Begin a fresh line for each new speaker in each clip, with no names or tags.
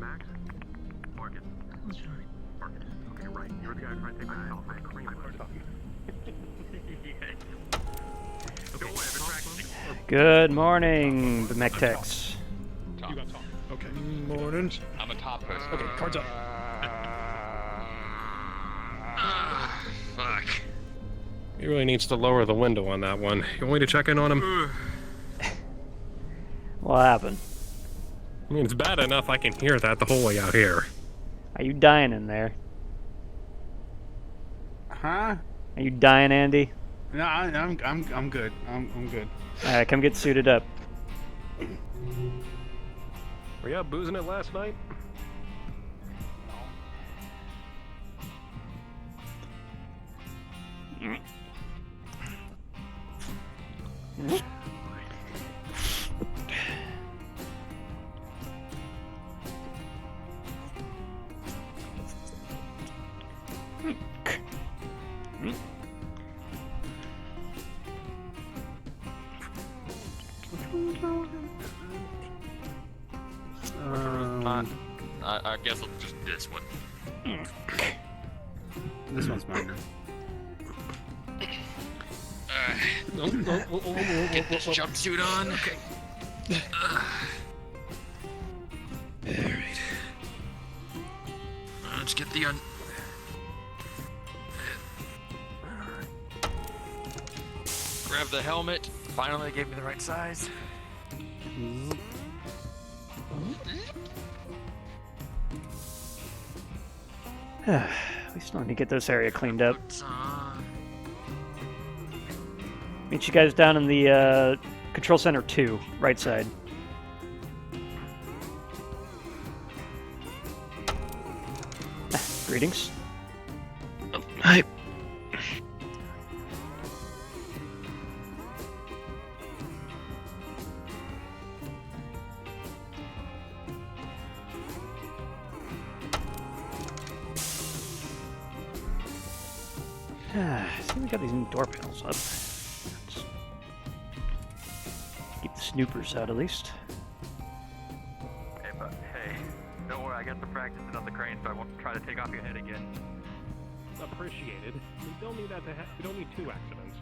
Max? Marcus. Who's Johnny? Marcus. Okay, right. You were the guy who tried to take my house. My cream.
Good morning, the mech-techs.
You got top.
Okay. Morning.
I'm a top person.
Okay, cards up.
Fuck.
He really needs to lower the window on that one. You want me to check in on him?
What happened?
I mean, it's bad enough I can hear that the whole way out here.
Are you dying in there?
Huh?
Are you dying, Andy?
No, I'm good. I'm good.
Alright, come get suited up.
Were you out boozing it last night?
I guess I'll just this one.
This one's mine.
Get this jumpsuit on. Okay. Alright. Let's get the grab the helmet. Finally, they gave me the right size.
We still need to get this area cleaned up. Meet you guys down in the Control Center 2, right side. Greetings.
Hi.
See, we got these new door panels up. Let's keep the snoopers out at least.
Hey, but hey, don't worry. I got to practice it on the crane, so I won't try to take off your head again.
Appreciated. We don't need that to we don't need two accidents.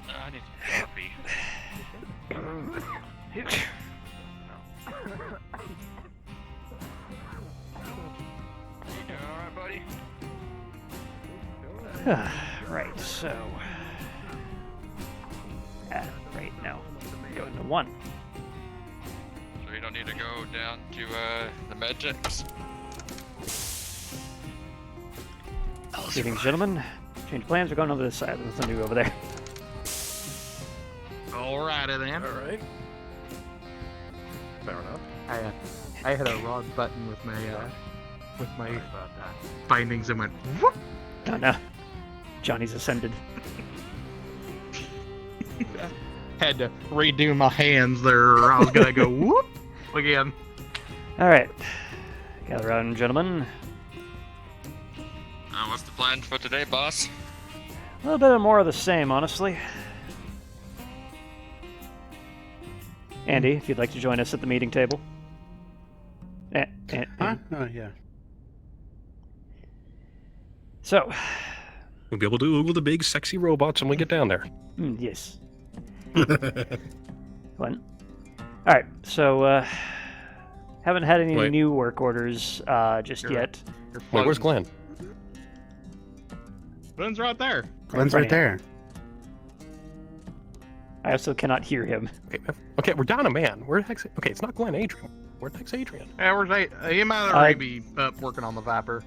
I need some coffee. Alright, buddy?
Right, so... right now. Go into 1.
So you don't need to go down to the med techs?
Greetings, gentlemen. Change plans, we're going over this side. There's nothing new over there.
Alrighty then.
Alright. Fair enough.
I hit a wrong button with my bindings and went whoop.
Oh no. Johnny's ascended.
Had to redo my hands there, or I was gonna go whoop again.
Alright. Gather around, gentlemen.
What's the plan for today, boss?
A little bit more of the same, honestly. Andy, if you'd like to join us at the meeting table.
Huh? Oh, yeah.
So,
We'll be able to Google the big, sexy robots when we get down there.
yes. One. Alright, so, haven't had any
Wait.
new work orders just yet.
Wait, where's Glenn?
Glenn's right there.
Glenn's right there.
I also cannot hear him.
Okay, we're down a man. Where the heck's... Okay, it's not Glenn, Adrian. Where the heck's Adrian?
Yeah, where's he might already be up working on the Viper.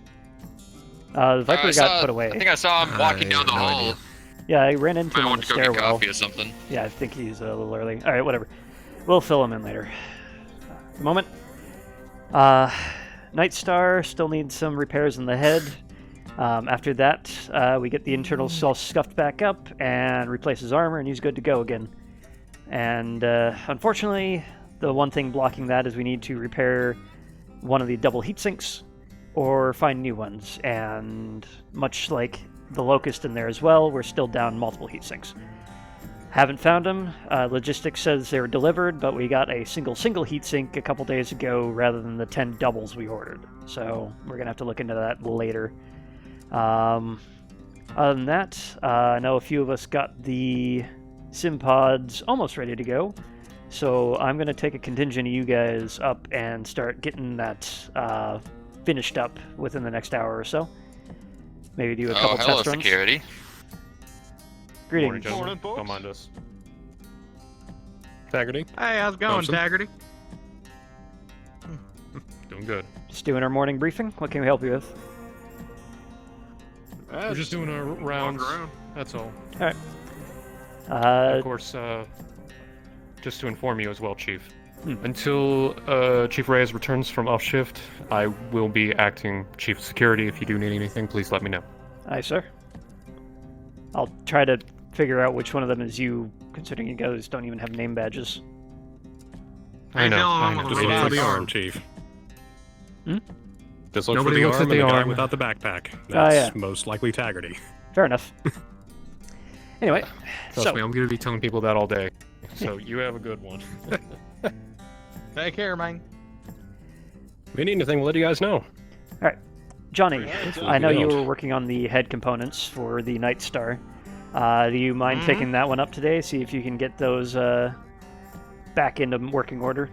The Viper got put away.
I think I saw him walking down the hall.
Yeah, I ran into
I
him on
want
the
to go get
stairwell.
coffee or something.
Yeah, I think he's a little early. Alright, whatever. We'll fill him in later. A moment. Night Star still needs some repairs in the head. After that, we get the internal cell scuffed back up and replace his armor, and he's good to go again. And unfortunately, the one thing blocking that is we need to repair one of the double heat sinks or find new ones. And much like the Locust in there as well, we're still down multiple heat sinks. Haven't found them. Logistics says they were delivered, but we got a single heatsink a couple days ago rather than the 10 doubles we ordered. So we're gonna have to look into that later. Other than that, I know a few of us got the sim pods almost ready to go. So I'm gonna take a contingent of you guys up and start getting that finished up within the next hour or so. Maybe do a couple
hello,
test runs.
security.
Greetings.
Morning, gentlemen.
Morning, folks.
Don't mind us. Taggerty,
Hey, how's it going,
Thompson?
Taggerty?
doing good.
Just doing our morning briefing. What can we help you with?
We're just doing our rounds.
around.
That's all.
Uh,
Of course, just to inform you as well, Chief.
Hmm.
Until Chief Reyes returns from off shift, I will be acting Chief of Security. If you do need anything, please let me know.
aye, sir. I'll try to figure out which one of them is you, considering you guys don't even have name badges.
I know.
tell
I
him
know.
I'm
Just
gonna
look for
be
the
back.
arm, Chief.
Hmm?
Just look
Nobody
for the
looks
arm
at the
and the guy
arm.
without the backpack.
Oh,
That's
yeah.
most likely Taggerty.
Fair enough. Anyway,
Trust
so
me, I'm going to be telling people that all day. So you have a good one.
Take care, man.
If you need anything, we'll let you guys know.
Johnny, I know you
Good.
were working on the head components for the Night Star. Do you mind
Mhm.
taking that one up today? See if you can get those back into working order.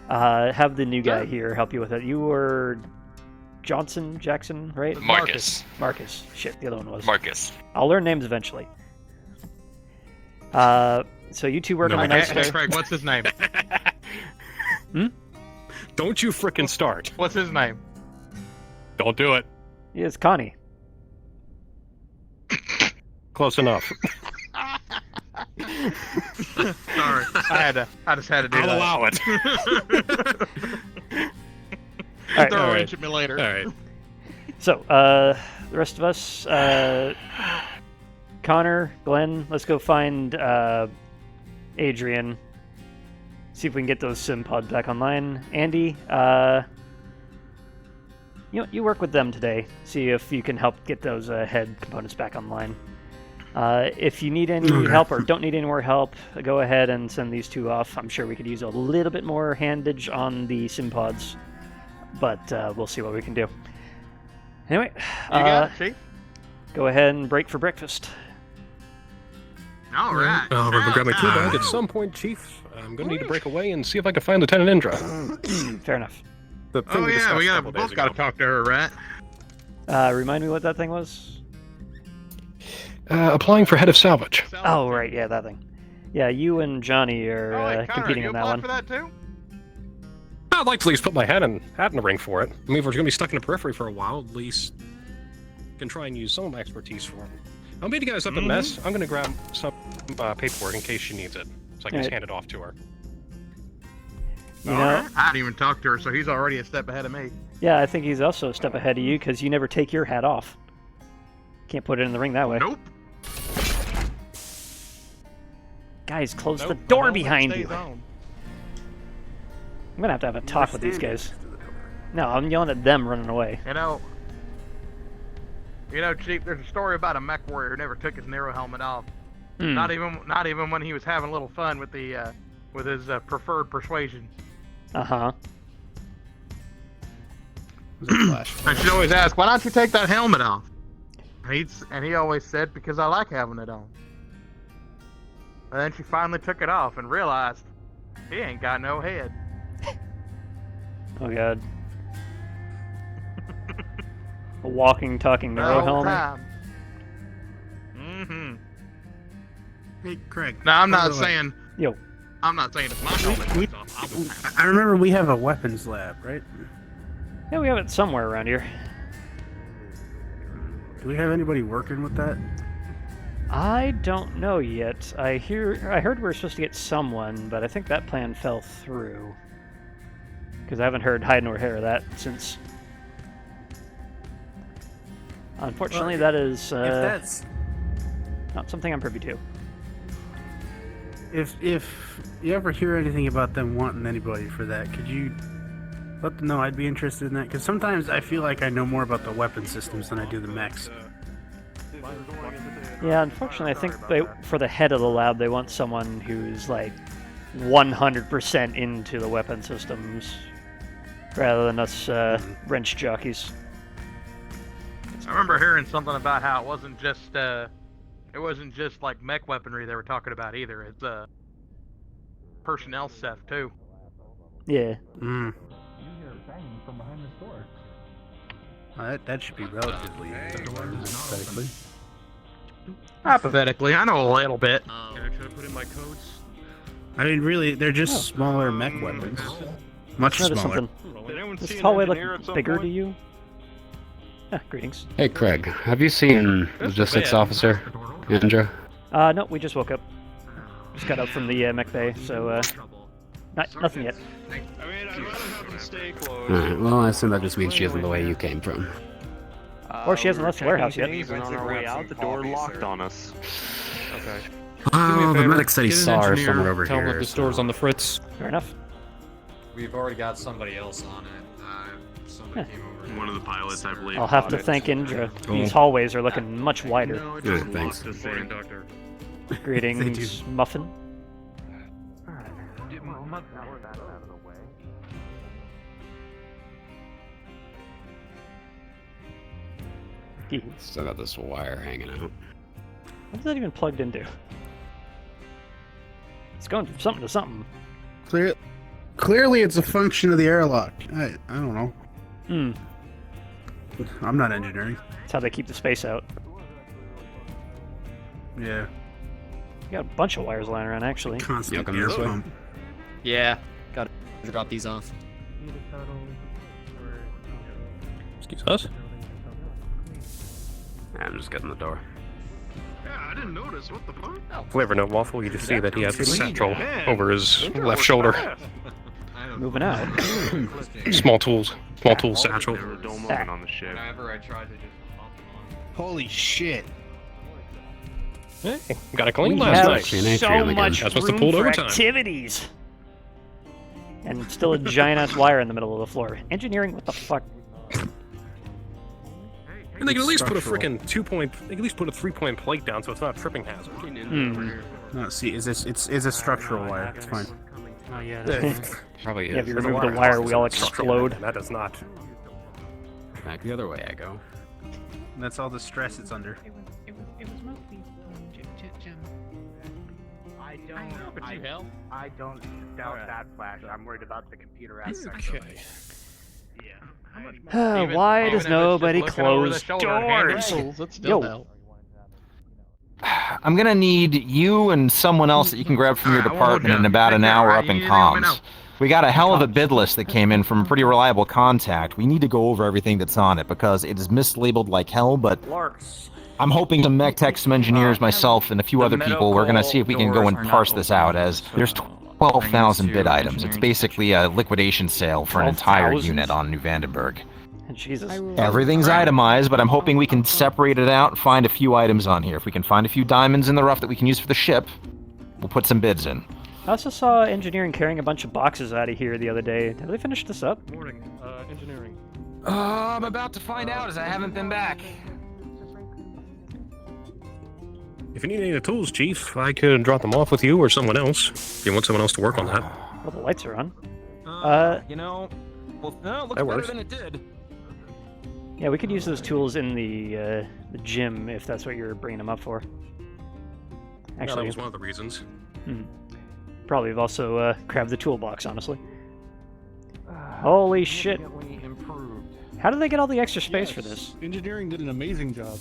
Have the new guy
Sure.
here help you with it. You were Jackson, right?
Marcus.
Marcus. Shit, the other one was.
Marcus.
I'll learn names eventually. So you two work
No,
on the
I
Night
Hey,
Star.
Craig, what's his name?
Don't you frickin' start.
What's his name?
Don't do it.
Yeah, it's Connie.
Close enough.
Sorry, I just had to do
I'll
that.
allow it.
Alright,
Throw a
alright.
wrench at me later.
All right.
So, the rest of us, Connor, Glenn, let's go find Adrian. See if we can get those sim pods back online. Andy, you work with them today. See if you can help get those head components back online. If you need any help or don't need any more help, go ahead and send these two off. I'm sure we could use a little bit more handage on the sim pods, but we'll see what we can do. Anyway,
You got it, Chief?
go ahead and break for breakfast.
All right.
We're going to grab my key bag at some point, Chief. I'm going to need to break away and see if I can find Lieutenant Indra.
Fair enough.
The thing
Oh
we
yeah,
discussed
we
a
got
couple days
both got to
ago.
talk to her, right?
Remind me what that thing was?
Applying for head of salvage.
Oh, right, yeah, that thing. Yeah, you and Johnny are
Oh, wait, Connor,
competing
you
on that
applied
one.
for that too?
I'd like to at least put my hat in the ring for it. I mean, if we're going to be stuck in the periphery for a while, at least can try and use some of my expertise for it. I'll meet you guys up at mess. I'm going to grab some paperwork in case she needs it, so I can just
Alright.
hand it off to her.
You
All
know,
right. I didn't even talk to her, so he's already a step ahead of me.
yeah, I think he's also a step ahead of you because you never take your hat off. Can't put it in the ring that way.
Nope.
Guys, close
Nope,
the
my
door
helmet
behind
stays
you.
on.
I'm gonna have a talk with these guys. No, I'm yelling at them running away.
You know, Chief. There's a story about a mech warrior who never took his Nero helmet off.
Hmm.
Not even when he was having a little fun with the with his preferred persuasion.
Uh-huh.
And she'd always ask, "Why don't you take that helmet off?" And he always said, "Because I like having it on." And then she finally took it off and realized he ain't got no head.
Oh, God. A walking, talking
The
Nero
whole
helmet.
time. Mm-hmm.
Hey, Craig.
Now I'm
by
not
the way,
saying
Yo,
if my helmet
we-
comes off, I will have it.
I remember we have a weapons lab, right?
yeah, we have it somewhere around here.
Do we have anybody working with that?
I don't know yet. I heard we were supposed to get someone, but I think that plan fell through. Because I haven't heard hide nor hair of that since. Unfortunately,
Well,
that is
if that's
not something I'm privy to.
if you ever hear anything about them wanting anybody for that, could you let them know I'd be interested in that? Because sometimes I feel like I know more about the weapon systems than I do the mechs.
Yeah, unfortunately, I think for the head of the lab, they want someone who's like 100% into the weapon systems, rather than us wrench jockeys.
I remember hearing something about how it wasn't just like mech weaponry they were talking about either. It's personnel stuff too.
Yeah.
Mm. That should be relatively hypothetically.
Hypothetically, I know a little bit.
Can I try to put in my codes?
I mean, really, they're just smaller mech weapons. Much
Notice
smaller.
something.
Did anyone
Does
see
this
an
hallway look
engineer at some
bigger
point?
to you? Ah, greetings.
Hey Craig, have you seen logistics officer, Andrew?
No, we just woke up. Just got up from the mech bay, so nothing yet.
I mean, I'd rather have them stay closed.
Alright, well I assume that just means she isn't the way you came from.
Or she hasn't left the warehouse yet.
On our way out, the door locked on us.
Okay.
Oh, the medic said he
Get an
saw her
engineer,
somewhere over
tell
here.
him that this door's on the fritz.
Fair enough.
We've already got somebody else on it. Somebody came over.
One of the pilots, I believe.
I'll have to thank Indra. These hallways are looking much wider.
Yeah, thanks.
Morning, Doctor.
Greetings, Muffin.
Still got this wire hanging out.
What is that even plugged into? It's going from something to something.
Clearly, it's a function of the airlock. I don't know.
Hmm.
I'm not engineering.
That's how they keep the space out.
Yeah.
You got a bunch of wires lying around, actually.
Constant
coming
air
this way?
pump.
Yeah, gotta drop these off.
Excuse us?
I'm just getting the door.
Yeah, I didn't notice. What the fuck?
Flavor no waffle, you just see that he has a satchel over his left shoulder.
Moving out.
Small tool satchel.
They were dual moment on the ship.
Whenever I tried to just bump them on.
Holy shit.
Hey, got a clean
We
last
have
night.
Atrium
so
again.
much
That's what's the
room
pulled
for
overtime.
activities. And still a giant ass wire in the middle of the floor. Engineering, what the fuck?
And they can at least put a
Structural.
freaking 2-point. They can at least put a 3-point plate down, so it's not a tripping hazard.
Hmm.
No, see, it's a structural wire. It's fine.
Oh yeah.
Probably
Yeah, if
is.
you remove the wire, we all explode.
That does not.
Back the other way I go.
That's all the stress it's under.
I don't doubt that, Flash. I'm worried about the computer aspect.
Okay.
Why
even
does
if it's
nobody
just looking over the
close
shoulder and handing
doors?
Let's still
Yo.
help.
I'm gonna need you and someone else that you can grab from your department in about an hour up in comms. We got a hell of a bid list that came in from a pretty reliable contact. We need to go over everything that's on it because it is mislabeled like hell, but I'm hoping to mech tech some engineers myself and a few other people. We're gonna see if we can go and parse this out as there's 12,000 bid items. It's basically a liquidation sale for an entire
12,000?
unit on New Vandenberg.
Jesus.
Everything's itemized, but I'm hoping we can separate it out and find a few items on here. If we can find a few diamonds in the rough that we can use for the ship, we'll put some bids in.
I also saw engineering carrying a bunch of boxes out of here the other day. Have they finished this up?
Morning, engineering.
I'm about to find out as I haven't been back.
If you need any of the tools, Chief, I could drop them off with you or someone else. If you want someone else to work on that.
Well, the lights are on.
You know, well, no, it looks
That
better
works.
than it did.
Yeah, we could use those tools in the gym if that's what you're bringing them up for.
Yeah, that
Actually,
was one of the reasons.
probably have also grabbed the toolbox, honestly. Holy shit. How did they get all the extra space for this?
Engineering did an amazing job.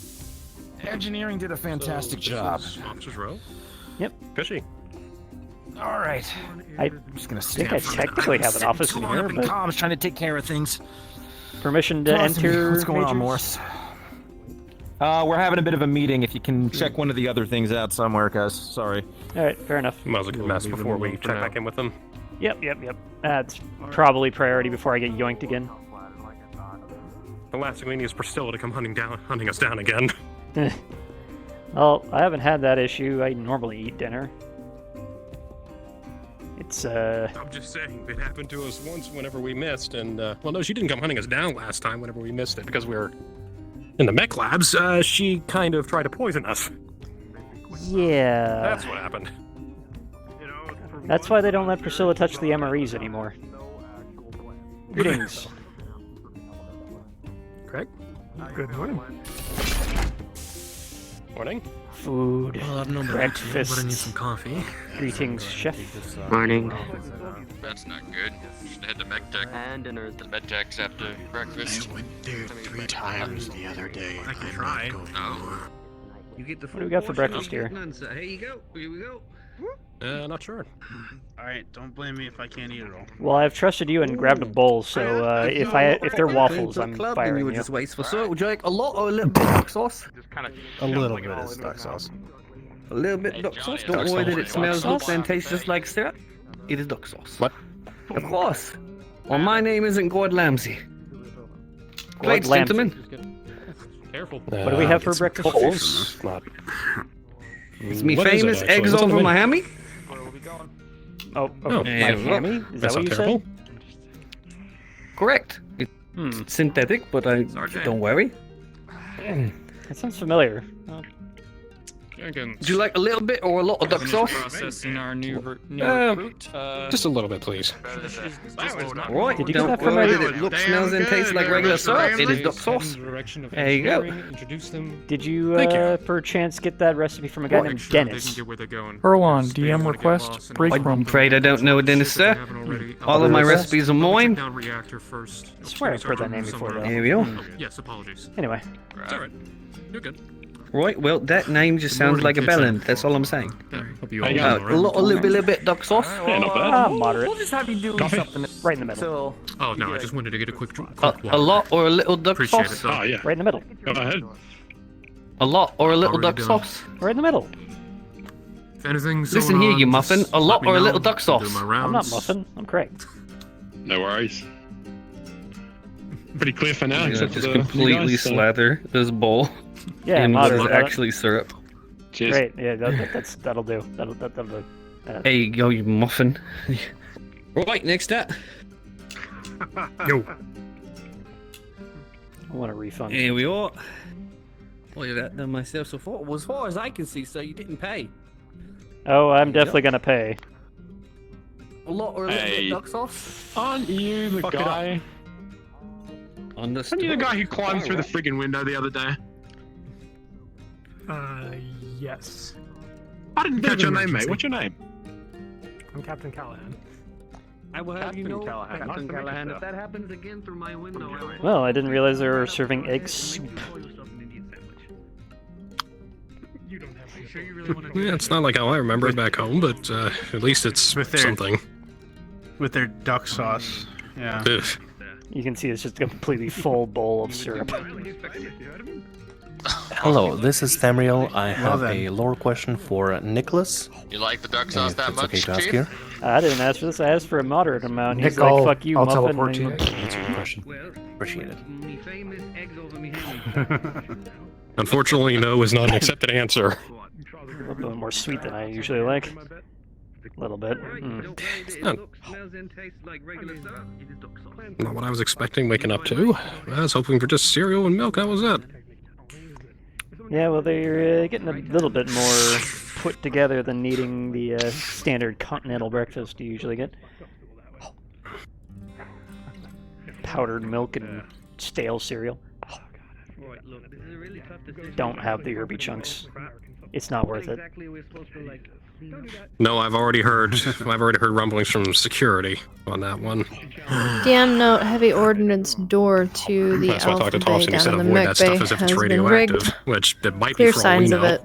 Engineering did a fantastic job.
Officers row?
Yep.
Fishy.
All right.
I'm
just gonna
think
stand
I
for
technically have an office
too
in
long
here,
up in
but
comms trying to take care of things.
permission to
Awesome.
enter.
What's going on,
Majors?
Morris? We're having a bit of a meeting. If you can check one of the other things out somewhere, guys. Sorry.
All right, fair enough.
Might as well get a mess leave them before we alone for check now. back in with them.
Yep. That's probably priority before I get yoinked again.
The last thing we need is Priscilla to come hunting us down again.
Well, I haven't had that issue. I normally eat dinner. It's
I'm just saying, it happened to us once whenever we missed, and, well, no, she didn't come hunting us down last time whenever we missed it, because we were in the mech labs. She kind of tried to poison us.
Yeah.
That's what happened.
That's why they don't let Priscilla touch the MREs anymore. Greetings.
Craig?
Good morning.
Morning.
Food.
Well, I've known
breakfast.
but I need some coffee.
Greetings, chef.
Morning.
That's not good. Should head to MedTech. And dinner. The MedTech's after breakfast.
I went there 3 times the other day.
I can try.
Oh.
You get the
What do we got for breakfast here?
Here you go. Here we go.
Not sure.
Alright, don't blame me if I can't eat it all.
Well, I've trusted you and grabbed a bowl, so if they're waffles, I'm firing you.
Just wasteful. So, would you like a lot or a little bit of duck sauce?
Just kind of
A little bit of duck sauce.
A little bit of duck sauce. Don't worry that it smells, looks, and tastes just like syrup. It is duck sauce.
What?
Of course. Well, my name isn't Gord Lamsey. Great,
Lamsey.
gentlemen.
Careful.
What do we have for
It's
breakfast?
Bowls. Not.
It's me
What is it,
famous
actually?
eggs
What's on the
over
menu?
Miami.
Oh,
Oh,
my
yeah,
hammy? Is that
That's
what
not
you
terrible.
Correct. It's
said?
synthetic, but don't worry.
That sounds familiar.
Would you like a little bit or a lot of duck sauce?
Processing our new
Uh,
recruit.
Just a little bit, please.
Right,
Did you
don't
get that from
worry
a-
that it looks, smells, and tastes like regular syrup. It is duck sauce. There you go.
Introduce them.
Did you,
Thank you.
perchance get that recipe from a guy named Dennis?
Where they're going.
Erlon, DM request, break
I'm
room.
afraid I don't know, Dennis, sir. All of my recipes are mine.
I swear I've heard that name before, though.
Here we are.
Yes, apologies.
Anyway,
It's alright. You're good.
Right, well, that name just sounds like a bellend. That's all I'm saying.
Hope you
How
all
you
know.
doing?
A little bit duck sauce.
Yeah, not bad.
moderate.
We'll just have you doing
Coffee?
something
Right in the middle.
till
Oh no, I just wanted to get a quick
A lot or a little duck
Appreciate it,
sauce.
though.
Oh, yeah.
Right in the middle.
Go ahead.
A lot or a little
Already
duck
done.
sauce.
Right in the middle.
If anything's
Listen
going
here,
on,
you muffin.
just
A lot
let me
or a
know.
little duck
I'll do
sauce.
my
I'm not
rounds.
muffin. I'm Craig.
No worries. Pretty clear for now.
Yeah,
except
just
for the
completely
guys, so-
slather this bowl
Yeah,
in what
moderate.
is actually syrup.
Cheers.
Great. Yeah, that'll do. That'll do.
There you go, you muffin. Right, next up.
Yo.
I want a refund.
Here we are. Well, that done myself so far. Well, as far as I can see, so you didn't pay.
Oh, I'm definitely gonna pay.
A lot or a little bit
Hey.
duck sauce.
Aren't you the
Fuck it up.
guy?
Understood.
Aren't you the guy who climbed through the friggin' window the other day?
yes.
I didn't catch your name, mate. What's your name?
I'm Captain Callahan.
I will have you
Captain
know,
Callahan. Nice
Captain
to meet you,
Callahan,
sir.
if that happens again through my window, I will...
Well, I didn't realize they were serving egg soup.
Yeah, it's not like how I remember it back home, but at least it's
With their-
something.
With their duck sauce. Yeah.
Ugh.
You can see it's just a completely full bowl of syrup.
Hello, this is Themriel. I have
then.
a lore question for Nicholas.
You like the duck sauce
If
that
it's
much,
okay to ask
Chief?
here.
I didn't ask for this. I asked for a moderate amount. He's
Nick,
like,
I'll-
"Fuck you,
I'll
muffin."
teleport to you.
Answer your question. Appreciate it.
Me famous eggs over me hammy.
Unfortunately, no is not an accepted answer.
A little bit more sweet than I usually like. A little bit.
not- Not what I was expecting waking up to. I was hoping for just cereal and milk. That was it.
Yeah, well, they're getting a little bit more put together than needing the standard continental breakfast you usually get. Powdered milk and stale cereal. Don't have the herby chunks. It's not worth it.
No, I've already heard rumblings from security on that one.
DM note, heavy ordnance door to the
That's why I talked to
Alpha Bay
Thompson. He
down
said
in the
avoid
Mech
that stuff
Bay
as if
has
it's
been rigged.
radioactive, which it might
Clear
be for all we
signs of
know.
it.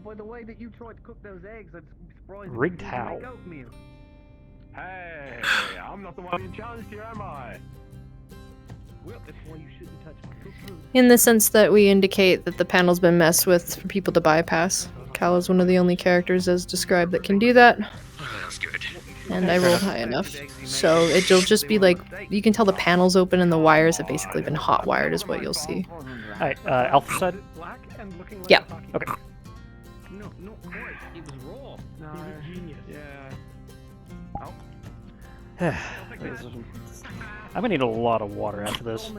By the way that you tried to cook those eggs, I'm surprised.
Rigged how?
Hey, I'm not the one in charge here, am I?
Well, that's why you shouldn't touch my cooking.
In the sense that we indicate that the panel's been messed with for people to bypass. Cal is one of the only characters as described that can do that.
That's good.
And I rolled high enough. So it'll just be like, you can tell the panel's open and the wires have basically been hot wired is what you'll see.
Alright, Alpha side?
Yeah.
Okay.
No, not quite. It was raw.
No, genius.
I'm gonna need a lot of water after this.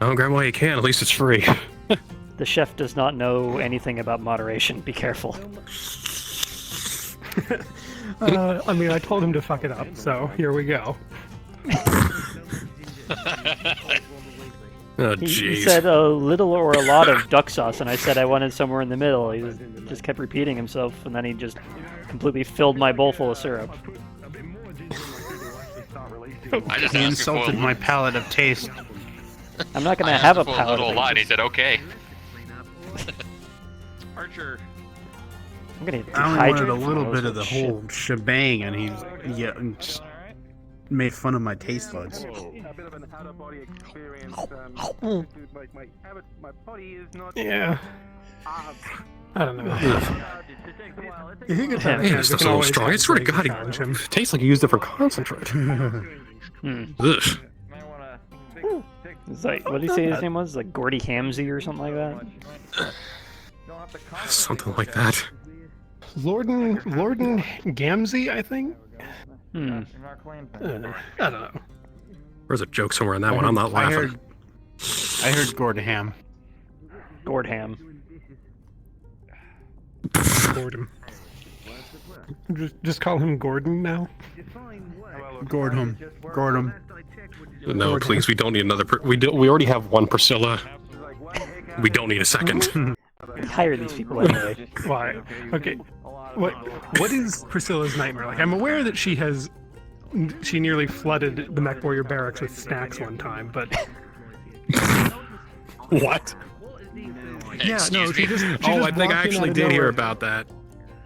Oh, grab while you can. At least it's free.
The chef does not know anything about moderation. Be careful.
I mean, I told him to fuck it up, so here we go.
Oh,
He
jeez.
said a little or a lot of duck sauce, and I said I wanted somewhere in the middle. He just kept repeating himself, and then he just completely filled my bowl full of syrup.
He insulted my palate of taste.
I'm not gonna
I
have a
asked for
palate.
little lie, and he said okay.
Archer.
I'm gonna
I only wanted a
dehydrate
little
those
bit of the
shit.
whole shebang, and he just made fun of my taste buds.
Yeah. I don't know.
You think it's
Man, this stuff's a little strong. I swear to God, it tastes like you used it for concentrate. Ugh.
It's like, what did he say his name was? Like Gordy Hamsey or something like that?
Something like that.
Lorden Gamzee, I think?
Hmm.
I don't know.
There's a joke somewhere in that one. I'm not laughing.
I heard Gordham.
Gordham.
Gordon. Just call him Gordon now.
Gordham.
No, please. We don't need another. We already have one Priscilla. We don't need a second.
We hire these people anyway.
Why? Okay. What is Priscilla's nightmare? Like, I'm aware that she nearly flooded the Mech Warrior barracks with snacks one time, but
What?
yeah, no, she just
Oh, I think I
walked in
actually
out of
did hear
nowhere
about that.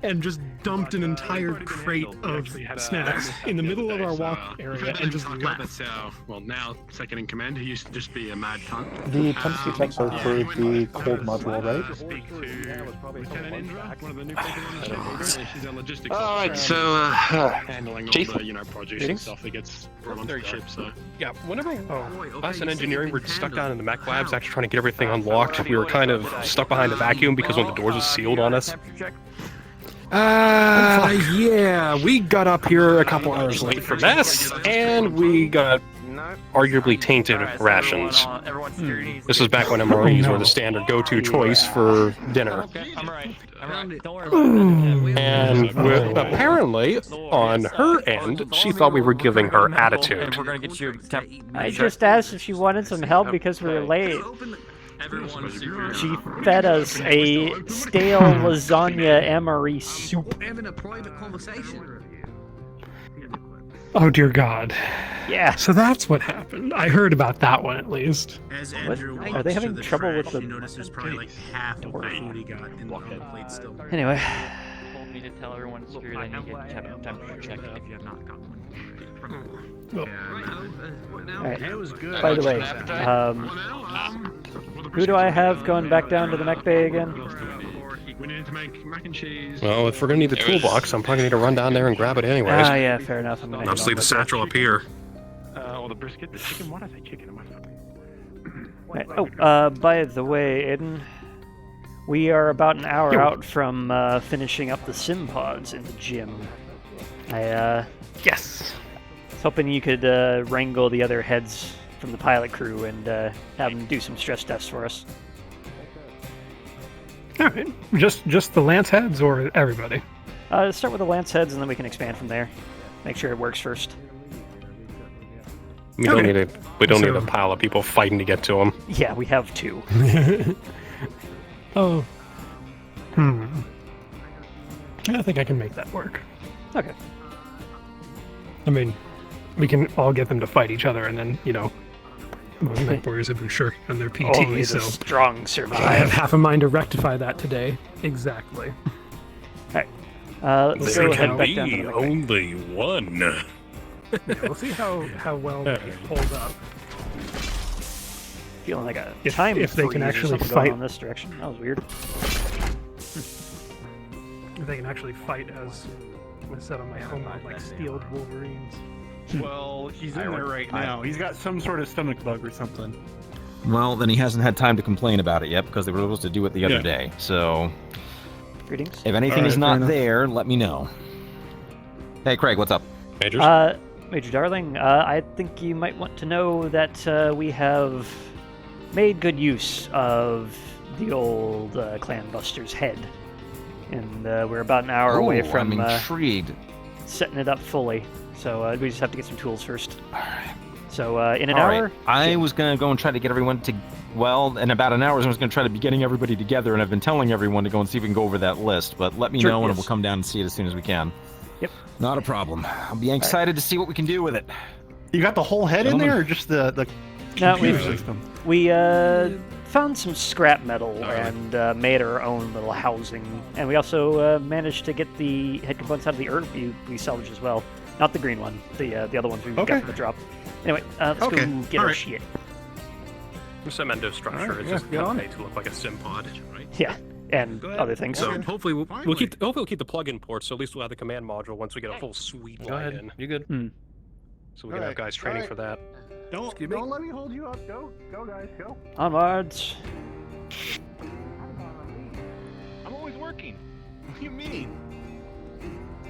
and just dumped an entire crate of snacks in the middle of our walk area and just left.
Well, now second in command, he used to just be a mad cunt.
The temperature checks are for the cold module, right?
Speak to Lieutenant Indra, one of the new people on the show. She's a logistics
Alright,
officer,
so,
handling all
Chief?
the, produce and stuff that gets brought onto the ship, so.
Yeah, whenever us in engineering were stuck down in the mech labs actually trying to get everything unlocked, we were kind of stuck behind a vacuum because one of the doors was sealed on us. Yeah, we got up here a couple hours late for mess, and we got arguably tainted rations. This was back when MREs were the standard go-to choice for dinner.
I'm alright. Don't worry about it.
And apparently, on her end, she thought we were giving her attitude.
We're gonna get you
I just asked if she wanted some help because we were late. She fed us a stale lasagna MRE soup.
Having a private conversation.
Oh dear God.
Yeah.
So that's what happened. I heard about that one at least.
As
What?
Andrew
Are they
walks
having
to the
trouble
trash,
with the
you notice there's probably like half of the food he got in the plate still.
Anyway.
Told me to tell everyone security I need to get temperature check if you have not gotten one.
Alright.
It was good.
By the way, who do I have going back down to the mech bay again?
We needed to make mac and cheese.
Well, if we're gonna need the toolbox, I'm probably gonna need to run down there and grab it anyways.
Ah, yeah, fair enough. I'm gonna
I'll just leave the satchel up here.
Or the brisket, the chicken. What is that chicken?
Right. Oh, by the way, Aiden, we are about an hour out from finishing up the sim pods in the gym. I
Yes.
was hoping you could wrangle the other heads from the pilot crew and have them do some stress tests for us.
All right. Just the lance heads or everybody?
Start with the lance heads and then we can expand from there. Make sure it works first.
We don't need a pile of people fighting to get to them.
Yeah, we have two.
Oh. I think I can make that work.
Okay.
I mean, we can all get them to fight each other, and then most Mech Warriors have been shirking on their PT,
Only
so
the strong survive.
I have half a mind to rectify that today. Exactly.
Alright. Let's go head back down to the mech bay.
only one.
Yeah, we'll see how well they hold up.
Feeling like a
If
time
they can
freeze or
actually
something
fight.
going on this direction. That was weird.
If they can actually fight as I said on my home out like steeled wolverines.
Well, he's in there right now. He's got some sort of stomach bug or something.
Well, then he hasn't had time to complain about it yet because they were supposed to do it the other day. So,
Greetings.
if anything
All
is
right,
not
fair enough.
there, let me know. Hey, Craig, what's up?
Majors?
Major Darling, I think you might want to know that we have made good use of the old Clan Buster's head. And we're about an hour away from
I'm intrigued.
setting it up fully. So we just have to get some tools first. So in an
All
hour...
right. I was going to go and try to get everyone to... Well, in about an hour, I was going to try to be getting everybody together, and I've been telling everyone to go and see if we can go over that list. But let me
Sure,
know, and
yes.
we'll come down and see it as soon as we can.
Yep.
Not a problem. I'll be excited to see what we can do with it.
You got the whole head in there, or just the
No,
computer system?
we found some scrap metal and made our own little housing. And we also managed to get the head components out of the urn we salvaged as well. Not the green one, the other ones we got from the drop. Anyway, let's go get our shit.
Cemento structure is just made to look like a sim pod, right?
Yeah, and other things.
So hopefully we'll keep the plug-in ports. So at least we'll have the command module once we get a full suite line in.
You good?
So we can have guys training for that.
Don't let me hold you up. Go guys, go.
Onwards.
I'm always working. What do you mean?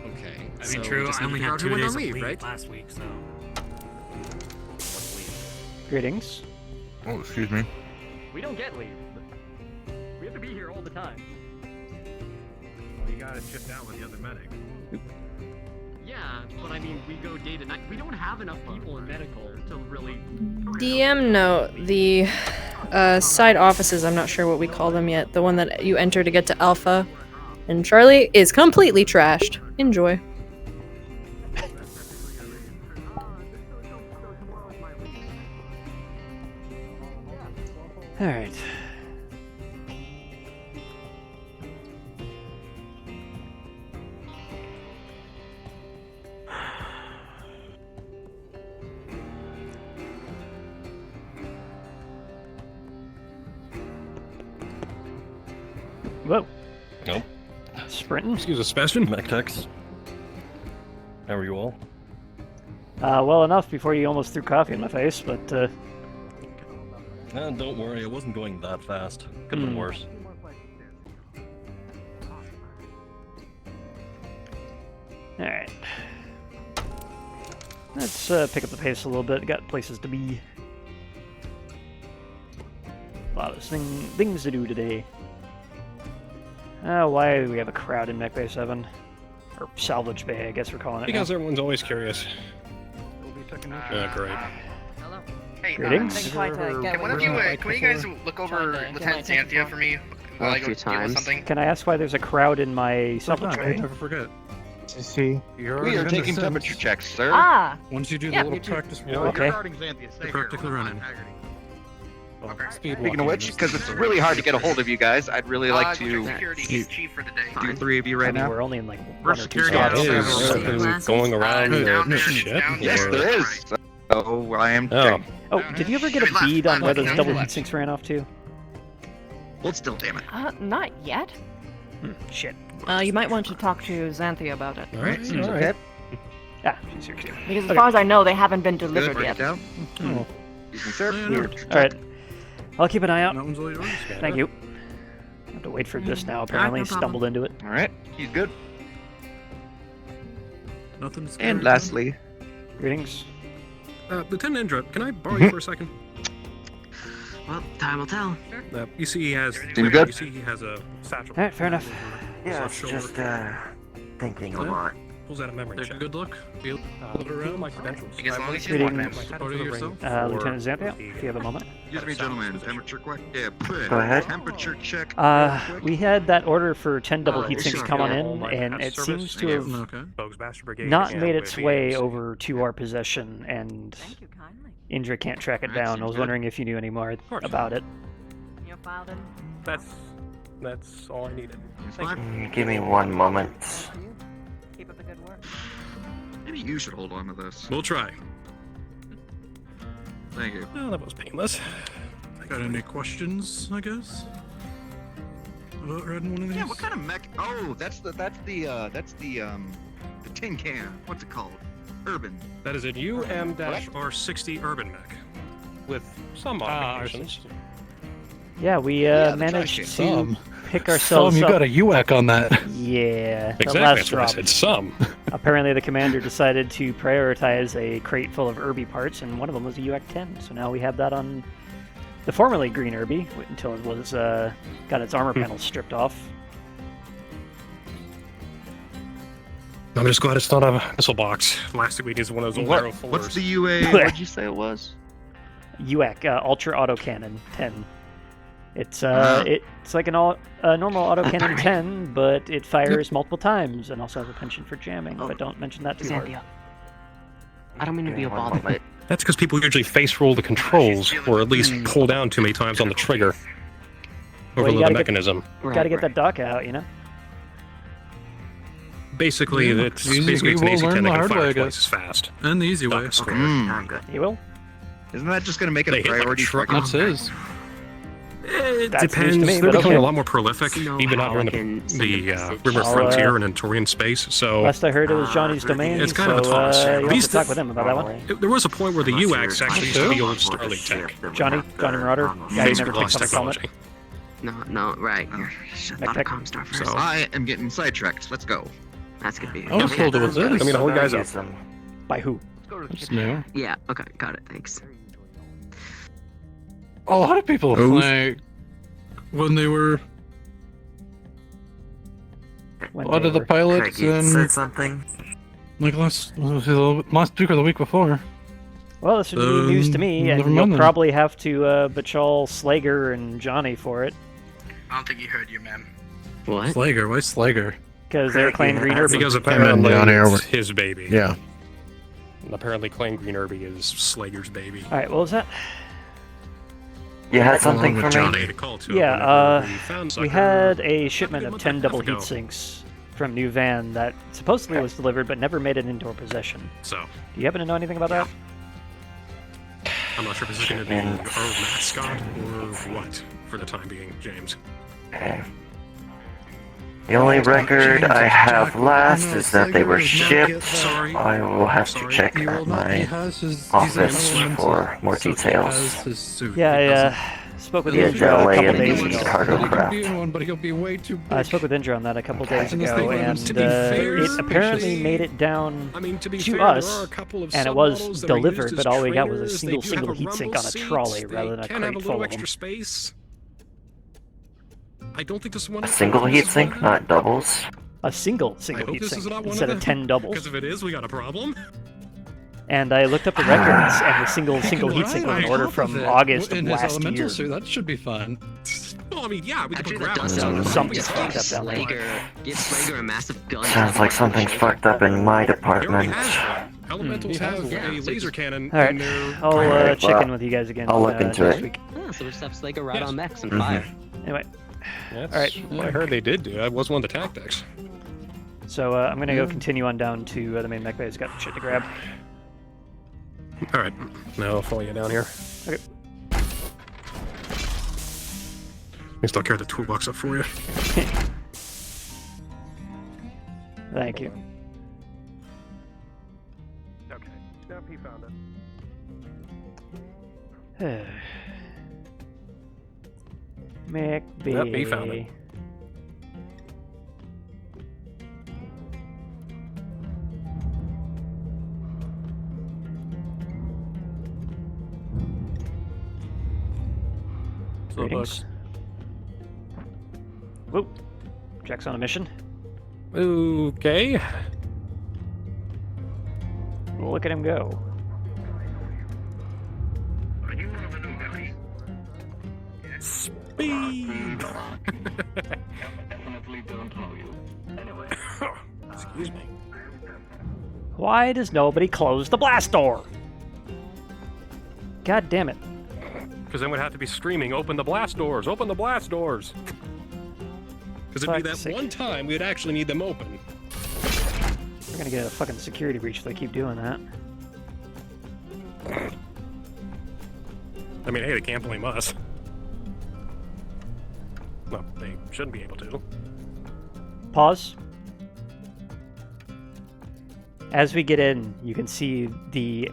Okay.
I mean, true. I only had 2 days of leave
right?
last week, so.
Greetings.
Oh, excuse me.
We don't get leave. We have to be here all the time.
Well, you gotta shift out with the other medic.
Yeah, but I mean, we go day to night. We don't have enough people in medical to really...
DM note, the side offices, I'm not sure what we call them yet, the one that you enter to get to Alpha and Charlie is completely trashed. Enjoy.
Alright. Whoa.
Nope.
Sprinting?
Excuse us, Sebastian.
Mechtex. How are you all?
Well enough before you almost threw coffee in my face, but
Don't worry, I wasn't going that fast. Could have been worse.
Alright. Let's pick up the pace a little bit. Got places to be. A lot of things to do today. Why do we have a crowd in Mech Bay 7? Or Salvage Bay, I guess we're calling it
Because
now.
everyone's always curious. Great.
Hello. Hey,
Greetings.
Can one of you, can you guys look over Lieutenant Xanthia for me while I go deal with something?
Can I ask why there's a crowd in my Salvage Bay?
Never forget.
See,
We are taking temperature checks, sir.
Ah!
Once you do the
Yeah,
little
me too.
practice
Yeah,
walk,
okay.
the practical run-in.
Speaking of which, because it's really hard to get a hold of you guys, I'd really like to
Security chief for the day.
do 3 of you right now.
We're only in like
First
1 or 2
security
spots.
officer.
Is something going around the ship?
Yes,
or-
there is. So I am.
Oh.
Oh, did you ever get a bead on where those double heat sinks ran off to?
Hold still, damn it.
Not yet.
Shit.
You might want to talk to Xanthia about it.
Alright,
Seems
alright.
okay. Ah, she's here too.
Because as far as I know, they haven't been delivered
Good,
yet.
down.
Oh.
Excuse me, sir. Weird.
Alright. I'll keep an eye out.
That one's all yours.
Thank you. I have to wait for this now, apparently.
no problem.
Stumbled into it.
Alright, he's good.
Nothing scary.
And lastly,
Greetings.
Lieutenant Indra, can I borrow you for a second?
Well, time will tell.
You see he has.
Seems good.
You see he has a satchel.
Alright, fair enough.
Yeah, just
Thinking
a lot. Pulls out a memory
Take
check.
a good look. Feel
Look around my credentials.
I guess as long as you
Greetings.
Photo yourself.
Lieutenant Xanthia, if you have a moment.
excuse me, gentlemen. Temperature check. Yeah,
Go ahead.
Temperature check.
We had that order for 10 double heat sinks
sure.
come on
Yeah.
in, and it seems to have
Okay.
Bogues Bastard Brigade
not
and
made its
the
way
BMC.
over to our possession, and
Thank you kindly.
Indra can't track it
That
down. I
seems
was
good.
wondering if you knew any more
course.
about it.
You're filed in.
That's all I needed.
Give me one moment.
Keep up the good work.
Maybe you should hold on to this.
We'll try.
Thank you.
Well, that was painless.
Got any questions, I guess? About riding one of these?
Yeah, what kind of mech? Oh, that's the tin can. What's it called? Urban.
That is a UM-R60 urban mech with some modifications.
Yeah, we
Yeah, the
managed
trash
to
can.
pick ourselves
you
up.
got a UAC on that.
Yeah, the
Exactly,
last
that's what I
drop.
said, some.
Apparently, the commander decided to prioritize a crate full of Irby parts, and one of them was a UAC-10. So now we have that on the formerly green Irby until it was got its armor panels stripped off.
I'm just glad it's not a missile box. Last week is one of those old Arrow 4s.
What's the UA? What'd you say it was?
UAC, Ultra Autocannon 10. It's it's like a normal autocannon 10, but it fires multiple times and also has a penchant for jamming. But don't mention that too hard.
I don't mean to be a bother, but
That's because people usually face roll the controls, or at least pull down too many times on the trigger.
Well, you
Overload the
gotta
mechanism.
Gotta get that dock out, you know?
Basically, it's an AC-10 that can fire twice as fast.
And the easy way.
He will?
isn't that just gonna make it
They
a
hit like a
priority?
truck.
That's his.
It
That's
depends.
news to me,
They're
but
becoming
okay.
a lot more prolific, even out here in the River Frontier and in Taurian space. So
Last I heard, it was Johnny's domain,
it's kind
so
of a toss.
you'll have to talk with him about that one.
There was a point where the UAX actually used to be old Starlink tech.
Johnny Marauder, guy who never picks up a helmet.
No, right. Shut
Back
the
tech.
Comstar first.
So-
I am getting sidetracked. Let's go. That's gonna be.
I was told it was this.
I mean, the whole guy's up.
By who?
It's new.
Yeah. Okay. Got it. Thanks.
A lot of people
Oh.
like
When they were.
a lot of the pilots and
something.
Like
last week or the week before.
Well, this would be news to me, and
never
you'll
mind then.
probably have to bachal Slager and Johnny for it,
I don't think he heard you, man.
What?
Slager. Why Slager?
because they're claimed Green Irby.
Because apparently
Down here,
it's his baby.
Yeah.
And apparently Claim Green Irby is Slager's baby.
Alright, what was that?
You had something for
Johnny
me?
to call to
Yeah,
whenever we found
we
Sucker
had a shipment
a
of
month
10
and a half
double
ago.
heat sinks from New Van that supposedly was delivered but never made it into our possession.
So,
Do you happen to know anything about that?
I'm not sure if this is going to be our mascot or what for the time being, James.
Okay. The only record I have last is that they were shipped. I will have to check my office for more details.
Yeah, I spoke with
Yeah,
Indra a
Delay
couple
and
days
the
ago.
cargo craft.
But he'll be way too big.
I spoke with Indra on that a couple days
And this
ago,
thing,
and
to be fair,
it apparently made it down
I mean, to be
to
fair,
us,
there are a couple of
and it was
submodels that are
delivered,
used
but
as
all we got was a
trailers. They do
single
have
heat
rumble
sink on a
seats.
trolley rather than a
Can have
crate
a
full
little
of them.
extra space. I don't think this is one.
A single heatsink, not doubles.
A single
I hope
heat
this
sink
is not one
instead
of
of
them,
10 doubles.
Because if it is, we got a problem.
And I looked up the records, and the single heat sink was an
On
order
top
from
of it,
August of
in his
last
elemental
year.
suit, that should be fun.
Well, I mean, yeah, we could put
Actually, that
grapples
does
on
sound
it.
Something's
fun.
fucked up down there.
Give Slager a massive gun.
Sounds like something's fucked up in my
He already
department.
has one. Elementals
He has
have
one.
a laser cannon
Alright,
in their...
I'll
Alright,
check
well,
in with you guys again
I'll look into
next
it.
week.
Yeah, so there's stuff Slager right
Yes.
on mechs and
Mhm.
fire.
Anyway,
That's
Alright.
what I heard they did do. That was one of the tactics.
so I'm gonna go continue on down to the main mech base. Got shit to grab.
Alright, now I'll follow you down here.
Okay.
I still carry the toolbox up for you.
Thank you.
Okay, yep, he found it.
Mech base.
Yep, he found it.
Greetings. Whoop. Jack's on a mission.
Okay.
Look at him go.
Speed! Excuse me.
Why does nobody close the blast door? God damn it.
Because then we'd have to be screaming, open the blast doors, open the blast doors! Because it'd be that
Fuck's sake.
one time we'd actually need them open.
We're gonna get a fucking security breach if they keep doing that.
I mean, hey, they can't blame us. Well, they shouldn't be able to.
Pause. As we get in, you can see the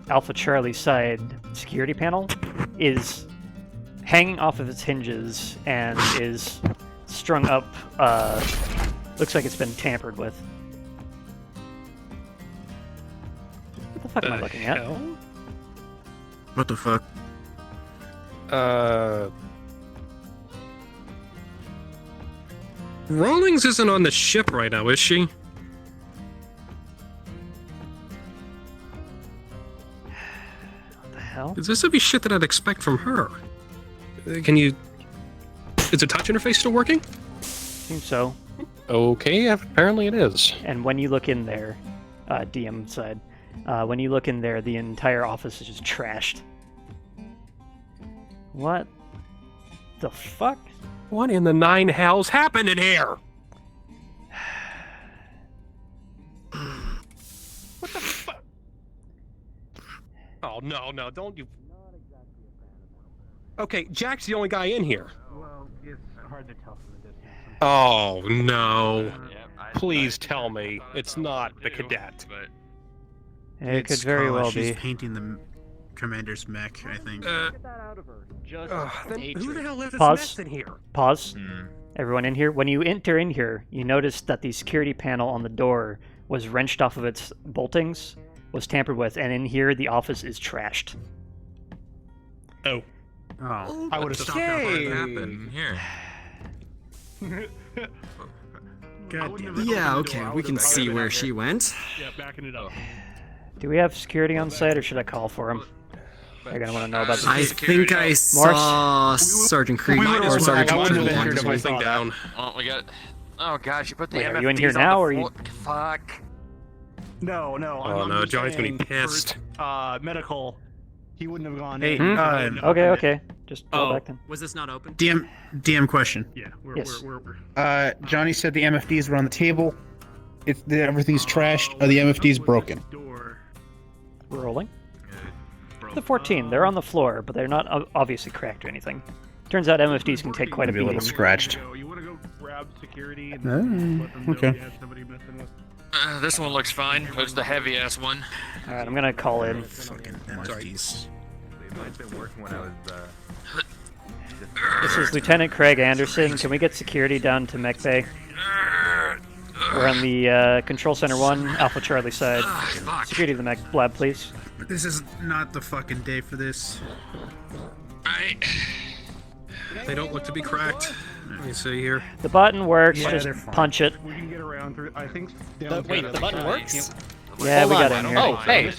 Alpha Charlie side security panel is hanging off of its hinges and is strung up. Looks like it's been tampered with. What the fuck am I looking at?
What the fuck?
Rawlings isn't on the ship right now, is she?
What the hell?
This would be shit that I'd expect from her. Can you... Is the touch interface still working?
Seems so.
Okay, apparently it is.
And when you look in there, DM side, when you look in there, the entire office is just trashed. What the fuck?
What in the nine hells happened in here? What the fuck? Oh, no, don't you... Okay, Jack's the only guy in here.
Well, it's hard to tell from the distance.
Oh, no. Please tell me it's not the cadet.
It could very well
She's
be.
painting the commander's mech, I think.
Then who the hell left this
Pause.
mess in here?
Pause. Everyone in here. When you enter in here, you notice that the security panel on the door was wrenched off of its boltings, was tampered with, and in here the office is trashed.
Oh.
Oh.
I would have stopped that from happening here.
God damn it.
Yeah, okay, we can see where she went.
Yeah, backing it up.
Do we have security on site, or should I call for him? They're gonna want to know about this.
I think I saw Sergeant Krieg or Sergeant
Something down.
Oh, we got. Oh gosh, you put the
Wait,
MFDs
are you in here
on
now,
the
or you?
Fuck.
No.
Oh, no, Johnny's gonna be pissed.
Medical. He wouldn't have gone
Hey,
in.
Okay. Just go back then.
Was this not open?
DM question.
Yeah,
Yes.
we're
Johnny said the MFDs were on the table. Everything's trashed. Are the MFDs broken?
Rolling. The 14. They're on the floor, but they're not obviously cracked or anything. Turns out MFDs can take quite a
Maybe a
beating.
little scratched.
You want to go grab security and
Oh,
let them know
okay.
we have somebody messing with.
This one looks fine. It's the heavy ass one.
All right, I'm gonna call in.
MFDs.
This is Lieutenant Craig Anderson. Can we get security down to Mech Bay? We're on the Control Center 1, Alpha Charlie side. Security of the Mech Blab, please.
This is not the fucking day for this.
They don't look to be cracked. Let me see here.
The button works.
Yeah,
just
they're fine.
punch it.
We can get around through. I think.
Wait, the button works?
Yeah,
Hold
we got
on.
in here.
Oh, hey.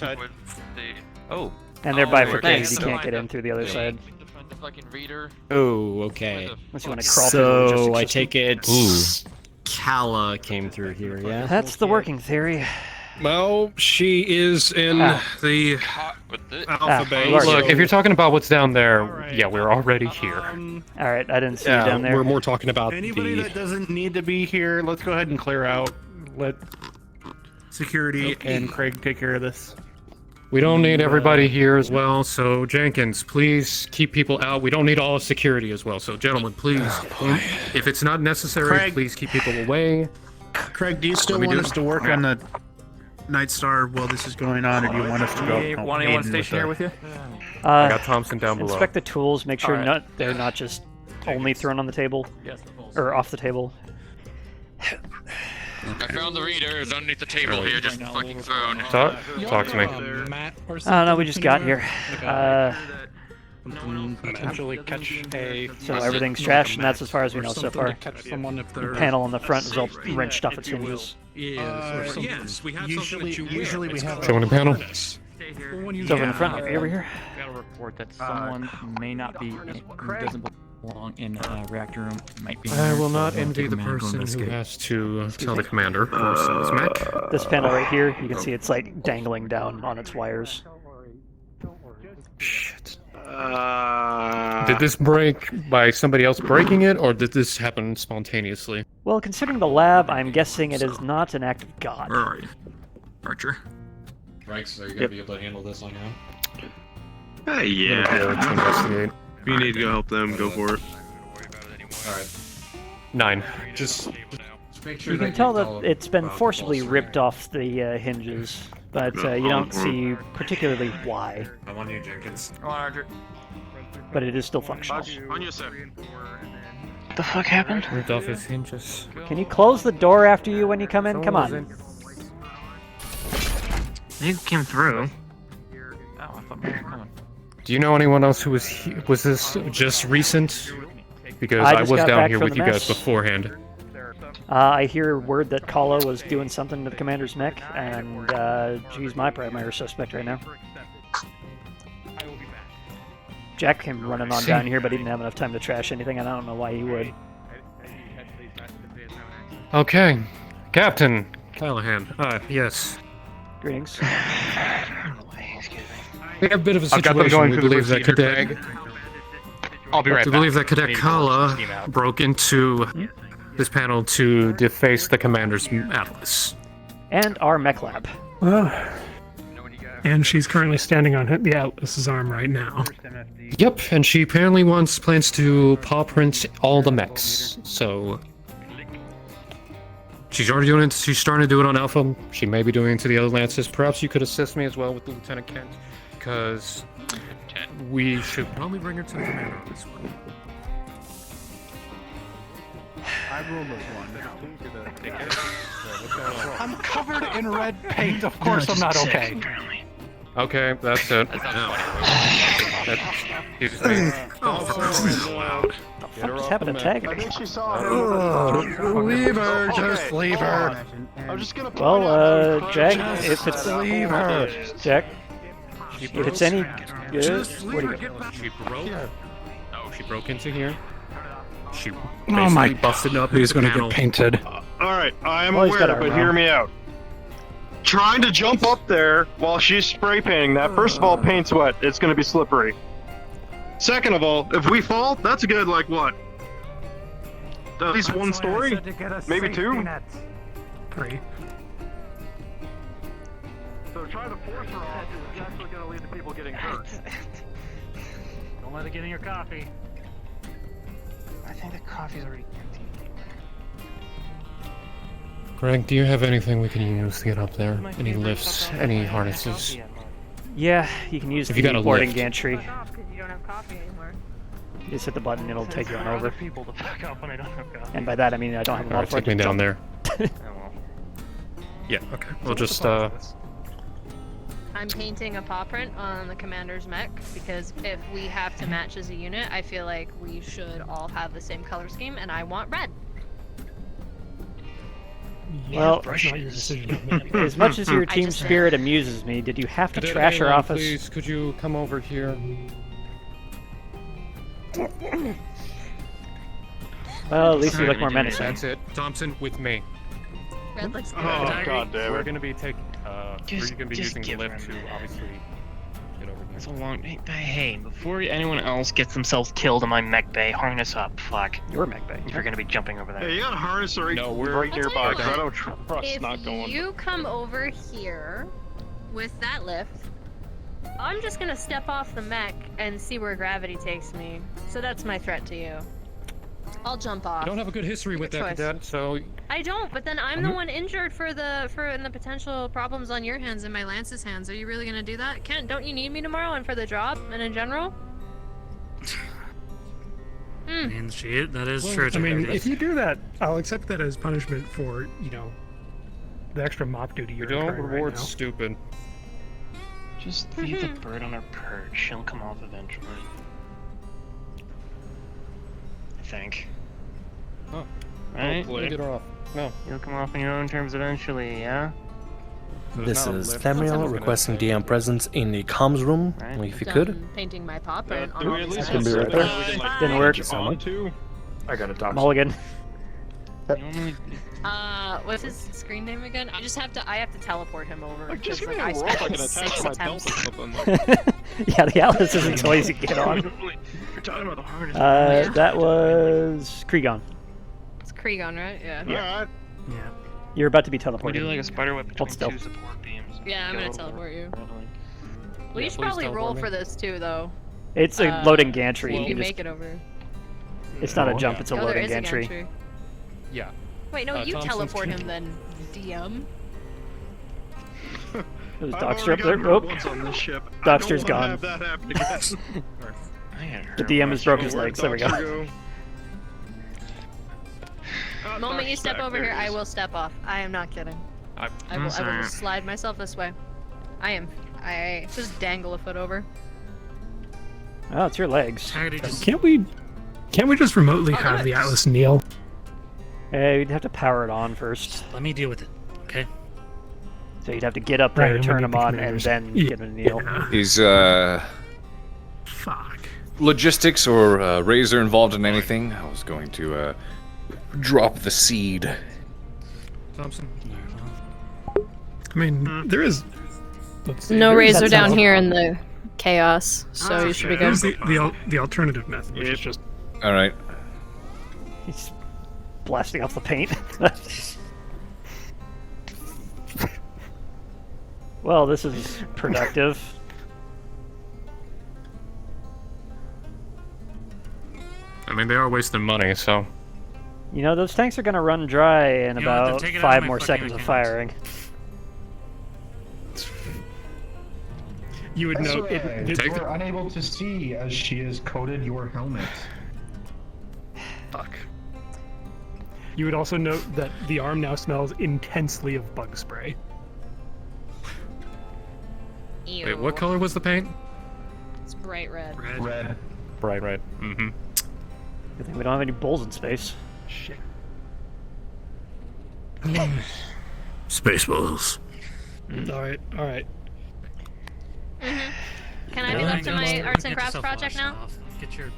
Oh.
And they're bifurcated. You
thanks.
can't get in through the other side.
The fucking reader.
Oh, okay.
Unless you want to crawl through the
So
logistics
I
system.
take it Kala came through here, yeah?
That's the working theory.
Well, she is in the Alpha Bay.
Look, if you're talking about what's down there, yeah, we're already here.
All right, I didn't see you down there.
We're more talking about
Anybody that doesn't need to be here, let's go ahead and clear out. Let security and Craig take care of this.
We don't need everybody here as well, so Jenkins, please keep people out. We don't need all security as well, so gentlemen, please, if it's not necessary,
Craig.
please keep people away.
Craig, do you still want us to work on the Night Star while this is going on, or do you want us to go?
Want anyone stationed here with you?
I got Thompson down below.
Inspect the tools. Make sure
Alright.
they're not just only thrown on the table, or off the table.
I found the reader. It's underneath the table here, just fucking phone.
Talk to me.
Oh no, we just got here.
Potentially catch a.
So everything's trashed, and that's as far as we know so far.
Catch someone if
The
they're
panel on the front is all wrenched off its hinges.
Yes, we have
Usually we have.
Someone in panel.
It's over in the front. Over here.
Got a report that someone may not be, who doesn't belong in reactor room, might be.
I will not envy the person who has to tell the commander. Of course, it's Mac.
This panel right here, you can see it's like dangling down on its wires.
Shit. Did this break by somebody else breaking it, or did this happen spontaneously?
Well, considering the lab, I'm guessing it is not an act of God.
Where are you? Archer.
Right, so you're gonna be able to handle this on your own?
Yeah. To investigate.
If you need to go help them, go for it.
Alright.
9.
Just make sure
You can tell that it's been forcibly ripped off the hinges, but you don't see particularly why.
I'm on you, Jenkins.
Come on, Archer.
But it is still functional.
On you, sir.
the fuck happened?
Ripped off his hinges.
Can you close the door after you when you come in? Come on.
You came through. Oh, I thought we were coming.
Do you know anyone else who was here? Was this just recent? Because
I
I
just
was
got
down
back
here
from
with
the
you guys
mess.
beforehand.
I hear word that Kala was doing something to the commander's mech, and she's my primary suspect right now. Jack came running on down here, but he didn't have enough time to trash anything, and I don't know why he would.
Okay, Captain Callahan. Yes.
Greetings.
We have a bit of a
I've got them
situation.
going
We
through the
believe that
procedure
Cadet.
tag. I'll be right
We
back.
believe that
I
Cadet
need to
Kala
steam out.
broke into this panel to deface the commander's atlas.
And our mech lab.
And she's currently standing on the Atlas's arm right now.
Yep, and she apparently plans to paw print all the mechs. So she's already doing it. She's starting to do it on Alpha. She may be doing it to the other lances. Perhaps you could assist me as well with Lieutenant Kent, because we should probably bring her to the commander on this one.
I rolled this one.
I'm covered in red paint. Of course, I'm not okay.
Okay, that's it. Excuse me.
What just happened to Tag?
I think she saw
Leave her. Just leave her.
I'm just gonna
Well, Jack, if it's
leave her.
Jack, if it's any good,
Just
where do you
leave
go?
her. She broke. Oh, she broke into here. She
Oh my!
basically busted up.
He's
the
gonna
panel.
get painted.
Alright, I am
Well, he's got
aware,
our
but hear
round.
me out. Trying to jump up there while she's spray painting that, first of all, paint's wet. It's gonna be slippery. Second of all, if we fall, that's a good, like, what? At least one story? Maybe two?
3.
So trying to force her off is actually going to lead to people getting hurt. Don't let it get in your coffee.
I think the coffee's already empty.
Greg, do you have anything we can use to get up there? Any lifts? Any harnesses?
Yeah, you can use
If you
the
got a
boarding
lift.
gantry.
You don't have coffee anymore.
You just hit the button, it'll take you on over.
People to fuck up when I don't have coffee.
And by that I mean I don't have a
Alright,
modifier
take me
to
down
jump.
there. Yeah, okay. We'll just,
I'm painting a paw print on the commander's mech because if we have to match as a unit, I feel like we should all have the same color scheme, and I want red.
Well,
That's not your decision.
as much as your
I
team
just-
spirit amuses me, did you have to
Cadet
trash our
Alan,
office?
Please, could you come over here?
Well, at least you look more menacing.
That's it. Thompson, with me.
Red looks good.
Oh, god damn
We're
it.
gonna be taking, we're gonna be using the
give
lift
her
to
a minute.
obviously get over
It's a
there.
long. Hey, before anyone else gets themselves killed in my mech bay, harness up. Fuck.
Your mech bay.
If you're gonna be jumping over there.
Hey, you got a harness right,
No, we're
right nearby,
I'll tell you
because I
what.
don't trust
If
not going.
you come over here with that lift, I'm just gonna step off the mech and see where gravity takes me. So that's my threat to you. I'll jump off.
I don't have a good history with
Good
that,
choice.
Cadet, so
I don't, but then I'm the one injured for the potential problems on your hands and my Lance's hands. Are you really gonna do that? Kent, don't you need me tomorrow and for the job and in general?
I mean, that is
true.
I mean, if you do that, I'll accept that as punishment for, the extra mop duty
we
you're
don't
incurring
reward
right now.
stupid.
Just leave the bird on her perch. She'll come off eventually. I think.
Oh.
Right?
Let me get her off. No.
You'll come off on your own terms eventually, yeah?
This is Tamriel requesting DM presence in the comms room, if you could.
Done painting my paw print on
Do we
all
at
these
least
items.
Can be right there. Didn't work.
I got a doctor.
Mulligan.
What's his screen name again? I have to teleport him over.
Like, just give
because,
me a rope I can
spent
attach
6
to my belt
attempts.
or something. Like,
Yeah, the Atlas isn't so easy to get on.
you're talking about the harness.
That was Kregon.
It's Kregon, right? Yeah.
Alright.
Yeah.
You're about to be
We
teleported.
do like a spider web
Hold
between
still.
two support beams.
Yeah, I'm
Go
gonna
over.
teleport you. Well,
Yeah,
you should
please
probably roll
teleport me.
for this too, though.
It's a loading gantry.
If
You
you
just-
make it over.
It's not a jump, it's a
Oh, there
loading
is a
gantry.
gantry.
Yeah.
Wait, no, you
Thompson's
teleport
gonna-
him then, DM.
There's
I've
Docster up
already
there.
gotten
Oh,
hurt once on this ship.
Doctor's
I don't
gone.
wanna have that happen again.
The DM has broke his legs. There we go.
The moment you step over here, I will step off. I am not kidding. I will just slide myself this way. I just dangle a foot over.
Oh, it's your legs.
Can't we just remotely have the Atlas kneel?
Hey, we'd have to power it on first.
Let me deal with it, okay?
So you'd have to get up there,
Right,
turn
and
them
we
on,
need the
and
commanders.
then get a kneel.
Is
Fuck.
logistics or Razor involved in anything? I was going to drop the seed.
Thompson.
I mean, there is. Let's see,
No
there is-
razor down here in the chaos, so you should be good.
There's the alternative method, which is just.
All right.
He's blasting off the paint. Well, this is productive.
I mean, they are wasting money, so.
You know, those tanks are gonna run dry in
You know what, then
about
take it out of
5
my
more
fucking
seconds of
account.
firing.
You would know
We're unable to see as she has coated your helmet.
Fuck. You would also note that the arm now smells intensely of bug spray.
Ew.
Wait, what color was the paint?
It's bright red.
Red.
Bright red. Mm-hmm.
Good thing we don't have any bowls in space.
Shit.
Spaceballs.
Alright, alright.
Can I be left to my arts and crafts project now?
Get your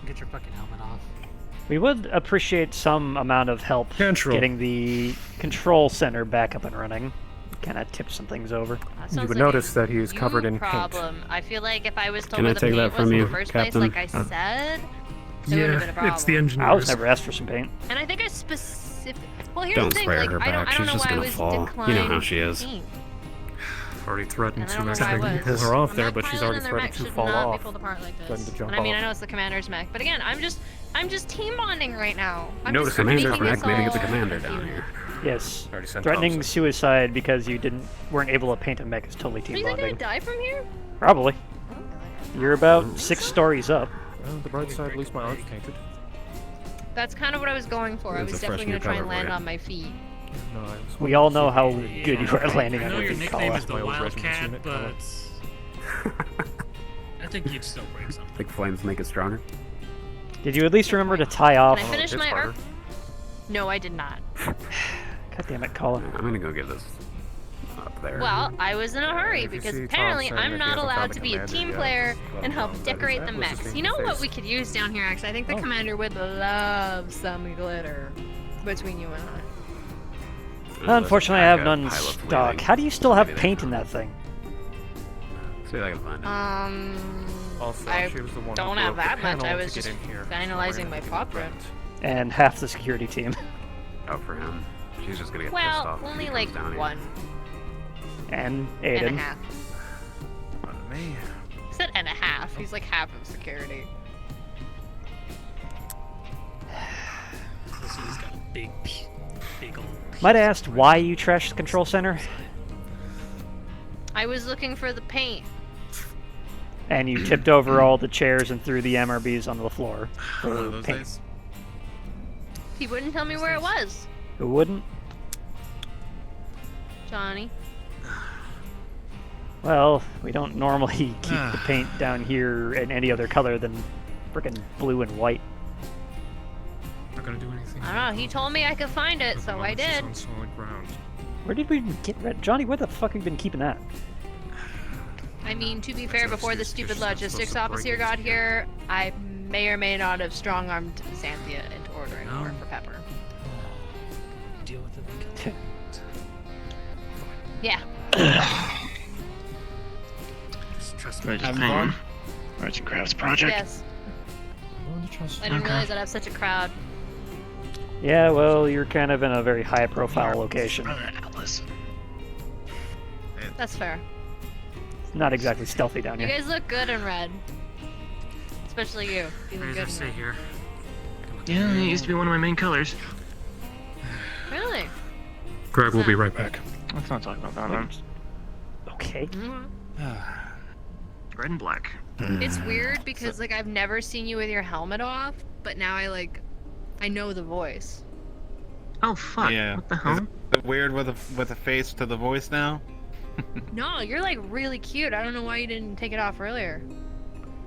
fucking helmet off.
We would appreciate some amount of help getting the control center back up and running. Kind of tip some things over.
sounds
would
like
notice that he is covered in paint.
Problem. I feel like if I was told
Can
where
I
the
take
paint
that
was
from
in
you,
the first
Captain?
place, like I said, it would have been a problem.
It's the engineers.
I was never asked for some paint.
And I think I specific. Well, here's
Don't
the thing.
spare
Like,
her
I don't
back. She's
know
just
why I
gonna
was
fall.
declined
You know how she is.
paint.
Already threatened
And I
to
don't know
actually
why I
pull
was.
her off
A
there,
mech
but she's
pilot
already
and their
threatened
mech
to
should
fall
not be
off.
pulled apart like
Threatened
this.
to jump
And I mean,
off.
I know it's the commander's mech, but again, I'm just team bonding right now. I'm
Notice
just
commander's
making
mech
us
made to get the
all
commander down here.
Yes.
Already sent
Threatening
Thompson.
suicide because you weren't able to paint a mech is totally
Do
team
you think
bonding.
I'd die from here?
Probably. You're about 6 stories up.
Well, the bright side, at least my art's painted.
That's kind of what I was going for. I
It's
was
a fresh
definitely
new
gonna try and
cover for
land
you.
on my feet.
We all know how good you are at landing
I
on
know
your
your
feet,
nickname
Kala.
is the Wildcat, but I think you'd still break something.
Think flames make it stronger?
Did you at least remember to tie off?
Can I finish my arc? No, I did not.
God damn it, Colin.
I'm gonna go get this up there.
Well, I was in a hurry
if you
because
see
apparently
Tom saying
I'm
that he
not
hasn't
allowed
found
to
the
be a
commander
team
yet,
player
let
and
him know
help
that
decorate
his
the
necklace is
mechs.
being
You know what
defaced.
we could use down here, actually? I think the commander would love some glitter between you and I.
Unfortunately, I have
got
none in
pile of
stock.
wheeling.
How do you still have paint in that thing?
See if I can find it.
Also,
I
she was the one
don't
who
have
broke the
that much. I
panel
was
to get
just
in here.
finalizing my pop print.
And half the security team.
Oh, for him. She's just gonna get pissed
Well,
off. if
only
he
like
comes down here.
one
And
and a
Aiden.
half.
Me.
He said and a half. He's like half of security.
So he's got a big old.
Might I ask why you trashed the control center?
I was looking for the paint.
And you tipped over all the chairs and threw the MRBs onto the floor. For
Those
paint.
days.
He wouldn't tell me where it was.
Who wouldn't?
Johnny.
Well, we don't normally keep the paint down here in any other color than frickin' blue and white.
Not gonna do anything.
I don't know. He told me I could find it, so I did.
On solid ground.
Where did we get red? Johnny, where the fuck have you been keeping that?
I mean, to be fair, before the stupid logistics officer got here, I may or may not have strong-armed Xanthia into ordering more for Pepper.
Deal with it.
Yeah.
Just trust
me.
me.
Having fun? Arts and Crafts project?
Yes. I didn't realize I'd have such a crowd.
Yeah, well, you're kind of in a very high-profile location.
That's fair.
It's not exactly stealthy down
You
here.
guys look good in red. Especially you. You look
Razor,
good in
stay
red.
here.
Yeah, it used to be one of my main colors.
Really?
Greg will be right back.
Let's not talk about that, man.
Okay.
Red and black.
It's weird because like I've never seen you with your helmet off, but now I know the voice.
Oh fuck!
Yeah.
What the hell?
Is it weird with a face to the voice now?
No, you're like really cute. I don't know why you didn't take it off earlier.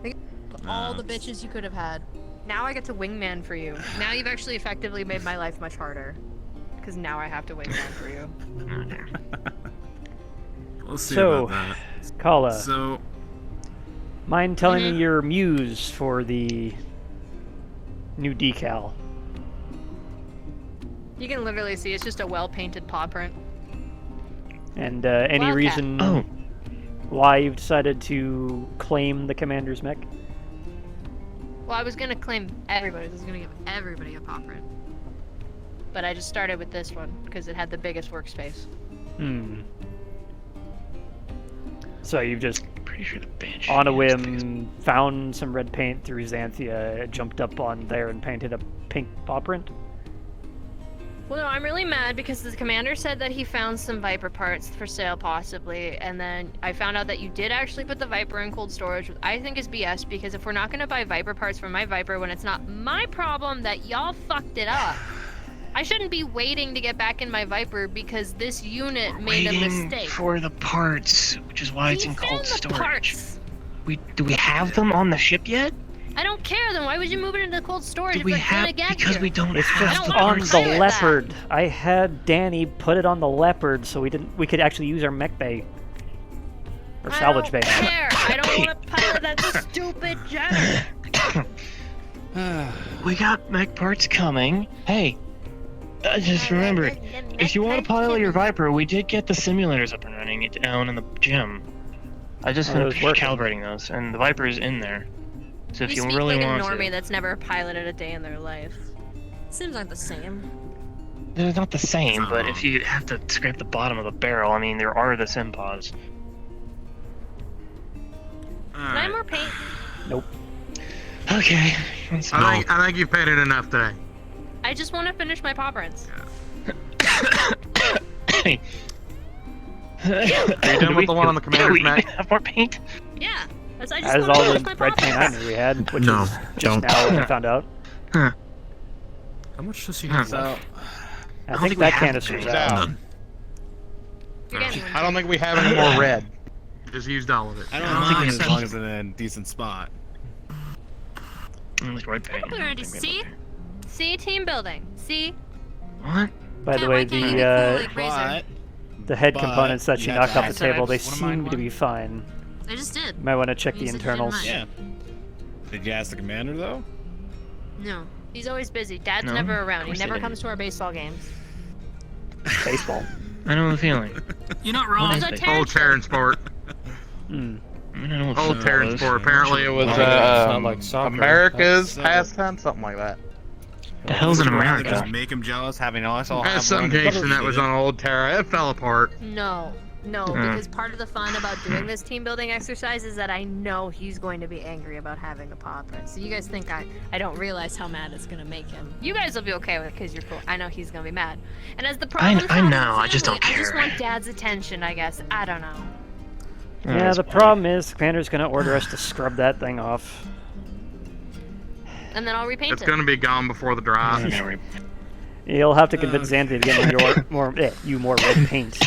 Think of all the bitches you could have had. Now I get to wingman for you. Now you've actually effectively made my life much harder. Because now I have to wingman for you.
We'll see
So,
about that.
Kala,
So,
mind telling me your muse for the new decal?
You can literally see it's just a well-painted paw print.
And any
Wildcat.
reason why you've decided to claim the commander's mech?
Well, I was gonna claim everybody. I was gonna give everybody a paw print. But I just started with this one because it had the biggest workspace.
Hmm. So you've just, on a whim, found some red paint through Xanthia, jumped up on there and painted a pink paw print?
Well, no, I'm really mad because the commander said that he found some Viper parts for sale, possibly, and then I found out that you did actually put the Viper in cold storage, which I think is BS, because if we're not going to buy Viper parts for my Viper when it's not my problem that y'all fucked it up, I shouldn't be waiting to get back in my Viper because this unit made a
Waiting
mistake.
for the parts, which is why it's in cold
the
storage.
parts.
Do we have them on the ship yet?
I don't care, then why would you move it into cold storage
Do
if
we
it's
have
gonna get
because
here?
we don't
It's
have
just
the
on
parts
the
yet.
Leopard. I had Danny put it on the Leopard so we could actually use our mech bay. Or salvage bay.
I don't want to pilot that stupid jet.
We got mech parts coming. Hey, just remember, if you want to pilot your Viper, we did get the simulators up and running down in the gym. I just finished calibrating those, and the Viper is in there. So if you
speak
really
like
want
a normie
to,
that's never piloted a day in their life. Seems like the same.
they're not the same. But if you have to scrape the bottom of the barrel, I mean, there are the sim pods.
Can I have more paint?
Nope.
Okay.
I think you've painted enough today.
I just want to finish my paw prints.
Hey.
Are you done with the one on the commander's mech?
Have more paint?
Yeah. I just
That is
want to
all
finish
the
my paw
red paint I
prints.
knew we had, which
No,
is just
don't.
now when I found out.
how much does he have left?
I think that canister's out.
I don't think we have any more red. Just used all of it.
I don't mind as long as it's in a decent spot.
Red paint.
We're gonna do see team building. See?
What?
By the
Yeah,
way,
why can't you be cool like Razor?
the head
but
components that she
you
knocked
have
off the
to-
table, they
What am I
seem to
on?
be fine.
I just did.
You might want to check the
You said you didn't
internals.
mind.
Yeah. Did you ask the commander though?
No. He's always busy. Dad's
No,
never
of
around. He
course they
never
didn't.
comes to our baseball games.
Baseball.
I know the feeling.
You're not wrong.
Also,
Old Terran Sport.
Hmm.
I don't know what
Old
football
Terran
is.
Sport. Apparently it was
It's not like soccer.
America's
That's,
pastime, something like that.
The hell's in
Would you rather
America?
Just make him jealous, having us all
That's
have
some
one.
Jason that was on Old Terra. It fell apart.
No, because part of the fun about doing this team building exercise is that I know he's going to be angry about having a paw print. So you guys think I don't realize how mad it's gonna make him. You guys will be okay with it because you're cool. I know he's gonna be mad. And as the problem
I know, I just don't
I just
care.
want Dad's attention, I guess. I don't know.
Yeah, the problem is the commander's going to order us to scrub that thing off.
And then I'll repaint
It's
it.
going to be gone before the drive.
You'll have to convince Xanthia to get more red paint.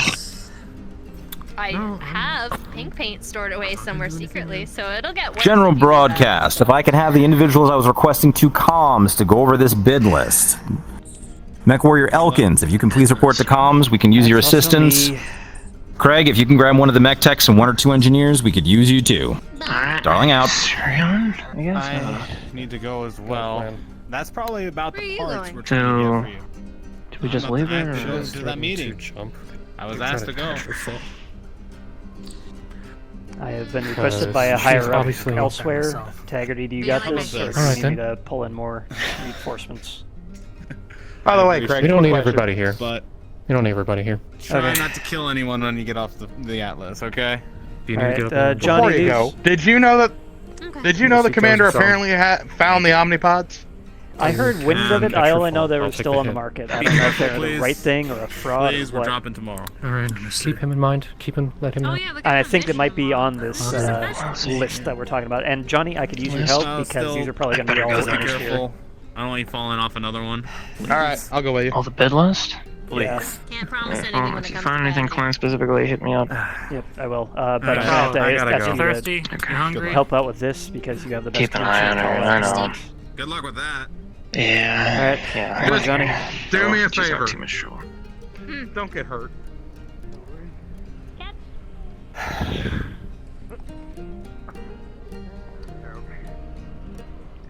I have pink paint stored away somewhere secretly, so it'll get worse.
General broadcast. If I could have the individuals I was requesting to comms to go over this bid list. Mech Warrior Elkins, if you can please report to comms, we can use your assistance. Craig, if you can grab one of the mech techs and 1 or 2 engineers, we could use you too. Darling out.
I need to go as well. That's probably about the parts we're trying to get for you.
Should we just leave it?
I
Or?
to that meeting. I was asked to go.
I have been requested by a higher up
obviously
elsewhere.
myself.
Taggarty, do you got this? Or do
Alright,
you
then.
need to pull in more reinforcements?
By the way, Craig,
We don't
quick
need
question.
everybody here.
But
You don't need everybody here.
try not to kill anyone when you get off the Atlas, okay?
Alright,
Before
Johnny,
you go, did you know that? Did you know the
Yes, he
commander
does some.
apparently found the Omnipods?
I heard wind of it. I only know they were
I'll take
still
the
on the
hit.
market. I don't know if they're the
Please.
right thing or a fraud.
Please,
or
we're
what.
dropping tomorrow.
All right, keep him in mind. Let him know.
And I think it might be on this list that we're talking about. And Johnny, I could use your help because these are probably going to be all
Be
winners here.
careful.
I don't want you falling off another one.
All right, I'll go with you.
Oh, the bid list?
Please.
Can't promise anything when
If
it
you
comes
find
to
anything
that.
client specifically, hit me up.
Yep, I will. But I'm gonna have to
I gotta
ask
go.
you
Thirsty?
to
You hungry?
help out with this because you have the best
Keep an eye on her, I know.
Good luck with that.
Yeah.
All right.
Yeah.
Come on, Johnny.
Do me a
She's not
favor.
too much trouble.
Don't get hurt.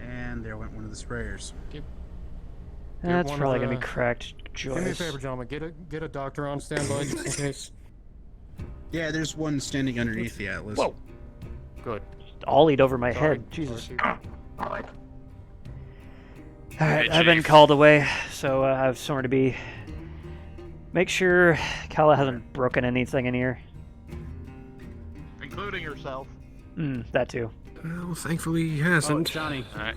And there went one of the sprayers.
That's
one
probably
of
gonna
the-
be cracked.
Do me a
Joyce.
favor, gentlemen. Get a doctor on standby just in case.
Yeah, there's one standing underneath the Atlas.
Whoa. Good.
Ollied over my
Sorry.
head. Jesus.
Sorry.
Alright, I've been called away, so I have somewhere to be. Make sure Kala hasn't broken anything in here.
Including yourself.
That too.
Well, thankfully he hasn't.
Oh, Johnny.
Alright.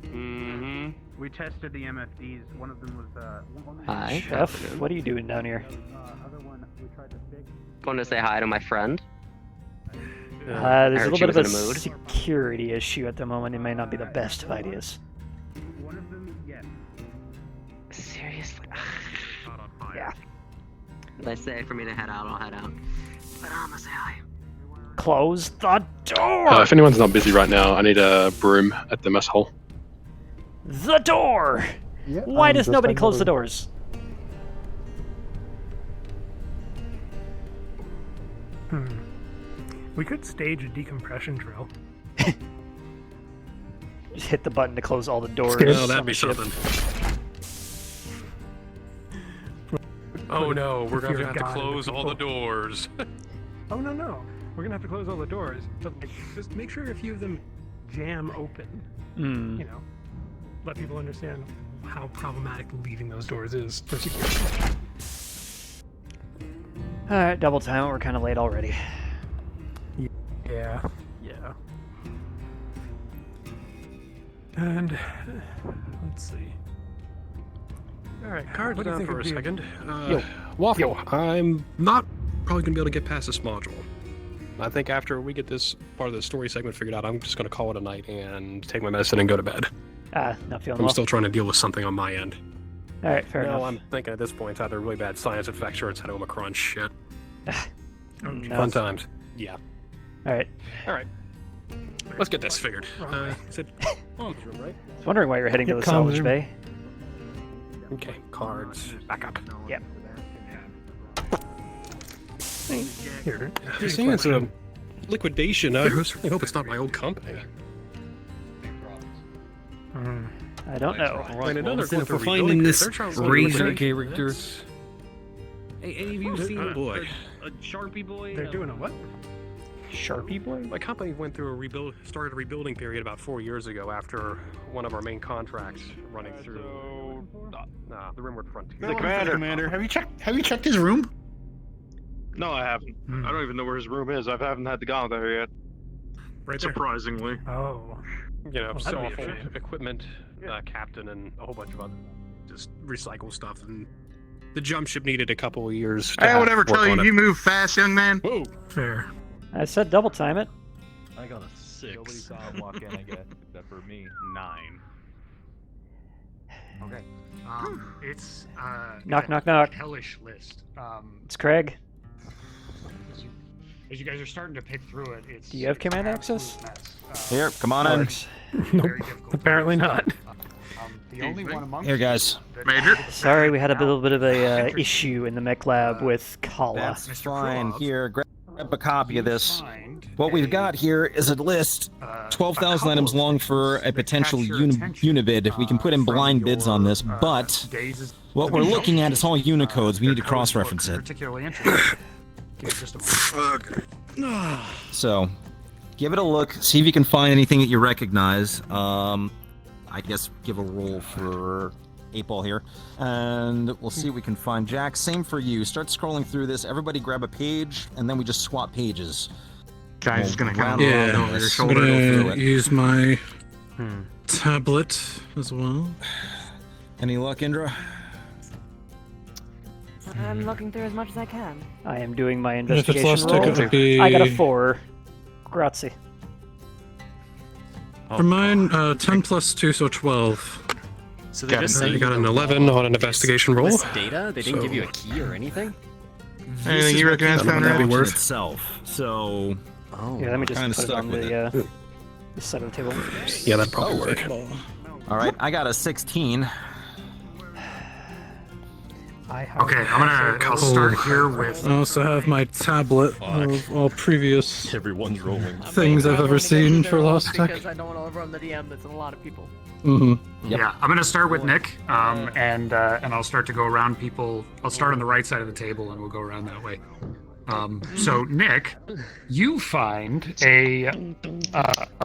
Mm-hmm. We tested the MFDs. One of them was
Hi.
Chef, what are you doing down here?
other one we tried to fix.
Going to say hi to my friend.
There's
I
a
heard
little
she
bit of a
was in a mood.
security issue at the moment. It may not be the best of ideas.
One of them, yes.
Seriously.
Yeah.
They say for me to head out, I'll head out. But I'm gonna say hi.
Close the door!
If anyone's not busy right now, I need a broom at the mess hall.
The door!
Yeah,
Why does
just
nobody
on
close the
the-
doors?
We could stage a decompression drill.
Just hit the button to close all the doors.
Oh, that'd
on
be
the ship.
something. Oh no, we're
Fear
gonna
of
have to
God and the
close all the
people.
doors.
Oh no, we're gonna have to close all the doors. But like, just make sure a few of them jam open.
Hmm.
You know, let people understand how problematic leaving those doors is for security.
Alright, double time. We're kind of late already.
Yeah. Yeah. And let's see.
All right, cards
What do you
down
think
for a
would be-
second.
Yo.
Waffle, I'm not probably gonna be able to get past this module. I think after we get this part of the story segment figured out, I'm just gonna call it a night and take my medicine and go to bed.
Not feeling
I'm
well.
still trying to deal with something on my end.
Alright, fair
No,
enough.
I'm thinking at this point it's either really bad science infection or it's had Omicron shit.
No.
Fun times. Yeah.
Alright.
Alright. Let's get this figured. Is it room, right?
I was wondering why you're heading to the
Yep, comms
salvage
room.
bay.
Okay, cards. Back up.
Yep.
Here.
You're saying it's a liquidation. I certainly hope it's not my old company.
I don't know.
And another
Instead of
going through
finding
rebuilding,
this
they're trying to
razor
liquidate.
character.
Hey, any of you seen
Oh boy.
a Sharpie boy?
They're doing a what?
Sharpie boy?
My company went through started a rebuilding period about 4 years ago after one of our main contracts running through the Rimward Frontier.
The commander.
Have you checked his room?
No, I haven't. I don't even know where his room is. I haven't had to go there yet.
Right there.
Surprisingly.
Oh.
You know,
Well,
so
that'd be a shame.
equipment, captain, and a whole bunch of other just recycle stuff. And the jump ship needed a couple of years. To
Hey, whatever.
work
Tell you,
on it.
you move fast, young man.
Whoa.
Fair.
I said double time it.
I got a 6. Nobody saw him walk in, I guess, except for me. 9.
Okay. It's
Knock, knock, knock.
hellish list.
It's Craig.
As you guys are starting to pick through it, it's
Do you have command access?
Here, come on in.
Nope. Apparently not.
the only one among
Here, guys.
Major.
Sorry, we had a little bit of a issue in the mech lab with Kala.
That's fine. Here, grab a copy of this. What we've got here is a list, 12,000 items long for a potential unibid. We can put in blind bids on this, but what we're looking at is all Unicodes. We need to cross-reference it.
particularly interesting.
So, give it a look. See if you can find anything that you recognize. I guess give a roll for 8-ball here, and we'll see what we can find. Jack, same for you. Start scrolling through this. Everybody grab a page, and then we just swap pages.
Guy's just gonna
round
come
around
over
on
your
this.
shoulder.
I'm
Go through
gonna
it.
use my tablet as well.
Any luck, Indra?
I'm looking through as much as I can.
I am doing my
If it's
investigation
less ticket,
roll.
it'd be-
I got a 4. Grazie.
For mine, 10 plus 2, so 12.
So they just say
you got an 11 on an investigation roll.
List data? They didn't give you a key or anything?
Anything you recognize found
That'd be
out?
worth itself. So.
Oh,
Yeah, let me just
kinda
put it
stuck
on
with
the side of the table.
Yeah, that'd probably work.
All right, I got a 16.
Okay, I'll start here with.
I also have my tablet of all previous
Everyone's rolling.
things I've ever seen for Lost Tech.
Because I don't want to overrun the DM. That's a lot of people.
Mm-hmm.
Yeah, I'm gonna start with Nick, and I'll start to go around people. I'll start on the right side of the table, and we'll go around that way. So Nick, you find a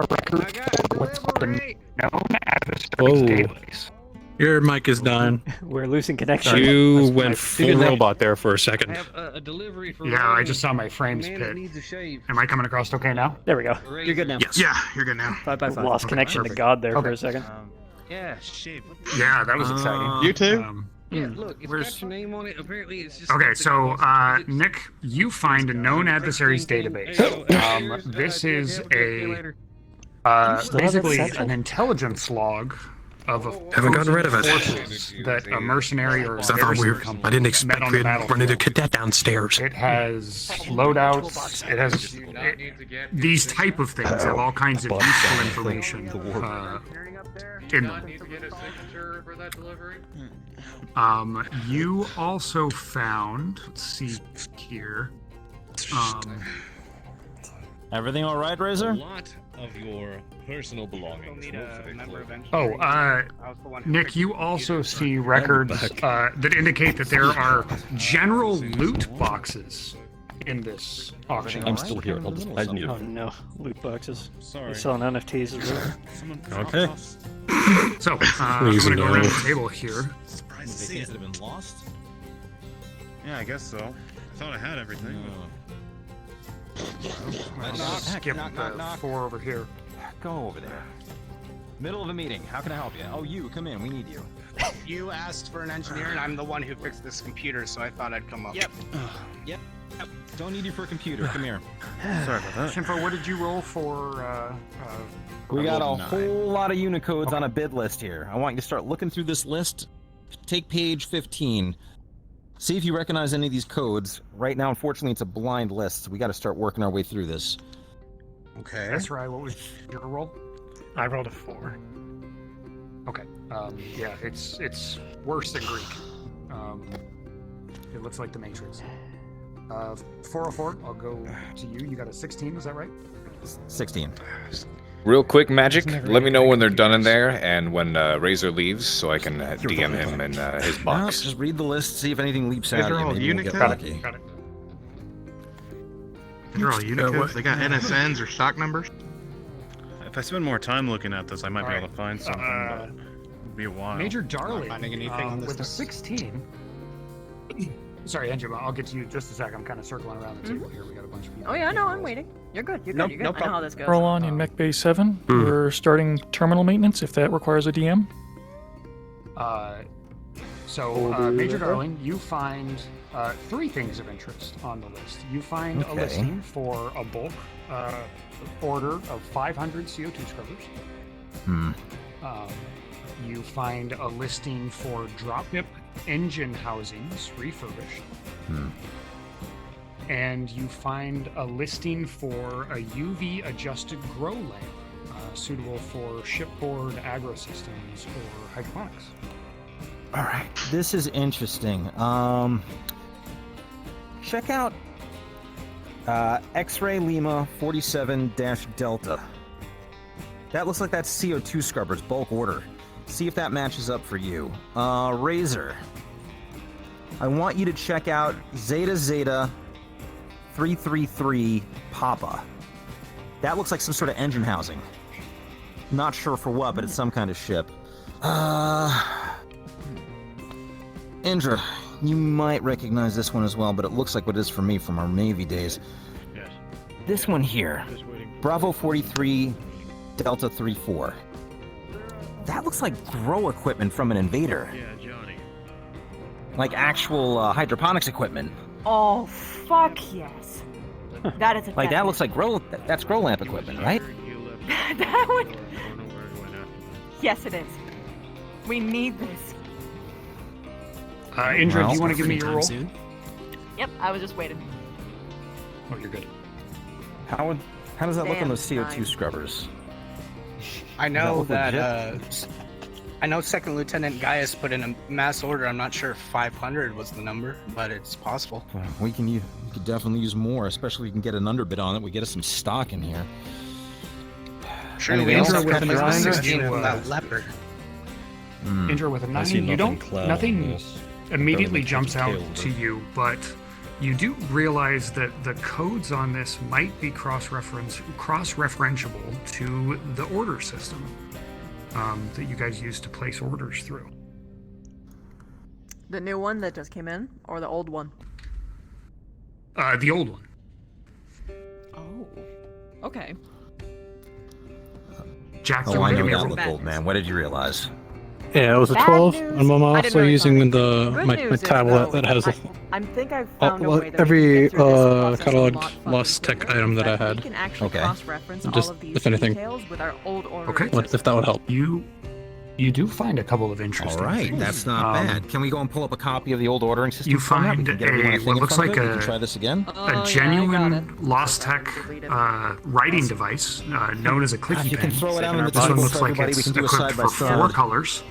record what's called a known adversary database.
Your mic is dying.
We're losing connection.
You went full robot there for a second.
A delivery for
Yeah, I just saw my frames
man
pit.
that needs a shave.
Am I coming across okay now?
There we go.
You're good now.
Yes.
Yeah, you're good now.
5 by 5.
Lost connection to God there for a second.
Yeah, shave.
Yeah, that was exciting.
You too?
Yeah, look, it's got your name on it. Apparently, it's just.
Okay, so Nick, you find a known adversaries database. This is a basically an intelligence log of a
Haven't gotten rid of it.
forces that a mercenary or a
I thought
garrison
I
company
didn't
met
expect
on
we'd
the
run into
battlefield.
cadet downstairs.
It has loadouts. It has these type of things have all kinds of useful information in them. You also found. Let's see here.
Everything all right, Razor?
lot of your personal belongings.
Nick, you also see records that indicate that there are general loot boxes in this auction.
I'm still here. I need
Oh
it.
no, loot boxes.
Sorry.
They're selling NFTs as well.
Okay.
So, I'm
Please
going to go
no.
around the table here.
Surprised to see it.
have been lost?
Yeah, I guess so. I thought I had everything.
Skip the 4 over here.
Go over there. Middle of a meeting. How can I help you? Oh, you, come in. We need you.
You asked for an engineer, and I'm the one who fixed this computer, so I thought I'd come up.
Yep. Yep. Don't need you for a computer. Come here.
Sorry about that.
Shinfo, what did you roll for?
We got a whole lot of Unicodes on a bid list here. I want you to start looking through this list. Take page 15. See if you recognize any of these codes. Right now, unfortunately, it's a blind list, so we got to start working our way through this.
Okay. That's right. What was your roll?
I rolled a 4.
Okay. Yeah, it's worse than Greek. It looks like the Matrix. 404. I'll go to you. You got a 16. Is that right?
16.
Real quick, Magic, let me know when they're done in there and when Razor leaves so I can DM him in his
No,
box.
just read the list, see if anything leaps
These
out
are
at you.
all
Maybe we'll get
Unicode?
lucky.
Got it.
They're all Unicodes. They got NSNs or stock numbers.
If I spend more time looking at this, I might be able to find something, but it'll be a while.
Major Darling.
finding anything on this
with a
list.
16. Sorry, Angela. I'll get to you in just a sec. I'm kind of circling around the table here. We got a bunch of people.
Oh yeah, no, I'm waiting. You're good. You're good. You're good. I know how this goes.
Roll on in Mech Bay 7. We're starting terminal maintenance if that requires a DM.
Major Darling, you find 3 things of interest on the list. You find a listing for a bulk order of 500 CO2 scrubbers. You find a listing for dropship engine housings refurbished. And you find a listing for a UV adjusted grow lamp suitable for shipboard agro systems or hydroponics.
All right, this is interesting. Check out X-Ray Lima 47-Delta. That looks like that's CO2 scrubbers, bulk order. See if that matches up for you. Razor. I want you to check out Zeta Zeta 333 Papa. That looks like some sort of engine housing. Not sure for what, but it's some kind of ship. Indra, you might recognize this one as well, but it looks like what it is for me from our Navy days.
Yes.
This one here, Bravo 43 Delta 34. That looks like grow equipment from an invader.
Yeah, Johnny.
Like actual hydroponics equipment.
Oh fuck yes. That is a
Like that looks like that's grow lamp equipment, right?
Yes, it is. We need this.
Indra, do you want to give me your roll?
Yep, I was just waiting.
Oh, you're good.
How does that look on
Damn,
those CO2
9.
scrubbers?
I know
look
that.
legit?
I know Second Lieutenant Gaius put in a mass order. I'm not sure if 500 was the number, but it's possible.
We could definitely use more, especially if we can get an underbid on it. We get us some stock in here.
Sure,
Anything
we also
else?
have
Indra,
16 from that leopard.
Indra, with a 9,
see
you don't.
nothing cloud,
Nothing
yes.
immediately
Barely
jumps out
tail,
to
but-
you, but you do realize that the codes on this might be cross-referentiable to the order system that you guys use to place orders through.
The new one that just came in, or the old one?
The old one.
Oh. Okay.
Jack,
Oh,
you
I
want to
know
give me a
that
roll?
look, old man. What did you realize?
Yeah, it was a
Bad
12.
news.
I'm
I didn't
also
really
using
find
my
Good news is,
tablet
though,
that has a
I think I've
Oh,
found a
well,
way that we
every
can get through this process a
cataloged
lot fucking
lost tech
quicker,
item that I
but
had.
We can actually
Okay.
cross-reference
Just
all of these
if anything.
details with our old order.
Okay.
What if that would help?
You do find a couple of interesting
All right,
things.
that's not bad. Can we go and pull up a copy of the old ordering system?
You
from that? We
find
can get everyone
a
thing
what
in
looks
front of
like
it. We can try this again.
a genuine Lost Tech writing device known as a clicky
You can
pen.
throw it out on the
This one
table
looks
for
like
everybody. We
it's
can do a
equipped
side by
for
side.
4 colors.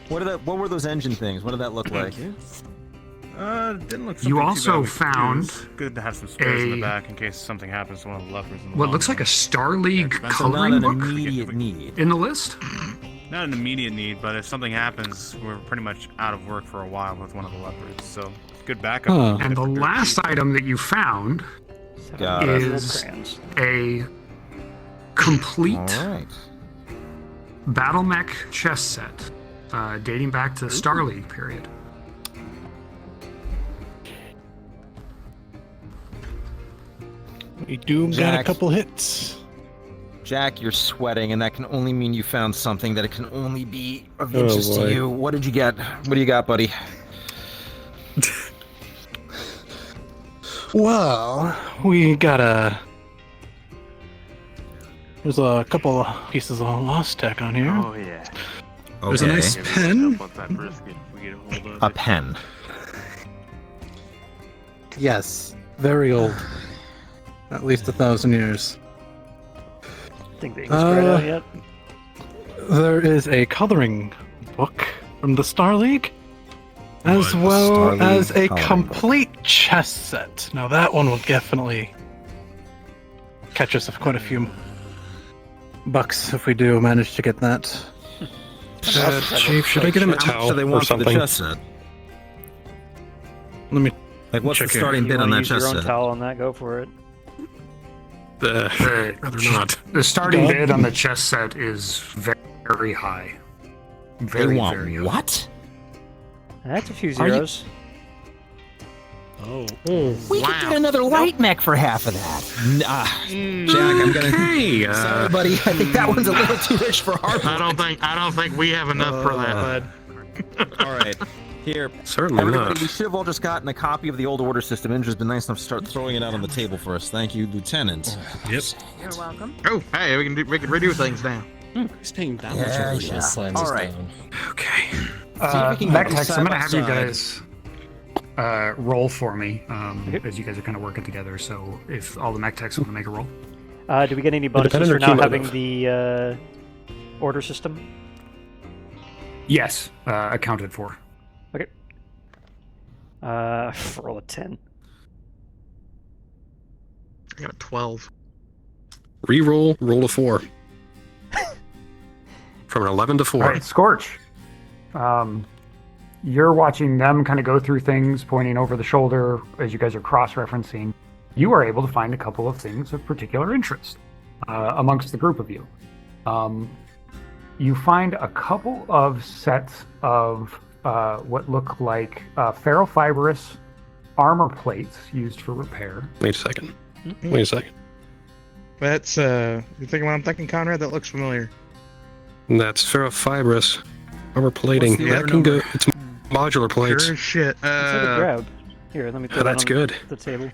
What were those engine things? What did that look like?
Didn't look
You
something too
also
bad we could
found
use. Good to have some spares in the
a-
back in case something happens to one of the leopards. In the
What
long
looks like a Star League
expensive.
coloring
Not
book
an immediate need.
in the list.
Not an immediate need, but if something happens, we're pretty much out of work for a while with one of the leopards. So good backup.
Huh.
And the last item that you found
Got it.
is a complete
All right.
battle mech chess set dating back to the Star League period.
We do got a
Jack.
couple hits.
Jack, you're sweating, and that can only mean you found something that it can only be of
Oh,
interest
boy.
to you. What did you get? What do you got, buddy?
Well, we got there's a couple of pieces of lost tech on here.
Oh yeah.
There's a
Okay.
nice pen.
A pen.
Yes, very old. At least 1,000 years.
Think they can spread out yet?
There is a coloring book from the Star League, as
Star
well
League
as a
coloring
complete chess set. Now that one will definitely catch us quite a few bucks if we do manage to get that. Chief, should I get him a
How much
towel
do they
or
want for the
something?
chess set?
Let me.
Like, what's the
check here.
starting
You
bid on
wanna
that
use your
chess
own
set?
towel on that? Go for it.
Rather not.
The starting
God.
bid on the chess set is very high.
They
Very,
want
very high.
what?
That's a few
Are you-
zeros.
Oh.
We could get another light mech for half of that. Jack, I'm gonna.
Okay,
Sorry, buddy. I think that one's a little too rich for our.
I don't think we have enough for that, bud.
All right. Here.
Certainly
Everybody,
not.
we should have all just gotten a copy of the old order system. Indra's been nice enough to start throwing it out on the table for us. Thank you, Lieutenant.
Yep.
You're welcome.
Oh, hey, we can redo things now.
He's paying that
Yeah,
much over
yeah.
just slams
All
us
right.
down.
Okay.
See if we can
Mech
get these
Techs, I'm
side
gonna
by
have you
side.
guys roll for me as you guys are kind of working together. So if all the Mech Techs want to make a roll.
Do we get any bonuses
Independent
for
or
now having
cumulative?
the order system?
Yes, accounted for.
Okay. Roll a 10.
I got a 12.
Reroll, roll a 4. From an 11 to 4.
All right, Scorch. You're watching them kind of go through things, pointing over the shoulder as you guys are cross-referencing. You are able to find a couple of things of particular interest amongst the group of you. You find a couple of sets of what look like ferrofibrous armor plates used for repair.
Wait a second. Wait a second.
That's, you thinking what I'm thinking, Conrad? That looks familiar.
That's ferrofibrous armor plating.
What's the
That
other
can go.
number?
It's modular plates.
Sure as shit.
Let's have a grab. Here, let me throw
that's
that on
good.
the table.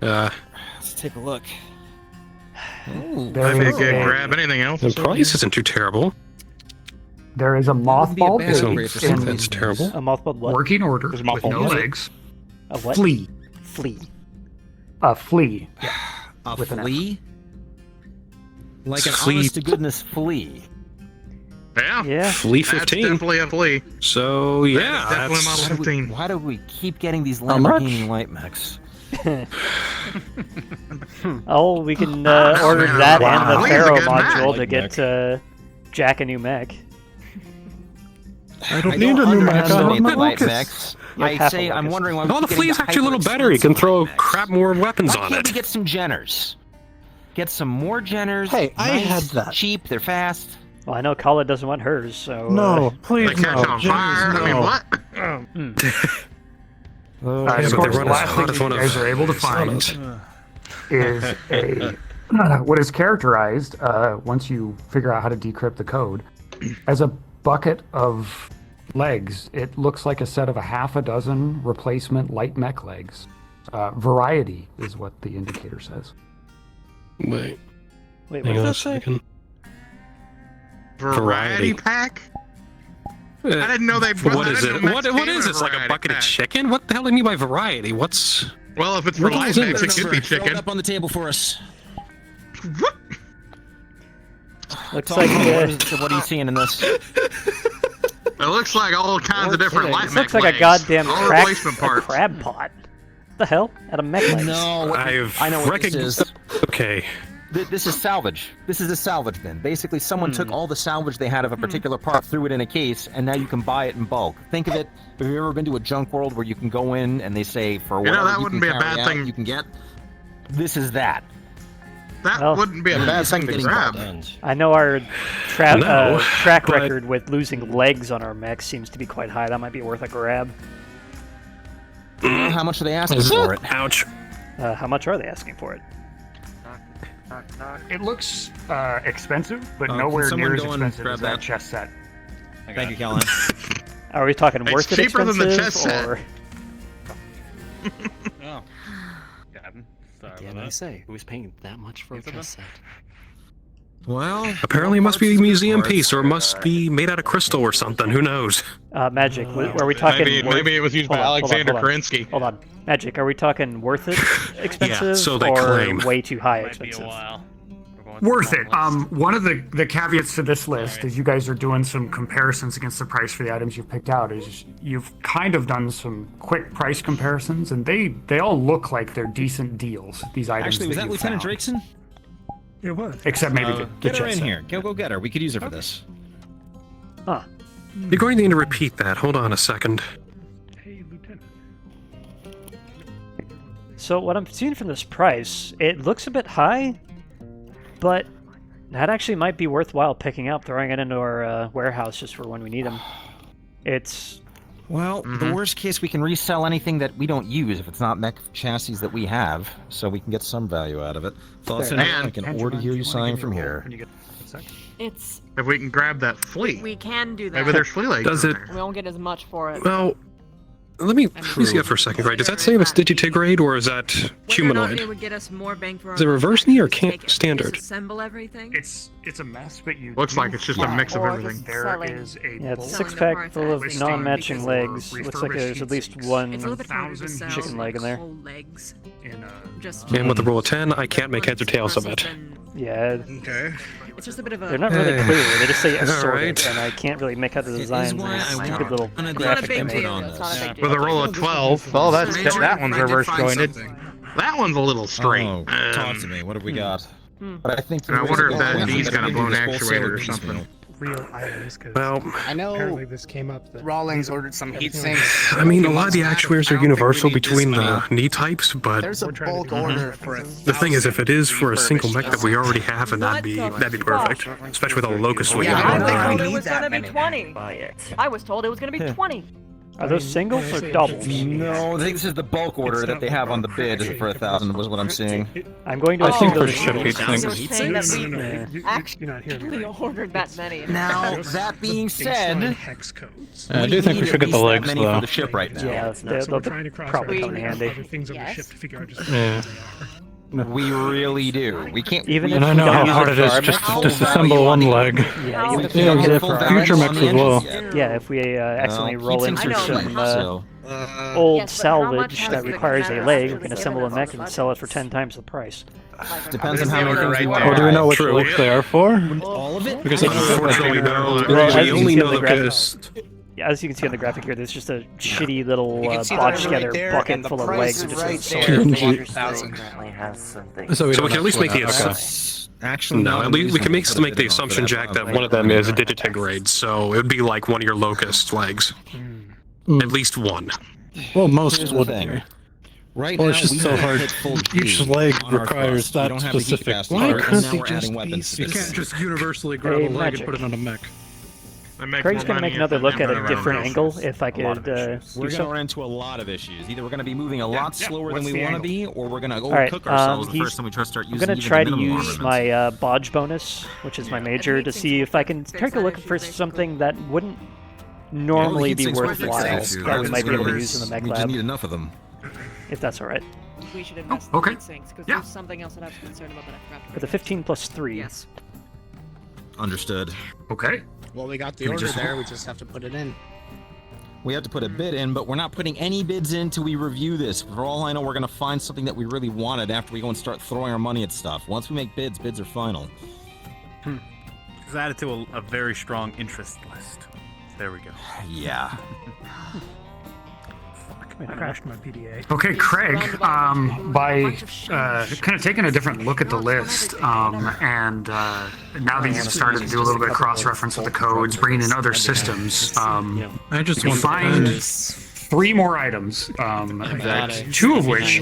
Let's take a look.
There
That'd be a
is
good
a-
grab. Anything else?
The price isn't too terrible.
There is a mothballed pig
That's terrible.
A mothballed what?
working order
There's a
with
mothballed
no
what?
legs.
A what?
Flea.
Flea.
A flea. Yeah.
A
With an F.
flea? Like an
Flea.
honest to goodness flea.
Yeah.
Flea
That's
15.
definitely a flea.
So yeah,
Definitely
that's-
model 15.
Why do we keep getting these
How much?
Lamborghini light mechs?
Oh, we can order that and the
Flea's a
Pharaoh
good mech.
module to
Light
get Jack a new mech.
I don't need a new mech. I have
underestimate
my
the light
Locust.
mechs.
You have
I
half
say
a
I'm
Locust.
wondering why.
No,
we
the
keep
flea is
getting
actually a little better. You can throw crap more weapons
Why
on
can't
it.
we get some Jenners? Get some more Jenners.
Hey, I
nice,
had that.
Cheap, they're fast.
Well, I know Kala doesn't want hers, so.
No,
They
please
catch
no.
on fire. I mean, what?
Yeah,
Of
but
course,
they
the
run as
last
hot
thing
as
you
one of
guys are able to
Sonic.
find is a what is characterized once you figure out how to decrypt the code as a bucket of legs. It looks like a set of a half a dozen replacement light mech legs. Variety is what the indicator says.
Wait,
Wait,
hang
what
on a
does that say?
second.
Variety pack? I didn't know they.
What
I
is
didn't
it?
know
What
Mex
is
came
this?
in a
Like a
variety
bucket of
pack.
chicken? What the hell do you mean by variety? What's?
Well, if it's for
What
live
goes in
mix,
this?
it could be
Throw it
chicken.
up on the table for us.
Looks
Tom,
like
what are you seeing in this?
It looks like all kinds of different light
this
mech
looks like a
legs.
goddamn
all
crack,
replacement
a
parts.
crab pot. What the hell? Out of mech legs.
No,
I've
I know what this
recognized.
is.
Okay.
This is salvage. This is a salvage bin. Basically, someone took all the salvage they had of a particular part, threw it in a case, and now you can buy it in bulk. Think of it. Have you ever been to a junk world where you can go in and they say for
You know,
whatever
that
you
wouldn't
can
be a
carry
bad
out,
thing.
you can get? This is that.
That
Well,
wouldn't be a bad thing to
Getting
grab.
I know our
No,
track
but-
record with losing legs on our mechs seems to be quite high. That might be worth a grab.
How much are they asking for it?
Ouch.
How much are they asking for it?
It looks expensive, but
Can
nowhere
someone
near as
go and
expensive
grab
as that
that?
chest set.
Thank you, Callahan.
Are we talking
It's
worth it
cheaper than the
expensive,
chest set.
or
Oh. Sorry
Can
about
I
that.
say? Who's paying that much for a chess set?
Well,
Apparently, it must be a museum piece, or it must be made out of crystal or something. Who knows?
Magic? Are we talking?
Maybe it was used by
Hold on,
Alexander
hold on.
Kerensky.
Hold on, Magic. Are we talking worth it expensive
so they
or
claim.
way too high
Might be a
expensive?
while.
Worth it. One of the caveats to this list is you guys are doing some comparisons against the price for the items you've picked out. Is you've kind of done some quick price comparisons, and they all look like they're decent deals. These items.
Actually, was that
you
Lieutenant
found.
Drakeson?
It was.
Except maybe the
Get her
chest
in
set.
here. Go get her. We could use her for this.
Huh.
You're going to need to repeat that. Hold on a second.
Hey, Lieutenant.
So what I'm seeing from this price, it looks a bit high, but that actually might be worthwhile picking up, throwing it into our warehouse just for when we need them. It's
Well, the worst case, we can resell anything that we don't use if it's not mech chassis that we have, so we can get some value out of it. Thoughts on
Man.
I can order you sign from here.
It's
If we can grab that flea.
we can do that.
Maybe there's flea legs.
Does
in
it?
there.
We won't get as much for it.
Well, let me see that for a second, right? Does that say if it's digitigrade or is that
Whether or not
humanoid?
it would get us more bang for our
Is it
buck,
reverse knee or
just
can't
take it,
standard?
Disassemble everything.
It's a mess, but you
Looks like it's just a mix of
Or
everything.
just
There
selling.
is a
yeah, it's a
Selling the
6-pack
parts
full of
as
non-matching
because
legs.
we're
Looks like there's at least
refurbished
one
It's a little bit harder to
1,000
sell
chicken leg in there.
whole legs.
in
Just
And with the roll of 10, I can't make heads or tails of it.
than-
Yeah,
Okay.
It's just a bit of a.
they're not really
Hey.
clear. They just say
All
assorted,
right.
and I can't really make out the
It is
designs.
why
and
I
stupid
want
little
an
It's not a
graphic
big
imagery.
deal.
on
It's not a
this.
big deal.
With a roll of 12. Oh, that's
Major,
that one's
I did
reverse
find
jointed.
something.
That one's a little straight.
Oh, talk to me. What have we got?
Hmm.
But I think
And I wonder if that
K's
D's got a blown actuator or something.
Real items, because
Well,
I know
apparently this came up. That
Rawlings ordered some heat sinks.
I mean, a lot of the
Months back.
actuators
I
are
don't
universal
think we need
between
this
the
many.
knee types, but
There's a bulk order for
the thing is, if it is for a single mech that we already have, and that'd be perfect, especially with a locust wing.
Yeah, I don't think
I
we
was told it
need
was
that
gonna be
many.
20. I was told it was gonna be 20.
Are those singles or doubles?
No, I think this is the bulk order that they have on the bid for 1,000. Was what I'm seeing.
I'm going to
Oh.
assume
I
those
think
are
they're
singles.
saying that we
You're not hearing me.
actually ordered that many.
Now that being said,
Hex codes.
I do think we should get the legs,
many for
though.
the ship right now.
Yeah,
So we're
they'll
trying to cross
probably
reference
come in handy.
other things on the
Yes.
ship to figure out just
Yeah.
what they are.
We really do. We can't.
Even
And I know how hard it is just to disassemble one leg.
Yeah, even if
Yeah,
we
we
get it
have
for
future mechs as well.
Yeah, if we accidentally roll
heat sinks
into
are cheap,
some
so-
old
Yes, but how much
salvage
has
that
the
requires a
commander
leg, we
actually
can
given
assemble a
us
mech
on
and sell it for 10 times the price.
Depends on how many things we want.
Well, do we know which
True.
legs they are for?
All of it?
Because
Unfortunately, no.
Well, as
We
you can
only
see on
know
the
the
graphic-
ghost.
Yeah, as you can see on the graphic here, there's just a shitty little
You can see
bodged
that right
together
there,
bucket
and the
full of
price
legs.
is
that
right
just
there.
sold.
400,000.
So we
So we can at least make the
Actually,
no. At least we can make
still
make the assumption, Jack, that one of them is a digitigrade. So it would be like one of your locust legs. At least one.
Well, most
Here's the
would
thing.
be.
Right
Well,
now,
it's just
we
so
have
hard.
hit full
Each
G
leg
on our
requires
thrust. We
that
don't have the heat
specific
capacity
part.
for it,
Why
and
couldn't
now
they
we're
just
adding
be
weapons.
You can't just universally grab
Hey,
a leg
Magic.
and put it on a mech.
Craig's gonna make another look at a different angle if I could
We're
do
going to
so.
run into a lot of issues. Either we're going to be moving a lot slower than
What's
we
the
want to
angle?
be, or we're going to
Alright,
overcook ourselves the
he's-
first time we try to start
I'm
using
gonna
even
try
the
to
minimum
use
armaments.
my bodge bonus, which is my major, to see if I can take a look for something that wouldn't normally
heat
be
sinks will
worthwhile
fix it, too.
that we might be able to use in the mech
We just need
lab,
enough of them.
if that's alright.
We should invest
okay.
in sinks because
Yeah.
there's something else that I was concerned about that I forgot.
For the 15 plus 3.
Yes.
Understood.
Okay.
Well, we got the
Can we
order
just-
there. We just have to put it in.
We have to put a bid in, but we're not putting any bids in till we review this. For all I know, we're going to find something that we really wanted after we go and start throwing our money at stuff. Once we make bids, bids are final.
It's added to a very strong interest list. There we go.
Yeah.
I crashed my PDA.
Okay, Craig, by kind of taking a different look at the list, and now that you've started to do a little bit of cross-reference with the codes, bringing in other systems,
I just
you
want
find
to
3 more items, that 2 of which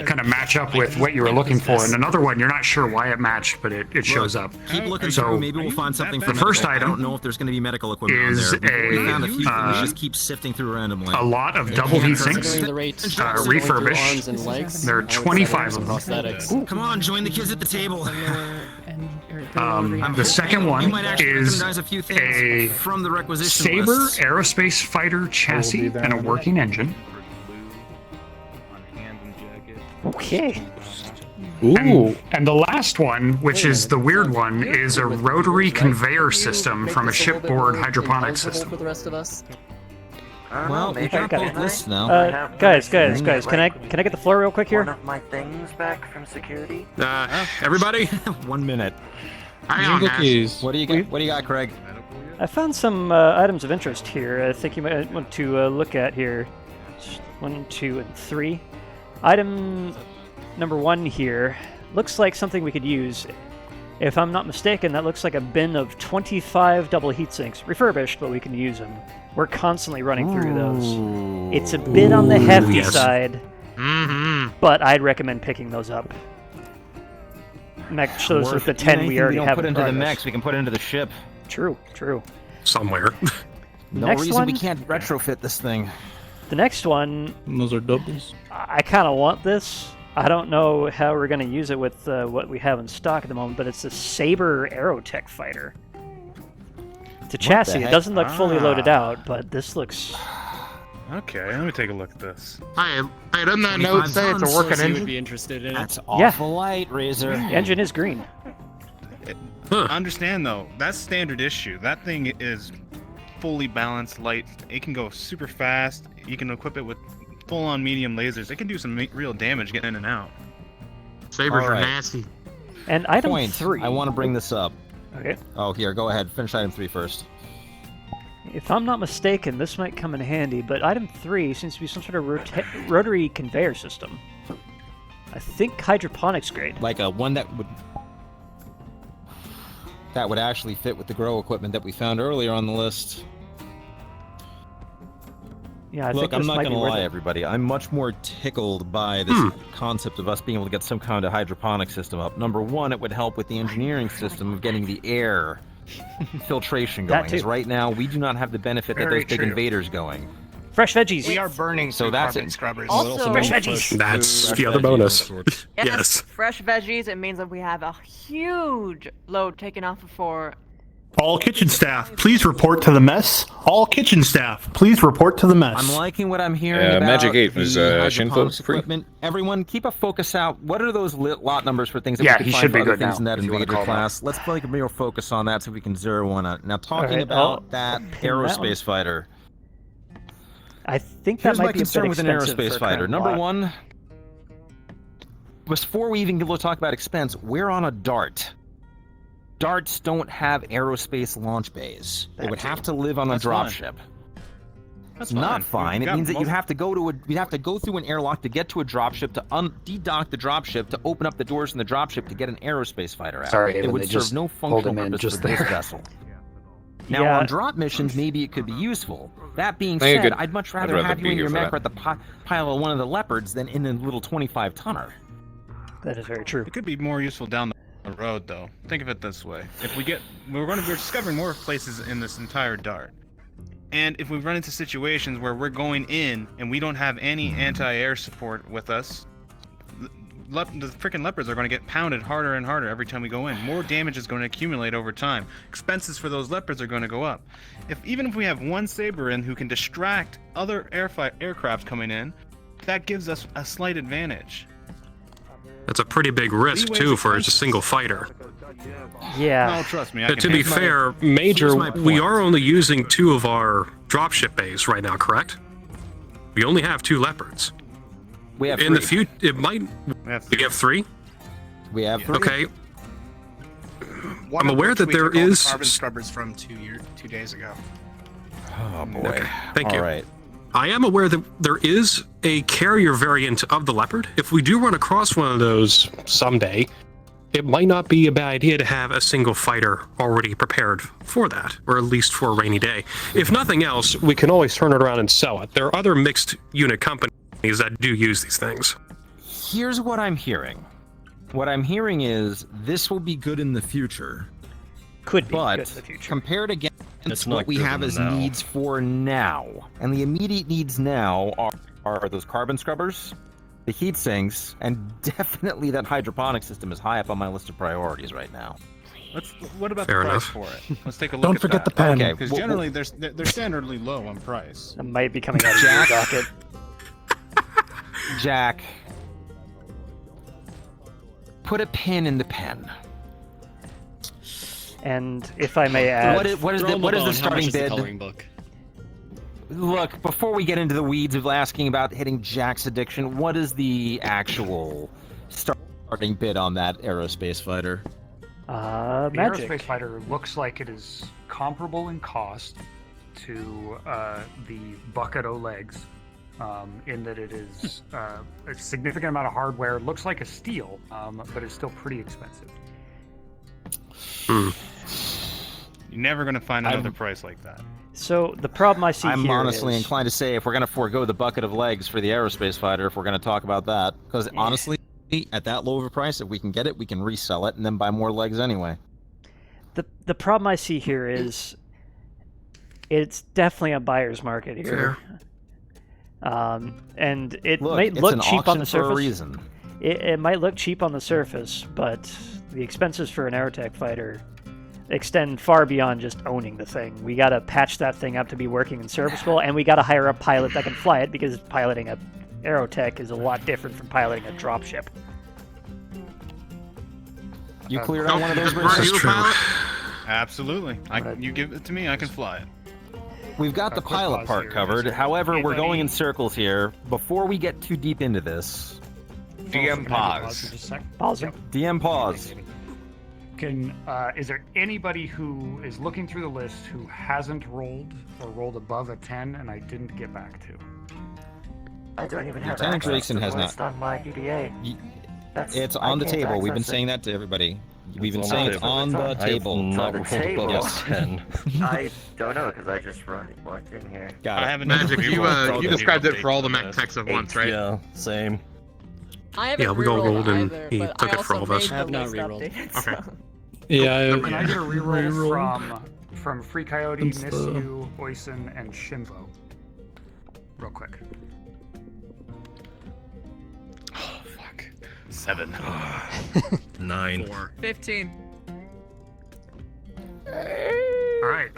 kind of match up with what you were looking for, and another one you're not sure why it matched, but it shows up.
Keep looking
So,
through. Maybe we'll find something for
the first
medical.
item
I don't know if there's going to be medical equipment
is
on there. We
a,
found a few things. Just keep sifting through randomly.
a lot of double heat sinks,
The rates
refurbished.
arms and legs.
There are 25 of them.
Prosthetics.
Come on, join the kids at the table.
The second
You
one
might actually
is
recognize a few
a
things from the requisition
Saber
list.
aerospace fighter chassis and a working engine.
Okay.
And the last one, which is the weird one, is a rotary conveyor system from a shipboard hydroponic system.
For the rest of us.
Well, we got both lists now.
Guys, can I get the floor real quick here?
One of my things back from security.
Everybody.
1 minute.
Hang on, guys.
What do you got? What do you got, Craig?
I found some items of interest here. I think you might want to look at here. 1, 2, and 3. Item number 1 here looks like something we could use. If I'm not mistaken, that looks like a bin of 25 double heat sinks, refurbished, but we can use them. We're constantly running through those. It's a bit on the hefty side, but I'd recommend picking those up. Mech shows with the 10 we already
don't
have
put
in
into the
progress.
mechs, we can put into the ship.
True.
Somewhere.
No
Next
reason
one?
we can't retrofit this thing.
The next one,
And those are doubles.
I kind of want this. I don't know how we're going to use it with what we have in stock at the moment, but it's a Saber Aerotech fighter. It's a chassis. It
heck?
doesn't look fully loaded out, but this looks...
Okay, let me take a look at this.
Hey, doesn't that note say it's a working
You would
engine?
be interested in it.
That's awful light, Razor.
The engine is green.
Understand though, that's standard issue. That thing is fully balanced light. It can go super fast. You can equip it with full-on medium lasers. It can do some real damage getting in and out.
Sabers
All
are
right.
nasty.
And item
Point.
3...
I want to bring this up.
Okay.
Oh, here, go ahead. Finish item 3 first.
If I'm not mistaken, this might come in handy, but item 3 seems to be some sort of rotary conveyor system. I think hydroponics grade.
Like a one that would actually fit with the grow equipment that we found earlier on the list.
Yeah, I
Look,
think
I'm
this
not
might
going
be
to
worth
lie,
it.
everybody. I'm much more tickled by this concept of us being able to get some kind of hydroponic system up. Number one, it would help with the engineering system of getting the air filtration
That
going. Because
too.
right now, we do not have the benefit that
Very
those big
true.
invaders going.
Fresh veggies.
We are burning
So
through
that's
carbon
it.
scrubbers.
Also,
fresh veggies.
That's the other bonus. Yes.
Fresh veggies. It means that we have a huge load taken off for
All kitchen staff, please report to the mess. All kitchen staff, please report to the mess.
I'm liking what I'm hearing about
Magic 8 was
hydroponics
Shinfo free.
equipment. Everyone, keep a focus out. What are those lot numbers for things that
Yeah,
we
he
can
should
find for
be
other
good
things
now,
in that
if you wanna
invader
call
class? Let's put like a real focus on that so we can zero one out. Now, talking
right,
about that
pin that one.
aerospace fighter.
I think that
Here's
might
my
be
concern
a
with
bit
an
expensive
aerospace
for a
fighter.
current
Number
lot.
one, before we even get to talk about expense, we're on a dart. Darts don't have aerospace launch bays. They would have to live on a dropship.
That's
Not
fine.
fine. It means that you'd have to go through an airlock to get to a dropship, to de-dock the dropship, to open up the doors in the dropship to get an aerospace fighter out.
Sorry,
it
Haven,
would
they
serve
just
no
pulled
functional
him in
purpose
just
for this
there.
vessel. Now,
Yeah.
on drop missions, maybe it could be useful. That being
No, you're
said,
good.
I'd much rather
rather
have
be
you in
here
your
for
mech
that.
at the pile of one of the leopards than in a little 25-tonner.
That is very true.
It could be more useful down the road, though. Think of it this way: if we're discovering more places in this entire dart, and if we run into situations where we're going in and we don't have any anti-air support with us, the freaking leopards are going to get pounded harder and harder every time we go in. More damage is going to accumulate over time. Expenses for those leopards are going to go up. Even if we have one saber in who can distract other aircraft coming in, that gives us a slight advantage.
That's a pretty big risk too for a single fighter.
Yeah.
No, trust me.
To be fair, Major, we are only using 2 of our dropship bays right now, correct? We only have 2 leopards.
We have
in the
3.
future, it might. We have 3.
We have 3.
Okay.
One
I'm
of
aware
which
that
we
there
took all the
is.
carbon scrubbers from 2 days ago.
Oh boy.
Okay, thank you.
All right.
I am aware that there is a carrier variant of the Leopard. If we do run across one of those someday, it might not be a bad idea to have a single fighter already prepared for that, or at least for a rainy day. If nothing else, we can always turn it around and sell it. There are other mixed unit companies that do use these things.
Here's what I'm hearing. What I'm hearing is this will be good in the future.
Could be
but
good in the future.
Compared against
It's
what
not
we
good
have
in
as
the now.
needs for now. And the immediate needs now are those carbon scrubbers, the heat sinks, and definitely that hydroponic system is high up on my list of priorities right now.
What about
Fair
the price
enough.
for it? Let's take a look
Don't
at
forget
that.
the pen.
Okay,
Because generally they're standardly low on price.
That might be coming out of your docket.
Jack, put a pin in the pen.
And if I may add,
What is the starting bid?
Book?
Look, before we get into the weeds of asking about hitting Jack's addiction, what is the actual starting bid on that aerospace fighter?
The
magic.
aerospace fighter looks like it is comparable in cost to the bucket o' legs, in that it is a significant amount of hardware. Looks like a steel, but it's still pretty expensive.
You're never going to find another price like that.
So the problem I see
I'm
here
honestly
is-
inclined to say if we're going to forego the bucket of legs for the aerospace fighter, if we're going to talk about that, because honestly, at that low of a price, if we can get it, we can resell it and then buy more legs anyway.
The problem I see here is it's definitely a buyer's market here. And it might
it's
look
an
cheap on
auction
the
for a
surface.
reason.
It might look cheap on the surface, but the expenses for an Aerotech fighter extend far beyond just owning the thing. We gotta patch that thing up to be working and serviceable, and we gotta hire a pilot that can fly it, because piloting a Aerotech is a lot different from piloting a dropship.
You cleared out one of those
Are
bridges?
you a pilot? Absolutely. You give it to me, I can fly it.
We've got the
quick
pilot
pause
part
here.
covered. However, we're going in
Anybody-
circles here. Before we get too deep into this,
DM pause.
Pausing.
DM pause.
Is there anybody who is looking through the list who hasn't rolled or rolled above a 10 and I didn't get back to?
I don't even have
Lieutenant
access to
Drakeson
the
has
list
not.
on my EDA.
It's
I
on the
can't
table. We've been
access it.
saying that to everybody. We've been
on
saying
the
it's
table.
on the
It's on-
table.
It's on the table.
Yes.
I don't know because I just walked in here.
Got it.
I haven't
Magic,
done
you described it for all the mech techs at once, right?
Yeah, same.
I haven't
Yeah, we all
re-rolled
rolled and
either,
he
but
took
I
it for all of
also
us.
made
I have
the
not
list
re-rolled.
updated,
Okay.
so-
Yeah,
Can I get a reroll
reroll.
from Free Coyote,
It's,
Nissu, Oisin, and Shinvo? Real quick.
Oh, fuck. 7.
9.
4.
15.
All right,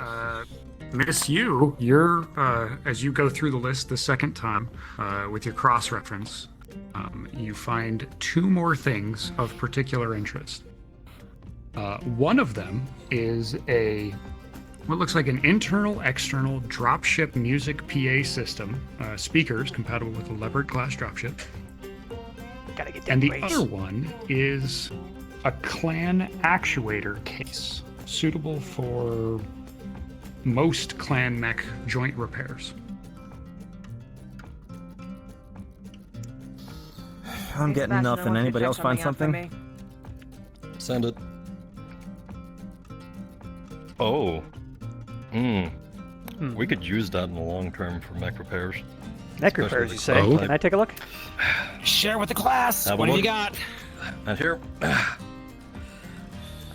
Miss Yu, you're as you go through the list the second time with your cross-reference, you find 2 more things of particular interest. One of them is what looks like an internal-external dropship music PA system, speakers compatible with a levered glass dropship.
Gotta get that
And the
race.
other one is a clan actuator case, suitable for most clan mech joint repairs.
I'm getting nothing. Anybody else find something?
Send it.
Oh. We could use that in the long term for mech repairs.
Mech repairs, you say? Can I take a look?
Share with the class.
Have
What
a
have you
look.
got?
And here.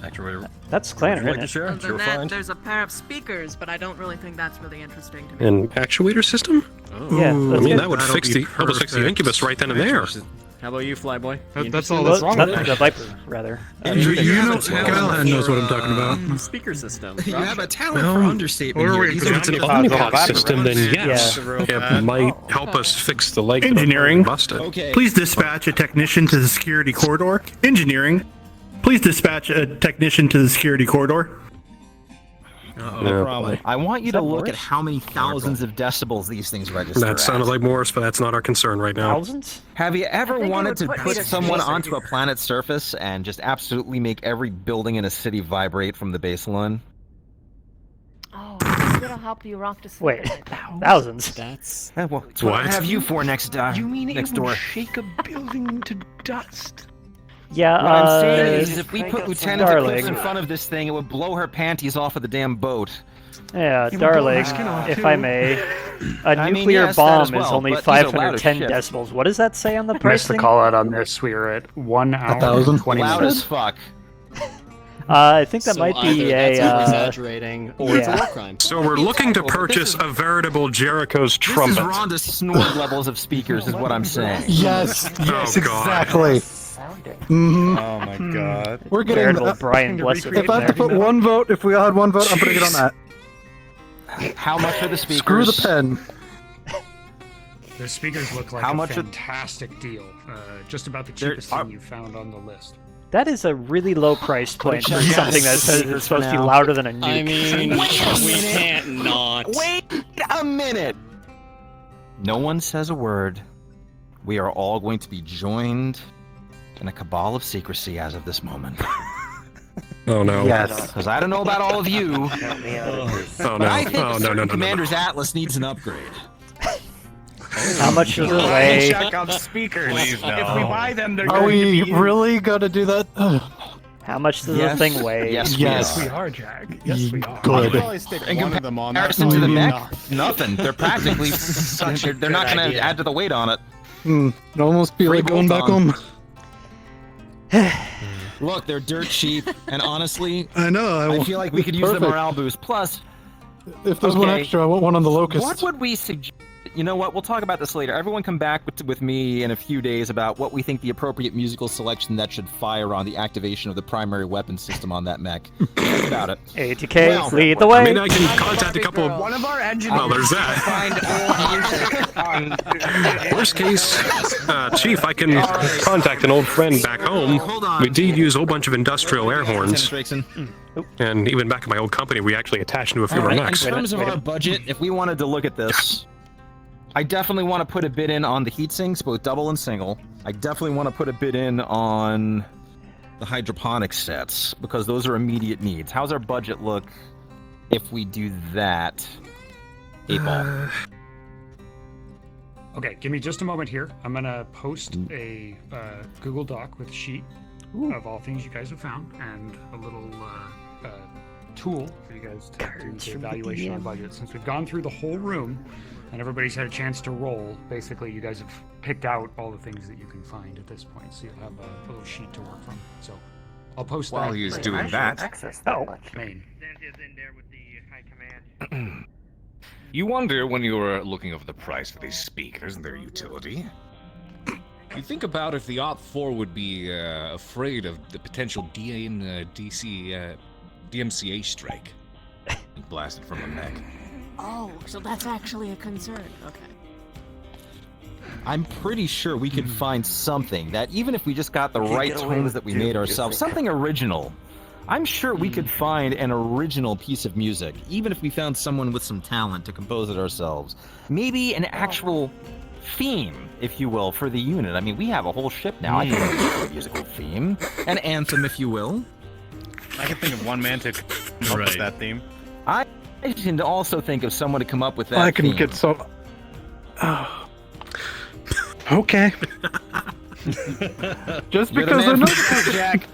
Actuator.
That's clanner,
Would you like
isn't
to
it?
share? It's your
Other than that,
find.
there's a pair of speakers, but I don't really think that's really interesting to me.
An actuator system?
Yeah,
I
that's
mean,
good.
that would
That'll
fix
be
help us fix the incubus right then and there.
How about you, Flyboy?
That's all that's wrong with
The
it.
Viper, rather.
You know, Callahan knows what I'm talking about.
Speaker system.
You have a talent for
Well,
understatement
where are
here.
we
These
gonna
are
If it's an
Yeah.
omnipod system, then yes.
Yeah.
It might help us fix the leg.
Engineering.
Busted.
Okay.
Please dispatch a technician to the security corridor. Engineering. Please dispatch a technician to the security corridor.
No,
problem.
I want you
Is
to
that
look
Morris?
at how many thousands of decibels these things register.
that sounded
at.
like Morris, but that's not our concern right now.
Thousands?
Have you ever
think it
wanted
would
to
put me
put
to
someone
sleep.
onto a planet's surface and just absolutely make every building in a city vibrate from the baseline?
Oh, it'll help you rock to sleep.
Wait,
at night.
thousands?
That's
Well, that's what I
What?
have you for next next door.
shake a building to dust?
Yeah,
What I'm saying is, if we put Lieutenant
Darling.
Eclipse in front of this thing, it would blow her panties off of the damn boat.
Yeah,
You
darling,
want skin off,
if
too?
I may. A
I mean,
nuclear
yes, that
bomb
as
is
well,
only
but these are loud as
510
shit.
decibels. What does that say on the
Missed
price
the
thing?
call out on this. We are at 1 hour
1,000?
and 20
Loud
minutes.
as fuck.
I think that
so
might
either
be
that's
a.
over-exaggerating or it's a
yeah.
war crime.
So we're looking to
Exactly.
purchase a veritable Jericho's
This is
trumpet.
Rhonda snort levels of speakers, is what I'm saying.
Yes, yes,
Oh, God.
exactly. Mm-hmm.
Oh my god.
We're getting.
Veritable Brian Blessed.
If I had to put one vote, if we all had one vote, I'm putting it on that.
How much are the speakers?
Screw the pen.
The speakers look like
How
a
much are-
fantastic deal. Just about the
There
cheapest
are-
thing you found on the list.
That is a really low price point for
Yes.
something that says it's supposed to be louder than a nuke.
I mean,
Wait a
we
minute.
can't not.
Wait a minute! No one says a word. We are all going to be joined in a cabal of secrecy as of this moment.
Oh no.
Yes. Because I don't know about all of you,
Oh
but
no.
I think
Oh no.
Commander's Atlas needs an upgrade.
How much does it weigh?
Check out speakers.
Please, no.
If we buy them, they're
Are
going to
we
be
really gonna do that?
How much does
Yes.
the thing weigh?
Yes,
Yes.
we
We are, Jag. Yes, we are.
Good.
Probably stick
In
one of them on that.
comparison to the
Mm.
mech, nothing. They're practically. they're not going to
idea.
add to the weight on it.
It'd almost be
Free
like going back
bolt-on.
home.
Look, they're dirt cheap, and honestly,
I know.
I feel like we could use the
Perfect.
morale boost. Plus,
If there's one
Okay.
extra, I want one on the locust.
what would we suggest? You know what? We'll talk about this later. Everyone come back with me in a few days about what we think the appropriate musical selection that should fire on the activation of the primary weapon system on that mech. Think about it.
ATK,
Well,
lead the
I
way.
mean, I can contact a couple of.
One of our engineers.
Well, there's that.
Find old music on.
Worst case, Chief, I can contact an old friend back home.
Hold on.
We did use a whole bunch of industrial air horns,
Lieutenant Drakesen.
and even back at my old company, we actually attached to a few of our
Alright, in
mechs.
terms of our budget, if we wanted to look at this, I definitely want to put a bid in on the heat sinks, both double and single. I definitely want to put a bid in on the hydroponic sets, because those are immediate needs. How's our budget look if we do that? 8-ball.
Okay, give me just a moment here. I'm gonna post a Google Doc with a sheet of all things you guys have found and a little tool for you guys to do the evaluation on budget. Since we've gone through the whole room and everybody's had a chance to roll, basically you guys have picked out all the things that you can find at this point. So you'll have a little sheet to work from. So I'll post that.
While he's doing that,
Main.
you wonder when you were looking over the price for these speakers and their utility. You think about if the Op4 would be afraid of the potential DMCA strike.
blasted from a mech.
Oh, so that's actually a concern. Okay.
I'm pretty sure we could find something that, even if we just got the
Can't
right
get away
tones
with
that we
Duke
made ourselves,
music.
something original. I'm sure we could find an original piece of music, even if we found someone with some talent to compose it ourselves. Maybe an actual theme, if you will, for the unit. I mean, we have a whole ship now. I can make a musical theme. An anthem, if you will.
I can think of one man to come up with that theme.
I can also think of someone to come up with that
I can
theme.
get so. Oh. Okay. Just
You're the
because
man
I'm
for
not.
the Jack.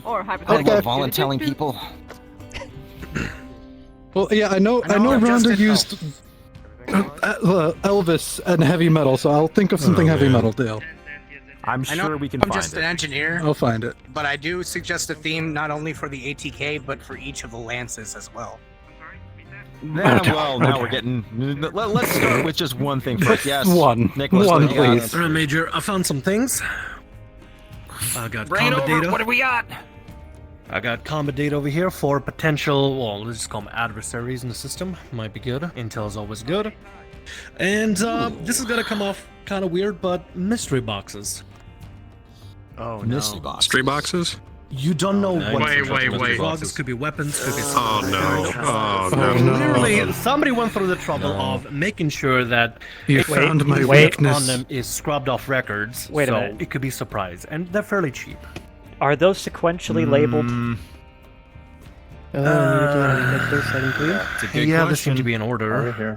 Or
I
hypothetically.
love voluntelling people.
Well, yeah, I know Rhonda used Elvis and heavy metal, so I'll think of something heavy metal, Dale.
I'm
I know
sure we can
I'm
find
just
it.
an engineer,
I'll find it.
but I do suggest a theme not only for the ATK, but for each of the lances as well.
Well, now we're getting. Let's start with just one thing first. Yes, Nicholas,
One,
what do you got?
please.
All right, Major, I found some things. I got
Bring it
combat
over.
data.
What do we got?
I got combat data over here for potential, well, let's just call them adversaries in the system. Might be good. Intel is always good. And this is gonna come off kind of weird, but mystery boxes.
Oh,
Mystery box.
Mystery boxes?
You don't know what
Wait.
drugs could be weapons, could be
Oh no. Oh no.
Clearly, somebody went through the trouble of making sure that
You found my
on
weakness.
them is scrubbed off records,
Wait a
so
minute.
it could be surprise, and they're fairly cheap.
Are those sequentially labeled?
It's a good
Yeah,
question.
this seemed to be in order.
Over here.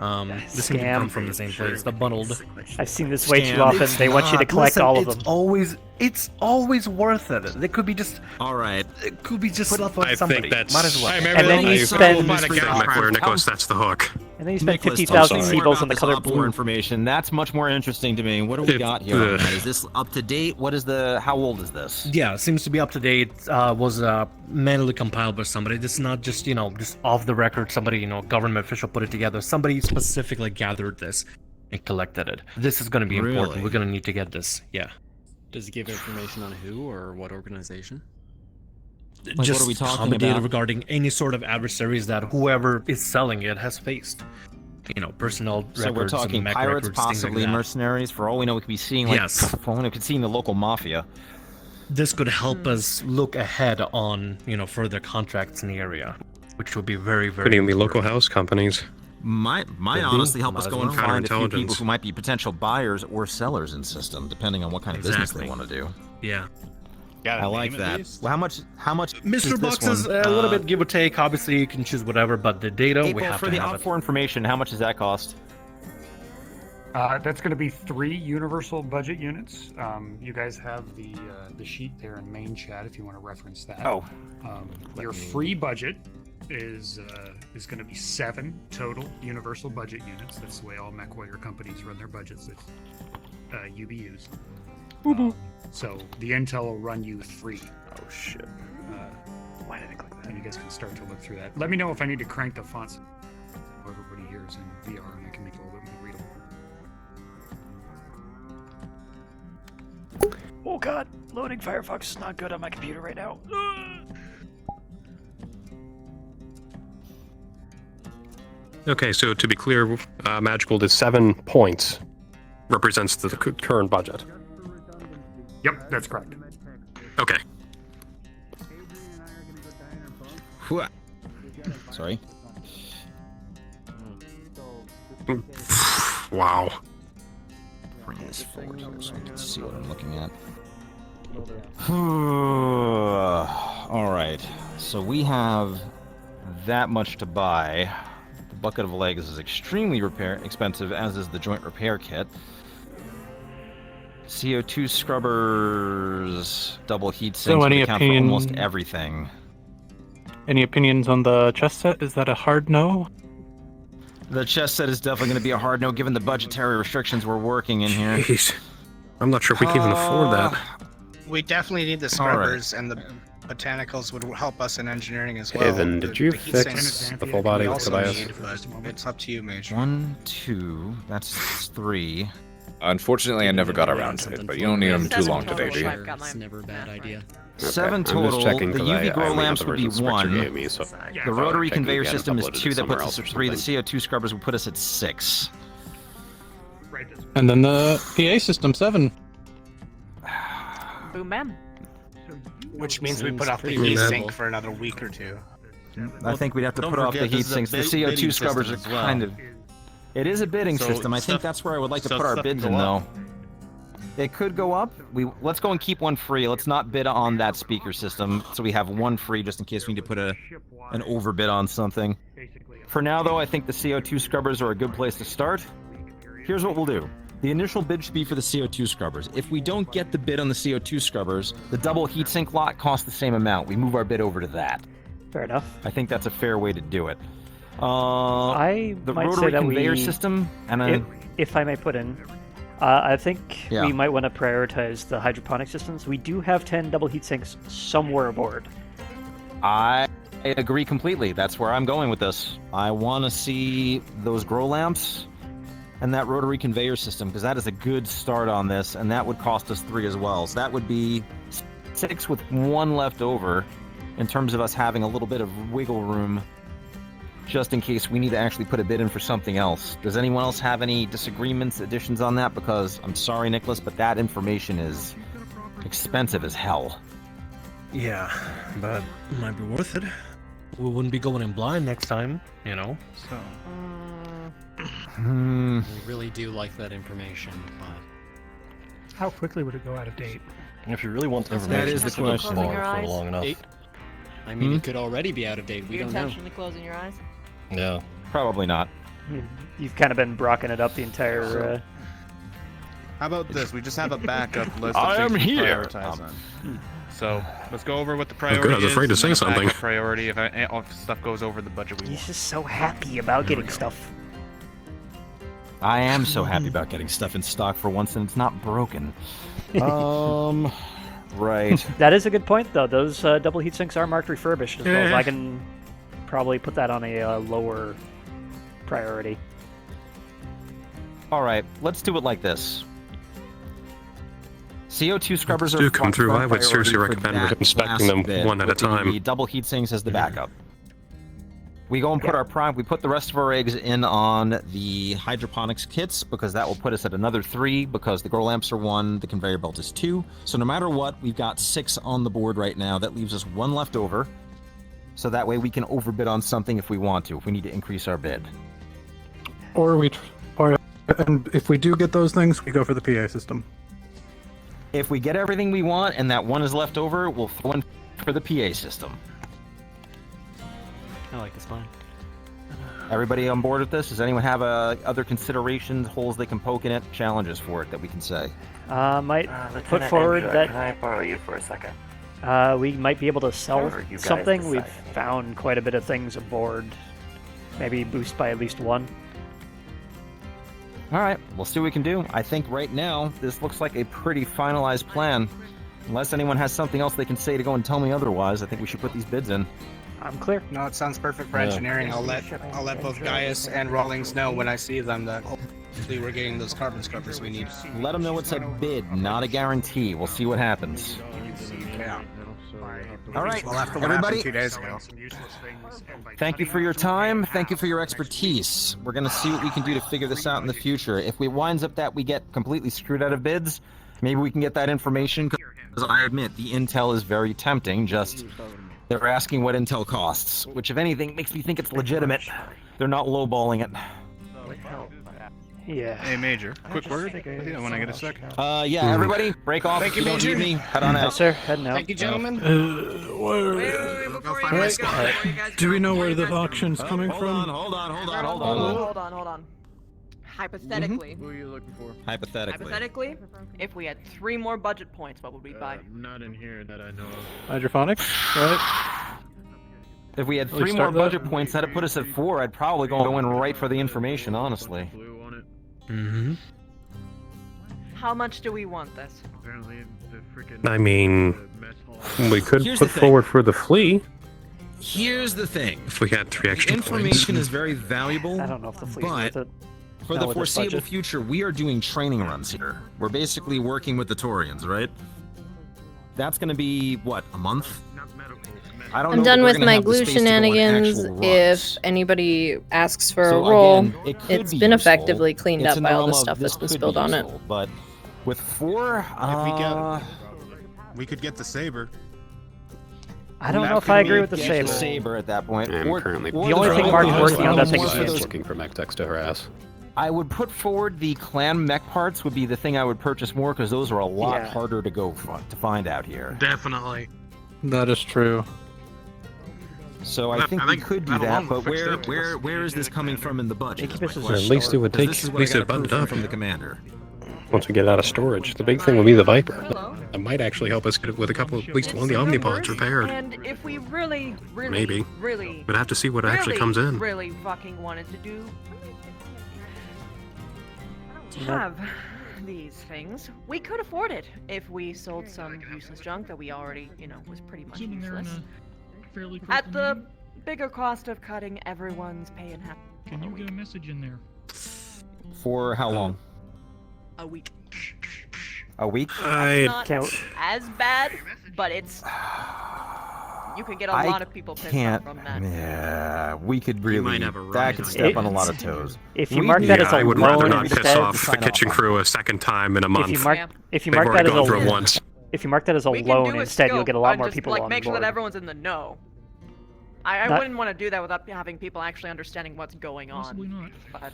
This seemed to
Scam.
come from the same place. The bundled.
I've seen this way too
Scam.
often. They want you to collect
Listen,
all of them.
It's always worth it. It could be just.
All right.
It could be just stuff on
I
somebody.
think that's.
Might as well.
I remember
And then
that
you
I
spend-
by the McWare, Nicholas, that's the hook.
And then you spend
Nicholas,
50,000
tell us more
seagulls
about
on the
this
color
op war
blue.
information. That's much more interesting to me. What do we got here? on that? Is this up to date? What is the? How old is this?
Yeah, it seems to be up to date. Was manually compiled by somebody. This is not just just off the record. Somebody government official put it together. Somebody specifically gathered this and collected it. This is going to be important.
Really?
We're going to need to get this. Yeah.
Does it give information on who or what organization?
what
Just
are we talking
common data
about?
regarding any sort of adversaries that whoever is selling it has faced. Personnel records.
So we're talking
and mech
pirates,
records, things
possibly
like that.
mercenaries. For all we know, we could be seeing
Yes.
for all we know, we could see the local mafia.
This could help us look ahead on further contracts in the area, which would be very, very.
Could even be
important.
local house companies.
Might
Could be.
honestly help us
Might
go
as
and
well.
find a few people
Counterintelligence.
who might be potential buyers or sellers in system, depending on what kind of business they
Exactly.
want to do.
Yeah.
I like that. Well, how much?
Mr.
is this
Boxes,
one?
a little bit give or take. Obviously, you can choose whatever, but the data we
April,
have
for
to
the
have
op
it.
for information, how much does that cost?
That's going to be 3 universal budget units. You guys have the sheet there in main chat if you want to reference that.
Oh.
Your free budget is going to be 7 total universal budget units. That's the way all MechWarrior companies run their budgets. It's UBUs. So the Intel will run you 3.
Oh shit!
Why did I click that? And you guys can start to look through that. Let me know if I need to crank the fonts so everybody here is in VR and I can make it a little bit more readable.
Oh god, loading Firefox is not good on my computer right now.
Okay, so to be clear, Magical is 7 points. Represents the current budget.
Yep, that's correct.
Okay.
Sorry.
Wow.
Bring this forward here so we can see what I'm looking at. All right. So we have that much to buy. The bucket of legs is extremely expensive, as is the joint repair kit. CO2 scrubbers, double heat sinks,
So any
would account for almost everything.
Any opinions on the chess set? Is that a hard no?
The chess set is definitely going to be a hard no, given the budgetary restrictions we're working in here.
Jeez. I'm not sure if we can even afford that.
We definitely need the scrubbers, and the botanicals would help us in engineering as well.
Haven, did you
heat
fix
sinks
the full body
we
with
also
Tobias?
need, but it's up to you, Major.
1, 2, that's 3.
Unfortunately, I never got around to it, but you don't need them too long today, do you?
It's never a bad idea.
7
I'm
total.
just checking
The
'cause
UV
I
grow
only have
lamps
the
would be
version Spencer
1.
gave me, so
The rotary
checking
conveyor
again,
system is
uploaded
2.
it
That puts
somewhere
us at
else or
3. The
something.
CO2 scrubbers would put us at 6.
And then the PA system 7.
Boom bam.
Which means we put off the
pretty
heat
reasonable.
sink for another week or two.
I think we'd have to
don't
put off the
forget,
heat
this is a
sinks. The
bidding
CO2 scrubbers are
system as well.
kind of. It is a bidding
So
system. I think
stuff-
that's where I would like to
so
put our
stuff
bids
can
in,
go
though.
up.
It could go up. Let's go and keep one free. Let's not bid on that speaker system, so we have one free just in case we need to put an overbid on something. For now, though, I think the CO2 scrubbers are a good place to start. Here's what we'll do. The initial bid should be for the CO2 scrubbers. If we don't get the bid on the CO2 scrubbers, the double heatsink lot costs the same amount. We move our bid over to that.
Fair enough.
I think that's a fair way to do it.
I
The
might say
rotary
that
conveyor
we,
system and
if I may put in, I think
Yeah.
we might want to prioritize the hydroponic systems. We do have 10 double heat sinks somewhere aboard.
I agree completely. That's where I'm going with this. I want to see those grow lamps and that rotary conveyor system, because that is a good start on this, and that would cost us 3 as well. So that would be 6 with 1 left over in terms of us having a little bit of wiggle room just in case we need to actually put a bid in for something else. Does anyone else have any disagreements, additions on that? Because I'm sorry, Nicholas, but that information is expensive as hell.
Yeah, but it might be worth it. We wouldn't be going in blind next time, you know? So.
We really do like that information, but
How quickly would it go out of date?
If you really want the
That's
information,
that is the
it's gonna
question.
go
Closing your
for
eyes?
long enough.
I mean, it could already be out of date. We
You're
don't know.
intentionally closing your eyes?
Yeah.
Probably not.
You've kind of been brocking it up the entire.
How about this? We just have a backup list
I
of
am
things to
here.
prioritize on. So let's go over what the
good,
priority
I was afraid
is,
to
and
say
then a backup
something.
priority if stuff goes over the budget we
He's
want.
just so happy about getting stuff.
I am so happy about getting stuff in stock for once, and it's not broken. Right.
That is a good point, though. Those double heat sinks are marked refurbished as well. So I can probably put that on a lower priority.
All right, let's do it like this. CO2 scrubbers
do
are
come through.
front
I would seriously
priority for
recommend
that
inspecting
last
them
bit,
one at a
with the
time.
Double heat sinks as the backup. We go and put our prime. We put the rest of our eggs in on the hydroponics kits because that will put us at another 3. Because the grow lamps are 1, the conveyor belt is 2. So no matter what, we've got 6 on the board right now. That leaves us 1 left over. So that way we can overbid on something if we want to. If we need to increase our bid.
And if we do get those things, we go for the PA system.
If we get everything we want and that 1 is left over, we'll throw in for the PA system.
I like this plan.
Everybody on board with this? Does anyone have other considerations, holes they can poke in it, challenges for it that we can say?
Might put
Lieutenant
forward
Andrew,
that
Can I borrow you for a second?
we might be able to sell
Sure, you guys
something.
decide.
We've found quite a bit of things aboard. Maybe boost by at least 1.
All right, we'll see what we can do. I think right now, this looks like a pretty finalized plan. Unless anyone has something else they can say to go and tell me otherwise, I think we should put these bids in.
I'm clear.
No, it sounds perfect for engineering. I'll let both Gaius and Rawlings know when I see them that hopefully we're getting those carbon scrubbers we need.
Let them know it's a bid, not a guarantee. We'll see what happens.
Yeah.
All right,
Well, after what
everybody.
happened 2 days ago.
Thank you for your time. Thank you for your expertise. We're going to see what we can do to figure this out in the future. If it winds up that we get completely screwed out of bids, maybe we can get that information. Because I admit, the intel is very tempting. Just they're asking what intel costs, which, if anything, makes me think it's legitimate. They're not lowballing it.
Yeah.
Hey, Major, quick word when I get a sec.
Yeah, everybody, break off.
Thank you,
If don't
Major.
need me, head on
Yes,
out.
sir. Heading out.
Thank you, gentlemen.
Do we know where the auction's coming from?
Hold on.
Hold on. Hypothetically.
Who are you looking for?
Hypothetically, if we had 3 more budget points, what would we buy?
Not in here that I know of.
Hydroponics, right?
If we had
Will we
3 more
start that?
budget points, that'd put us at 4. I'd probably go in right for the information, honestly.
Blue on it.
Mm-hmm.
How much do we want this?
Apparently the freaking.
I mean, we could
Here's
put
the thing.
forward for the flea
Here's the thing.
if we had 3
The
extra
information
points.
is very valuable,
I don't know if the fleet's
but
worth it.
For
Not
the
with this
foreseeable
budget.
future, we are doing training runs here. We're basically working with the Torians, right? That's going to be, what, a month? I don't
I'm
know
done
that we're
with
gonna
my
have the
glue
space to go on
shenanigans.
actual runs.
If anybody asks for
So
a roll,
again, it could
it's
be
been
useful.
effectively cleaned
It's
up
in
by all
realm
the
of
stuff
this
that's been
could
spilled
be
on it.
useful, But with 4,
we could get the saber.
I don't know if I agree with the
get
saber.
Saber at that point.
I'm currently
The only thing Mark's working on that thing is
looking for mech techs to harass.
I would put forward the clan mech parts would be the thing I would purchase more because those are a lot
Yeah.
harder to go to find out here.
Definitely.
That is true.
So I think we could do that, but where is this coming from in the budget? is my
At
question.
least it would take.
This is
At
what
least
I
it
got
buttoned
approved
up
from the commander.
once we get it out of storage. The big thing will be the Viper. It might actually help us get it with a couple, at least one of the Omnipods repaired.
And if we really,
Maybe.
really,
We'd have to see what actually comes in.
really fucking wanted to do,
Yep.
have these things, we could afford it if we sold some useless junk that we already, was pretty much useless. At the bigger cost of cutting everyone's pay in half.
Can you get a message in there?
For how long?
A week.
A week?
Not as bad, but it's. You can get a lot of people pissed off from that.
Yeah, we could really.
might have a
That
riot
could
on
step
your
on a
hands.
lot of toes.
If you mark that as a
I would rather
loan
not piss
instead,
off the kitchen crew a second time in a month.
if you mark
They've
that
already
as a
gone through it once.
if you mark that as a
We can
loan
do a
instead, you'll
scope
get a lot
and
more
just,
people
like,
on
make sure
board.
that everyone's in the know. I
Not-
wouldn't want to do that without having people actually understanding what's going on.
Possibly not.
But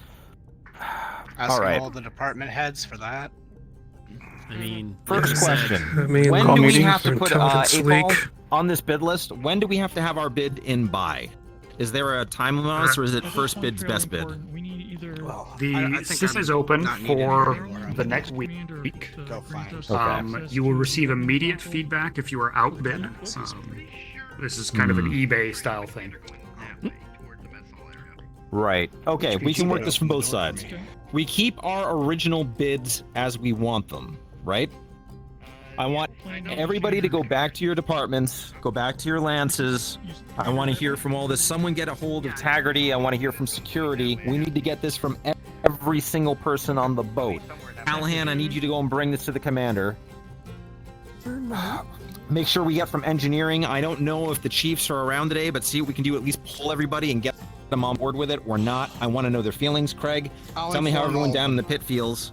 Asking
right.
all the department heads for that.
I mean,
First question.
I mean,
when
call
do we
meeting
have to
for
put
intelligence
APOL
leak.
on this bid list? When do we have to have our bid in by? Is there a time limit on this, or is it first bid's best bid?
We need either
The sys is open for the next week.
Go fine.
You will receive immediate feedback if you are outbid. This is kind of an eBay style thing.
Right. Okay, we can work this from both sides. We keep our original bids as we want them, right? I want everybody to go back to your departments, go back to your lances. I want to hear from all this. Someone get a hold of Taggarty. I want to hear from security. We need to get this from every single person on the boat. Callahan, I need you to go and bring this to the commander. Make sure we get from engineering. I don't know if the chiefs are around today, but see what we can do. At least pull everybody and get them on board with it or not. I want to know their feelings. Craig, tell me how everyone down in the pit feels.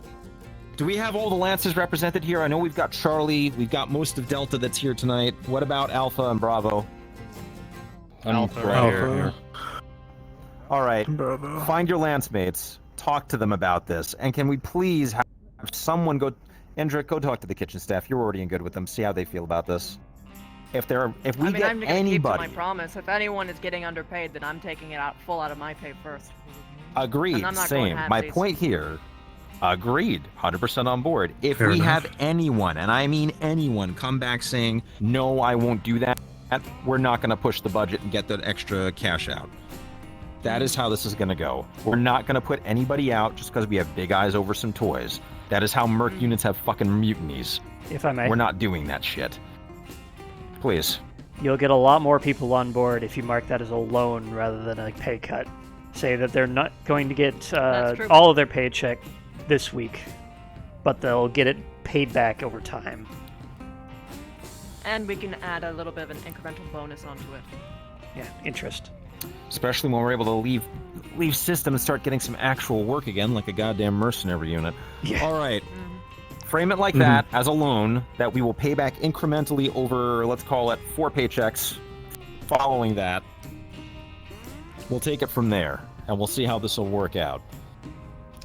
Do we have all the lances represented here? I know we've got Charlie. We've got most of Delta that's here tonight. What about Alpha and Bravo?
Right here.
All right. Find your lance mates. Talk to them about this. And can we please have someone go... Endrick, go talk to the kitchen staff. You're already in good with them. See how they feel about this. If we
I'm
get
gonna keep to
anybody...
my promise. If anyone is getting underpaid, then I'm taking it out full out of my pay first.
Agreed.
And I'm not going
Same. My
halvesies.
point here. Agreed. 100% on board. If
Fair
we
enough.
have anyone, and I mean anyone, come back saying, no, I won't do that, we're not going to push the budget and get that extra cash out. That is how this is going to go. We're not going to put anybody out just because we have big eyes over some toys. That is how Merc units have fucking mutinies.
If I may.
We're not doing that shit. Please.
You'll get a lot more people on board if you mark that as a loan rather than a pay cut. Say that they're not going to get
true.
all of their paycheck this week, but they'll get it paid back over time.
And we can add a little bit of an incremental bonus onto it.
Yeah, interest.
Especially when we're able to leave system and start getting some actual work again, like a goddamn mercenary unit.
Yeah.
All right. Frame it like that, as a loan, that we will pay back incrementally over, let's call it, 4 paychecks. Following that, we'll take it from there, and we'll see how this will work out.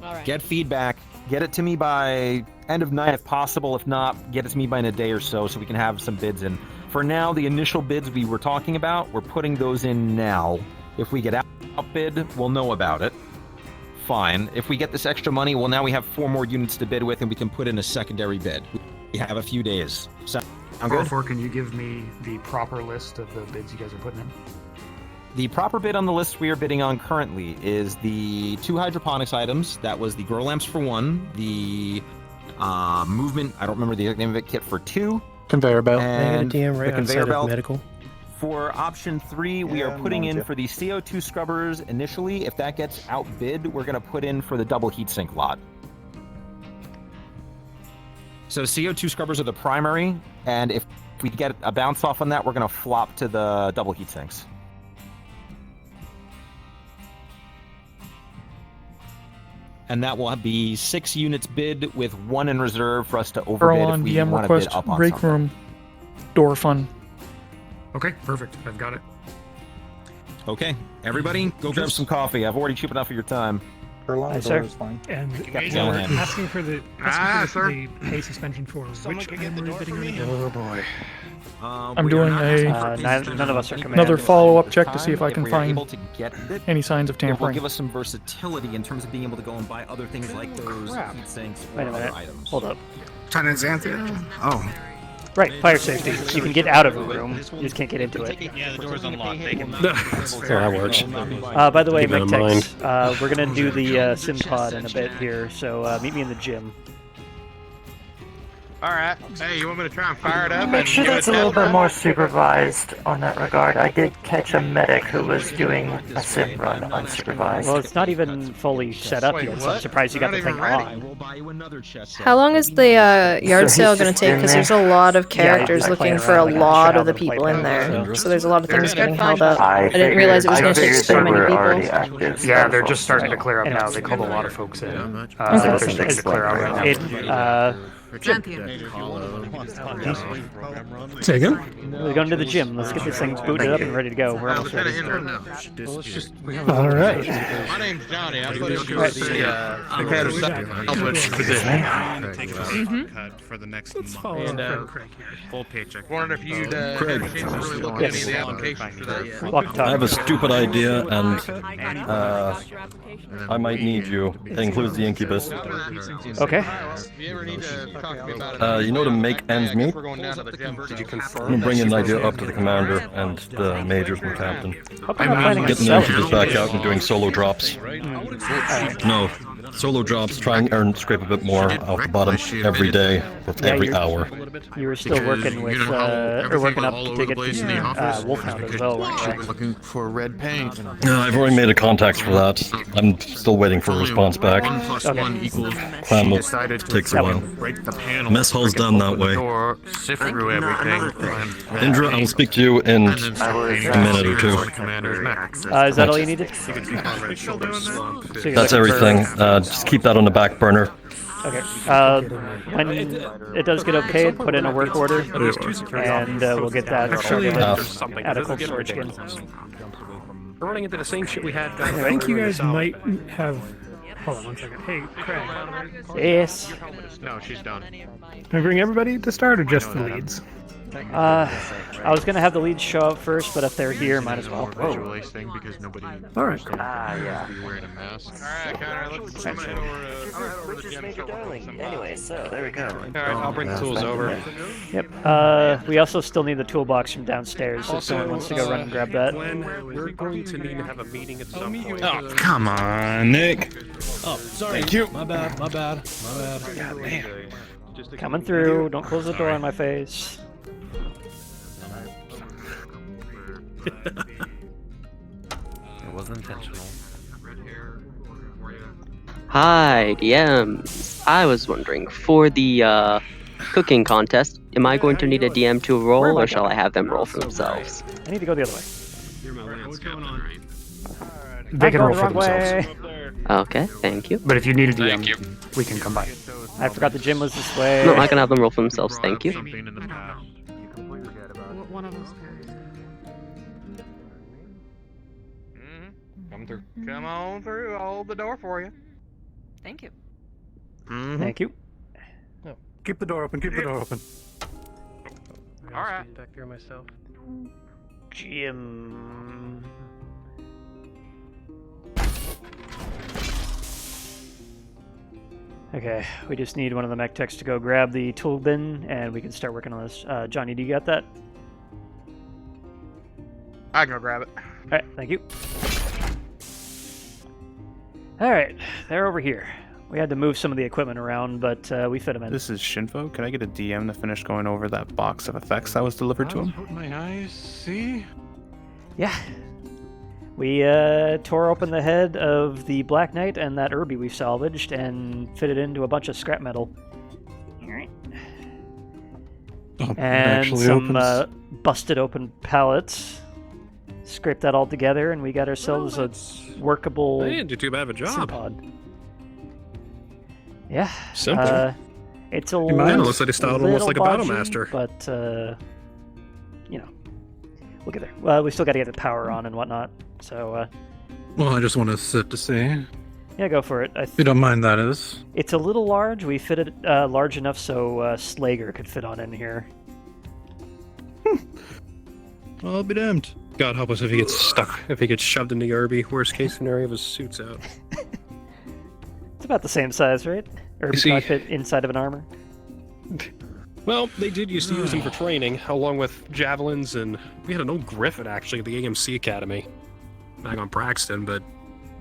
All right.
Get feedback. Get it to me by end of night if possible. If not, get it to me by in a day or so we can have some bids in. For now, the initial bids we were talking about, we're putting those in now. If we get outbid, we'll know about it. Fine. If we get this extra money, well, now we have 4 more units to bid with, and we can put in a secondary bid. We have a few days. Sound good?
Therefore, can you give me the proper list of the bids you guys are putting in?
The proper bid on the list we are bidding on currently is the 2 hydroponics items. That was the grow lamps for 1, the movement, I don't remember the name of it, kit for 2.
Conveyor belt.
And the conveyor belt
medical.
For option 3, we are putting in for the CO2 scrubbers initially. If that gets outbid, we're going to put in for the double heatsink lot. So CO2 scrubbers are the primary, and if we get a bounce off on that, we're going to flop to the double heatsinks. And that will be 6 units bid with 1 in reserve for us to overbid if we
DM
want to bid
request
up on
break
something.
room door fun.
Okay, perfect. I've got it.
Okay, everybody, go grab some coffee. I've already chewed enough of your time.
Hi,
sir.
And
Callahan.
Asking for the the pay suspension for which item are we bidding on?
Oh boy.
I'm doing
none of us are
another follow-up check to see if I can
we're
find
able to get it,
any signs of
it will
tampering.
give us some versatility in terms of being able to go and buy other things like those heat sinks or
Wait a
other
minute.
items.
Hold up.
China Xanthia? Oh.
Right, fire safety. You can get out of a room, you just can't get into it.
Yeah, the door's unlocked. They can
that works.
By the way,
Keep that in
MechTechs, we're gonna do the sim pod in a bit here, so meet me in the gym.
Alright. Hey, you want me to try and fire it up?
Make sure that's a little bit more supervised on that regard. I did catch a medic who was doing a sim run unsupervised.
Well, it's not even fully set up yet, so I'm surprised you got the thing on.
How long is the yard sale going to take? Because there's a lot of characters looking for a lot of the people in there. So there's a lot of things getting held up. I didn't realize it was going to take so many people.
Yeah, they're just starting to clear up now. They called a lot of folks in. There's things to clear out right now.
Say again?
We're going to the gym. Let's get this thing booted up and ready to go. We're almost ready.
All right.
My name's Johnny. I'm supposed to be the head of salvage position.
Cut for the next month.
And
Full paycheck.
wondering if you'd had a chance to really look at any of the applications for that yet.
I have a stupid idea, and I might need you. It includes the incubus.
Okay.
You know, to make ends meet, I'm gonna bring an idea up to the commander and the majors and captain.
planning on
Getting the
selling
incubus back out and doing solo drops. No, solo drops. Try and scrape a bit more off the bottom every day with every hour.
You were still working with, or working up to get the Wolfhound as well, weren't you?
Looking for red paint.
I've already made a contact for that. I'm still waiting for a response back. Plan will take a while. Mess hall's down that way.
Sift through everything.
Indra, I'll speak to you in a minute or two.
Is that all you needed?
That's everything. Just keep that on the back burner.
Okay. When it does get okayed, put in a work order, and we'll get that at a cold storage again.
We're running into the same shit we had.
I think you guys might have. Hold on one second. Hey, Craig.
Yes.
No, she's done.
Can I bring everybody to start or just the leads?
I was gonna have the leads show up first, but if they're here, might as well.
Thing because nobody.
All right.
Yeah.
Wearing a mask. All right, Connor. Let's head over to the
Major Darling. Anyway, so there we go.
All right, I'll bring the tools over.
Yep. We also still need the toolbox from downstairs, so if someone wants to go run and grab that.
We're going to need to have a meeting at some point.
Oh, come on, Nick.
Oh, sorry.
Thank you.
My bad. God
damn.
Coming through. Don't close the door on my face.
It was intentional.
Hi, DMs. I was wondering, for the cooking contest, am I going to need a DM to roll, or shall I have them roll for themselves?
I need to go the other way.
They can roll for themselves.
Okay, thank you.
But if you need a DM, we can come by.
I forgot the gym was this way.
No, I can have them roll for themselves, thank you.
One of them's
Come through. Come on through. I'll hold the door for you.
Thank you.
Thank you.
Keep the door open. Keep the door open.
All right.
Back there myself.
Gym. Okay, we just need one of the mech techs to go grab the tool bin, and we can start working on this. Johnny, do you got that?
I can go grab it.
Alright, thank you. Alright, they're over here. We had to move some of the equipment around, but we fit them in.
This is Shinfo. Can I get a DM to finish going over that box of effects that was delivered to him?
Put my eyes, see?
Yeah. We tore open the head of the Black Knight and that Irby we salvaged and fit it into a bunch of scrap metal. Alright. And some busted open pallets. Scraped that all together and we got ourselves a workable
They didn't do too bad of a job.
Simpod. Yeah.
Simple.
It's a
Looks like they styled almost like a battle
dodgy,
master.
But, you know, we'll get there. Well, we still got to get the power on and whatnot. So,
Well, I just want to sit to see.
yeah, go for it.
If you don't mind, that is.
It's a little large. We fit it large enough so Slager could fit on in here.
Well, I'll be damned.
God help us if he gets stuck. If he gets shoved into the Irby. Worst case scenario, if his suit's out.
It's about the same size, right? Irby
see-
might fit inside of an armor.
Well, they did used to use them for training, along with javelins, and we had an old Griffin, actually, at the AMC Academy. Back on Braxton, but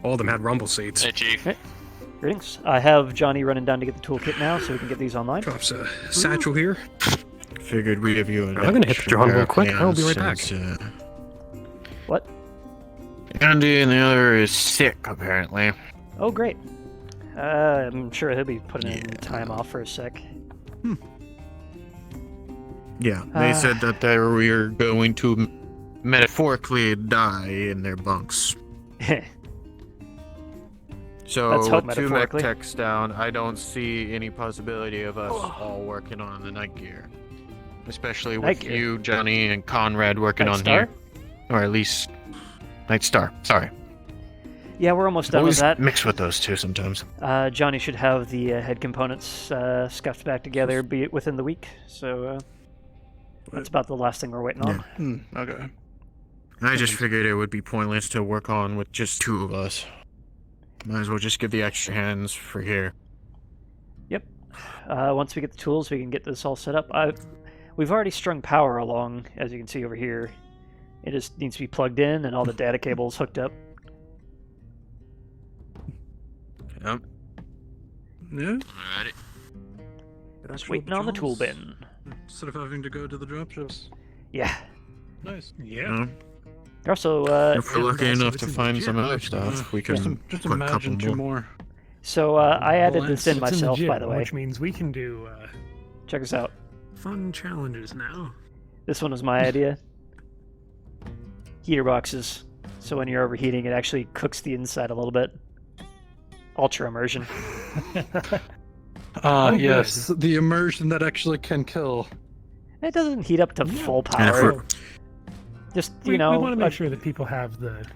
all of them had rumble seats.
Hey, Chief.
Okay. Greetings. I have Johnny running down to get the toolkit now so we can get these online.
Drops a satchel here.
Figured we'd give you an
I'm gonna hit
extra
John real
pair of
quick. I'll be right back.
hands,
What?
Andy and the other is sick, apparently.
Oh, great. I'm sure he'll be putting in time off for a sec.
Yeah, they said that they were going to metaphorically die in their bunks. So,
Let's hope
with 2 mech
metaphorically.
techs down, I don't see any possibility of us all working on the night gear. Especially
Night
with
gear?
you, Johnny, and Conrad working
Night
on
Star?
here. Or at least Night Star, sorry.
Yeah, we're almost done
Always
with that.
mix with those two sometimes.
Johnny should have the head components scuffed back together, be it within the week. So that's about the last thing we're waiting on.
Okay.
I just figured it would be pointless to work on with just 2 of us. Might as well just give the extra hands for here.
Yep. Once we get the tools, we can get this all set up. We've already strung power along, as you can see over here. It just needs to be plugged in and all the data cables hooked up.
Yep.
Yeah?
Alrighty.
Just waiting on the tool bin.
Instead of having to go to the drop shops.
Yeah.
Nice.
Yeah.
Also,
if we're lucky enough to find some other stuff, we can
just
put a couple
imagine 2
more.
more.
So I added
Well,
this in
it's
myself,
gym,
by the way.
Which means we can do
Check us out.
fun challenges now.
This one was my idea. Heater boxes. So when you're overheating, it actually cooks the inside a little bit. Ultra immersion.
Yes, the immersion that actually can kill.
It doesn't heat up to full power. Just,
We
you know...
want to make sure that people have the...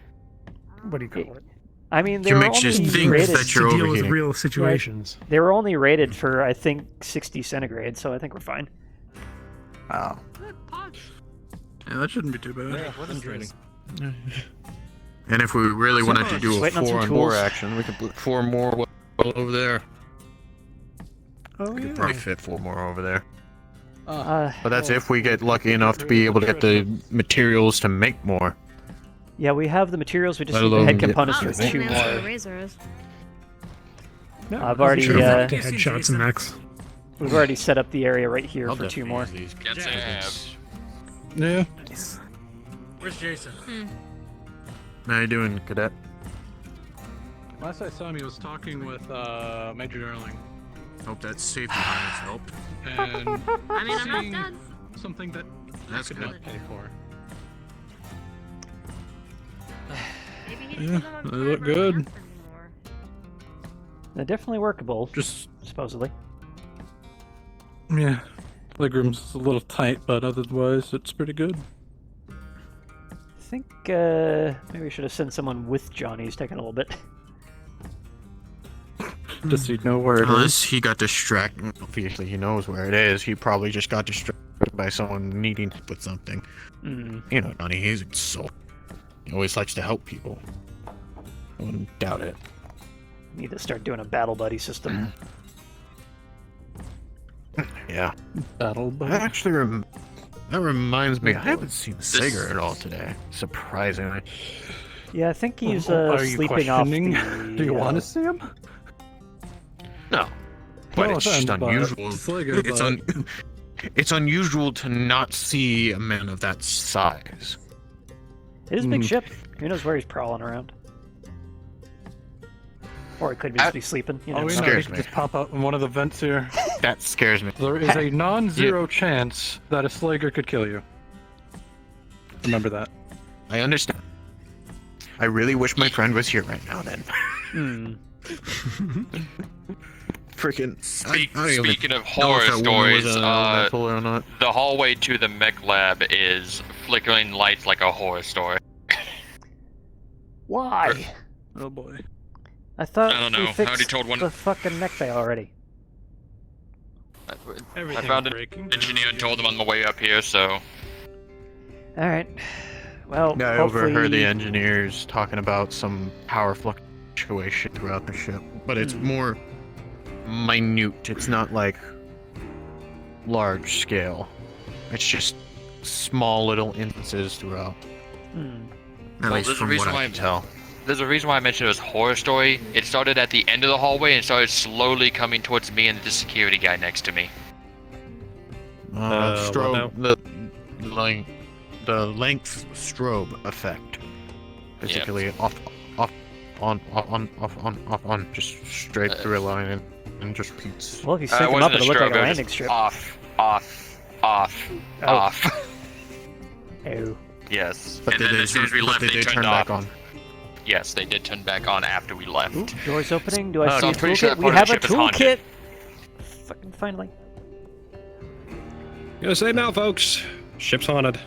What do you call it?
I mean, they
To
were
make just
only
think
rated
that you're
to deal with
overheating.
real situations.
They were only rated for, I think, 60 centigrade, so I think we're fine.
Oh.
Yeah, that shouldn't be too bad.
Yeah, what is this?
And if we really wanted to do a
Waiting on some
4-on-4
tools.
action, we could put 4 more over there.
Oh,
We
yeah.
could probably fit 4 more over there.
Uh,
But that's if we get lucky enough to be able to get the materials to make more.
yeah, we have the materials, we just
Let
need the
alone
head
get-
components for
Oh,
2
That's what a
more.
razor is.
I've already,
headshots and X.
we've already set up the area right here for 2 more.
Get zapped.
Yeah.
Where's Jason?
How you doing, Cadet?
Last I saw him, he was talking with Major Darling.
Hope that safety harness helped.
And
I mean, I'm not
seeing
done.
something that
That's
I could
good.
not pay for.
Maybe he
Yeah,
doesn't
they
have
look
time for
good.
math anymore.
They're definitely workable,
Just,
supposedly.
yeah. Legroom's a little tight, but otherwise it's pretty good.
I think maybe we should have sent someone with Johnny. He's taking a little bit.
Just so you know where it is.
Unless he got distracted. Obviously, he knows where it is. He probably just got distracted by someone needing help with something.
Mm.
You know, Johnny, he's so. He always likes to help people. I wouldn't doubt it.
Need to start doing a battle buddy system.
Yeah.
Battle buddy.
That actually that reminds me, I haven't seen Sager at all today. Surprisingly.
Yeah, I think he's
Are you
sleeping off
questioning?
the...
Do you want to see him?
No. But
No
it's just
offense, but
unusual. It's unusual to not see a man of that size.
It is a big ship. Who knows where he's prowling around? Or it could just be sleeping. You know.
Oh, we know he could just pop out in one of the vents here.
That scares me.
There is a non-zero chance that a Slager could kill you. Remember that.
I understand. I really wish my friend was here right now. Then. Freaking.
Speaking of horror stories, the hallway to the mech lab is flickering lights like a horror story.
Why?
Oh boy.
I thought
I don't know.
we
I
fixed
already told one.
the fucking mech bay already.
I found an engineer and told them on the way up here, so.
Alright. Well,
I
hopefully...
overheard the engineers talking about some power fluctuation throughout the ship, but it's more minute. It's not like large scale. It's just small little instances throughout. At least from what I can tell.
There's a reason why I mentioned it was horror story. It started at the end of the hallway and started slowly coming towards me and the security guy next to me.
Strobe, the length strobe effect, basically off, on, just straight through a line and just repeats.
Well, if you sync them up, it'll look like a landing strip.
Off.
Oh.
Yes.
But
and then as soon as we left, they
did
turned
turn
off.
back on.
Yes, they did turn back on after we left.
Ooh, doors opening. Do I see a
I'm pretty
toolkit?
sure that
We
part of
have
the
a
ship is haunted.
toolkit! Fucking finally.
Gonna say now, folks. Ship's haunted.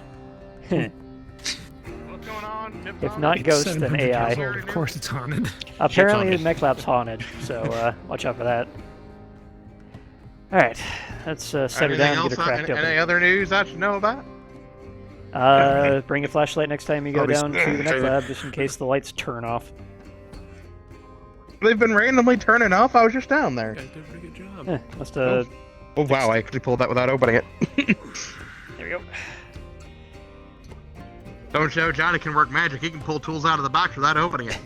If not ghost, then AI.
Of course it's haunted.
Apparently the mech lab's haunted, so watch out for that. Alright, let's set her down and get her cracked open.
Any other news I should know about?
Bring a flashlight next time you go down to the mech lab, just in case the lights turn off.
They've been randomly turning off. I was just down there.
Must
Oh wow! I actually pulled that without opening it.
There we go.
Don't show Johnny can work magic. He can pull tools out of the box without opening it.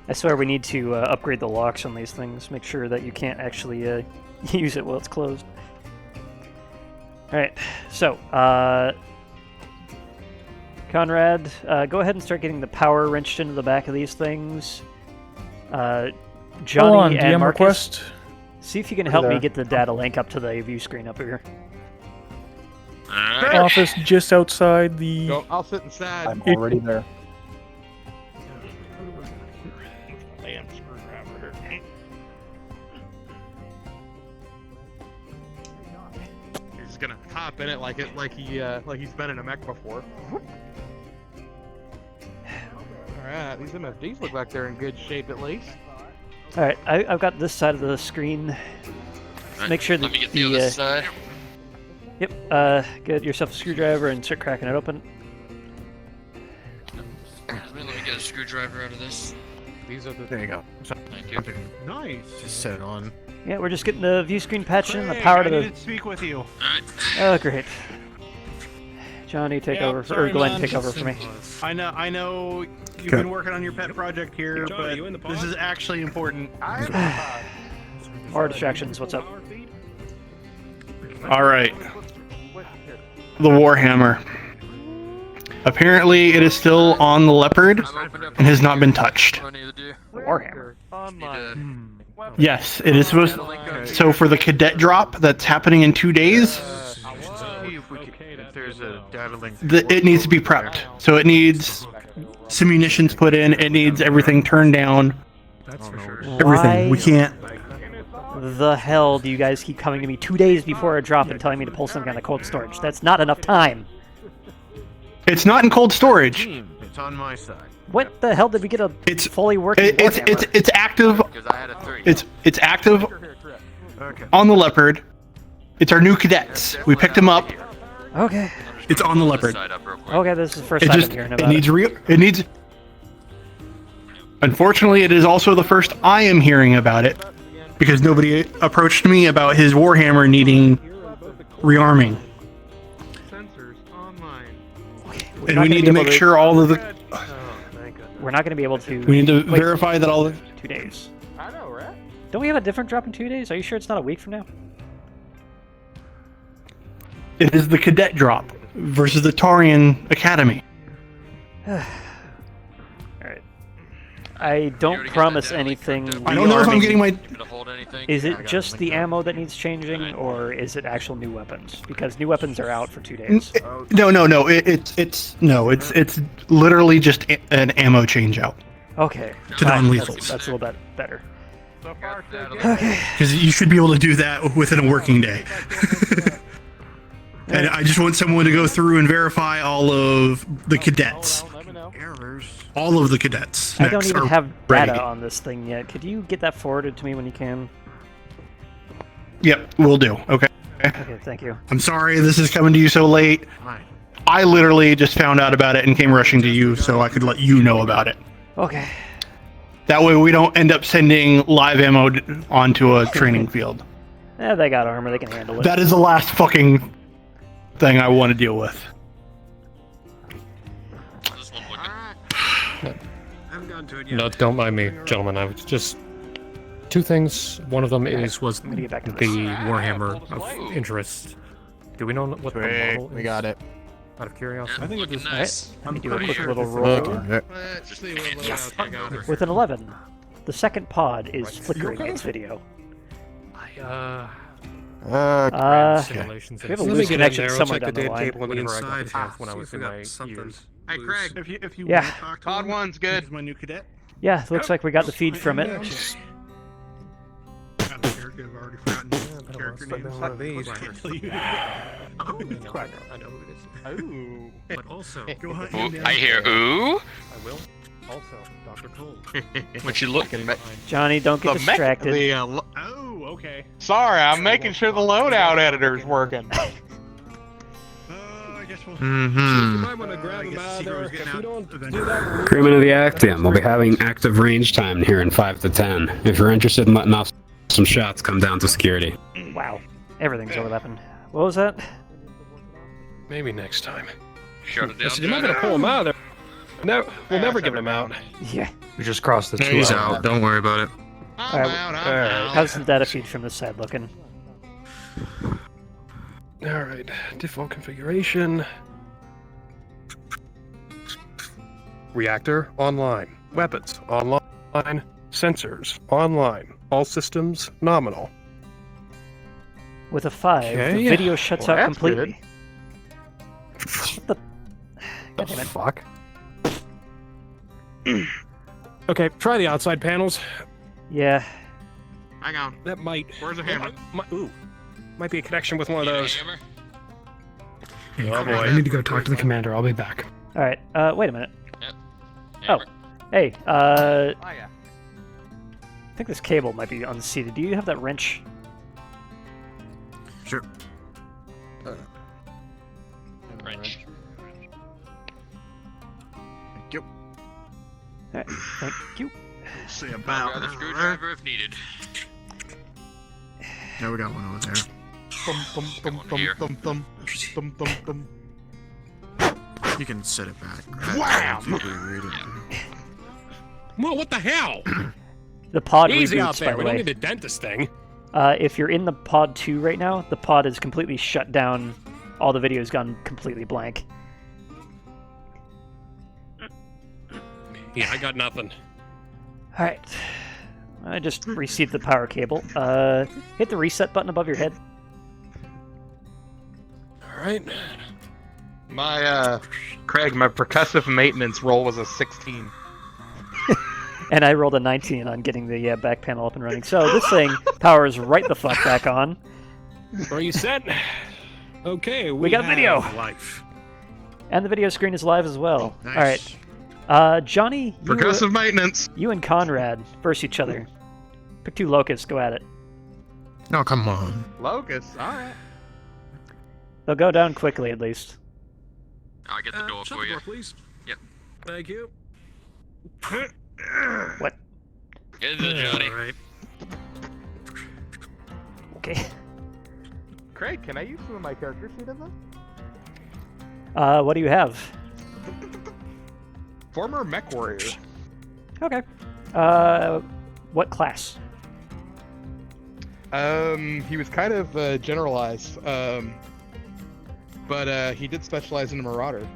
I swear we need to upgrade the locks on these things. Make sure that you can't actually use it while it's closed. Alright, so, Conrad, go ahead and start getting the power wrenched into the back of these things. Johnny
Hold on,
and
DM
Marcus,
request.
see if you can help me get the data link up to the view screen up here.
Office just outside the...
Go, I'll sit inside.
I'm already there.
Damn screwdriver here. He's gonna hop in it like he's been in a mech before. Alright, these MFDs look like they're in good shape at least.
Alright, I've got this side of the screen. Make sure that
Let me get the other side.
Yep, get yourself a screwdriver and start cracking it open.
Let me get a screwdriver out of this.
These are the...
There you go.
Thank you.
Nice.
Just set it on.
Yeah, we're just getting the view screen patched in, the power to the...
I need to speak with you.
Oh, great. Johnny, take over, or Glenn, take over for me.
I know you've been working on your pet project here, but this is actually important.
More distractions, what's up?
Alright. The Warhammer. Apparently it is still on the Leopard and has not been touched.
Warhammer.
Yes, it is supposed to... So for the cadet drop that's happening in 2 days,
If there's a data link.
it needs to be prepped. So it needs some munitions put in, it needs everything turned down.
That's for sure.
Everything. We can't...
The hell do you guys keep coming to me 2 days before a drop and telling me to pull some kind of cold storage? That's not enough time.
It's not in cold storage.
It's on my side.
What the hell did we get a fully working
It's active.
Because I had a 3.
It's active on the Leopard. It's our new cadets. We picked them up.
Okay.
It's on the Leopard.
Okay, this is the first time I'm hearing about
it needs. Unfortunately, it is also the first I am hearing about it because nobody approached me about his Warhammer needing rearming. And we need to make sure all of the...
We're not going to be able to...
We need to verify that all the...
2 days. Don't we have a different drop in 2 days? Are you sure it's not a week from now?
It is the cadet drop versus the Taurian Academy.
Alright. I don't promise anything.
I don't know if I'm getting my...
Is it just the ammo that needs changing, or is it actual new weapons? Because new weapons are out for 2 days.
No. It's literally just an ammo change out.
Okay.
To non-lethals.
That's a little bit better.
Okay. Because you should be able to do that within a working day. And I just want someone to go through and verify all of the cadets. All of the cadets.
I don't even have
ready.
data on this thing yet. Could you get that forwarded to me when you can?
Yep, will do. Okay.
Okay, thank you.
I'm sorry this is coming to you so late. I literally just found out about it and came rushing to you so I could let you know about it.
Okay.
That way we don't end up sending live ammo onto a training field.
They got armor, they can handle it.
That is the last fucking thing I want to deal with.
No, don't mind me, gentlemen. I was just 2 things. One of them was the Warhammer of interest. Do we know what the model is?
We got it.
Out of curiosity.
I think it is nice. Let me do a quick little roll.
Yes, I got it.
With an 11, the second pod is flickering its video.
We have
a loose connection somewhere down the line.
Cable on the inside. When I was in my years.
Hey, Craig.
If you
Yeah.
want to talk to
Pod
him,
1's good.
he's my new cadet.
Yeah, looks like we got the feed from it.
One of these.
I
know who it is.
Ooh.
But also,
I hear ooh.
I will. Also, Dr. Cole.
What you looking at?
Johnny, don't get distracted.
Oh, okay.
Sorry, I'm making sure the loadout editor's working.
Crewmen of the Actium, we'll be having active range time here in 5 to 10. If you're interested in letting off some shots, come down to security.
Wow, everything's overlapping. What was that?
Maybe next time.
Shut it down.
Listen, you're not gonna pull him out of there. No, we'll never give him out.
Yeah.
We just crossed the 2
He's
hour.
out. Don't worry about it.
How's the data feed from this side looking?
Alright, default configuration. Reactor online. Weapons online. Sensors online. All systems nominal.
With a 5, the video shuts out completely. What the? God damn it.
Fuck. Okay, try the outside panels.
Yeah.
Hang on.
That might.
Where's the hammer?
Might be a connection with one of those.
Oh boy, I need to go talk to the commander. I'll be back.
All right. Wait a minute.
Yep.
Oh, hey.
Oh, yeah.
I think this cable might be unseated. Do you have that wrench?
Sure.
Wrench.
Thank you.
Alright, thank you.
See
Grab
about
the screwdriver if needed.
Yeah, we got one over there.
Here.
You can set it back.
Wham!
Well, what the hell?
The pod
Easy
reboots,
out there.
by
We
the
don't
way.
need to dent this thing.
If you're in the pod 2 right now, the pod is completely shut down. All the video's gone completely blank.
Yeah, I got nothing.
Alright. I just received the power cable. Hit the reset button above your head.
Alright.
Craig, my percussive maintenance roll was a 16.
And I rolled a 19 on getting the back panel up and running. So this thing powers right the fuck back on.
Are you set? Okay,
We got video.
Life.
And the video screen is live as well.
Nice.
Alright. Johnny,
Percussive maintenance.
you and Conrad versus each other. Pick 2 locusts, go at it.
Oh, come on.
Locust, alright.
They'll go down quickly, at least.
I'll get the door
shut
for
the
you.
door, please.
Yep.
Thank you.
What?
Get in there, Johnny.
Alright.
Okay.
Craig, can I use some of my character sheet of this?
What do you have?
Former mech warrior.
Okay. What class?
He was kind of generalized, but he did specialize in a marauder.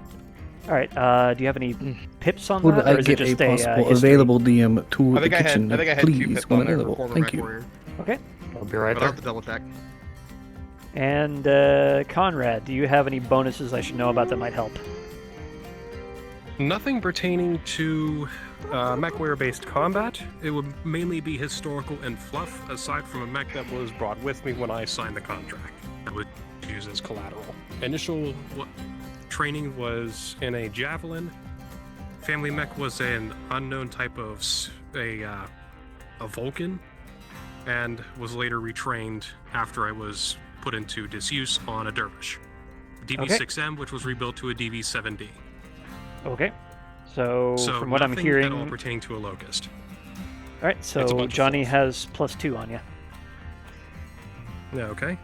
All right. Do you have any pips on
Would
that,
I
or is
get
it just
a possible
history?
available DM to
I think
the kitchen?
I had 2
please,
pips
when
on there for
available.
former
Thank
mech
you.
warrior.
Okay.
I'll be right
But
there.
I'll have to double check.
And Conrad, do you have any bonuses I should know about that might help?
Nothing pertaining to mech warrior-based combat. It would mainly be historical and fluff, aside from a mech that was brought with me when I signed the contract. That was used as collateral. Initial training was in a javelin. Family mech was an unknown type of a Vulcan, and was later retrained after I was put into disuse on a dervish. DV6M, which was rebuilt to a DV7D.
Okay. So from what I'm
nothing
hearing,
at all pertaining to a locust.
all right. So Johnny has +2 on you.
Yeah. Okay.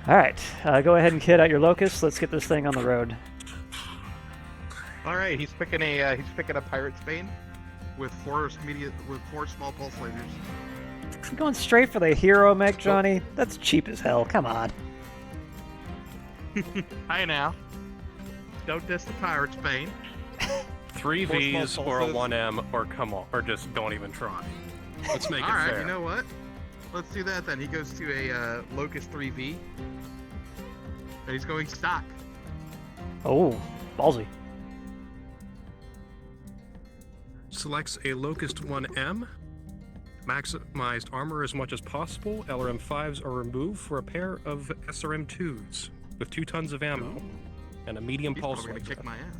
All right. Go ahead and kit out your locust. Let's get this thing on the road.
All right, he's picking a pirate's bane with 4 small pulse lasers.
You're going straight for the hero mech, Johnny. That's cheap as hell. Come on.
Hi now. Don't diss the pirate's bane.
3
4
Vs
small
or a
pulses.
1M, or come on, or just don't even try. Let's make it
All right,
fair.
you know what? Let's do that then. He goes to a Locust 3V, and he's going stock.
Oh, ballsy.
Selects a Locust 1M. Maximized armor as much as possible. LRM5s are removed for a pair of SRM2s with 2 tons of ammo and a medium
He's
pulse
probably gonna
laser.
kick my ass.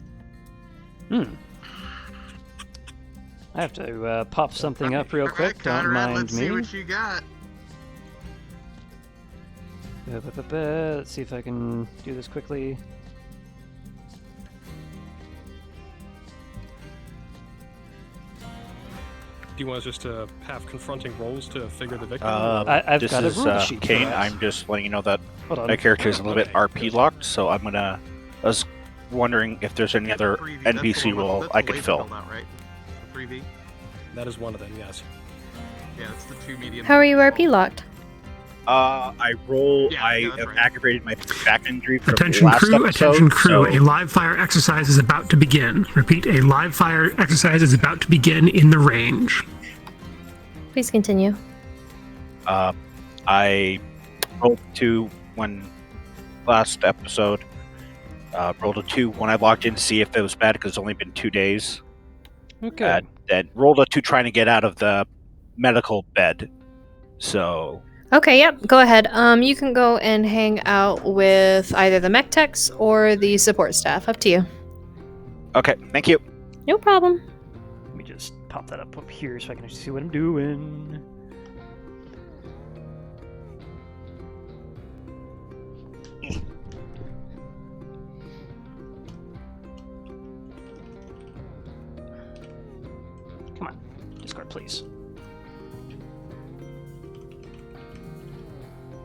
I have to pop something up real quick. Don't
Conrad,
mind
let's
me.
see what you got.
Let's see if I can do this quickly.
Do you want us just to have confronting rolls to figure the victim?
I've
this
got a
is
rule sheet for
Kane.
that.
I'm just letting you know that
Hold on.
my character is a little bit RP locked, so I was wondering if there's any other
3V, that's
NPC
the one-
role
that's
I
the
could
laser
fill.
build out, right? The 3V?
That is one of them, yes.
Yeah, it's the 2 medium.
How are you RP locked?
I roll.
Yeah,
I
that's
have
right.
aggravated my back injury from
Attention
last
crew,
episode.
attention crew.
So,
A live fire exercise is about to begin. Repeat, a live fire exercise is about to begin in the range.
Please continue.
I rolled 2 when last episode. Rolled a 2 when I logged in to see if it was bad because it's only been 2 days.
Okay.
Then rolled a 2 trying to get out of the medical bed. So
Okay, yep, go ahead. You can go and hang out with either the mech techs or the support staff. Up to you.
okay, thank you.
No problem.
Let me just pop that up here so I can see what I'm doing. Come on, Discord, please.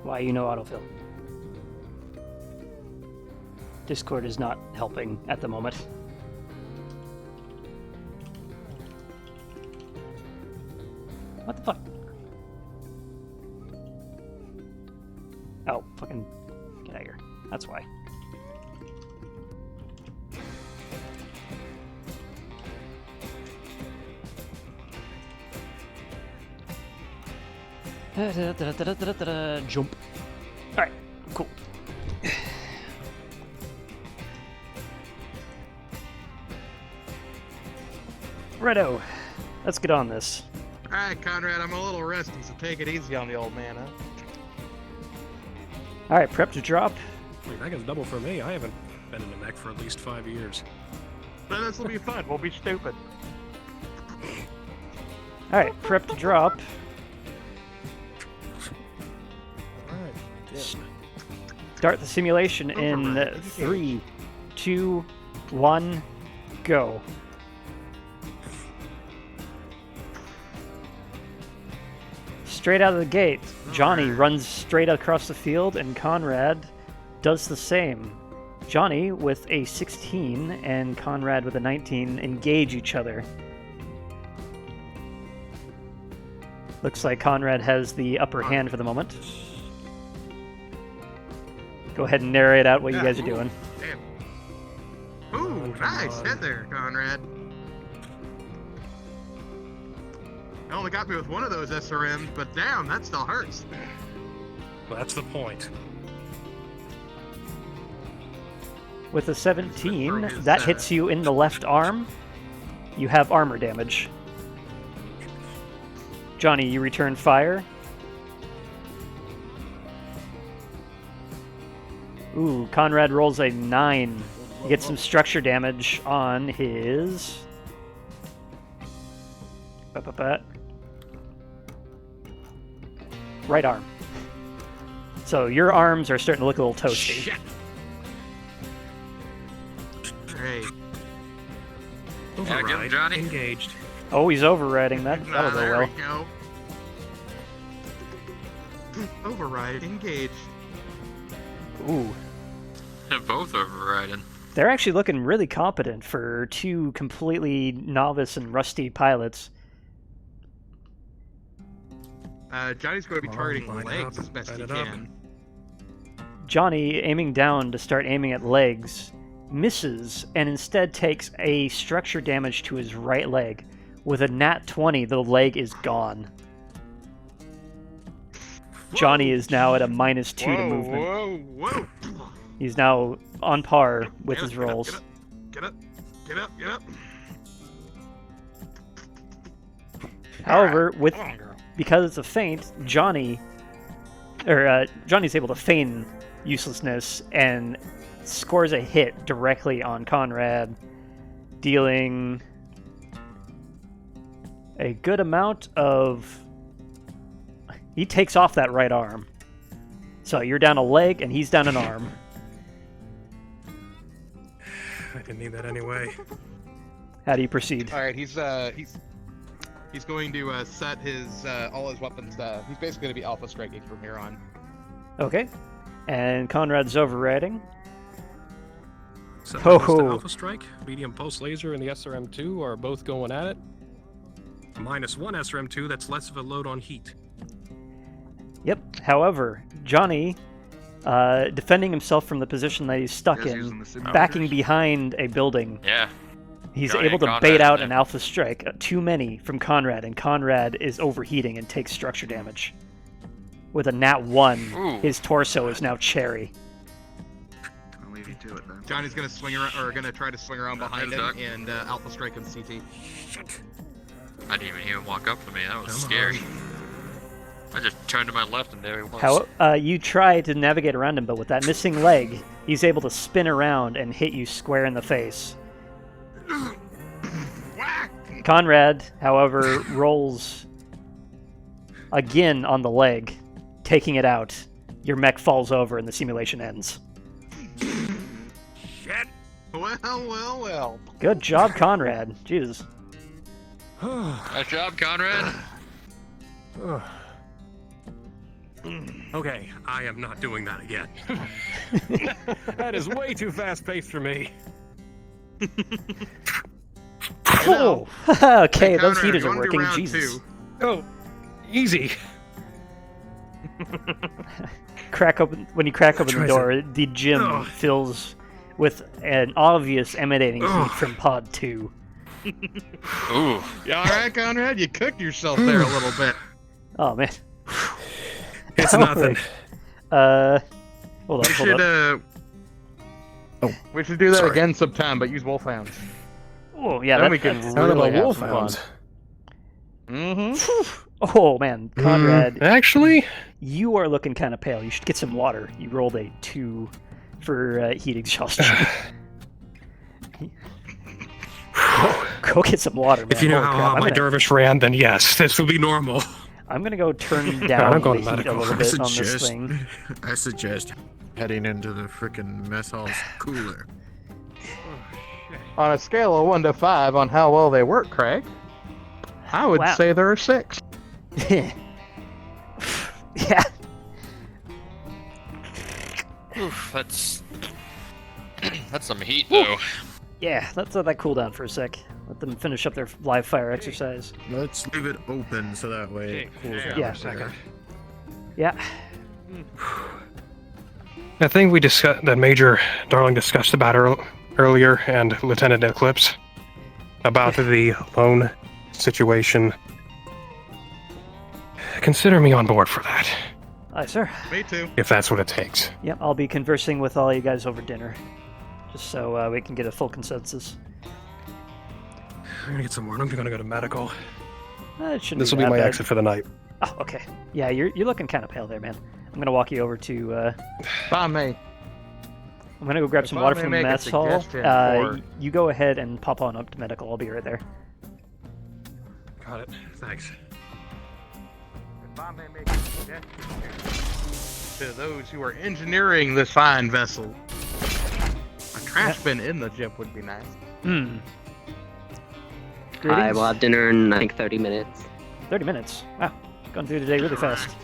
Why you know autofill? Discord is not helping at the moment. What the fuck? Oh, fucking get out of here. That's why. Jump. Alright, cool. Righto. Let's get on this.
Alright, Conrad, I'm a little rusty, so take it easy on the old man, huh?
Alright, prep to drop.
Wait, that gets double for me. I haven't been in a mech for at least 5 years.
But this will be fun. We'll be stupid.
Alright, prep to drop.
Alright,
Start the simulation in 3, 2, 1, go. Straight out of the gate, Johnny runs straight across the field, and Conrad does the same. Johnny, with a 16, and Conrad with a 19, engage each other. Looks like Conrad has the upper hand for the moment. Go ahead and narrate out what you guys are doing.
Damn. Ooh, nice hit there, Conrad. You only got me with one of those SRMs, but damn, that still hurts.
Well, that's the point.
With a 17, that hits you in the left arm. You have armor damage. Johnny, you return fire. Ooh, Conrad rolls a 9. You get some structure damage on his... right arm. So your arms are starting to look a little toasty.
Shit. Great.
Override.
Johnny.
Engaged.
Oh, he's overriding that. That'll go
there
well.
we go. Override engaged.
Ooh.
They're both overriding.
They're actually looking really competent for two completely novice and rusty pilots.
Johnny's going to be targeting the legs as best he can.
Johnny, aiming down to start aiming at legs, misses and instead takes a structure damage to his right leg. With a nat 20, the leg is gone. Johnny is now at a -2 to movement.
Whoa!
He's now on par with his rolls.
Get up!
However, because it's a feint, Johnny's able to feign uselessness and scores a hit directly on Conrad, dealing a good amount of... He takes off that right arm. So you're down a leg and he's down an arm.
I didn't need that anyway.
How do you proceed?
All right, he's going to set his all his weapons. He's basically going to be alpha striking from here on.
Okay. And Conrad's overriding.
So the Alpha Strike, medium pulse laser, and the SRM-2 are both going at it. -1 SRM-2, that's less of a load on heat.
Yep. However, Johnny, defending himself from the position that he's stuck in, backing behind a building.
Yeah.
He's
Johnny
able to
and
bait
Conrad,
out
yeah.
an alpha strike, too many from Conrad, and Conrad is overheating and takes structure damage. With a nat 1, his torso is now cherry.
I'll leave you to it then. Johnny's going to swing around, or going to try to swing around behind him and alpha strike him CT.
I didn't even hear him walk up to me. That was scary. I just turned to my left and there he was.
You try to navigate around him, but with that missing leg, he's able to spin around and hit you square in the face. Conrad, however, rolls again on the leg, taking it out. Your mech falls over and the simulation ends.
Shit! Well.
Good job, Conrad. Jesus.
Nice job, Conrad.
Okay, I am not doing that again. That is way too fast-paced for me.
Oh, okay,
Hey,
those
Conrad,
heaters are
going to
working.
round
Jesus.
2.
Oh, easy.
When you crack open the door, the gym fills with an obvious emanating heat from Pod 2.
Ooh.
You alright, Conrad? You cooked yourself there a little bit.
Oh, man.
It's nothing.
Hold on.
We should do that again sometime, but use wolfhounds.
Oh, yeah,
then we can really have some fun.
Oh, man. Conrad.
Actually?
You are looking kind of pale. You should get some water. You rolled a 2 for heat exhaustion. Go get some water, man.
If you know how my dervish ran, then yes, this will be normal.
I'm gonna go turn down the heat a little bit on this thing.
I suggest heading into the frickin' mess hall's cooler.
On a scale of 1 to 5 on how well they work, Craig, I would say they're a 6.
Yeah.
Oof, that's some heat though.
Yeah, let's let that cool down for a sec. Let them finish up their live fire exercise.
Let's leave it open so that way it cools down
Yeah.
a second.
Yeah.
I think we discussed that Major Darling discussed about earlier, and Lieutenant Eclipse about the loan situation. Consider me on board for that.
Aye, sir.
Me too.
If that's what it takes.
Yep, I'll be conversing with all you guys over dinner, just so we can get a full consensus.
I'm gonna get some more. I'm gonna go to medical.
It shouldn't
This will be
that
my
bad.
exit for the night.
Oh, okay. Yeah, you're looking kind of pale there, man. I'm gonna walk you over to.
Bye, mate.
I'm gonna go grab
If
some
I
water
may
from the
make a
mess hall.
suggestion for-
You go ahead and pop on up to medical. I'll be right there.
Got it. Thanks.
If I may make a suggestion to those who are engineering this fine vessel, a trash bin in the ship would be nice.
Hmm.
I will have dinner in, I think, 30 minutes.
30 minutes. Wow. Gone through the day really fast.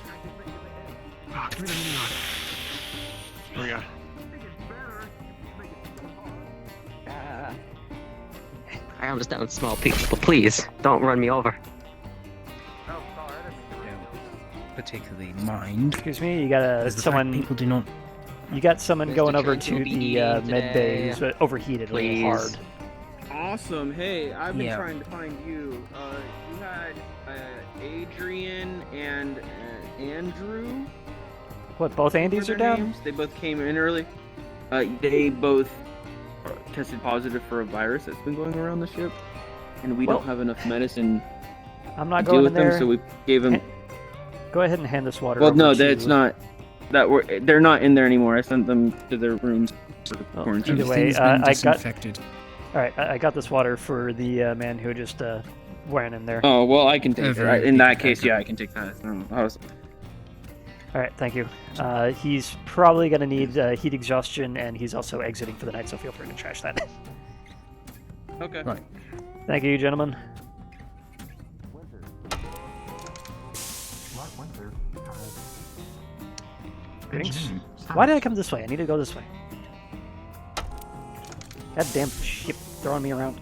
Here we go.
I understand small people, but please, don't run me over.
Particularly mind.
Excuse me, you got someone.
People do not.
You got someone
Mr.
going over
Trent
to
will be
the
eating
med bay
today.
who's overheated a little hard.
Awesome. Hey, I've been
Yeah.
trying to find you. You had Adrian and Andrew.
What, both Andys
were
are
their
down?
names? They both came in early. They both tested positive for a virus that's been going around the ship, and we don't have enough medicine
I'm not
to
going
deal
in
with them,
there.
so we gave them.
Go ahead and hand this water
Well,
over
no,
to...
that's not. They're not in there anymore. I sent them to their rooms for quarantine.
Either way, I got. All right, I got this water for the man who just went in there.
Oh well, I can take it. In that case, yeah, I can take that.
All right, thank you. He's probably going to need heat exhaustion, and he's also exiting for the night, so feel free to trash that.
Okay.
Right.
Thank you, gentlemen. Greetings. Why did I come this way? I need to go this way. God damn ship throwing me around.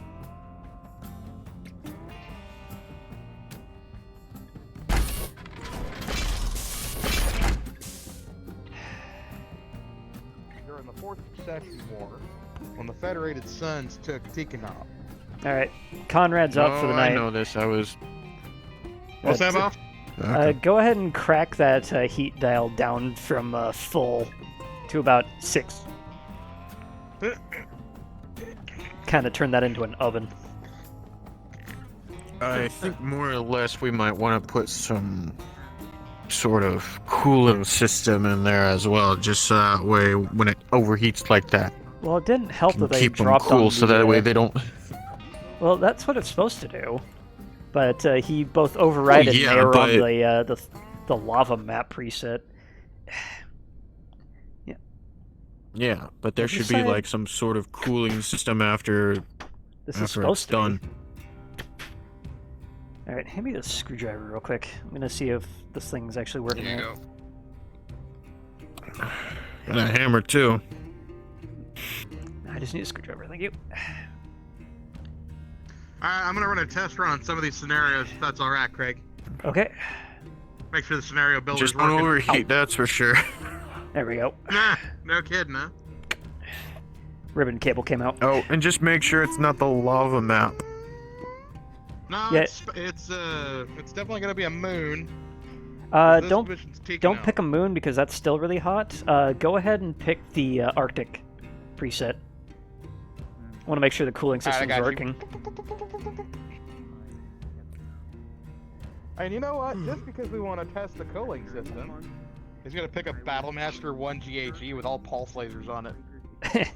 During the Fourth Succession War, when the Federated Sons took Tikhonov.
All right, Conrad's up for the night.
I know this. I was.
What's that, boss?
Go ahead and crack that heat dial down from full to about 6. Kind of turn that into an oven.
I think more or less we might want to put some sort of cooling system in there as well, just so that way when it overheats like that,
Well, it didn't help that they
keep them
dropped
cool
on
so
the,
that way they don't.
Well, that's what it's supposed to do, but he both overrided
yeah,
and they were
but-
on the lava map preset.
Yeah, but there
Like you
should be
said.
like some sort of cooling system after
This is
it's
supposed to be.
done.
All right, hand me the screwdriver real quick. I'm gonna see if this thing's actually working.
There you
out.
And a hammer too.
I just need a screwdriver. Thank you.
Alright, I'm gonna run a test run on some of these scenarios, if that's alright, Craig.
Okay.
Make sure the scenario builder's
Just don't
working.
overheat, that's for sure.
There we go.
Nah, no kidding, huh?
Ribbon cable came out.
Oh, and just make sure it's not the lava map.
No,
Yeah.
it's definitely gonna be a moon. This
Don't
mission's taken
don't
out.
pick a moon because that's still really hot. Go ahead and pick the Arctic preset. I want to make sure the cooling
Alright, I
system's
got you.
working.
And you know what? Just because we want to test the cooling system, he's gonna pick up Battlemaster 1 GHE with all pulse lasers on it.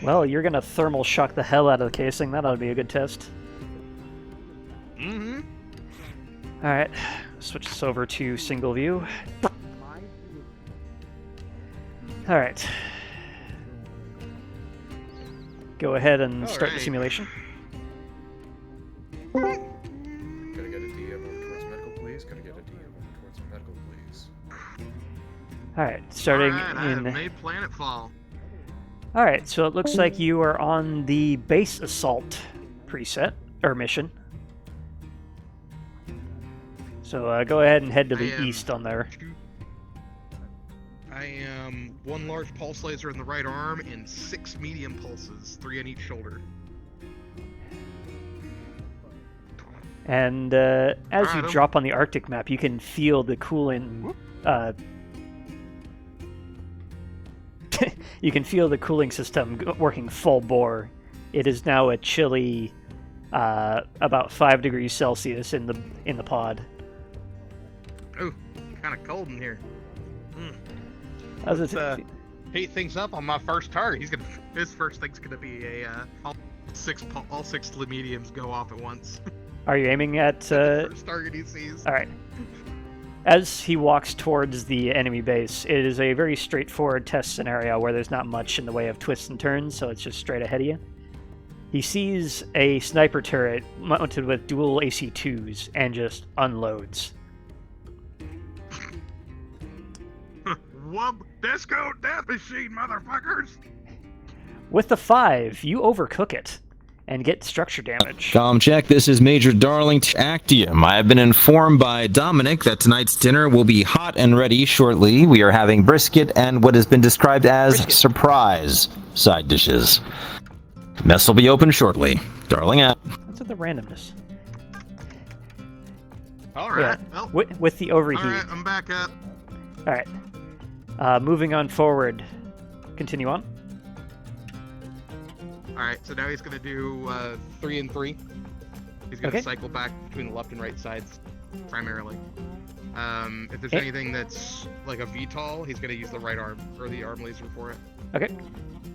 Well, you're gonna thermal shock the hell out of the casing. That ought to be a good test.
Mm-hmm.
All right, switch this over to single view. All right. Go ahead and start the simulation.
Gotta get a DM over towards medical, please. Gotta get a DM over towards medical, please.
All right, starting
Alright, I have
in.
made planetfall.
Alright, so it looks like you are on the base assault preset, or mission. So go ahead and head to the east on there.
I am 1 large pulse laser in the right arm and 6 medium pulses, 3 on each shoulder.
And as you drop on the Arctic map, you can feel the cooling. You can feel the cooling system working full bore. It is now a chilly, about 5 degrees Celsius in the pod.
Oh, kind of cold in here.
How's it?
Heat things up on my first target. His first thing's gonna be a all six mediums go off at once.
Are you aiming at
first target he sees?
All right. As he walks towards the enemy base, it is a very straightforward test scenario where there's not much in the way of twists and turns, so it's just straight ahead of you. He sees a sniper turret mounted with dual AC-2s and just unloads.
Wub, disco death machine, motherfuckers!
With the 5, you overcook it and get structure damage.
Comm check, this is Major Darlington Actium. I have been informed by Dominic that tonight's dinner will be hot and ready shortly. We are having brisket and what has been described as surprise side dishes. Mess will be open shortly. Darling out.
What's with the randomness?
Alright,
yeah. With the overheat.
Alright, I'm back up.
Alright. Moving on forward. Continue on.
Alright, so now he's going to do 3 and 3. He's going to cycle back between the left and right sides, primarily. If there's anything that's like a VTOL, he's going to use the right arm, or the arm laser for it.
Okay.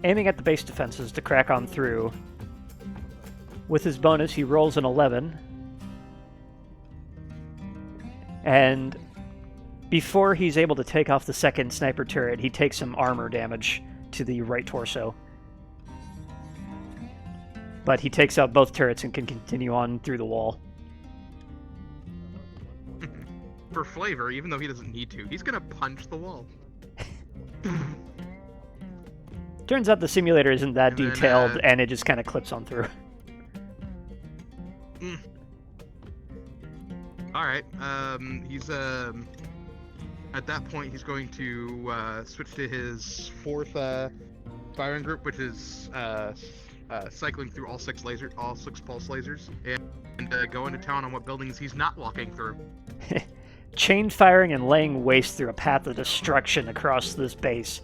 Aiming at the base defenses to crack on through. With his bonus, he rolls an 11. And before he's able to take off the second sniper turret, he takes some armor damage to the right torso. But he takes out both turrets and can continue on through the wall.
For flavor, even though he doesn't need to, he's gonna punch the wall.
Turns out the simulator isn't that detailed, and it just kind of clips on through.
Alright, he's, at that point, he's going to, switch to his 4th, firing group, which is, cycling through all 6 pulse lasers, and go into town on what buildings he's not walking through.
Chain firing and laying waste through a path of destruction across this base.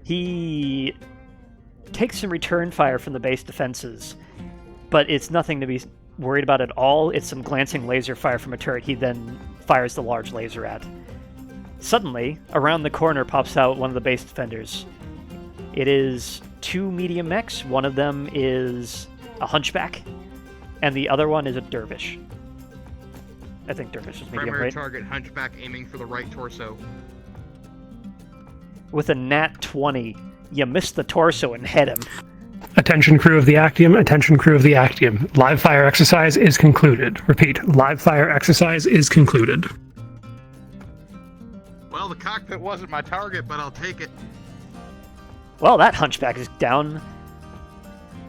He takes some return fire from the base defenses, but it's nothing to be worried about at all. It's some glancing laser fire from a turret he then fires the large laser at. Suddenly, around the corner pops out one of the base defenders. It is 2 medium mechs. One of them is a hunchback, and the other one is a dervish. I think dervish is medium,
Primary
right?
target, hunchback, aiming for the right torso.
With a nat 20, you miss the torso and head him.
Attention crew of the Actium, attention crew of the Actium. Live fire exercise is concluded. Repeat, live fire exercise is concluded.
Well, the cockpit wasn't my target, but I'll take it.
Well, that hunchback is down.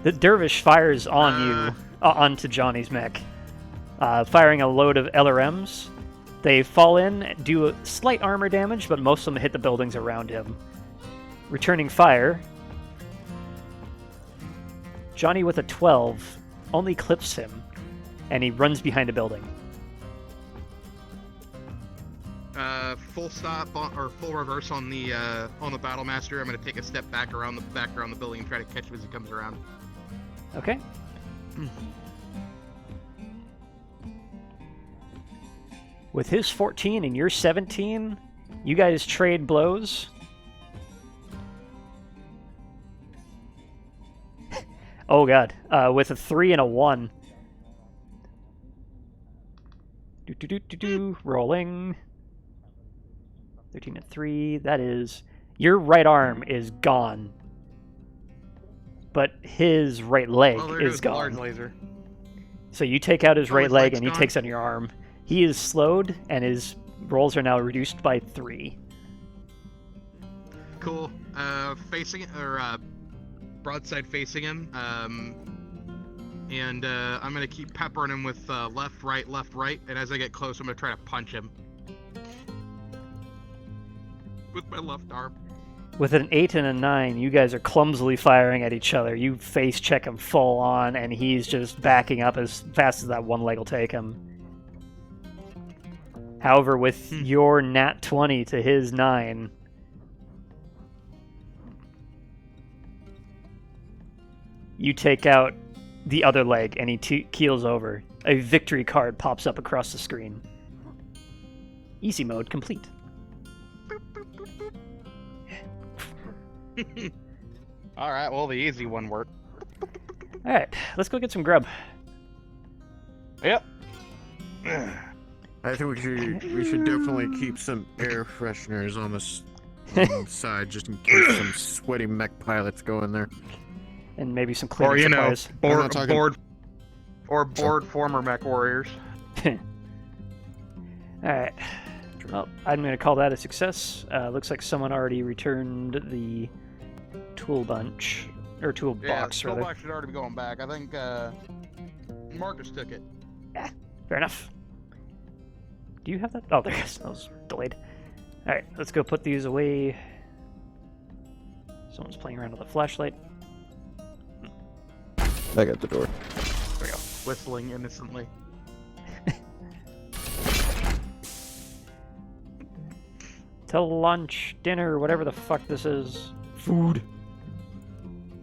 The dervish fires on you, onto Johnny's mech, firing a load of LRMs. They fall in, do a slight armor damage, but most of them hit the buildings around him. Returning fire, Johnny with a 12 only clips him, and he runs behind a building.
Full stop or full reverse on the battle master. I'm gonna take a step back around the building and try to catch him as he comes around.
Okay. With his 14 and your 17, you guys trade blows. Oh god, with a 3 and a 1. Rolling. 13 and 3, that is... Your right arm is gone. But his right leg is gone.
Large laser.
So you take out his right leg and he takes on your arm. He is slowed and his rolls are now reduced by 3.
Facing it, or broadside facing him. And I'm gonna keep peppering him with left, right, and as I get close, I'm gonna try to punch him with my left arm.
With an 8 and a 9, you guys are clumsily firing at each other. You face check him full on, and he's just backing up as fast as that one leg will take him. However, with your nat 20 to his 9, you take out the other leg, and he keels over. A victory card pops up across the screen. Easy mode complete.
Alright, well, the easy one worked.
Alright, let's go get some grub.
Yep.
I think we should definitely keep some air fresheners on the side, just in case some sweaty mech pilots go in there.
And maybe some cleaning supplies.
Bored former mech warriors.
Alright. Well, I'm going to call that a success. Looks like someone already returned the tool bunch. Or toolbox, rather.
Toolbox should already be going back. I think Marcus took it.
Yeah, fair enough. Do you have that? Oh, there it is. That was delayed. Alright, let's go put these away. Someone's playing around with a flashlight.
I got the door.
There we go.
Whistling innocently.
To lunch, dinner, whatever the fuck this is. Food.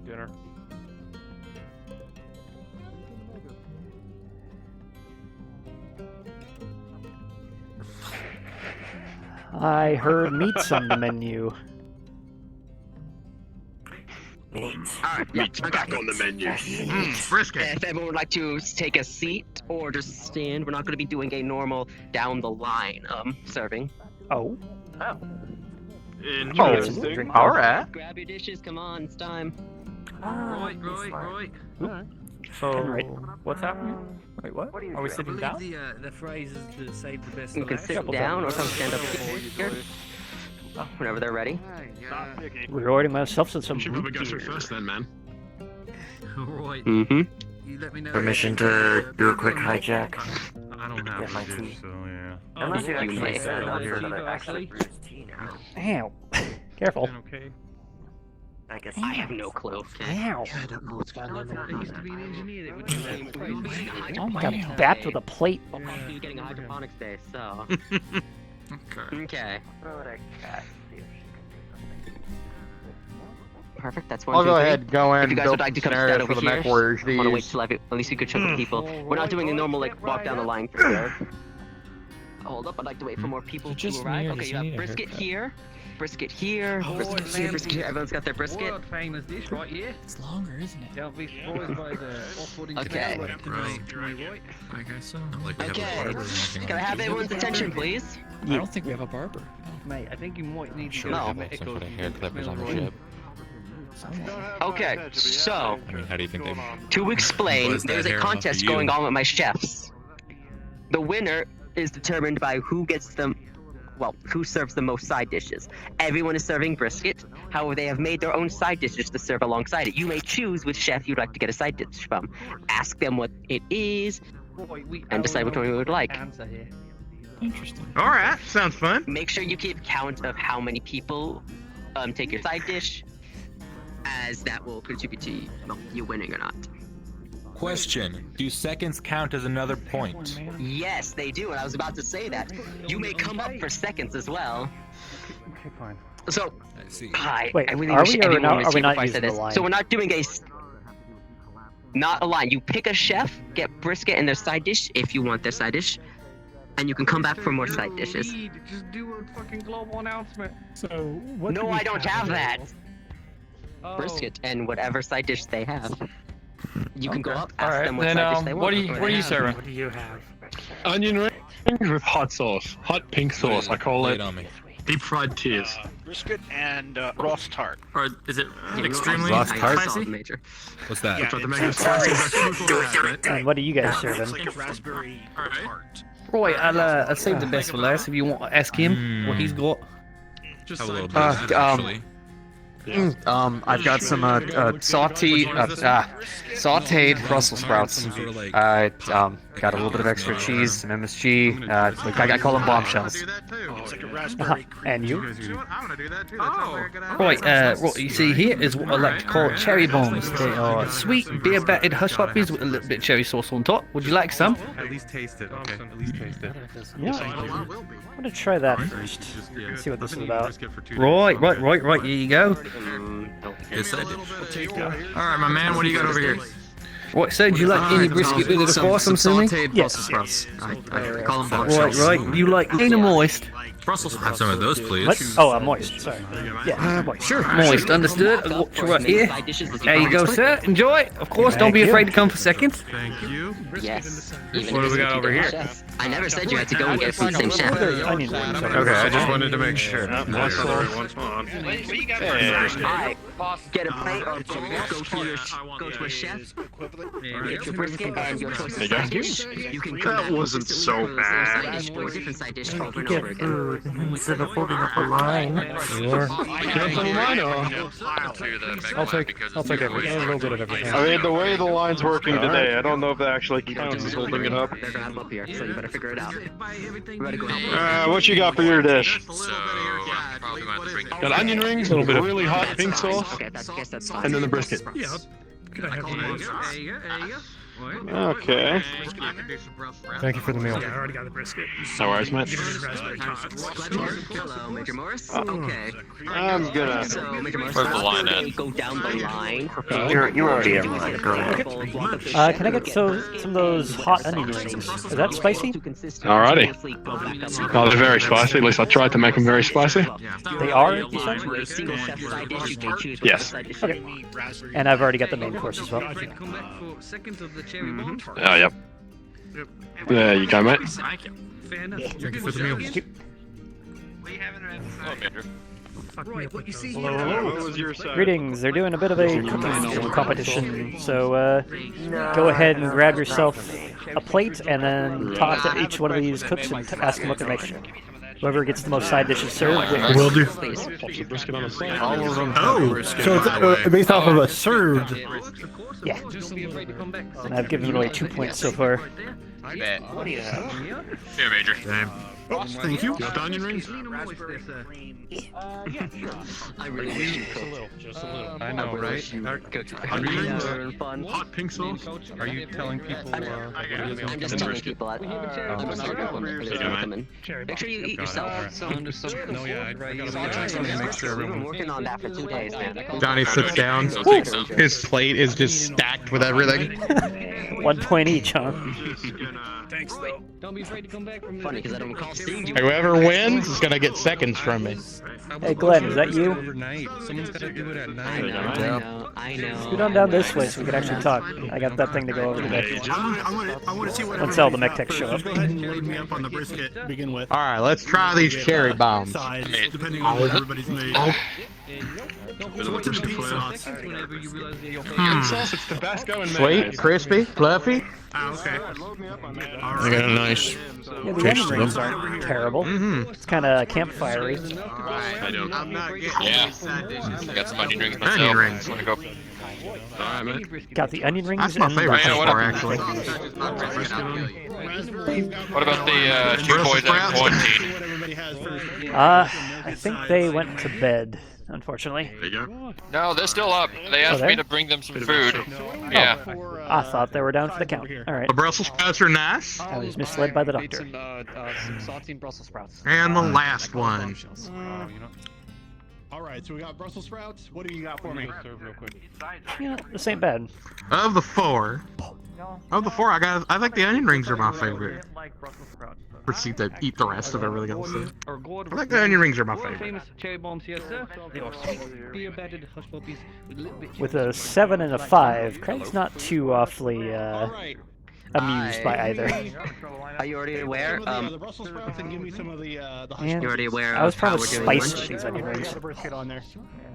Dinner.
I heard meats on the menu.
Alright,
meat's back on the menu.
Brisket.
If everyone would like to take a seat or just stand, we're not going to be doing a normal down the line serving.
Oh.
Interesting. Alright.
Grab your dishes, come on, it's time.
Right.
So,
what's happening? Wait, what? Are we sitting down?
The phrase is to save the best
You
for
can
last.
sit down or come stand up here. Whenever they're ready.
Rewarding myself since I'm
You should probably go through first then, man.
Right.
Mm-hmm.
You let me know.
Permission to do a quick hijack.
I don't have
my
to do
tea.
so, yeah.
Unless you
you
actually
may.
said earlier that I actually brewed tea now.
Ow. Careful.
Okay.
I guess
I have no clue.
Ow.
I don't know what's going on.
I used to be an engineer that would do that.
Oh my god, backed with a plate.
You're getting a hydroponics day, so.
Okay.
Okay.
Throw it at Cat.
Perfect, that's one,
I'll
two,
go
three.
ahead, go in,
If you guys
build
would like to come
scenarios
stand over
for the
here,
mech warriors to
I want to wait
use.
till at least we could show the people. We're not doing a normal like walk down the line for sure. Hold up, I'd like to wait for more people to arrive. Okay, you have brisket here, brisket here, brisket here, brisket here. Everyone's got their brisket.
World famous dish right here.
It's longer, isn't it?
Don't be surprised by the off-putting
Okay.
smell.
Right.
Right.
I guess so. Not like we have a
Okay,
barber or anything
can I have everyone's attention, please?
I don't think we have a barber.
Mate, I think you might need to
Sure,
go
no.
to
Some
Echo.
hair clippers on the ship.
Okay, so
I mean, how do you think they...
to explain,
Buzz that
there's a
hair off of
contest
you.
going on with my chefs. The winner is determined by who gets them. Well, who serves the most side dishes. Everyone is serving brisket. However, they have made their own side dishes to serve alongside it. You may choose which chef you'd like to get a side dish from. Ask them what it is, and decide which one you would like.
Interesting.
Alright, sounds fun.
Make sure you keep count of how many people take your side dish, as that will contribute to you winning or not.
Question: do seconds count as another point?
Yes, they do, and I was about to say that. You may come up for seconds as well.
Okay, fine.
So, hi.
Wait,
I really
are
wish
we or
everyone
not-
was
are we
here
not
before I
using
said
the
this.
line?
So we're not doing not a line. You pick a chef, get brisket and their side dish if you want their side dish, and you can come back for more side dishes.
Just do a fucking global announcement.
So what?
No,
do we
I don't have that.
Oh.
Brisket and whatever side dish they have. You can go up, ask
Alright,
them what
then,
side dish they want.
what are you serving?
What do you have? Onion rings with hot sauce, hot pink sauce. I call it deep fried tears.
Brisket and roast tart.
Or is it
extremely
Lost heart?
major?
What's that?
And what are you guys serving?
It's like a raspberry tart.
Right, I'll save the best for last if you want to ask him what he's got.
Just side
actually.
I've got some sautéed Brussels sprouts. I got a little bit of extra cheese, some MSG. I call them bombshells.
And you?
Right, what you see here is what I like to call cherry bombs. They are sweet, beer-battered hush puppies with a little bit of cherry sauce on top. Would you like some?
At least taste it. Okay, at least taste it.
Yeah, I'm gonna try that first. See what this is about.
Right, here you go.
Yes, I did. Alright, my man, what do you got over here?
What, so do you like any brisket with it, of course, I'm assuming?
Yes. I call them bombshells.
Right, you like clean or moist?
Brussels sprouts. Have some of those, please.
What? Oh, moist, sorry. Yeah, moist.
Sure, moist, understood. I'll watch you right here. There you go, sir. Enjoy. Of course, don't be afraid to come for seconds.
Thank you.
Yes.
What do we got over here?
I never said you had to go and get from the same chef.
Okay, I just wanted to make sure.
Get a plate or go to a chef, get your brisket and your choice of side dish. You can come
That wasn't so bad.
or a different side dish over and over again.
Instead of holding up a line.
I'll take everything. A little bit of everything.
I mean, the way the line's working today, I don't know if that actually counts as holding it up.
They're gonna have them up here, so you better figure it out. We gotta go.
What you got for your dish?
Probably want to bring
Got onion rings, a little bit of really hot pink sauce,
Okay, guess that's fine.
and then the brisket.
Yeah. Could I have one of those?
Okay.
Thank you for the meal.
Yeah, I already got the brisket.
No worries, mate.
Hello, Major Morris. Okay.
I'm gonna.
So, Major Morris,
Where's the line
after
at?
they go down the line for
You're already in line. Go ahead.
Can I get some of those hot onion rings? Is that spicy?
Alrighty. Oh, they're very spicy. At least I tried to make them very spicy.
They are, you said?
Yes.
Okay. And I've already got the main course as well.
Oh, yep. There you go, mate.
Thank you for the meal.
Greetings, they're doing a bit of a cooking competition, so go ahead and grab yourself a plate and then talk to each one of these cooks and ask them what they make. Whoever gets the most side dishes served wins.
Will do.
All of them.
Oh, so it's based off of a served.
Yeah. And I've given away 2 points so far.
I bet. Here, Major.
Damn.
Oh, thank you.
Got the onion rings?
I really wish you
Just a little. I know, right?
Onion rings?
fun.
Hot pink sauce?
Are you telling people?
I'm just telling people that. Make sure you eat yourself.
No, yeah, I got to make sure
We've been
everyone.
working on that for 2 days, man.
Johnny sits down. His plate is just stacked with everything.
1 point each, huh?
Thanks, though. Don't be afraid to come back from
Funny, because I don't recall seeing you.
Whoever wins is gonna get seconds from me.
Hey, Glenn, is that you?
Overnight. Someone's got to do it at night.
I know.
Scoot on down this way so we can actually talk. I got that thing to go over today.
I want to see what.
Once all the mech techs show up.
Go ahead and load me up on the brisket to begin with.
All right, let's try these cherry bombs.
Size, depending on what everybody's made. So what's in the pink sauce?
Sauce, it's Tabasco and
Sweet, crispy, fluffy.
Okay.
I got a nice
Yeah, the
taste
onion
to
rings
them.
aren't terrible.
Mm-hmm.
It's kind of campfirey.
I don't.
I'm not getting
Yeah.
side dishes.
I got some onion rings myself.
Onion rings.
Wanna go? Alright, man.
Got the onion rings.
That's my
and
favorite
the-
so far, actually.
What about the 2 boys at quarantine?
I think they went to bed, unfortunately.
No, they're still up. They asked me to bring them some food. Yeah.
I thought they were down for the count. All right.
The Brussels sprouts are nice.
I was misled by the doctor.
Some saltine Brussels sprouts.
And the last one.
All right, so we got Brussels sprouts. What do you got for me?
Yeah, this ain't bad.
Of the four, I think the onion rings are my favorite. Proceed to eat the rest of everything else. I think the onion rings are my favorite.
famous cherry bombs here, sir. They are sweet, beer-battered hush puppies with a little bit.
With a 7 and a 5, Craig's not too awfully amused by either.
Are you already aware?
The Brussels sprouts and give me some of the
Man,
You're already aware
I was
of how
trying to
we're doing
spice
lunch?
these onion rings.
the brisket on there.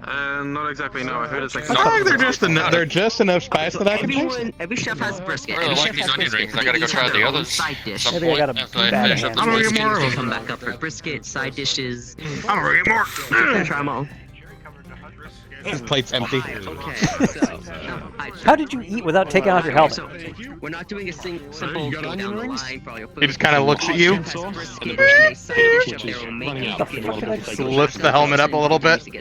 Not exactly, no. I heard it's like.
I think they're just enough spice that I can taste.
Every chef has brisket.
I really
Every
like
chef
these
has
onion
brisket.
rings. I gotta go
They each
try
have
the
their own
others.
side dish.
Some
Maybe I got a
after I
bad
finish up
hand.
the
I'm gonna get
brisket.
more of
They
them.
come back up for brisket, side dishes.
I'm gonna get more.
Try them all.
His plate's empty.
How did you eat without taking off your helmet?
We're not doing a simple go down the line.
He just kind of looks at you. Lifts the helmet up a little bit. He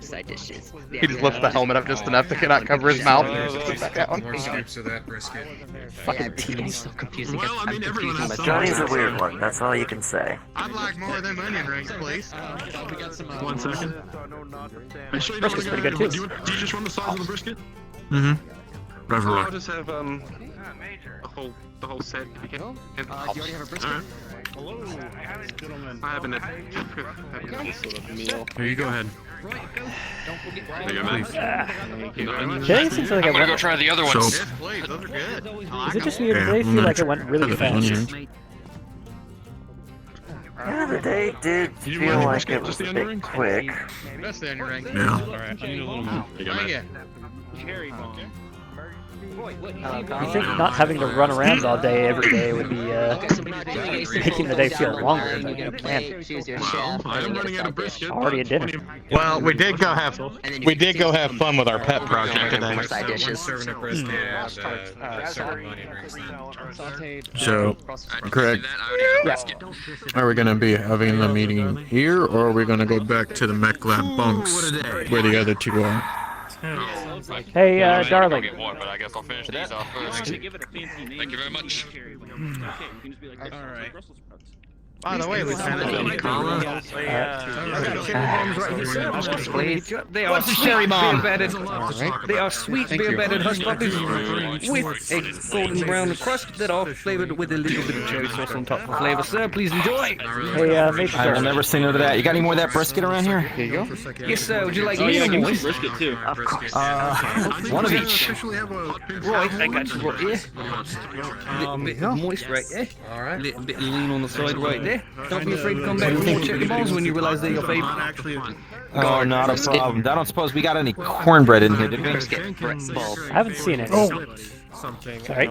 just lifts the helmet up just enough to not cover his mouth.
Scoops of that brisket.
Fucking teams. So confusing.
Well, I mean, everyone has
Johnny's a weird one. That's all you can say.
I'd like more of them onion rings, please.
1 second. I sure you don't
Brisket's
want
pretty good,
to
too.
do you just want the size of the brisket?
Mm-hmm.
Whatever.
I'll just have the whole set.
You already have a brisket?
Hello. I have an sort of meal.
Here, you go ahead.
There you go, man. Thank you very much.
Today seems like
I'm gonna go try the other ones.
Yes, please. Those are good.
Is it just me or do they feel like it went really fast?
Yeah, the day did feel like it was a bit quick.
That's the onion ring.
Yeah.
Alright, I need a little more. There you go, man.
Cherry bomb.
You think not having to run around all day every day would be making the day feel longer? But man,
Well, I am running out of brisket.
already a dinner.
Well, we did go have fun with our pet project today.
Side dishes.
Serving a brisket and serving onion rings.
So, correct. Are we gonna be having the meeting here, or are we gonna go back to the mech lab bunks where the other two are?
Hey, darling.
Get more, but I guess I'll finish these off first. Thank you very much.
Alright. By the way, Lieutenant.
They are cherry bomb. They are sweet beer-bedded hush puppies with a golden brown crust that are flavored with a little bit of cherry sauce on top for flavor. Sir, please enjoy.
Hey, Major
I will never say no to that. You got any more of that brisket around here?
Here you go. Yes, sir. Would you like me or moist?
Brisket too.
Of course.
One of each.
Right, I got you right here. Little bit of moist right there.
Alright.
Little bit of lean on the side right there. Don't be afraid to come back with more cherry bombs when you realize they're your favorite.
Oh, not a problem. I don't suppose we got any cornbread in here, did we?
I haven't seen it. Sorry.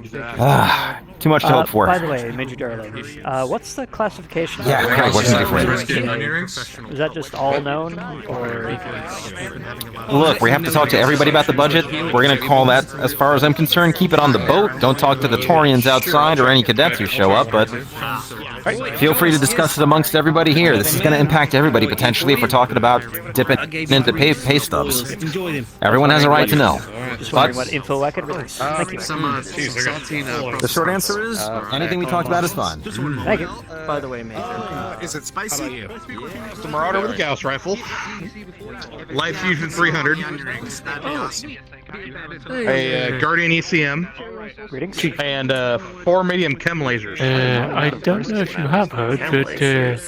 Too much to hope for.
By the way, Major Darling, what's the classification?
Yeah, correct. What's the difference?
Is that just all known, or?
Look, we have to talk to everybody about the budget. We're gonna call that, as far as I'm concerned, keep it on the boat. Don't talk to the Taurians outside or any cadets who show up, but feel free to discuss it amongst everybody here. This is gonna impact everybody potentially if we're talking about dipping into pay stubs. Everyone has a right to know.
Just wondering what info I could release. Thank you.
The short answer is, anything we talked about is fine.
Thank you.
By the way, Major.
Is it spicy?
The Marauder with a Gauss rifle. Light Fusion 300. A Guardian ECM. And 4 medium chem lasers.
I don't know if you have heard, but
they're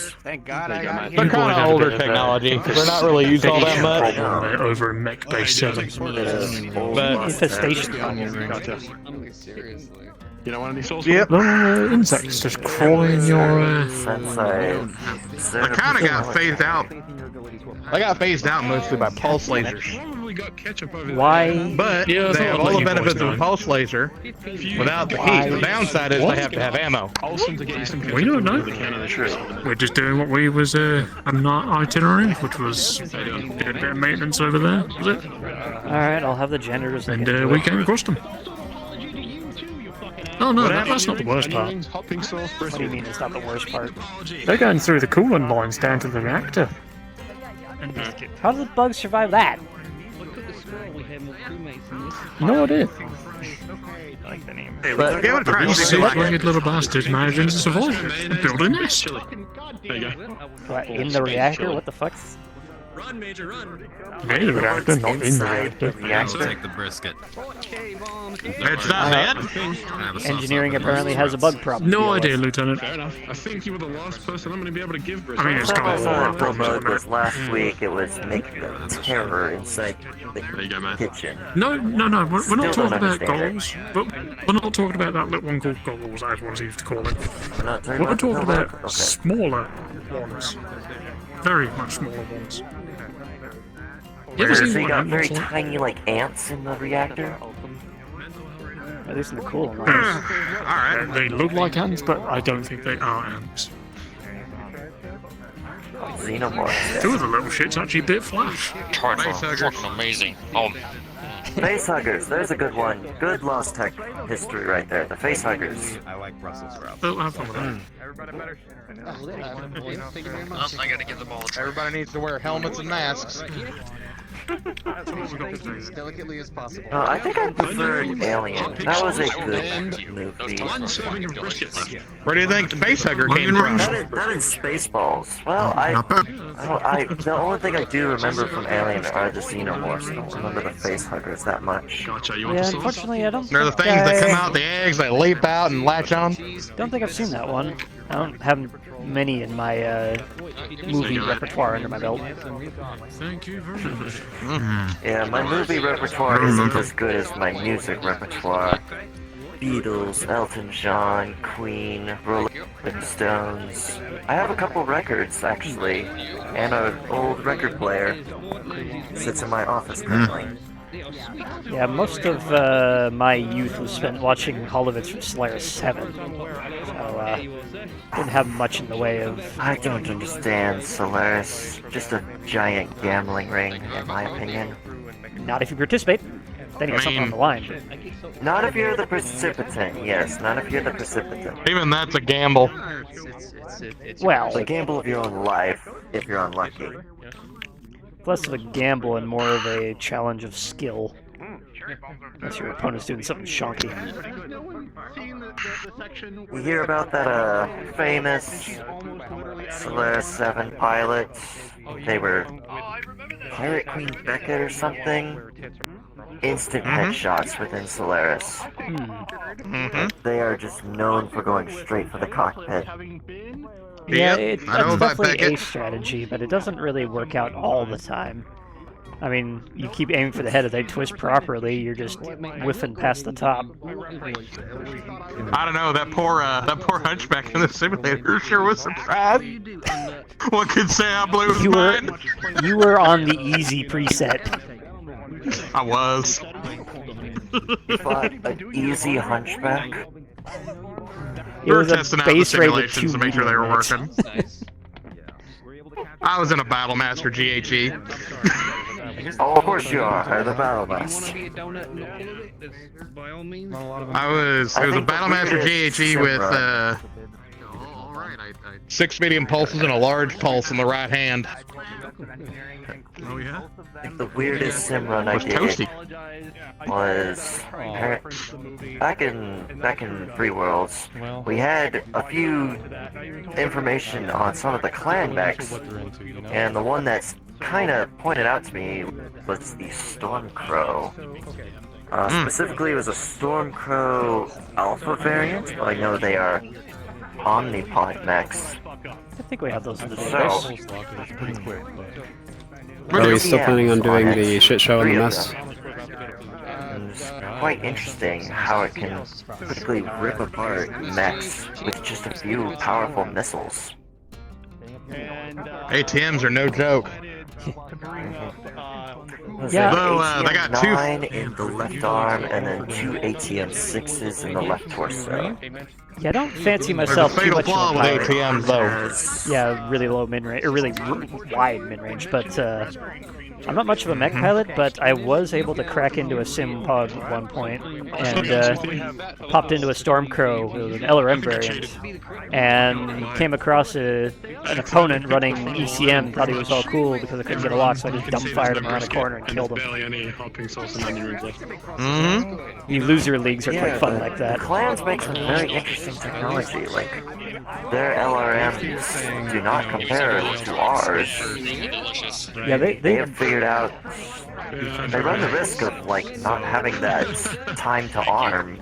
kind of older technology. They're not really used all that much.
Over in mech-based selling.
But
infestation.
Seriously. You don't want any sauce?
Yep.
Insects just crawling in your.
I kind of got phased out. I got phased out mostly by pulse lasers.
Why?
But they have all the benefits of a pulse laser without the heat. The downside is they have to have ammo.
We don't know. We're just doing what we was on our itinerary, which was doing a bit of maintenance over there. Was it?
All right, I'll have the janitors.
And we came across them. Oh no, that's not the worst part.
What do you mean it's not the worst part?
They're going through the coolant lines down to the reactor.
How do the bugs survive that?
No idea.
But
these rugged little bastards managed to survive and build a nest.
There you go.
What, in the reactor? What the fuck?
Run, Major, run.
Yeah, the reactor, not in the reactor.
Take the brisket.
It's not bad.
Engineering apparently has a bug problem.
No idea, Lieutenant.
Fair enough. I think you were the last person I'm going to be able to give brisket.
I mean, it's got a lot of
mode was last week. It was making a terror inside the kitchen.
No, we're
Still
not
don't
talking about
understand
goals. But we're not talking about that little one called goals, I everyone seems to call it.
We're
We're talking about smaller ones. Very much smaller ones. You ever
So
seen
you got
one
very
that looks like-
tiny, like ants in the reactor.
At least in the cool ones.
They look like ants, but I don't think they are ants.
Xenomorphs.
Two of the little shits actually bit flash.
Fucking amazing.
Facehuggers, there's a good one. Good Lost Tech history right there. The Facehuggers.
I like Brussels sprouts.
Oh, have fun with that.
Everybody better.
I gotta give them all.
Everybody needs to wear helmets and masks.
As delicately as possible.
I think I preferred Alien. That was a good movie.
Where do you think the Facehugger came from?
That is Spaceballs. Well, the only thing I do remember from Alien are the Xenomorphs. I don't remember the Facehuggers that much.
Yeah, unfortunately, I don't.
They're the
think
things that
I-
come out the eggs, they leap out and latch on.
Don't think I've seen that one. I don't have many in my movie repertoire under my belt.
Thank you very much.
Yeah, my movie repertoire isn't as good as my music repertoire. Beatles, Elton John, Queen, Rolling Stones. I have a couple records, actually, and an old record player. Sits in my office currently.
Yeah, most of my youth was spent watching Holovids from Solaris 7, so didn't have much in the way of...
I don't understand Solaris. Just a giant gambling ring, in my opinion.
Not if you participate. Then you got something on the line.
Not if you're the precipitant, yes. Not if you're the precipitant.
Even that's a gamble.
Well...
The gamble of your own life, if you're unlucky.
Less of a gamble and more of a challenge of skill. Unless your opponent's doing something shonky.
You hear about that famous Solaris 7 pilot? They were Pirate Queen Beckett or something? Instant headshots within Solaris. They are just known for going straight for the cockpit.
Yeah, that's definitely a strategy, but it doesn't really work out all the time. I mean, you keep aiming for the head, if they twist properly, you're just whiffing past the top.
I don't know, that poor hunchback in the simulator sure was surprised. One could say I blew his mind.
You were on the easy preset.
I was.
You fought an easy hunchback?
We were testing out the simulations to make sure they were working. I was in a Battlemaster GHE.
Oh, of course you are, the Battlemaster.
It was a Battlemaster GHE with 6 medium pulses and a large pulse in the right hand.
Oh yeah?
I think the weirdest sim run I did was back in Free Worlds. We had a few information on some of the clan mechs, and the one that's kind of pointed out to me was the Stormcrow. Specifically, it was a Stormcrow Alpha variant, but I know they are Omnipod mechs.
I think we have those in the
Are we still planning on doing the shit show in the mess?
It's quite interesting how it can quickly rip apart mechs with just a few powerful missiles.
ATMs are no joke.
Yeah,
ATM
they got
9 in the left arm and then 2 ATM 6s in the left torso.
Yeah, I don't fancy myself too much of a pilot.
ATMs though.
Yeah, really low mid-range, or really wide mid-range, but I'm not much of a mech pilot, but I was able to crack into a sim pod at one point, and popped into a Stormcrow with an LRM variant, and came across an opponent running ECM, thought he was all cool because I couldn't get a lock, so I just dumbfired him around a corner and killed him.
Barely any hopping sauce and onions left.
You loser leagues are quite fun like that.
Clans make some very interesting technology, like their LRMs do not compare to ours.
Yeah, they
have figured out they run the risk of like not having that time to arm.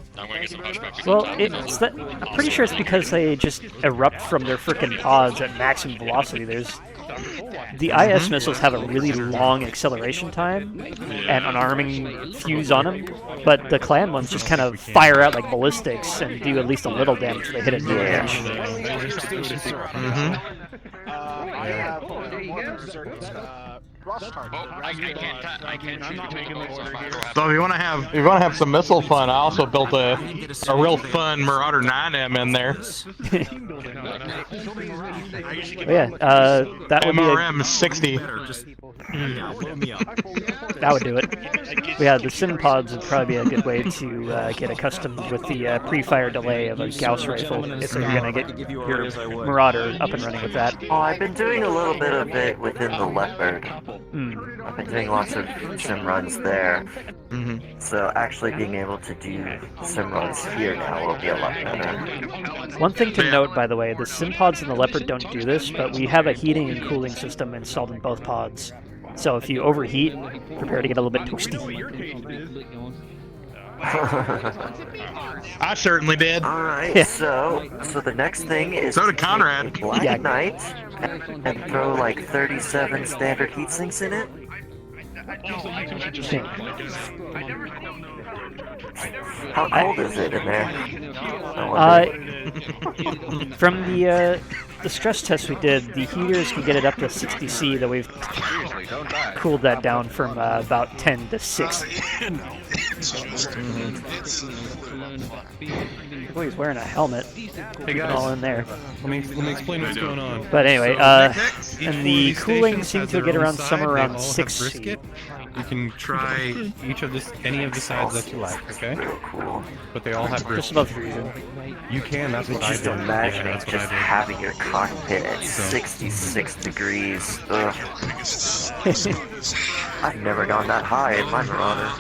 Well, I'm pretty sure it's because they just erupt from their frickin' pods at maximum velocity. The IS missiles have a really long acceleration time and an arming fuse on them, but the clan ones just kind of fire out like ballistics and do at least a little damage when they hit a new range.
I can't shoot the
So if you want to have some missile fun, I also built a real fun Marauder 9M in there.
That would be
MRM 60.
That would do it. Yeah, the sim pods would probably be a good way to get accustomed with the pre-fire delay of a Gauss rifle if you're gonna get your Marauder up and running with that.
Oh, I've been doing a little bit of it within the Leopard. I've been doing lots of sim runs there. So actually being able to do sim runs here now will be a lot better.
One thing to note, by the way, the sim pods in the Leopard don't do this, but we have a heating and cooling system installed in both pods. So if you overheat, prepare to get a little bit toasty.
I certainly did.
Alright, so the next thing is
so did Conrad.
Black Knight and throw like 37 standard heat sinks in it. How cold is it in there?
From the stress test we did, the heaters can get it up to 60°, though we've cooled that down from about 10 to 6. Boy, he's wearing a helmet.
Hey guys,
all in there.
Let me explain what's going on.
But anyway, and the cooling seems to get around somewhere around 6.
You can try any of the sides that you like, okay? But they all have brisket.
Just above freezing.
You can, that's what I
Just
did.
imagining just having your cockpit at 66 degrees. Ugh. I've never gone that high in my Marauder.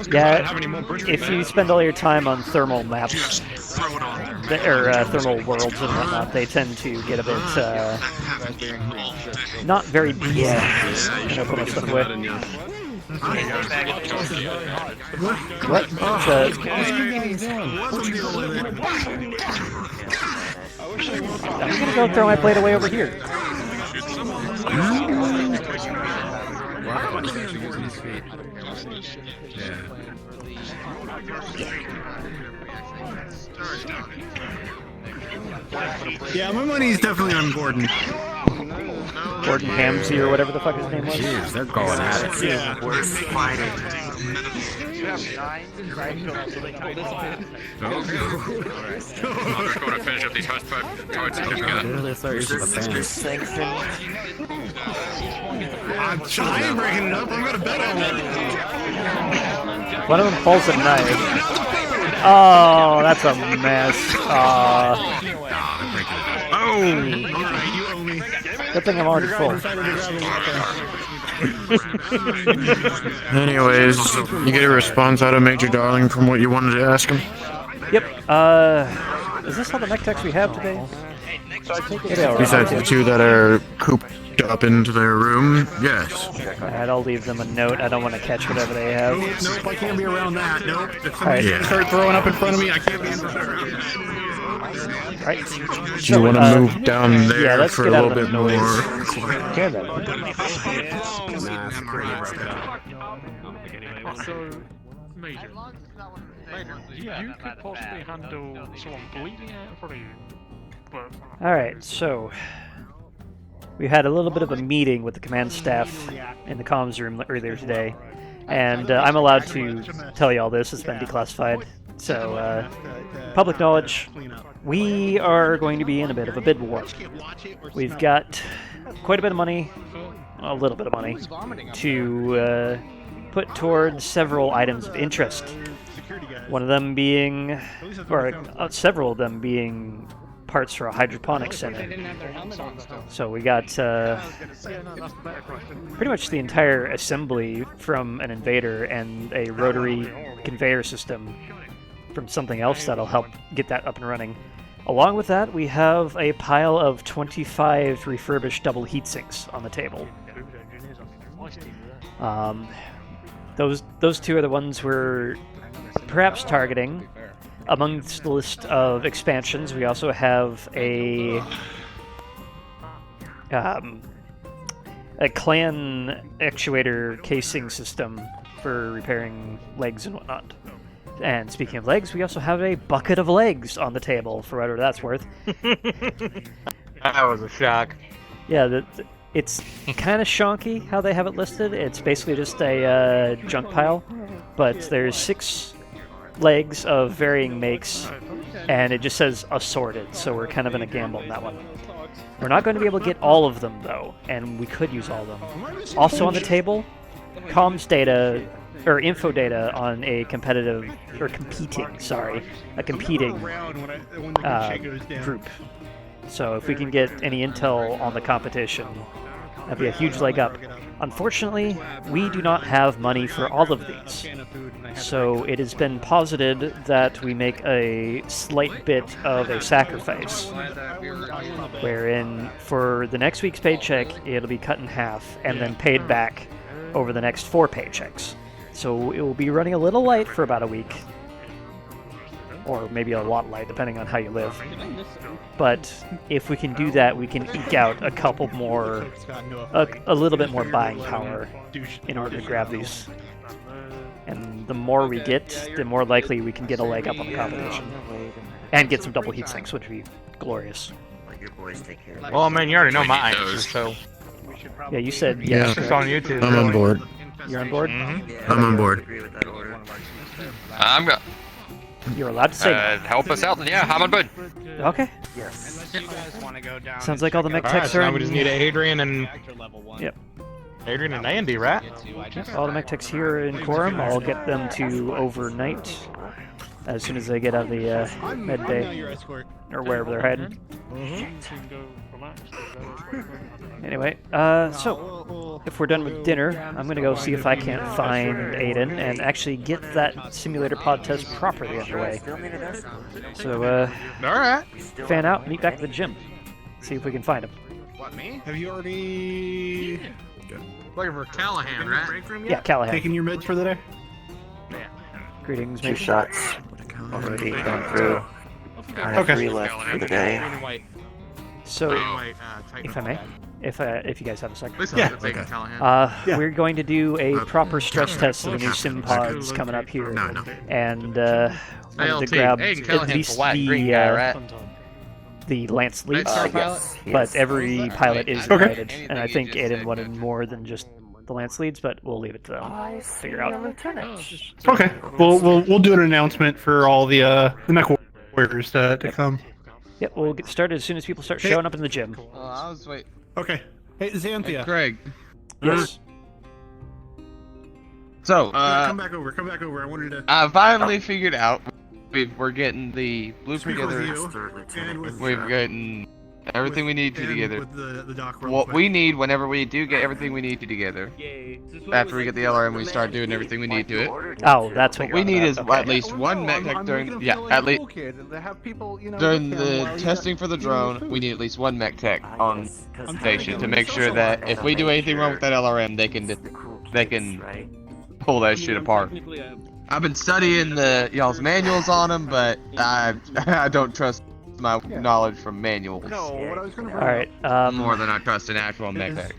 Yeah, if you spend all your time on thermal maps, or thermal worlds and whatnot, they tend to get a bit, not very peaceful. Yeah. And I'll put my stuff away. What? I'm gonna go throw my plate away over here.
Yeah, my money's definitely on Gordon.
Gordon Hamsey or whatever the fuck his name was.
Jeez, they're going at it.
Yeah.
We're fighting.
I'm just going to finish up these hardship
I ain't breaking it up. I'm gonna bet on it.
One of them pulls a knife. Oh, that's a mess. Good thing I'm already full.
Anyways, you get a response out of Major Darling from what you wanted to ask him?
Yep. Is this all the mech techs we have today?
Besides the two that are cooped up into their room, yes.
Alright, I'll leave them a note. I don't want to catch whatever they have.
Nope, I can't be around that. Nope. If
somebody
start throwing up in front of me, I can't be in front of them.
Right.
Do you want to move down there for a little bit more?
So, Major, you could possibly handle someone bleeding out for you.
Alright, so we had a little bit of a meeting with the command staff in the comms room earlier today, and I'm allowed to tell you all this. It's been declassified, so public knowledge. We are going to be in a bit of a bid war. We've got quite a bit of money, a little bit of money, to put towards several items of interest. One of them being, or several of them being parts for a hydroponics center. So we got pretty much the entire assembly from an invader and a rotary conveyor system from something else that'll help get that up and running. Along with that, we have a pile of 25 refurbished double heat sinks on the table. Those two are the ones we're perhaps targeting. Amongst the list of expansions, we also have a clan actuator casing system for repairing legs and whatnot. And speaking of legs, we also have a bucket of legs on the table, for whatever that's worth.
That was a shock.
Yeah, It's kind of shonky how they have it listed. It's basically just a junk pile, but there's 6 legs of varying makes, and it just says assorted, so we're kind of in a gamble on that one. We're not going to be able to get all of them, though, and we could use all of them. Also on the table, comms data, or info data on a competing group. So if we can get any intel on the competition, that'd be a huge leg up. Unfortunately, we do not have money for all of these. So it has been posited that we make a slight bit of a sacrifice, wherein for the next week's paycheck, it'll be cut in half and then paid back over the next 4 paychecks. So it will be running a little light for about a week. Or maybe a lot light, depending on how you live. But if we can do that, we can eke out a couple more, a little bit more buying power in order to grab these. And the more we get, the more likely we can get a leg up on the competition. And get some double heat sinks, which would be glorious.
Well, man, you already know my answer, so...
Yeah, you said yes.
It's on YouTube.
I'm on board.
You're on board?
I'm on board.
I'm go.
You're allowed to say no.
Help us out, then yeah, I'm on board.
Okay.
Yes.
Sounds like all the mech
Alright,
techs
so
are
now we just need Adrian and...
Yep.
Adrian and Andy, right?
All the mech techs here in Quorum, I'll get them to overnight as soon as they get out of the med bay, or wherever they're heading. Anyway, so if we're done with dinner, I'm gonna go see if I can't find Aiden and actually get that simulator pod test properly underway. So,
alright.
Fan out, meet back at the gym. See if we can find him.
What, me? Have you already... Looking for Callahan, right?
Yeah, Callahan.
Taking your meds for the day?
Yeah.
Greetings,
2
mate.
shots. Already gone through. I have 3 left for the day.
So, if I may, if you guys have a second.
Yeah.
We're going to do a proper stress test of the new sim pods coming up here, and wanted to grab at least the Lance leads, but every pilot is invited, and I think Aiden wanted more than just the Lance leads, but we'll leave it to them. Figure out.
Okay, we'll do an announcement for all the mech warriors to come.
Yep, we'll get started as soon as people start showing up in the gym.
I was wait.
Okay. Hey, Xanthia.
Hey, Craig.
Yes.
So,
come back over. I wanted to.
I finally figured out we're getting the blueprint together. We've gotten everything we need to together. What we need whenever we do get everything we need to together. After we get the LRM, we start doing everything we need to it.
Oh, that's what
we need is at least one mech tech during during the testing for the drone. We need at least one mech tech on station to make sure that if we do anything wrong with that LRM, they can pull that shit apart. I've been studying y'all's manuals on them, but I don't trust my knowledge from manuals.
Alright,
more than I trust an actual mech tech.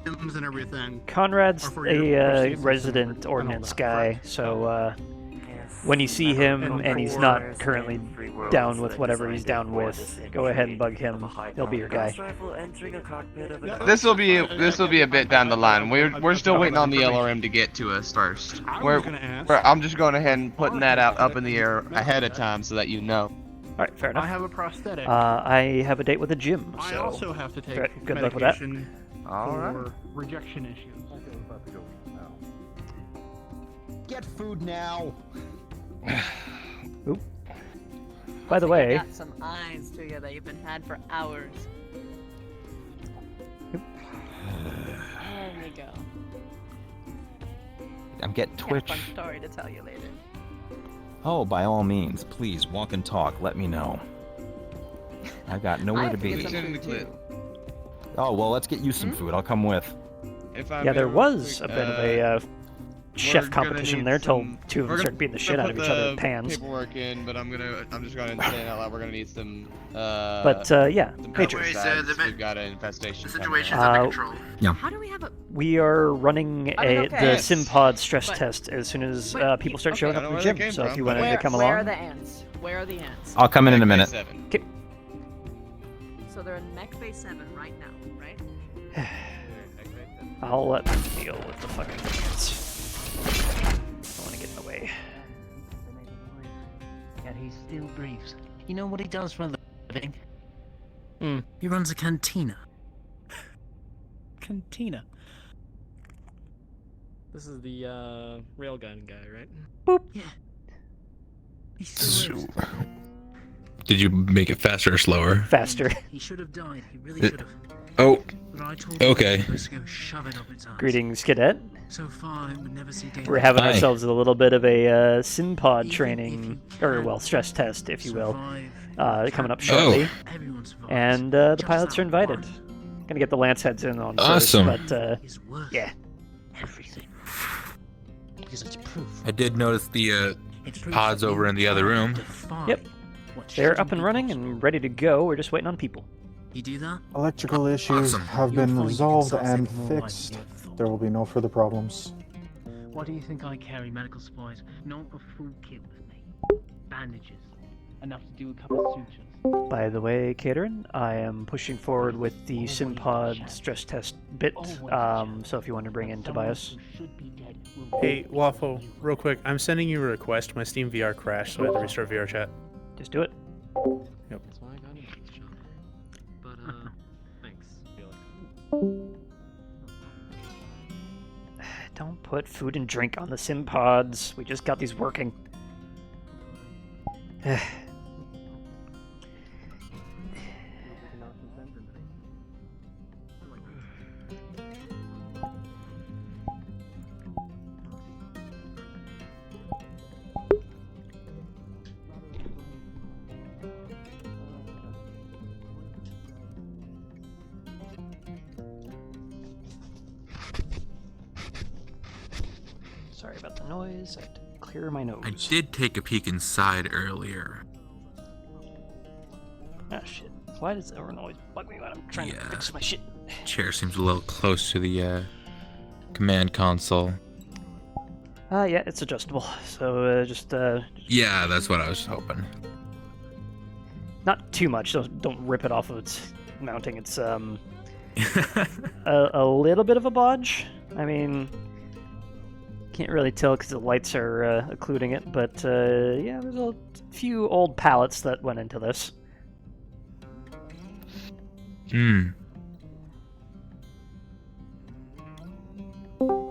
And everything.
Conrad's a resident ordnance guy, so when you see him and he's not currently down with whatever he's down with, go ahead and bug him. He'll be your guy.
This will be a bit down the line. We're still waiting on the LRM to get to us first. I'm just going ahead and putting that out up in the air ahead of time so that you know.
Alright, fair enough.
I have a prosthetic.
I have a date with the gym, so
I also have to take
good luck with that.
For rejection issues.
Get food now.
Oop. By the way,
I got some eyes to you that you've been had for hours.
Oop.
There you go.
I'm getting twitch.
Fun story to tell you later.
Oh, by all means, please walk and talk. Let me know. I've got nowhere to be. Oh well, let's get you some food. I'll come with.
Yeah, there was a bit of a chef competition there till 2 of them started beating the shit out of each other with pans.
Paperwork in, but I'm just gonna say it out loud. We're gonna need some.
Yeah, Major.
We've got an infestation.
The situation's under control.
Yeah.
How do we have a...
We are running the SimPod stress test as soon as people start showing up in the gym. So if you wanted to come along.
Where are the ants? Where are the ants?
I'll come in a minute.
Okay.
So they're in Mech Bay 7 right now, right?
I'll let them deal with the fucking things. I want to get in the way.
And he still breathes. You know what he does for a living?
Hmm.
He runs a cantina.
Cantina. This is the railgun guy, right?
Boop.
Yeah. He still lives.
Did you make it faster or slower?
Faster.
He should have died. He really should have.
Oh.
But I told
Okay.
him to go shove it up its ass.
Greetings, cadet.
So far, it would never see daylight.
We're having
Hi.
ourselves a little bit of a sim pod training, or well, stress test, if you will, coming up shortly. And the pilots are invited. Gonna get the lance heads in on
Awesome.
first, but yeah.
Everything. Because it's proof.
I did notice the pods over in the other room.
Yep. They're up and running and ready to go. We're just waiting on people.
You do that?
Electrical issues have been resolved and fixed. There will be no further problems.
Why do you think I carry medical supplies? Not a full kit with me. Bandages. Enough to do a couple of sutures.
By the way, Caterin, I am pushing forward with the SimPod stress test bit, so if you want to bring in Tobias.
Hey, Waffle, real quick, I'm sending you a request. My Steam VR crashed, so I had to restart VR chat.
Just do it.
Yep.
That's why I got it. But, thanks, Felix.
Don't put food and drink on the SimPods. We just got these working. Sorry about the noise. I have to clear my nose.
I did take a peek inside earlier.
Ah, shit. Why does everyone always bug me when I'm trying to fix my shit?
Chair seems a little close to the command console.
Yeah, it's adjustable. So just
Yeah, that's what I was hoping.
not too much. Don't rip it off of its mounting. It's a little bit of a bodge. I mean, can't really tell because the lights are occluding it. But yeah, there's a few old pallets that went into this.
Hmm.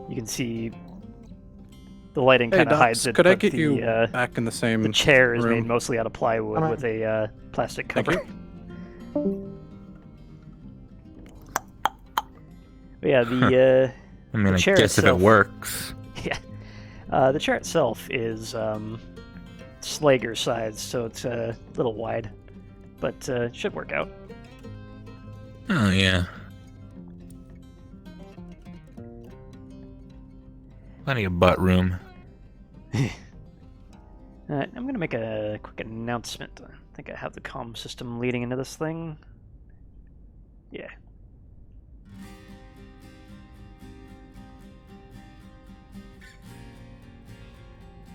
You can see the lighting
Hey,
kind of
Docs,
hides it.
could I
but
get
the,
you back in the same
The chair is
room?
made mostly out of plywood with a plastic
Thank
cover. But yeah, the
I mean,
the
I
chair
guess if
itself,
it works.
Yeah, the chair itself is Slager size, so it's a little wide, but should work out.
Oh, yeah. Plenty of butt room.
Alright, I'm gonna make a quick announcement. I think I have the comm system leading into this thing. Yeah.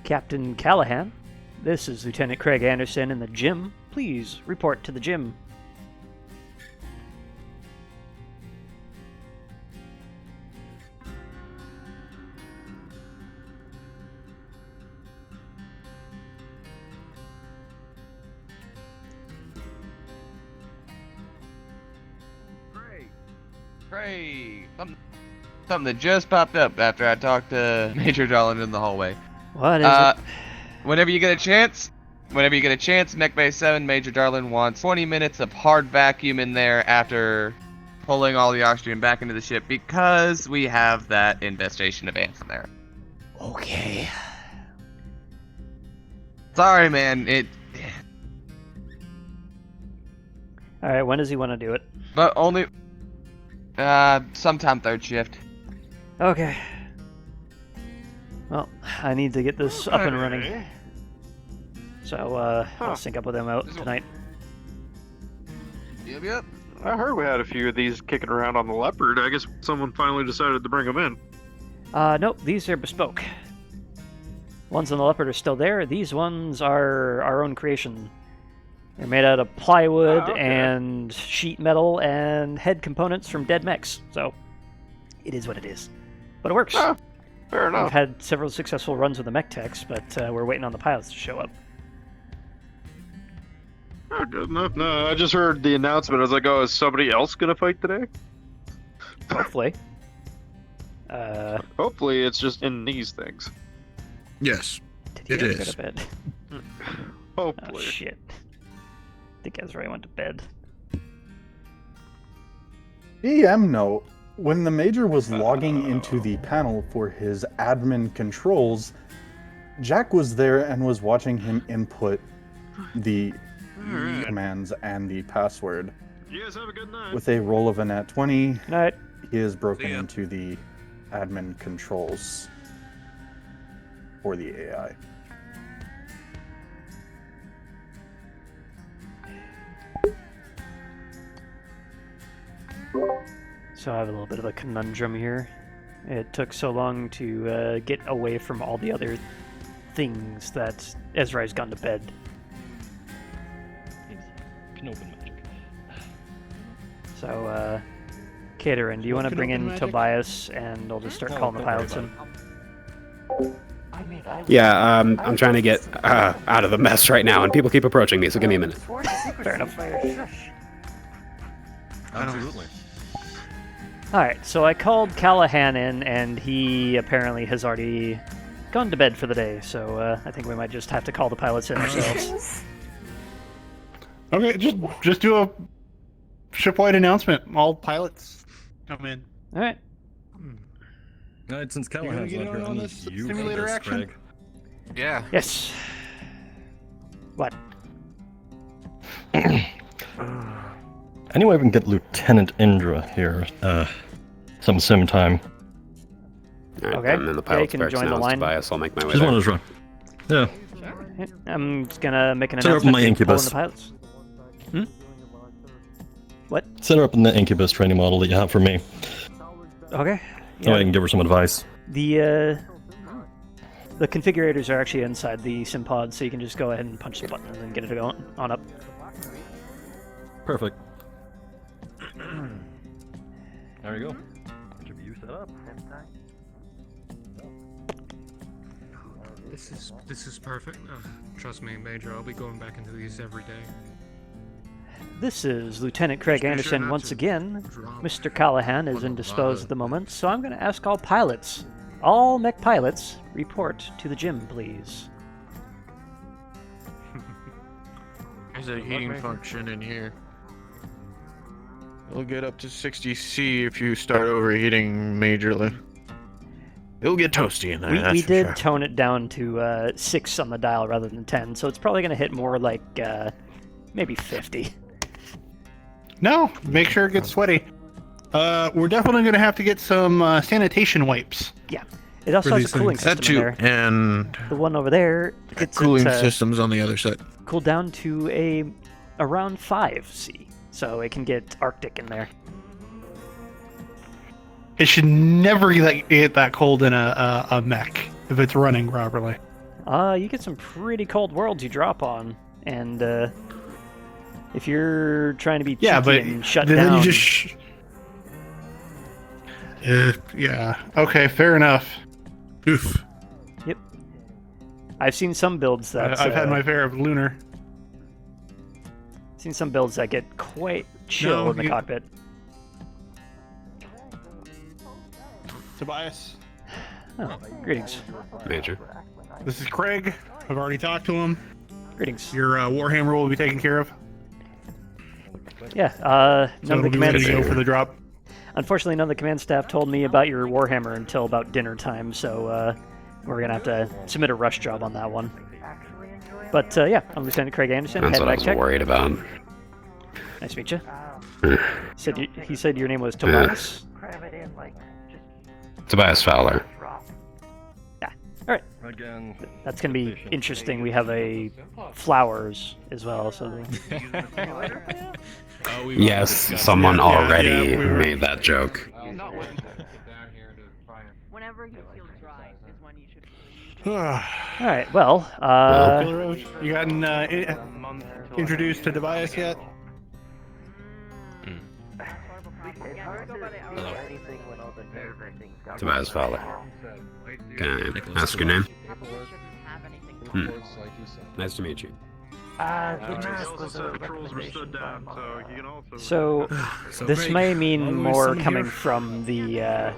Captain Callahan, this is Lieutenant Craig Anderson in the gym. Please report to the gym.
Craig, something that just popped up after I talked to Major Darling in the hallway.
What is it?
Whenever you get a chance, Mech Bay 7, Major Darling wants 20 minutes of hard vacuum in there after pulling all the oxygen back into the ship because we have that infestation of ants in there.
Okay.
Sorry, man.
Alright, when does he want to do it?
But only sometime third shift.
Okay. Well, I need to get this up and running. So, I'll sync up with them out tonight.
Yep.
I heard we had a few of these kicking around on the Leopard. I guess someone finally decided to bring them in.
Nope, these are bespoke. Ones on the Leopard are still there. These ones are our own creation. They're made out of plywood and sheet metal and head components from dead mechs. So it is what it is. But it works.
Fair enough.
We've had several successful runs with the mech techs, but we're waiting on the pilots to show up.
Oh, good enough. No, I just heard the announcement. I was like, oh, is somebody else going to fight today?
Hopefully.
Hopefully it's just in these things.
Yes,
Did he ever go to bed?
Hopefully.
Oh, shit. I think Ezra went to bed.
DM note, when the Major was logging into the panel for his admin controls, Jack was there and was watching him input the commands and the password.
You guys have a good night.
With a roll of a nat 20,
night.
He is broken into the admin controls for the AI.
So I have a little bit of a conundrum here. It took so long to get away from all the other things that Ezra's gone to bed.
Can open magic.
So, Caterin, do you want to bring in Tobias and I'll just start calling the pilots in?
Yeah, I'm trying to get out of the mess right now, and people keep approaching me, so give me a minute.
Fair enough.
Absolutely.
Alright, so I called Callahan in, and he apparently has already gone to bed for the day, so I think we might just have to call the pilots in ourselves.
Okay, just do a shipwide announcement. All pilots come in.
Alright.
Alright, since
You're gonna
Callahan's
get
not here,
on
I
this
need you
simulator
for this,
action?
Craig.
Yeah.
Yes. What?
Anyway, we can get Lieutenant Indra here, some sim time.
Alright,
Okay.
I'm in the
Yeah,
pilot's
you can
barracks
join
now,
the
it's
line.
Tobias, I'll make my way
Just
there.
wanted to run. Yeah.
I'm just gonna make an
Set her up in
announcement.
my
and pull in
Incubus.
the pilots. Hmm? What?
Set her up in the Incubus training model that you have for me.
Okay.
So I can give her some advice.
The configurators are actually inside the sim pod, so you can just go ahead and punch the button and then get it on up.
Perfect. There you go. You set up.
This is perfect. Trust me, Major. I'll be going back into these every day.
This is Lieutenant Craig Anderson once again. Mr. Callahan is indisposed at the moment, so I'm going to ask all pilots, all mech pilots, report to the gym, please.
There's a heating function in here. It'll get up to 60°C if you start overheating majorly. It'll get toasty in there.
We did tone it down to 6 on the dial rather than 10, so it's probably going to hit more like maybe 50.
No, make sure it gets sweaty. We're definitely going to have to get some sanitation wipes.
Yeah. It also has a cooling system in there.
And
the one over there, it's
cooling systems on the other side.
Cool down to around 5°C, so it can get Arctic in there.
It should never get that cold in a mech if it's running properly.
You get some pretty cold worlds you drop on, and if you're trying to be cheeky and shut
then
down,
you just yeah. Okay, fair enough. Oof.
Yep. I've seen some builds that
I've had my fair of lunar.
Seen some builds that get quite chill in the cockpit.
Tobias.
Oh, greetings.
Major.
This is Craig. I've already talked to him.
Greetings.
Your Warhammer will be taken care of.
Yeah, none of the command
go for the drop.
Unfortunately, none of the command staff told me about your Warhammer until about dinner time, so we're gonna have to submit a rush job on that one. But yeah, I'm Lieutenant Craig Anderson.
That's
head
what I
mech
was
tech.
worried about.
Nice to meet you. He said your name was Tobias.
Tobias Fowler.
Yeah. All right.
Again.
That's gonna be interesting. We have a flowers as well, so.
Yes, someone already made that joke.
Whenever you feel dry is when you should.
Alright, well,
you gotten introduced to Tobias yet?
Tobias' father. Can I ask your name? Nice to meet you.
so this may mean more coming from the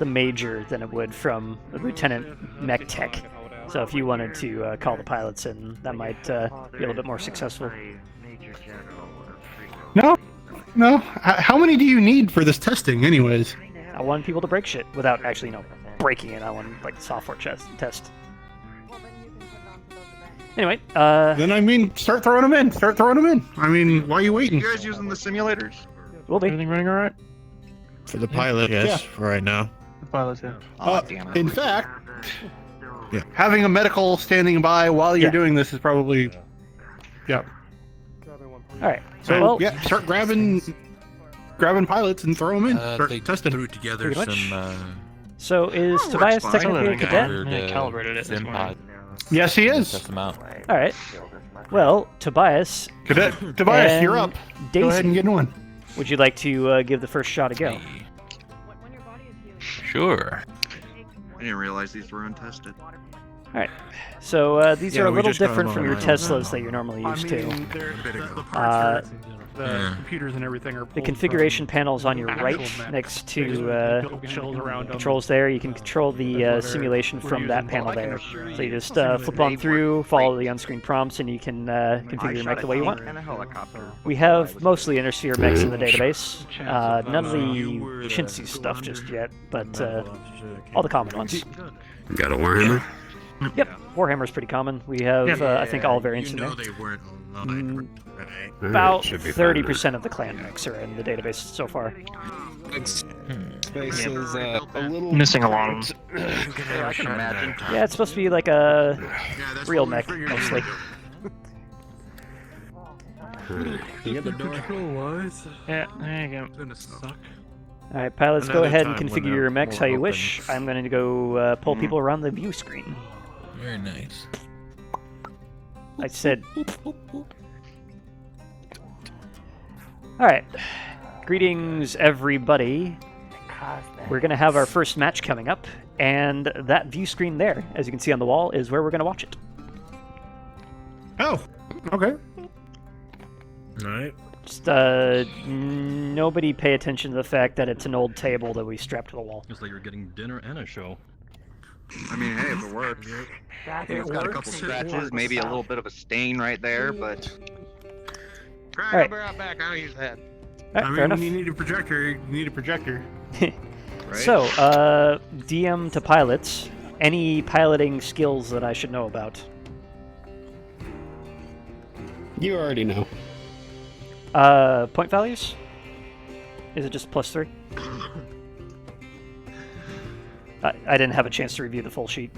major than it would from the lieutenant mech tech. So if you wanted to call the pilots in, that might be a little bit more successful.
No. How many do you need for this testing, anyways?
I want people to break shit without actually, breaking it. I want like software test. Anyway,
then I mean, start throwing them in. I mean, why are you waiting?
You guys using the simulators?
Will be.
Everything running all right?
For the pilot, yes, for right now.
The pilot's in.
Damn it. In fact, having a medical standing by while you're doing this is probably,
All right.
So start grabbing pilots and throw them in. Start
They
testing.
threw together some.
So is Tobias technically a cadet?
Calibrated it.
Yes, he is.
Test them out.
All right. Well, Tobias.
Cadet Tobias, you're up.
Daisy,
go ahead and get in one.
Would you like to give the first shot a go?
Sure.
I didn't realize these were untested.
All right. So these are a little different from your Teslas that you're normally used to.
The computers and everything are
the configuration panel's on your right, next to controls there. You can control the simulation from that panel there. So you just flip on through, follow the on-screen prompts, and you can configure your mech the way you want. We have mostly Intersphere mechs in the database. None of the chintzy stuff just yet, but all the common ones.
Got a Warhammer?
Yep, Warhammer's pretty common. We have, I think, all variants in there. About 30% of the clan mechs are in the database so far.
Space is a little
missing a lot of them.
I can imagine.
Yeah, it's supposed to be like a real mech, mostly.
You get the control-wise.
Yeah, there you go. It's gonna
suck. Alright, pilots, go ahead and configure your mechs how you wish. I'm going to go pull people around the view screen.
Very nice.
I said... Alright. Greetings, everybody. We're going to have our first match coming up, and that view screen there, as you can see on the wall, is where we're going to watch it.
Oh, okay.
Alright.
Just, nobody pay attention to the fact that it's an old table that we strapped to the wall.
It's like you're getting dinner and a show.
I mean, hey, if it works. It's got a couple scratches, maybe a little bit of a stain right there, but...
Alright.
Out back, I don't use that.
Right, fair enough.
You need a projector.
Right?
So, DM to pilots, any piloting skills that I should know about?
You already know.
Point values? Is it just +3? I didn't have a chance to review the full sheet.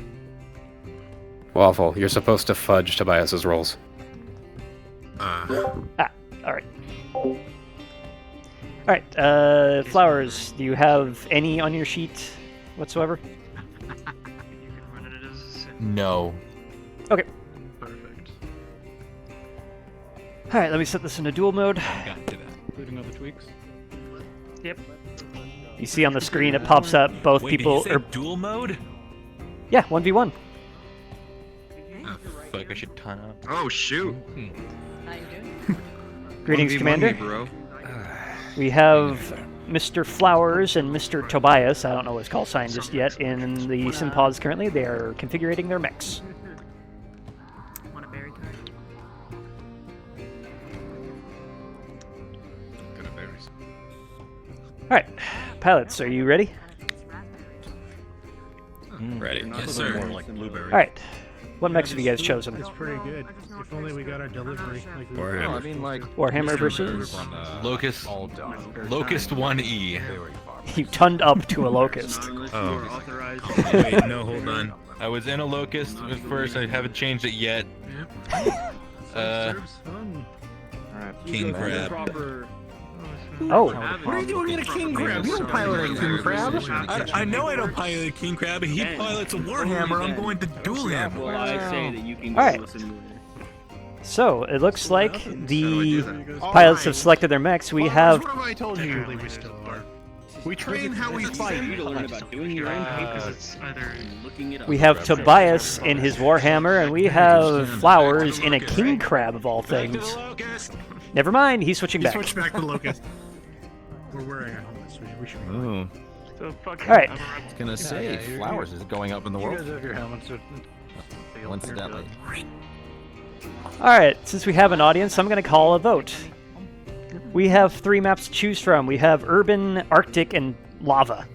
Waffle, you're supposed to fudge Tobias's rolls.
Alright. Alright, Flowers, do you have any on your sheet whatsoever?
No.
Okay.
Perfect.
Alright, let me set this into dual mode.
Got to that. Including other tweaks?
Yep. You see on the screen it pops up both people...
Did you say dual mode?
Yeah, 1v1.
Oh, fuck, I should ton up.
Oh, shoot.
Greetings, Commander.
Bro.
We have Mr. Flowers and Mr. Tobias, I don't know his call sign just yet, in the sim pods currently. They are configuring their mechs. Alright, pilots, are you ready?
Ready. Yes, sir.
Alright, what mechs have you guys chosen?
It's pretty good. If only we got our delivery. Like
Warhammer.
I mean, like...
Warhammer versus...
Locust 1E.
You turned up to a Locust.
Oh. Wait, no, hold on. I was in a Locust at first, I haven't changed it yet. King Crab.
Oh.
What are you doing in a king crab? You don't pilot a king crab.
I know I don't pilot a king crab. He pilots a warhammer. I'm going to duel him.
Well, I say that you can
All right. So it looks like the pilots have selected their mechs. We have.
What have I told you? We still are. We train how we fight.
You to learn about doing your own because it's either looking it up.
We have Tobias in his warhammer, and we have Flowers in a king crab of all things. Never mind, he's switching back.
Switch back to Locust. We're wearing our helmets. We should be
Ooh.
All right.
I was gonna say, Flowers is going up in the world.
You guys have your helmets.
Coincidentally.
All right, since we have an audience, I'm going to call a vote. We have 3 maps to choose from. We have Urban, Arctic, and Lava.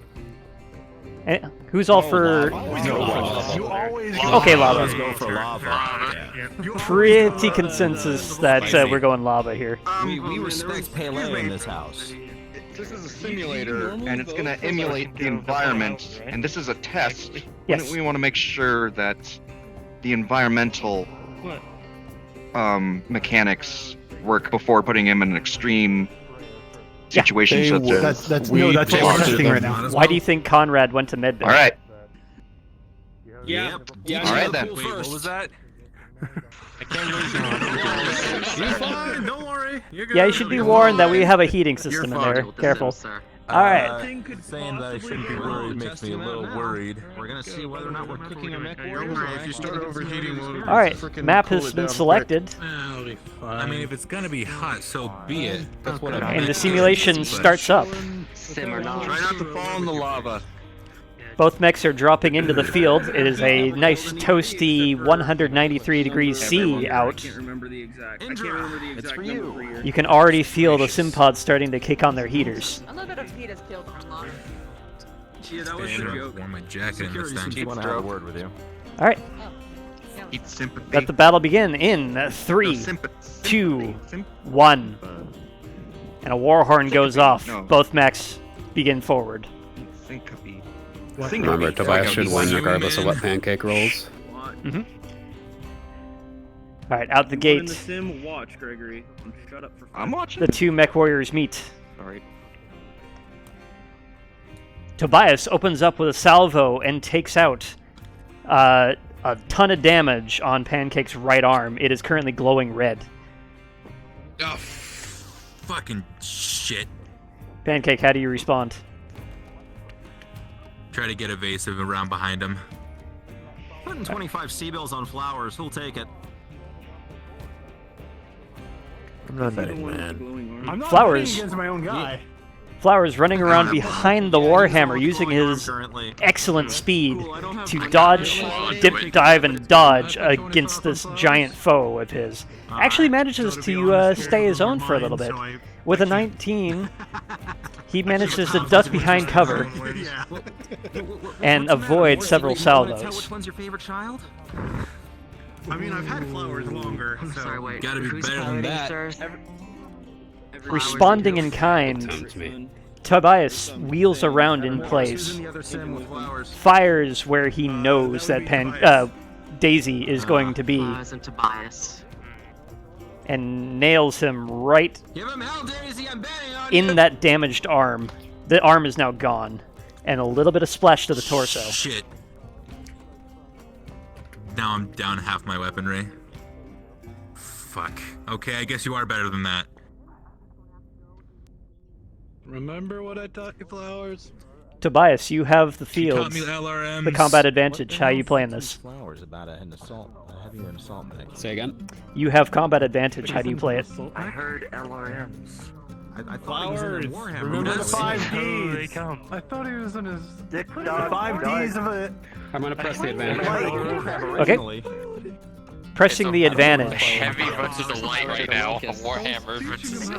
Who's all for... Okay, Lava.
Let's go for lava.
Pretty consensus that we're going Lava here.
We respect Pele in this house.
This is a simulator, and it's going to emulate the environment, and this is a test.
Yes.
We want to make sure that the environmental mechanics work before putting him in an extreme situation such as...
That's what we're testing right now.
Why do you think Conrad went to medbay?
All right.
Yeah.
All right, then.
Wait, what was that? I can't lose. You're fine. Don't worry. You're good.
Yeah, you should be warned that we have a heating system in there. Careful. All right.
Saying that I shouldn't be worried makes me a little worried.
We're gonna see whether or not we're kicking a mech warrior.
If you start overheating, we'll
All right.
frickin'
Map
cool
has
it
been
down
selected.
That'll be fine.
I mean, if it's gonna be hot, so be it. That's what I
And the simulation starts up.
Simmer not.
Try not to fall in the lava.
Both mechs are dropping into the field. It is a nice toasty 193 degrees C out.
I can't remember the exact number for you.
You can already feel the Simpods starting to kick on their heaters.
A little bit of heat is killed from lava.
Yeah, that was a joke.
Wore my jacket in this thing.
I want to have a word with you.
All right.
Eat sympathy.
Let the battle begin in 3, 2, 1. And a war horn goes off. Both mechs begin forward.
Syncope.
Remember, Tobias should win regardless of what Pancake rolls.
Mm-hmm. All right, out the gate.
In the sim, watch, Gregory. Shut up for
I'm watching.
The 2 mech warriors meet.
All right.
Tobias opens up with a salvo and takes out a ton of damage on Pancake's right arm. It is currently glowing red.
Oh, fucking shit.
Pancake, how do you respond?
Try to get evasive around behind him.
Putting 25 C-bills on Flowers. Who'll take it?
I'm not betting, man.
I'm not
Flowers.
betting against my own guy.
Flowers running around behind the Warhammer using his excellent speed to dodge, dip, dive, and dodge against this giant foe of his. Actually manages to stay his own for a little bit. With a 19, he manages to duck behind cover and avoid several salvos.
Which one's your favorite child?
I mean, I've had Flowers longer, so...
Sorry, wait.
Gotta be better than that.
Responding in kind, Tobias wheels around in place, fires where he knows that Daisy is going to be, and nails him right in that damaged arm. The arm is now gone, and a little bit of splash to the torso.
Shit. Now I'm down half my weaponry. Fuck. Okay, I guess you are better than that.
Remember what I taught you, Flowers?
Tobias, you have the
She taught
fields,
me LRMs.
the combat advantage. How you playing this?
Flowers about an assault, a heavier assault mech.
Say again?
You have combat advantage. How do you play it?
I heard LRMs.
I thought he was in a Warhammer.
Remember the 5
Here they
Ds.
come.
I thought he was in his...
Dick
The 5 Ds of it.
I'm gonna press the advantage.
Okay. Pressing the advantage.
Heavy versus a light right now. A Warhammer versus...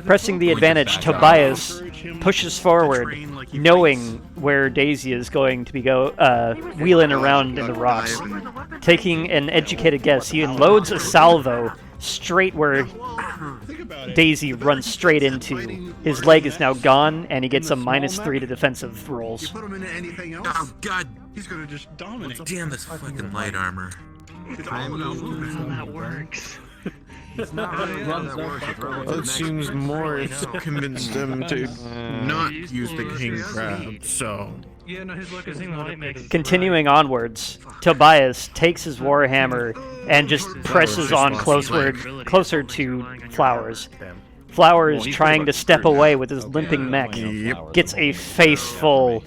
Pressing the advantage, Tobias pushes forward, knowing where Daisy is going to be wheeling around in the rocks. Taking an educated guess, he unloads a salvo straight where Daisy runs straight into. His leg is now gone, and he gets a -3 to defensive rolls.
Put him into anything else.
Oh god.
He's gonna just dominate.
Damn this fucking light armor.
I don't know how that works. It seems Morris convinced them to not use the king crab, so...
Yeah, no, his look is
Continuing onwards, Tobias takes his warhammer and just presses on closer to Flowers. Flowers, trying to step away with his limping mech, gets a face full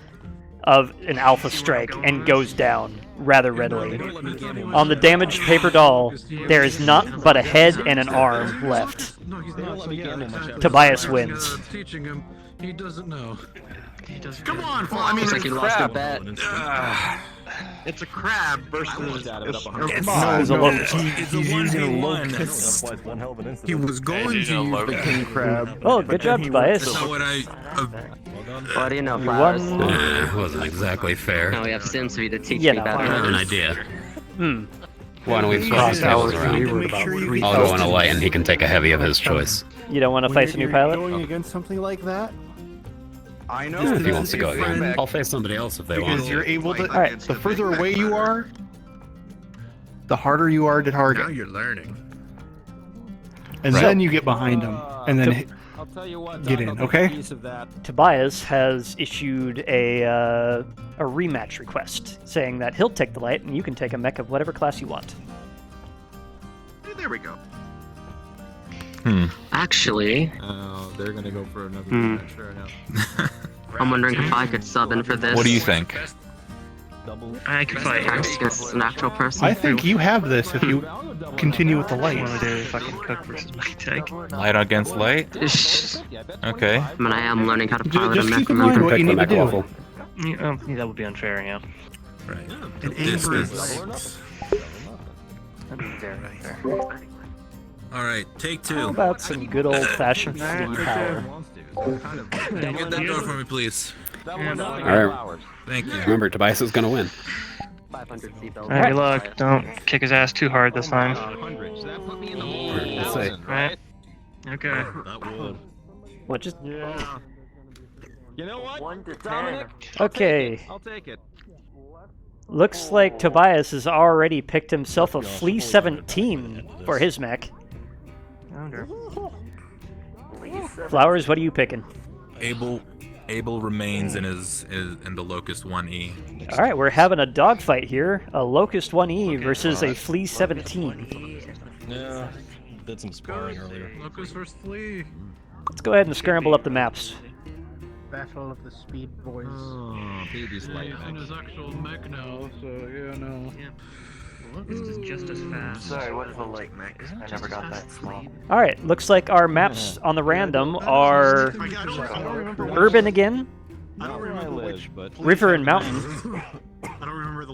of an alpha strike and goes down rather readily. On the damaged paper doll, there is not but a head and an arm left. Tobias wins.
Teaching him, he doesn't know.
Come on, I mean,
Looks like
it's
he
a
lost a
crab.
bet.
It's a crab versus.
It's a locust.
He's using a locust. He was going to use the king crab.
Oh, good job, Tobias.
That's not what I.
What do you know,
You
Flowers?
won.
It wasn't exactly fair.
Now we have Sinsby to teach
Yeah,
me
no,
better.
I have an idea.
Why
don't we swap tables around? I'll go on a light and he can take a heavy of his choice.
You don't want to face a new pilot?
Going against something like that?
I know. If he wants to go again, I'll face somebody else if they want.
Because you're able to. Alright, the further away you are, the harder you are to target.
Now you're learning.
And then you get behind them, and then get in, okay?
Tobias has issued a rematch request, saying that he'll take the light and you can take a mech of whatever class you want.
There we go.
Actually,
they're gonna go for another match right now.
I'm wondering if I could sub in for this.
What do you think?
I can fight
Axe against an actual person.
I think you have this if you continue with the light.
Want to do fucking cook versus my take?
Light against light? Okay.
I mean, I am learning how to pilot a
Just
mech.
keep in mind what you need to do.
Yeah, that would be unfair, yeah.
Right.
And
This
aim
is- Alright, take
How
two.
about some good old-fashioned fleet power?
Get that door for me, please.
Alright.
Thank you.
Remember, Tobias is gonna win.
Alright, good luck. Don't kick his ass too hard this time.
Let's see.
Right? Okay.
What just...
You know what? Dominic?
Okay.
I'll take it.
Looks like Tobias has already picked himself a Flea 17 for his mech. Flowers, what are you picking?
Abel remains in in the Locust 1E.
Alright, we're having a dogfight here. A Locust 1E versus a Flea 17.
Yeah, did some sparring earlier.
Locust versus Flea.
Let's go ahead and scramble up the maps.
Battle of the Speed Boys.
Oh, baby's light
He's in his actual mech now, so yeah, no.
Locust is just as fast.
Sorry, what is a light mech? I never got that small.
Alright, looks like our maps on the random are Urban again, River and Mountain,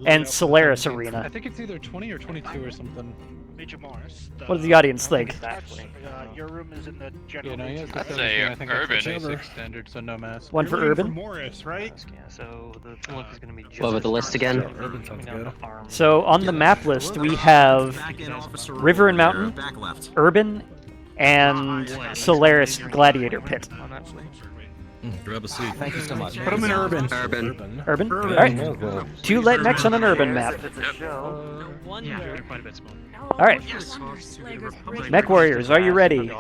and Solaris Arena.
I think it's either 20 or 22 or something.
Major Morris.
What does the audience think?
Your room is in the general.
You know, he has the
I'd
17,
say
I think
Urban.
That's the basic standard, so no mass.
One for
You're rooting
Urban.
Morris, right?
Yeah, so the look is going to be just
What about the list again?
Urban sounds good.
So on the map list we have River and Mountain, Urban, and Solaris Gladiator Pit.
Grab a seat.
Thank you so much.
Put him in Urban.
Urban? Alright. 2 light mechs on an Urban map.
Yeah, they're quite a bit smaller.
Alright. Mech Warriors, are you ready?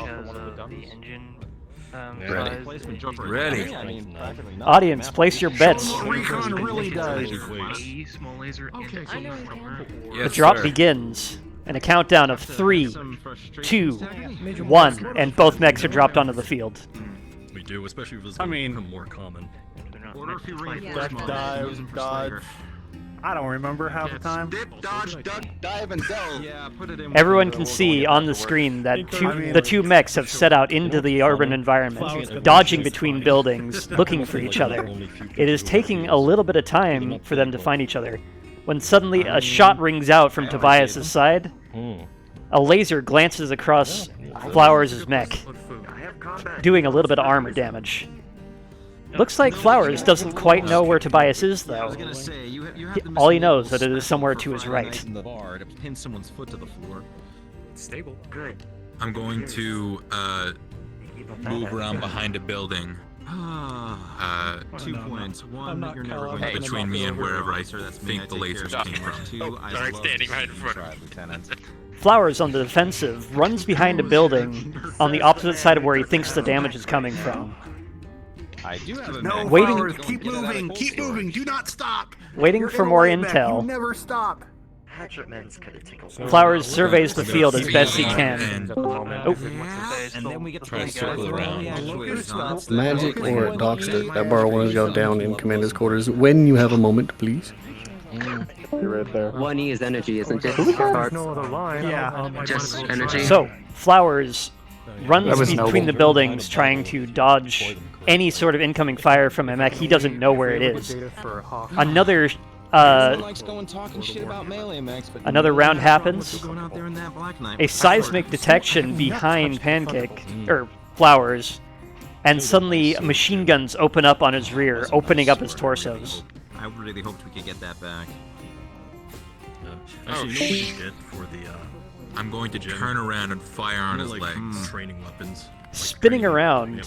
Ready.
Audience, place your bets.
Recon really does.
Small laser.
The drop begins. And a countdown of 3, 2, 1, and both mechs are dropped onto the field.
We do, especially if it's more common.
Dive, dodge.
I don't remember half the time.
Dip, dodge, duck, dive, and delve. Yeah, put it in.
Everyone can see on the screen that the two mechs have set out into the urban environment, dodging between buildings, looking for each other. It is taking a little bit of time for them to find each other, when suddenly a shot rings out from Tobias' side. A laser glances across Flowers' mech, doing a little bit of armor damage. Looks like Flowers doesn't quite know where Tobias is, though. All he knows that it is somewhere to his right.
To pin someone's foot to the floor.
It's stable.
Good.
I'm going to move around behind a building.
2 points. One, you're never going to
between me and wherever I
that's
think the lasers came from.
Sorry, standing right in front of me.
Lieutenant.
Flowers on the defensive runs behind a building on the opposite side of where he thinks the damage is coming from.
I do have a
No,
Waiting-
Flowers, keep moving, keep moving, do not stop.
Waiting
You're
for
in
more
way back,
intel.
You never stop.
Flowers surveys the field as best he can. Oh.
And then we get to try to circle around.
Magic or dog stick. That bar one is go down in commander's quarters. When you have a moment, please.
You're right there.
1E is energy, isn't it?
Yeah.
Just energy.
So, Flowers
That
runs
was
between
noble.
the buildings trying to dodge any sort of incoming fire from a mech. He doesn't know where it is. Another Another round happens. A seismic detection behind Pancake, or Flowers, and suddenly machine guns open up on his rear, opening up his torsos.
I really hoped we could get that back.
Actually, you know what we should get for the,
I'm going to turn around and fire on his
like,
legs.
training weapons.
Spinning around,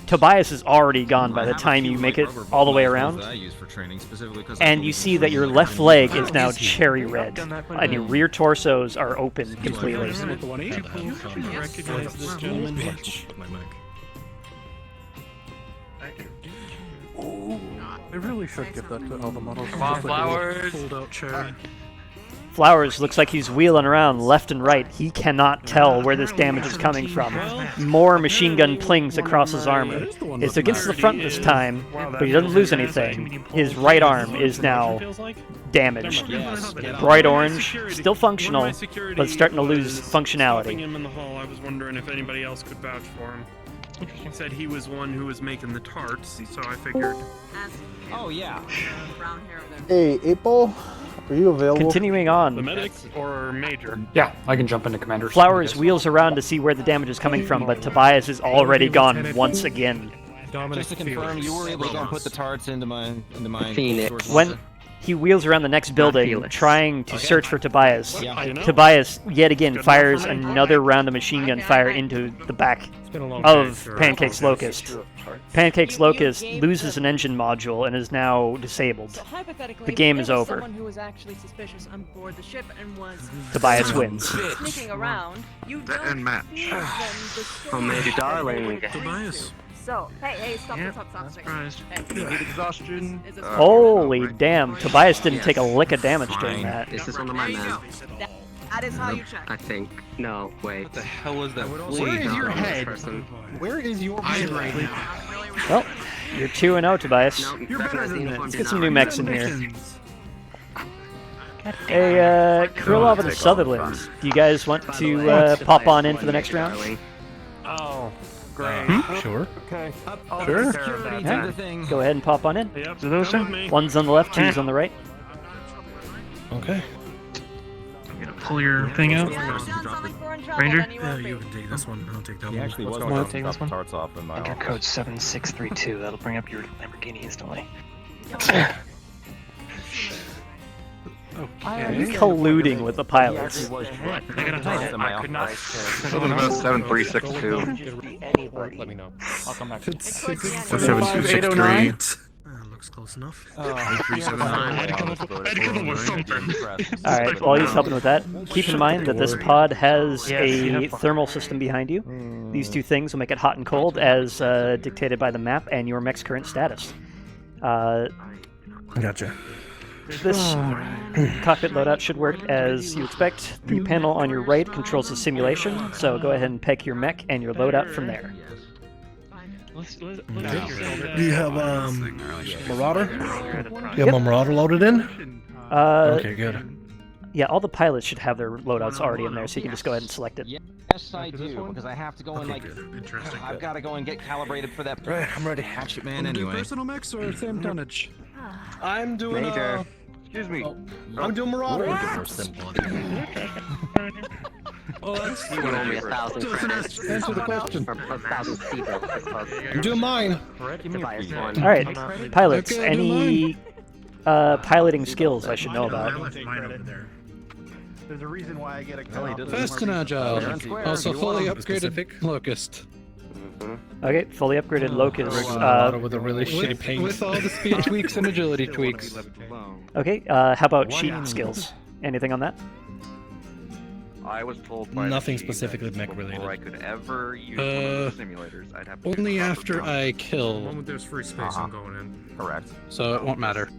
Tobias is already gone by the time you make it all the way around. And you see that your left leg is now cherry red, and your rear torsos are open completely.
Recognize this gentleman? My mic.
I really should give that to all the models.
Come on, Flowers.
Fold-out chair.
Flowers looks like he's wheeling around left and right. He cannot tell where this damage is coming from. More machine gun plings across his armor. It's against the front this time, but he doesn't lose anything. His right arm is now damaged. Bright orange, still functional, but starting to lose functionality.
him in the hall, I was wondering if anybody else could vouch for him. He said he was one who was making the tarts, so I figured.
Oh yeah.
Hey, 8-Ball, are you available?
Continuing on.
The medic or major?
Yeah, I can jump into commander's.
Flowers wheels around to see where the damage is coming from, but Tobias is already gone once again.
Just to confirm, you were able to go and put the tarts into my
Phoenix.
When he wheels around the next building, trying to search for Tobias,
Yeah.
Tobias yet again fires another round of machine gun fire into the back of Pancake's Locust. Pancake's Locust loses an engine module and is now disabled.
Hypothetically,
The game
if
is
there was
over.
Someone who was actually suspicious on board the ship and was
Tobias wins.
sneaking around. You
That
don't
and match.
feed them the
Oh, Major Darling.
Tobias.
So, hey, stop, stop.
Heat exhaustion.
Holy damn, Tobias didn't take a lick of damage during that.
This is one of my men.
That is how you check.
I think. No, wait.
What the hell is that?
Where is your head? Where is your head right now?
Well, you're 2-0, Tobias.
You're better than that.
Let's get some new mechs in here. Hey, Krylov and Sutherland, do you guys want to pop on in for the next round?
Oh, great.
Sure.
Okay.
Sure.
Do the thing.
Go ahead and pop on in.
Yep,
Do those
come
sound-
with me.
One's on the left, two's on the right.
Okay.
Pull your thing out. Ranger?
Yeah, you can take this one. I'll take that
He
one.
actually was
Let's
going
go.
to
Take this
drop
one.
tarts off in my
Enter
office.
code 7632. That'll bring up your Lamborghini instantly.
You're colluding with the pilots.
I gotta hide it. I could not.
Something about 7362.
Anybody. Let me know. I'll come back.
So 7263.
Looks close enough.
8379.
Alright, while he's helping with that, keep in mind that this pod has a thermal system behind you. These two things will make it hot and cold as dictated by the map and your mech's current status.
Gotcha.
This cockpit loadout should work as you expect. The panel on your right controls the simulation, so go ahead and pick your mech and your loadout from there.
Do you have Marauder? You have my Marauder loaded in? Okay, good.
Yeah, all the pilots should have their loadouts already in there, so you can just go ahead and select it.
Yes, I do, because I have to go and I've got to go and get calibrated for that.
Right, I'm ready.
Hatchet man anyway.
Personal mix or same tonnage?
I'm doing
Major.
Excuse me.
I'm doing Marauder.
Oh, that's
Only 1,000 credits.
Answer the question.
Or 1,000 C-bills, I suppose.
I'm doing mine.
Tobias one.
Alright, pilots,
Okay, do
any piloting skills I should know about?
There's a reason why I get a
Fast and agile. Also fully upgraded Locust.
Okay, fully upgraded Locust.
Marauder with a really shitty paint.
With all the speed tweaks and agility tweaks.
Okay, how about sheet skills? Anything on that?
I was told by
Nothing
the GE
specifically
that
mech
before
related.
I could ever use one of the simulators, I'd have to
Only
do the
after
proper
I
The
kill,
moment there's free space, I'm going in.
Correct.
so it won't matter.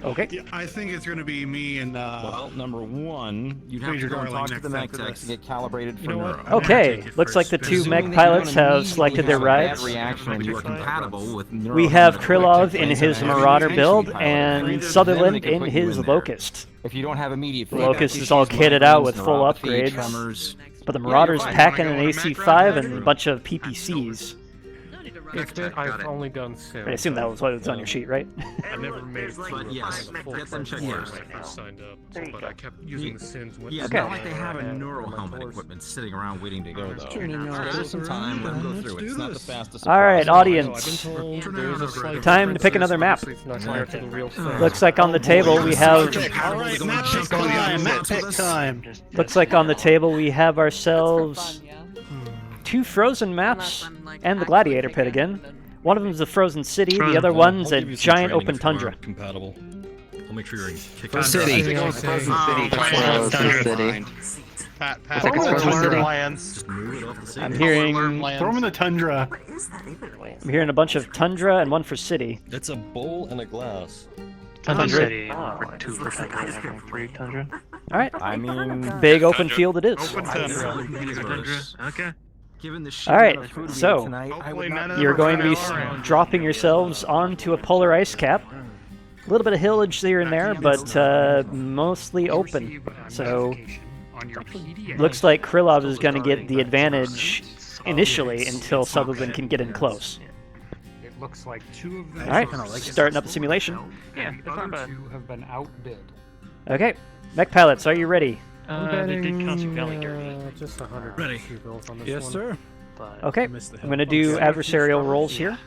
Okay.
Yeah, I think it's gonna be me and
Well, number one, you'd have to
Major
go and
Darling
talk to
next
the mech
after
techs to
this.
get calibrated for
You know what?
neuro.
Okay, looks like the two mech pilots have selected their rides.
Reaction and you are compatible with neuro.
We have Krylov in his Marauder build and Sutherland in his Locust.
If you don't have immediate
The Locust is all kitted out with full upgrades, but the Marauder's packing an AC5 and a bunch of PPCs.
I've only done Sims.
I assume that was what was on your sheet, right?
I never made it through
But yes,
a full
get them checked
when
first.
I first signed up, but I kept using the Sims with
Yeah, it's
Okay.
not like they have a neural helmet equipment sitting around waiting to go, though. There's some time, let them go through it. It's not the fastest.
All right,
I've
audience.
been told there's a slight
Time to pick another map.
difference, it's not clear to the real thing.
Looks like on the table we have.
All right, map pick time. Map pick time.
Looks like on the table we have ourselves two frozen maps and the Gladiator Pit again. One of them's the frozen city, the other one's a giant open tundra.
Compatible.
I'll make sure you're kicked
For
out.
city.
Pat,
I think it's frozen city.
Just move it off the city.
I'm hearing
Throw him in the tundra.
I'm hearing a bunch of tundra and one for city.
It's a bowl and a glass.
Tundra.
City for 2 for Tundra and 3 Tundra.
All right,
I mean,
big open field it is.
Open tundra.
Okay.
Given the
All right,
shitload of food we ate
so
tonight, I would not
you're going to be dropping yourselves onto a polar ice cap. A little bit of hillage here and there, but mostly open. So looks like Krylov is going to get the advantage initially until Sutherland can get in close.
It looks like 2 of them.
All right, starting up the simulation.
Yeah, that's not bad.
have been outbid.
Okay, mech pilots, are you ready?
They did count some Valley Derby.
Just 100
Ready.
bills on this
Yes,
one.
sir.
But
Okay, I'm going to do adversarial rolls here.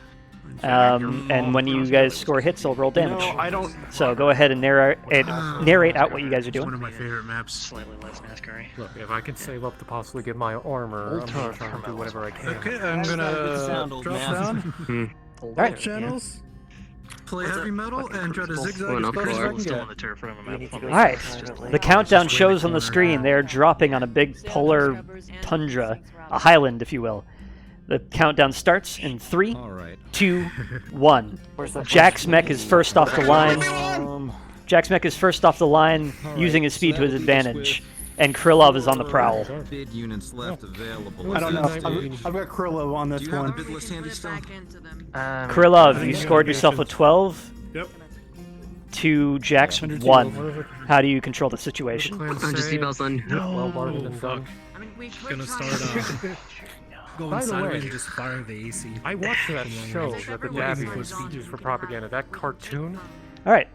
And when you guys score hits, I'll roll damage.
No, I don't.
So go ahead and narrate out what you guys are
One
doing.
of my favorite maps.
slightly less NASCAR.
Look, if I can save up to possibly get my armor, I'm going to try to do whatever I can.
Okay, I'm gonna drop down.
All right.
Channels. Play heavy metal and try to zigzag
Going
as
up
far as I
for
can
Still
get.
on the turf from a map.
All right, the countdown shows on the screen. They're dropping on a big polar tundra, a highland, if you will. The countdown starts in 3, 2, 1. Jack's mech is first off the line. Jack's mech is first off the line, using his speed to his advantage, and Krylov is on the prowl.
bid units left available.
I don't know. I've got Krylov on this
Do you have the
one.
bid list handy still?
Krylov, you scored yourself a 12
Yep.
to Jack's 1. How do you control the situation?
Just seatbelts on.
Well, barred and done.
Gonna start going
By the
sideways
way,
and just firing the AC.
I watched that show that the Davians used for propaganda. That cartoon.
All right,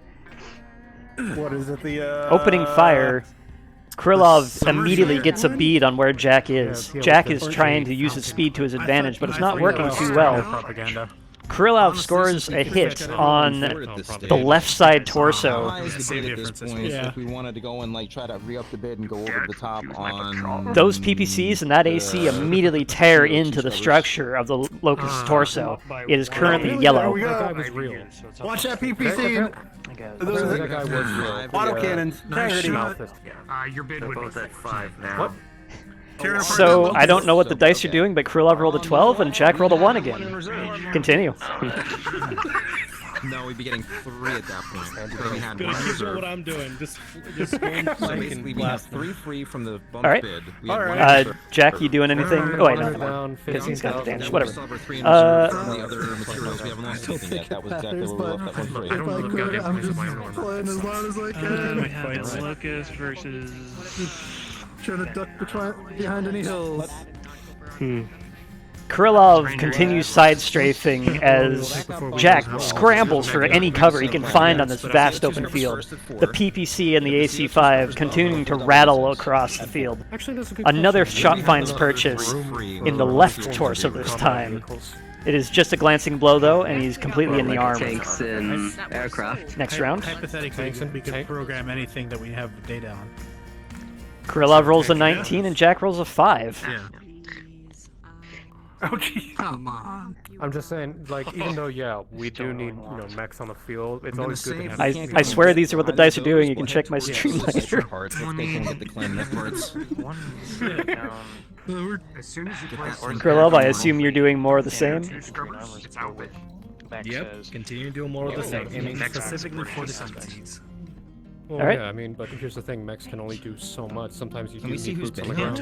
What is it? The
opening fire. Krylov immediately gets a bead on where Jack is. Jack is trying to use his speed to his advantage, but it's not working too well.
Propaganda.
Krylov scores a hit on the left side torso.
Why is the bid at this point?
Yeah.
If we wanted to go and like try to re-up the bid and go over the top on
Those PPCs and that AC immediately tear into the structure of the Locust torso. It is currently yellow.
There we
That guy
go.
was real.
Watch that PPC.
That guy was real.
Autocannons.
Your bid would
Both at 5 now.
What?
So I don't know what the dice are doing, but Krylov rolled a 12 and Jack rolled a 1 again. Continue.
No, we'd be getting 3 at that point. So we had
Gonna
one
keep doing
reserve.
what I'm doing. Just going
So
flank
basically,
and
we have
blast
3 free from the bump
All right.
bid. We had one reserve.
Jack, you doing anything? Oh wait, no,
Down,
because he's got the damage.
We
Whatever.
still have our 3 in reserve from the other materials. We haven't lost anything yet. That was exactly what we left. That was
I don't know the goddamn place of my armor.
Playing as loud as I can.
We have Locust versus.
Trying to duck behind any hills.
Krylov continues side strafing as Jack scrambles for any cover he can find on this vast open field. The PPC and the AC5 continuing to rattle across the field. Another shot finds purchase in the left torso this time. It is just a glancing blow though, and he's completely in the arm.
Tanks and aircraft.
Next round.
Hypothetically, we could program anything that we have data on.
Krylov rolls a 19 and Jack rolls a 5.
Yeah.
Oh, gee.
Come on.
I'm just saying, like, even though, yeah, we do need, mechs on the field, it's always good to have...
I swear these are what the dice are doing. You can check my stream later.
As soon as you place
Krillov, I assume you're doing more of the same?
Yep, continue doing more of the same, aiming specifically for the seeds. Well,
Alright.
yeah, I mean, but here's the thing, mechs can only do so much. Sometimes you do
we see
need
who's
boots on the
been
ground.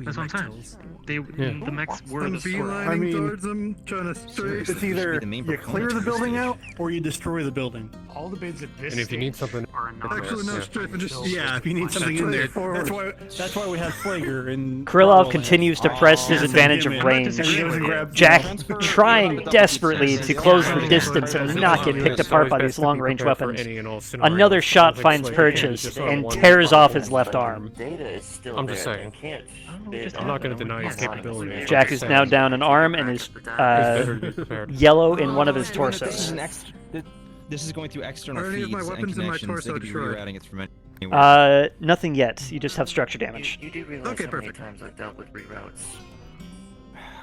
That's what I'm saying. The mechs were the source.
I mean, it's either you clear the building out or you destroy the building.
All the bids at this
And if you need something...
Actually, no, yeah, if you need something in there. That's why we have Flager and...
Krillov continues to press his advantage of range. Jack trying desperately to close the distance and not get picked apart by these long-range weapons. Another shot finds purchase and tears off his left arm.
I'm just saying. I'm not going to deny his capability.
Jack is now down an arm and is yellow in one of his torsos.
This is going through external feeds and connections. They could be rerouting it from
Nothing yet. You just have structure damage.
You do realize how many times I've dealt with reroutes.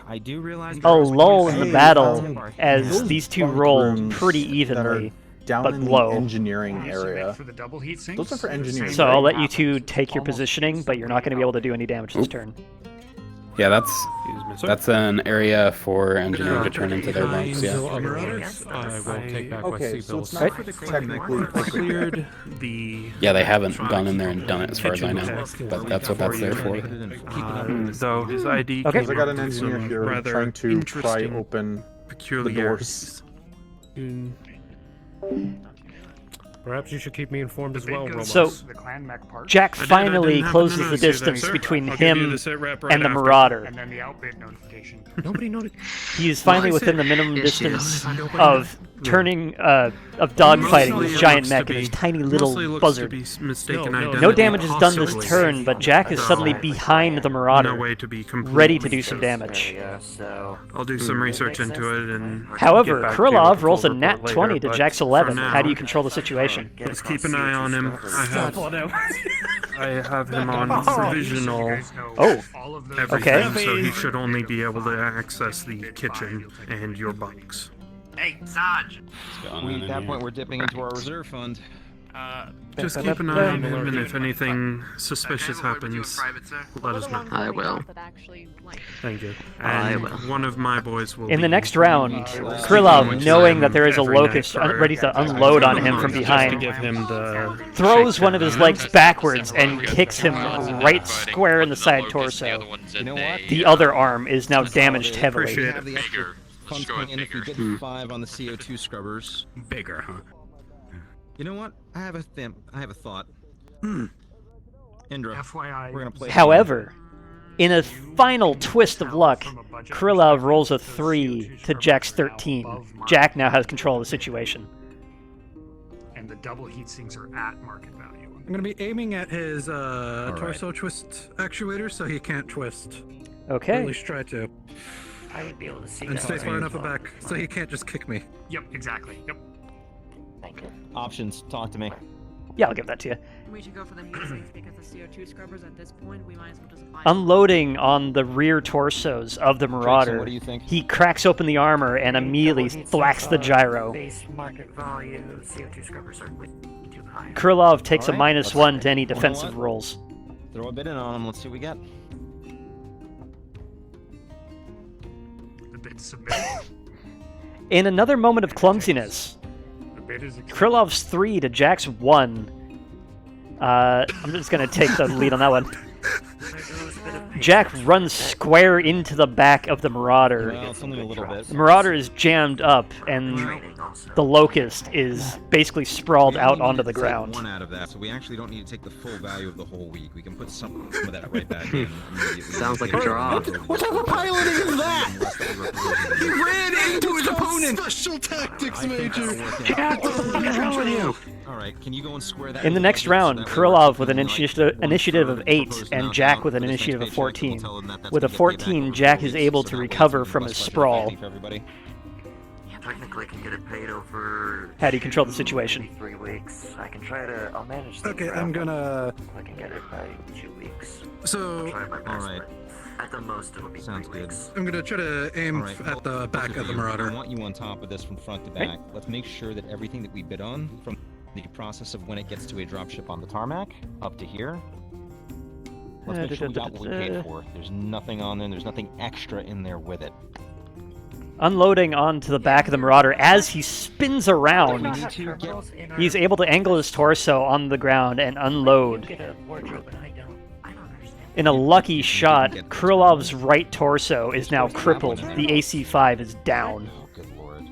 I do realize...
A lull in the battle as these two roll pretty evenly,
down
but
in
low.
the engineering area.
For the double heat sinks?
Those are for engineering.
So I'll let you two take your positioning, but you're not going to be able to do any damage this turn.
Yeah, that's an area for engineering to turn into their bunks. Yeah.
I will take back my
Okay, so it's
seatbelts.
not technically
Cleared the...
Yeah, they haven't gone in there and done it as far as I know, but that's what that's there for.
So his ID
Okay.
Because I got an engineer here trying to pry open the doors.
Perhaps you should keep me informed as well, Romos.
So, Jack finally closes the distance between him and the Marauder.
And then the outbid notification.
Nobody noted.
He is finally within the minimum distance of turning, of dogfighting this giant mech and his tiny little buzzard. No damage is done this turn, but Jack is suddenly behind the Marauder, ready to do some damage.
I'll do some research into it and...
However, Krillov rolls a nat 20 to Jack's 11. How do you control the situation?
Just keep an eye on him. I have him on provisional.
Oh, okay.
So he should only be able to access the kitchen and your bunks.
Hey, Sarge!
At that point, we're dipping into our reserve fund.
Just keep an eye on him, and if anything suspicious happens, let us know.
I will.
Thank you. And one of my boys will
In the next round, Krillov, knowing that there is a locust ready to unload on him from behind, throws one of his legs backwards and kicks him right square in the side torso. The other arm is now damaged heavily.
Funds coming in if we get 5 on the CO2 scrubbers.
Bigger, huh?
You know what? I have a thought. Indra,
FYI.
we're gonna play.
However, in a final twist of luck, Krillov rolls a 3 to Jack's 13. Jack now has control of the situation.
And the double heat sinks are at market value.
I'm going to be aiming at his torso twist actuator so he can't twist.
Okay.
Or at least try to.
I would be able to see
And
that.
stay far enough back so he can't just kick me.
Yep, exactly. Yep.
Thank you.
Options. Talk to me.
Yeah, I'll give that to you.
We should go for the heat sinks because the CO2 scrubbers at this point, we might as well just buy
Unloading on the rear torsos of the Marauder,
what do you think?
he cracks open the armor and immediately thwacks the gyro.
Base market value, CO2 scrubbers are way too high.
Krillov takes a -1 to any defensive rolls.
Throw a bid in on him. Let's see what we get.
The bid submitted.
In another moment of clumsiness, Krillov's 3 to Jack's 1. I'm just going to take the lead on that one. Jack runs square into the back of the Marauder.
Well, it's only a little bit.
The Marauder is jammed up, and the Locust is basically sprawled out onto the ground.
1 out of that, so we actually don't need to take the full value of the whole week. We can put some of that right back in immediately.
Sounds like a draw.
What type of piloting is that? He ran into his opponent! Special tactics, Major!
Alright, can you go and square that?
In the next round, Krillov with an initiative of 8 and Jack with an initiative of 14. With a 14, Jack is able to recover from his sprawl.
Technically, I can get it paid over.
How do you control the situation?
3 weeks. I can try to. I'll manage.
Okay, I'm gonna.
I can get it by 2 weeks.
So,
I'll try my best,
alright.
At the most, it'll be
Sounds
3
good.
weeks.
I'm gonna try to aim
All right,
at the back of the Marauder.
I want you on top of this from front to back. Let's make sure that everything that we bid on, from the process of when it gets to a dropship on the tarmac, up to here, let's make sure we got what we paid for. There's nothing on there, there's nothing extra in there with it.
Unloading onto the back of the Marauder as he spins around. He's able to angle his torso on the ground and unload. In a lucky shot, Krylov's right torso is now crippled. The AC-5 is down.
Oh, good lord.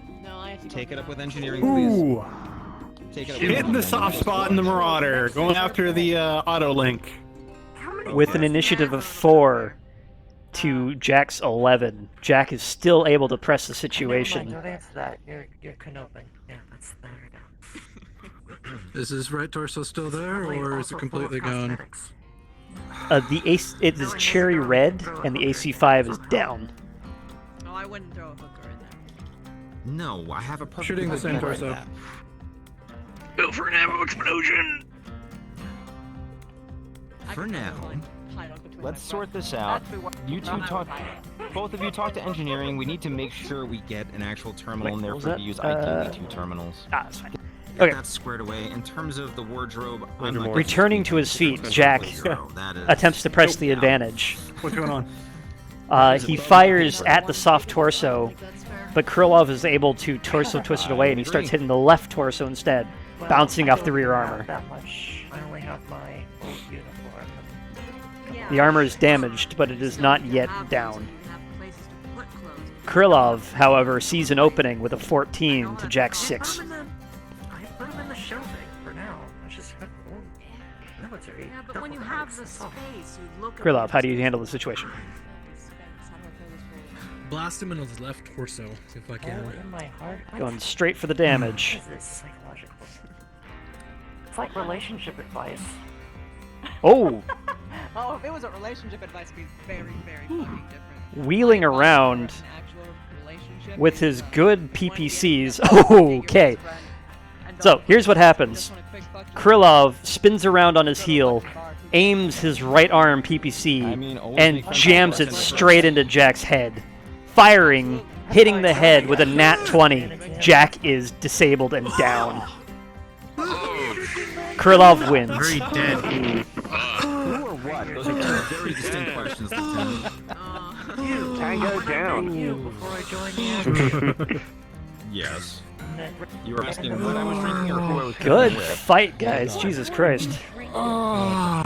Take it up with engineering,
Ooh.
please. Take it up
Hitting the soft spot in the Marauder, going after the auto link.
With an initiative of 4 to Jack's 11, Jack is still able to press the situation.
Don't answer that. You're canoping. Yeah, that's there we go.
Is his right torso still there, or is it completely gone?
It is cherry red, and the AC-5 is down.
No, I wouldn't throw a hooker in there.
No, I have a perfect
Shooting the same
idea like
torso.
that.
Go for an ammo explosion!
For now, let's sort this out. You two talk. Both of you talk to engineering. We need to make sure we get an actual terminal in there for to use ideally 2 terminals.
That's fine.
Get
Okay.
that squared away. In terms of the wardrobe,
Returning to his feet, Jack attempts to press the advantage.
What's going on?
He fires at the soft torso, but Krylov is able to torso twist it away, and he starts hitting the left torso instead, bouncing off the rear armor.
That much. I only have my old uniform.
The armor is damaged, but it is not yet down. Krylov, however, sees an opening with a 14 to Jack's 6.
I put him in the shelving for now. It's just military.
Yeah, but when you have the space, you look.
Krylov, how do you handle the situation?
Blast him in his left torso, if I can.
In my heart.
Going straight for the damage.
What is this psychological? It's like relationship advice.
Oh!
Oh, if it was a relationship advice, it'd be very, very fucking different.
Wheeling around
An actual relationship
with his good PPCs. Okay. So, here's what happens. Krylov spins around on his heel, aims his right arm PPC, and jams it straight into Jack's head. Firing, hitting the head with a nat 20. Jack is disabled and down. Krylov wins.
Very dead.
Who or what? Those are 2 very distinct questions, Lieutenant.
Tango down.
Before I joined you.
Yes. You were asking what I was drinking or who I was
Good
drinking with?
fight, guys. Jesus Christ.
Oh.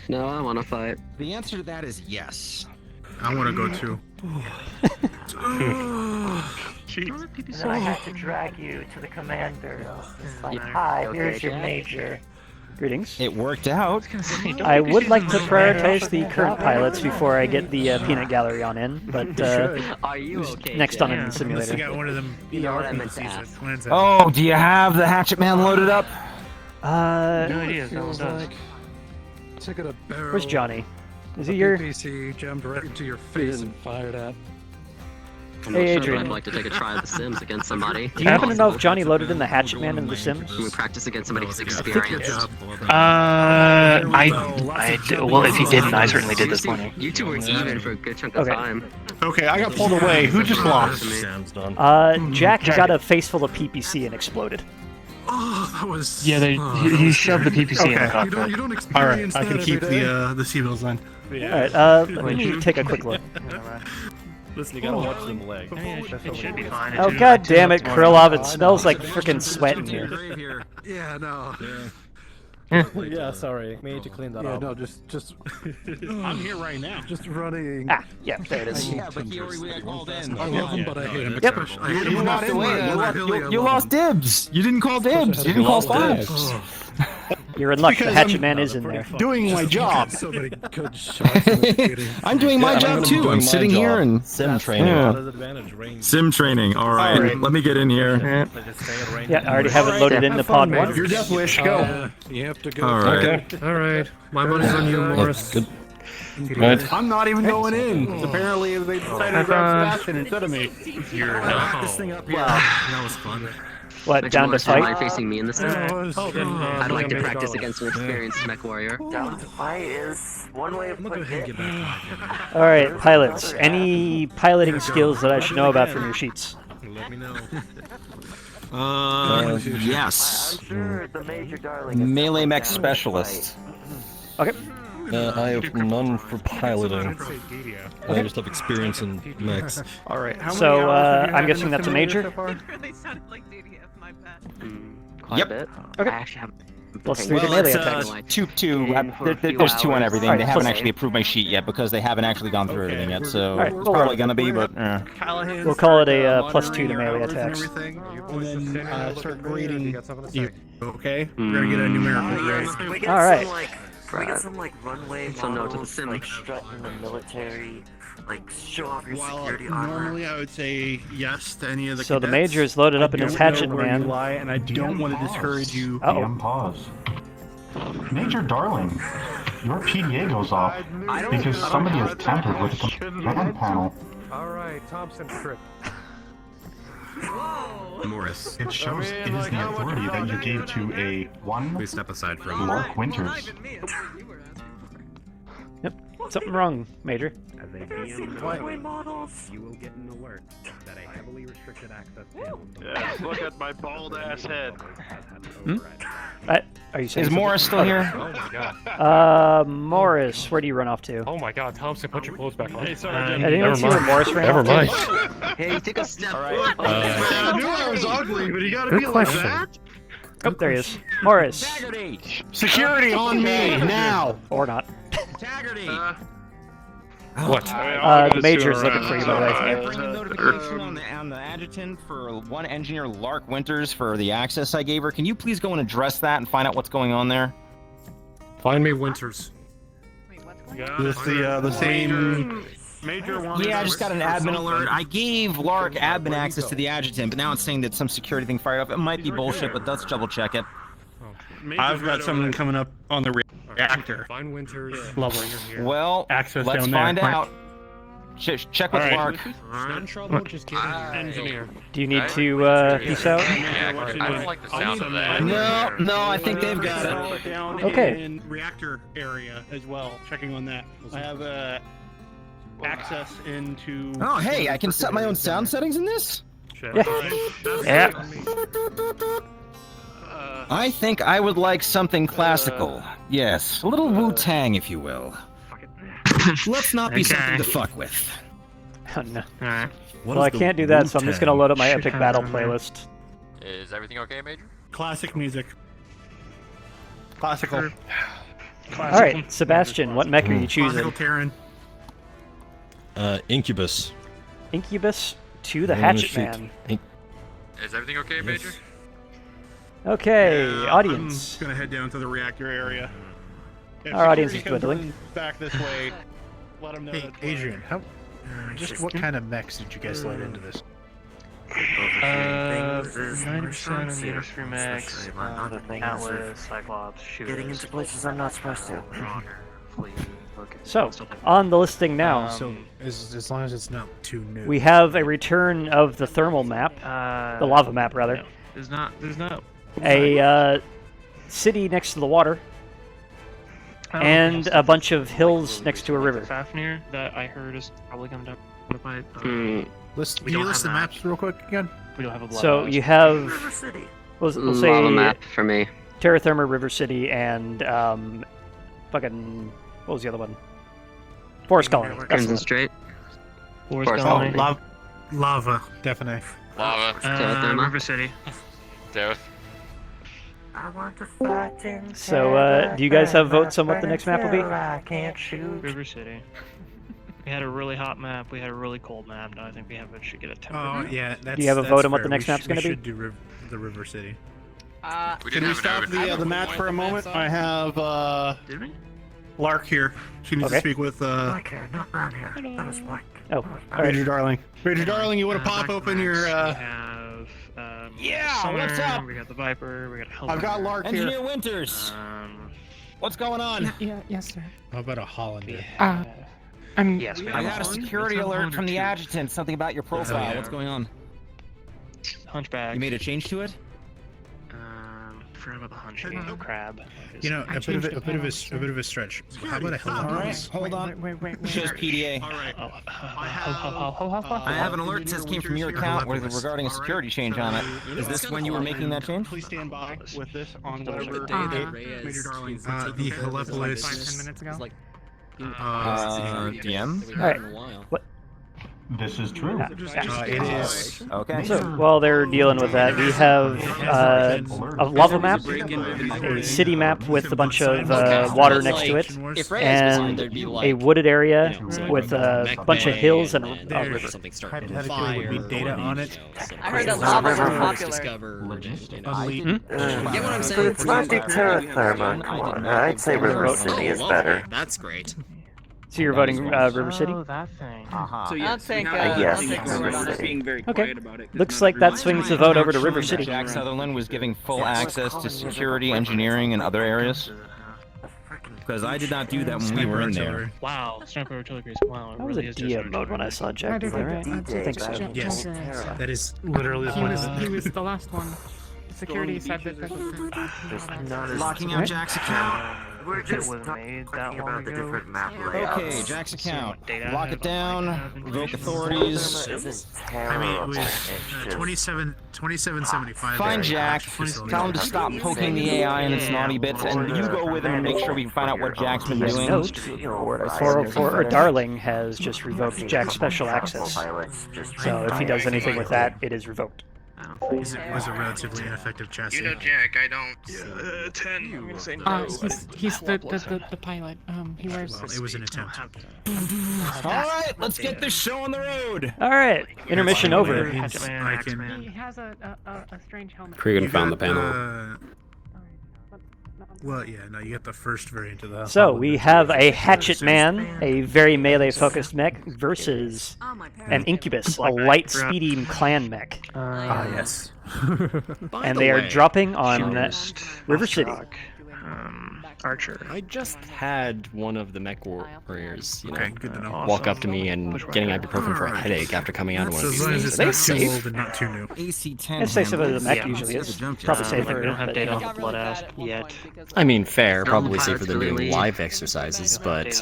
No, I want to fight.
The answer to that is yes.
I want to go too.
And then I have to drag you to the commander. It's like, hi, here's your major.
Greetings.
It worked out.
I would like to prioritize the current pilots before I get the peanut gallery on in, but
Are you okay?
next on in the
Unless
simulator.
you got one of them
You know what I
ER
meant to
PCs
ask.
that plans out.
Oh, do you have the hatchet man loaded up?
No
idea.
Feels like taking a barrel.
Where's Johnny? Is he
a
your?
PPC jammed right into your face and fired at.
I'm
Hey,
not sure, but
Adrian.
I'd like to take a try at The Sims against somebody.
Do you happen to know if Johnny loaded in the hatchet man in The Sims?
Can we practice against somebody who's experienced?
Well, if he didn't, I certainly did this morning.
You two were even for a good chunk of
Okay.
time.
Okay, I got pulled away. Who just lost?
Sam's done.
Jack got a face full of PPC and exploded.
Oh, that was.
Yeah, he shoved the PPC in the
You
cockpit.
don't, you don't
All right,
experience
I can
that
keep
every day.
the C-bills then.
Alright, let me take a quick look.
Listen, you gotta watch them leg.
It should be fine.
Oh god damn it, Krylov, it smells like frickin' sweat in here.
Yeah, no.
Yeah, sorry. We need to clean that
Yeah,
up.
no, just.
I'm here right now.
Just running.
Ah, yeah, there it is.
Yeah, but he already got called in.
I love him, but I hate him.
Yep.
Especially, I hate him
You
when
lost
I
away.
You lost dibs. You didn't call dibs. You didn't call fives.
You're in luck, the
Because
hatchet
I'm
man is in there.
Doing my job.
So many good shots. in the beginning.
I'm doing my job too. I'm sitting here and
Sim training.
Yeah. Sim training. All right. Let me get in here.
Yeah, I already have it loaded into pod 1.
Your death wish, go.
You have to go.
All right.
Okay. All right. My money's on you, Morris.
Good.
I'm not even going in. Apparently, they decided to grab Sebastian instead of me.
You're
This thing up here. That was fun.
What,
Which
down to
Morris, am I
fight?
facing me in this thing? I'd like to practice against an experienced mech warrior.
Down to fight is one way of putting it.
Alright, pilots. Any piloting skills that I should know about from your sheets?
Let me know.
Yes.
Sure, the Major Darling is
Melee mech specialist.
Okay.
I have none for piloting. I just have experience in mechs.
Alright, so I'm guessing that's a major?
They sounded like DDF, my bad.
Quite a bit.
Okay.
I actually have
Plus
Well,
3 to melee attacks.
2. There's 2 on everything.
Alright,
They haven't
plus-
actually approved my sheet yet because they haven't actually gone through everything yet. So
Alright,
it's probably gonna be, but.
We'll call it a plus 2 to melee
And
attacks.
everything, and then start grading you. Okay,
Mm.
we're gonna get a numerical grade.
We get
Alright.
some, we get some like runway
So no to the
models,
sim.
like strutting the military, like show off your
While
security armor.
normally I would say yes to any of the
So the
cadets,
major is loaded up
I
in his
don't know
hatchet,
where
man.
You lie, and I don't want to discourage you.
Uh-oh.
Pause. Major Darling, your PDA goes off because somebody has tampered with the command panel.
Alright, Thompson trip.
Morris.
It shows it is the authority that you gave to a one.
Please step aside for a moment.
Lark Winters.
Yep. Something wrong, Major.
As a DM runway models.
You will get an alert that a heavily restricted access
Yes, look at my bald ass head.
Are you saying
Is Morris still here?
Oh my god.
Morris, where do you run off to?
Oh my god, Thompson, put your clothes back on.
Hey, Sergeant.
Anyone see where Morris ran
Never
off to?
mind.
Hey, take a step.
I knew I was ugly, but you gotta
Good
be
question.
like that?
Oh, there he is. Morris.
Security on me now.
Or not.
What?
The major's looking for you, by the way.
Can you bring a notification on the adjutant for one engineer Lark Winters for the access I gave her? Can you please go and address that and find out what's going on there?
Find me Winters.
Is this the same?
Major one.
Yeah, I just got an admin alert. I gave Lark admin access to the adjutant, but now it's saying that some security thing fired up. It might be bullshit, but let's double check it.
I've got something coming up on the reactor.
Find Winters.
Level.
Well,
Access
let's
down there.
find out. Check with
All right.
Lark.
Not in trouble, just get an engineer.
Do you need to peace out?
Yeah, I don't like the sound of that.
No, I think they've got it.
Down
Okay.
in reactor area as well. Checking on that. I have access into.
Oh, hey, I can set my own sound settings in this?
Yeah.
I think I would like something classical. Yes, a little Wu-Tang, if you will. Let's not be something to fuck with.
Oh, no.
What
Well,
is
I
the
can't do that, so I'm just gonna
Wu-Tang?
load up my epic battle playlist.
Is everything okay, Major?
Classic music. Classical.
Alright, Sebastian, what mech are you
Classical
choosing?
Terran.
Incubus.
Incubus to the
On
Hatchet
sheet.
Man.
Is everything okay, Major?
Okay,
Yeah,
audience.
I'm gonna head down to the reactor area. If
Our audience is
security
dwindling.
comes back this way. Let them know.
Hey, Adrian, just what kind of mechs did you guys let into this?
90% of the industry mechs,
Atlas, Cyclops, Shooters.
Getting into places I'm not supposed to.
So, on the listing now,
So as long as it's not too new.
we have a return of the thermal map, the lava map rather,
No, there's not.
a city next to the water, and a bunch of hills next to a river.
Fafnir that I heard is probably coming down to fight.
Hmm.
List,
We
can you
don't
list the
have that.
maps real quick again?
We don't have a blood.
So you have,
River City.
we'll
Lava
say
map for me.
Terra Therma, River City, and fucking what was the other one? Forest Colony. That's the
Crimson
one.
Strait.
Forest
Colony.
Colony.
Lava, definitely.
Lava.
Therma.
River City.
Death.
I want to fight in
So, do you guys have votes on what the next map will be?
I can't shoot.
River City. We had a really hot map. We had a really cold map. And I think we should get a temper.
Oh yeah, that's.
Do you have a
that's
vote on what
fair.
the next
We
map's gonna be?
We should do the River City.
We
Can
didn't
we
have
stop
an urban
the match for a moment? I have
Did we?
Lark here. She needs
Okay.
to speak with
Black hair, not brown hair. That was black.
Oh, alright.
Major Darling. Major Darling, you want to pop
back
open
to
your?
Max, We have.
Yeah, what's
Summer,
up?
We got the Viper. We got Helper.
I've got Lark here.
Engineer Winters, what's going on?
Yes, sir.
How about a Hollander?
Yes, we
I
have
got a security
It's on
alert from the
Hollander
adjutant. Something about your profile.
yeah.
What's going on?
Hunchback.
You made a change to it?
forgot about the hunchy crab.
You know, a bit of a stretch. How about a helicopter?
Hold on.
Wait.
Shows PDA.
Alright.
I have an alert that came from your account regarding a security change on it. Is this when you were making that change?
Please stand by with this on whatever.
Major Darling. The Helepolis.
10 minutes ago.
DM?
Alright. What?
This is true.
It is.
Okay.
So while they're dealing with that, we have a lava map, a city map with a bunch of water next to it, and a wooded area with a bunch of hills and a river.
Hypothetically, would be data on it.
I heard that lava's more popular.
Get what I'm saying? It's not terra firma. Come on, I'd say River City is better.
That's great.
So you're voting River City?
Oh, that thing.
So I'll take
yes,
River City.
Okay. Looks like that swings the vote over to River City.
Jack Sutherland was giving full access to security, engineering, and other areas. Because I did not do that when we were in there.
Wow, sniper artillery. Wow,
That was a DM mode when I saw Jack. Is that right? I think so.
Yes, that is literally what
He was the last one. Security said that.
Locking out Jack's account.
We're just talking about the different map layouts.
Okay, Jack's account. Lock it down. Revoke authorities.
I mean, it was 2775.
Find Jack. Tell him to stop poking the AI in its naughty bits, and you go with him and make sure we can find out what Jack's been doing.
Note, 404 Darling has just revoked Jack's special access. So if he does anything with that, it is revoked.
It was a relatively ineffective chassis.
You know, Jack, I don't. 10. I'm gonna say no.
He's the pilot. He wears.
Well, it was an attempt.
Alright, let's get this show on the road!
Alright, intermission over.
I
He has a strange helmet.
Cregan found the panel.
Well, yeah, no, you get the first variant of the.
So we have a Hatchet Man, a very melee-focused mech, versus an Incubus, a light, speedy clan mech.
Yes.
And they are dropping on River City.
Archer.
I just had one of the mech warriors, you know,
good to know.
walk up to me and getting ibuprofen for a headache after coming out of one of
So
these
as long as
things.
it's
Are they
not too
safe?
old and not too new.
AC-10.
It's safer than the mech usually is. Probably safer.
We don't have data on the blood asp yet.
I mean, fair, probably safer than doing live exercises, but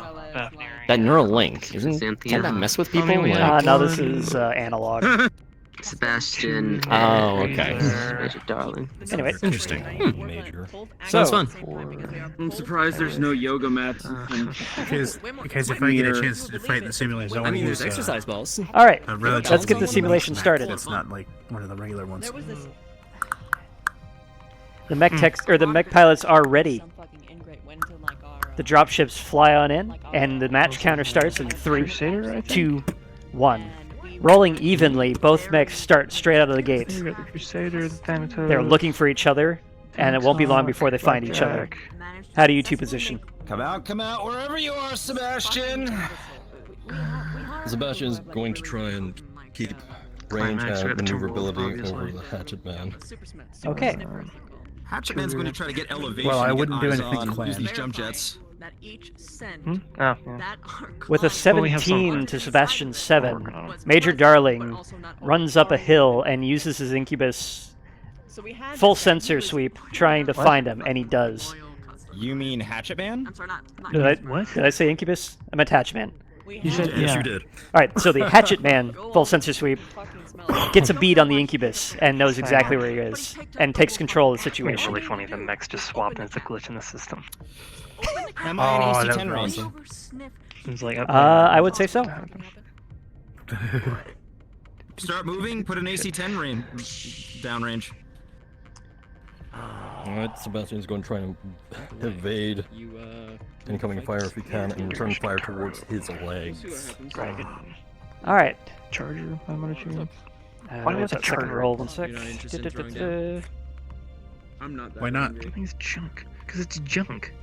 that neural link, can't that mess with people?
No, this is analog.
Sebastian.
Oh, okay.
Major Darling.
Anyway.
Interesting.
Major.
Sounds fun.
I'm surprised there's no yoga mats.
Because if I get a chance to fight in the simulator, I want to use
exercise balls.
Alright, let's get the simulation started.
It's not like one of the regular ones.
The mech the mech pilots are ready. The dropships fly on in, and the match counter starts in 3, 2, 1. Rolling evenly, both mechs start straight out of the gate. They're looking for each other, and it won't be long before they find each other. How do you two position?
Come out, wherever you are, Sebastian!
Sebastian's going to try and keep range and maneuverability over the Hatchet Man.
Okay.
Hatchet Man's going to try to get elevation.
Well, I
to
wouldn't
get
do
eyes
anything
on,
clan.
use these jump jets.
That each send
Oh, yeah.
With a 17 to Sebastian's 7, Major Darling runs up a hill and uses his Incubus full sensor sweep trying to find him, and he does.
You mean Hatchet Man?
Did I say Incubus? I meant Hatchet Man.
You said,
Yes, you did.
Alright, so the Hatchet Man, full sensor sweep, gets a bead on the Incubus and knows exactly where he is, and takes control of the
It's
situation.
really funny. The mechs just swapped, and it's a glitch in the system.
Am I an AC-10 range?
It's like,
I would say so.
Start moving, put an AC-10 range downrange.
Alright, Sebastian's going to try and evade incoming fire if he can and return fire towards his legs.
Alright.
Charger, I'm gonna choose.
Why do we have that second roll? 1 sec.
I'm not that.
Why not?
It's junk. Because it's junk.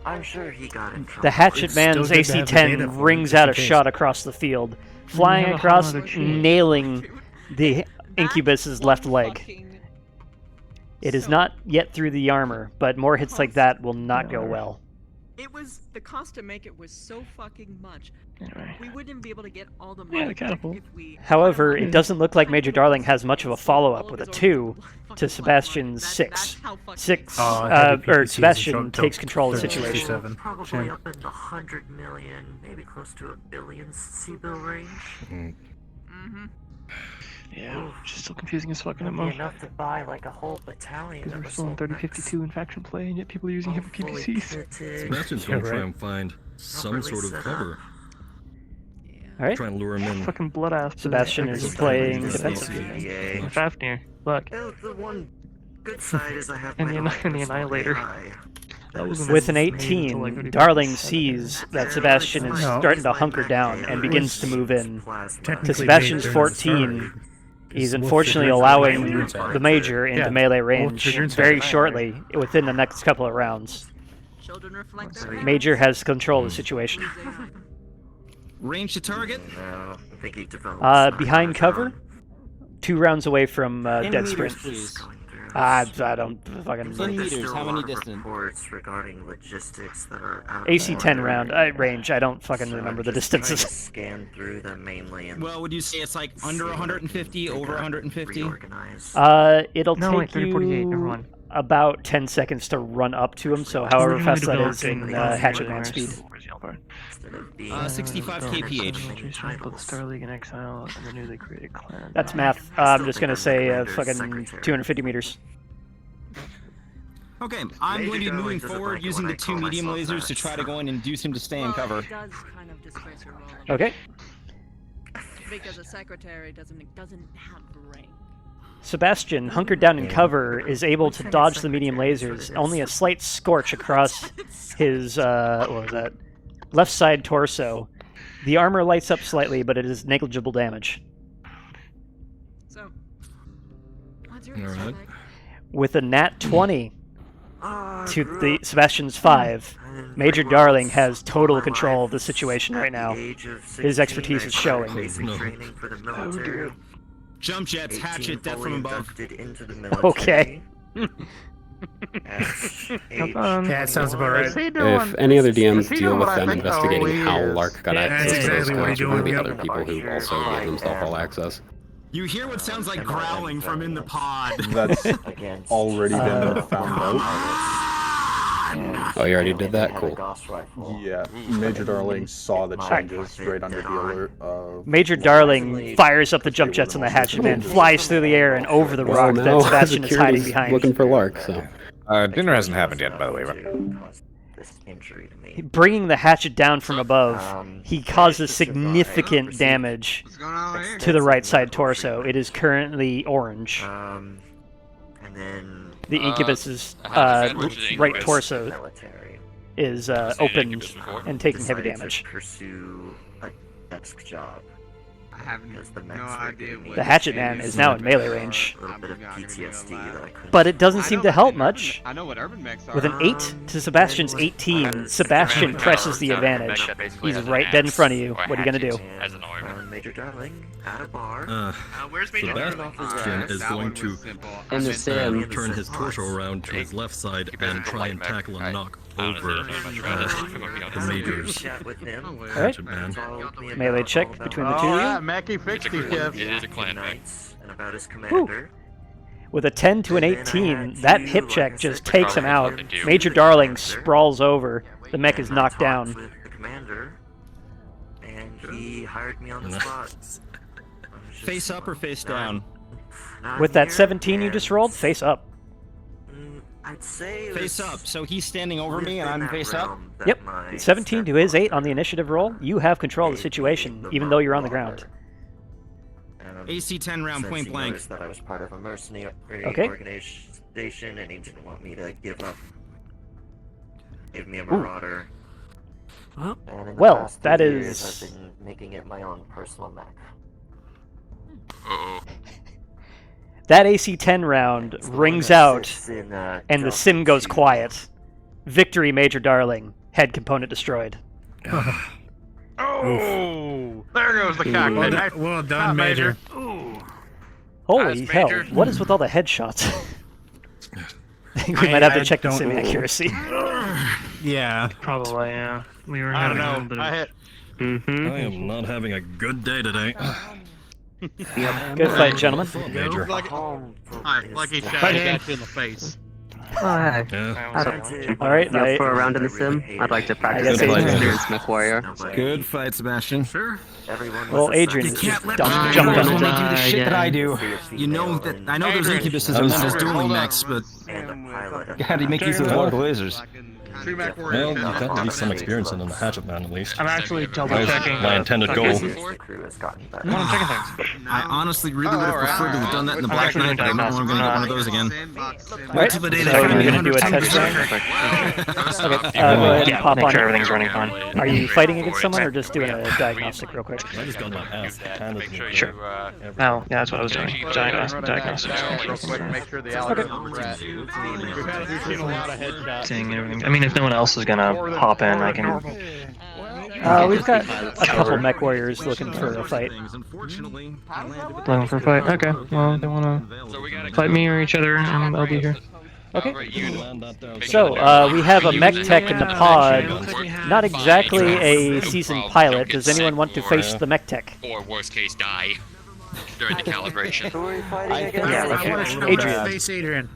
I'm sure he got it.
The Hatchet Man's AC-10 rings out a shot across the field, flying across, nailing the Incubus's left leg. It is not yet through the armor, but more hits like that will not go well.
It was the cost to make it was so fucking much.
Anyway.
We wouldn't be able to get all the
Yeah,
money
the catapult.
if we.
However, it doesn't look like Major Darling has much of a follow-up with a 2 to Sebastian's 6. Or Sebastian takes control of the situation.
Probably up in the 100 million, maybe close to $1 billion C-bill range.
Mm-hmm.
Yeah, just still confusing as fucking at
That'd be
most.
enough to buy like a whole battalion.
Because we're still in 3052 in faction play, and yet people are using him for PPCs.
Sebastian's gonna try and find some sort of cover.
Alright.
Try and lure him in.
Fucking blood ass.
Sebastian is playing defensively.
Fafnir, look.
The one good side is I have
And the Annihilator.
With an 18, Darling sees that Sebastian is starting to hunker down and begins to move in. To Sebastian's 14, he's unfortunately allowing the Major into melee range very shortly, within the next couple of rounds. Major has control of the situation.
Range to target?
Behind cover, 2 rounds away from dead sprint. I don't fucking...
In meters, how many distance?
Regarding logistics that are out
AC 10 round range. I don't fucking remember the distances.
Scan through them mainly.
Well, would you say it's like under 150, over 150?
It'll take you about 10 seconds to run up to him. So, however fast that is in hatchet man speed.
65 kph.
The Star League in Exile and the newly created clan.
That's math. I'm just gonna say fucking 250 meters.
Okay, I'm going to be moving forward using the 2 medium lasers to try to go in and induce him to stay in cover.
Okay.
Because a secretary doesn't have rank.
Sebastian, hunkered down in cover, is able to dodge the medium lasers. Only a slight scorch across his what was that? Left side torso. The armor lights up slightly, but it is negligible damage.
So,
Alright.
With a nat 20 to the Sebastian's 5, Major Darling has total control of the situation right now. His expertise is showing.
Jump jets, hatchet, death from above.
Okay.
Yeah, it sounds about right.
If any other DMs deal with them investigating how Lark got access to those codes, or maybe other people who also gave themselves all access.
You hear what sounds like growling from in the pod.
That's already been found out.
Oh, you already did that? Cool.
Yeah, Major Darling saw the changes right under the alert of...
Major Darling fires up the jump jets on the hatchet man, flies through the air and over the rock that Sebastian is hiding behind.
Looking for Lark, so...
dinner hasn't happened yet, by the way.
Bringing the hatchet down from above, he causes significant damage to the right side torso. It is currently orange. The Incubus's right torso is opened and taking heavy damage.
I have no idea what
The hatchet man is now in melee range. But it doesn't seem to help much.
I know what urban mechs are.
With an 8 to Sebastian's 18, Sebastian presses the advantage. He's right dead in front of you. What are you gonna do?
Major Darling, at a bar.
Where's Major
Sebastian is going to turn his torso around to his left side and try and tackle and knock over the Major's hatchet man.
Melee check between the two of you.
Mackie fixed it, Kev.
It is a clan mech.
And about his commander.
With a 10 to an 18, that hip check just takes him out. Major Darling sprawls over. The mech is knocked down.
The commander, and he hired me on the spot.
Face up or face down?
With that 17 you just rolled, face up.
I'd say
face up. So he's standing over me and I'm face up?
Yep. 17 to his 8 on the initiative roll. You have control of the situation, even though you're on the ground.
AC 10 round point blank.
That I was part of a mercenary organization and he didn't want me to give up. Gave me a marauder.
Well, that is...
I've been making it my own personal mech.
That AC 10 round rings out, and the sim goes quiet. Victory, Major Darling. Head component destroyed.
Oh, there goes the cockpit.
Well done, Major.
Holy hell, what is with all the headshots? I think we might have to check the sim accuracy.
Yeah.
Probably, yeah. We were
I don't
having a
know.
little bit of...
I hit.
I am not having a good day today.
Good fight, gentlemen.
Major.
Like he shot you in the face.
Oh, hi.
Yeah.
All right,
You up for a round in the sim? I'd like to practice
guess
my
Adrian.
experience, Myth Warrior.
Good fight, Sebastian.
Sure.
Well, Adrian just jumped on
Don't
the
let me do the shit that I do. You know that I know there's incubuses and there's dueling mechs, but how do you make use of those water lasers?
Well, you've got at least some experience in the hatchet man, at least.
I'm actually double checking.
My intended goal.
I'm checking things.
I honestly really would have preferred to have done that in the Black Knight, but I don't know I'm going to get one of those again.
Right, so you're going to do a test round? Okay, go ahead and pop
make
on.
sure everything's running fine.
Are you fighting against someone or just doing a diagnostic real quick?
I just got my ass handed to me.
Sure. Oh, yeah, that's what I was doing. Diagnostics.
Make sure the algorithm's right. We've seen a lot of headshots.
Seeing everything. I mean, if no one else is gonna hop in, I can.
We've got a couple mech warriors looking for a fight.
Looking for a fight. Okay. Well, they wanna fight me or each other, and I'll be here.
Okay. So, we have a mech tech in the pod. Not exactly a seasoned pilot. Does anyone want to face the mech tech?
Or worst case, die during the calibration.
Adrian.
Face Adrian.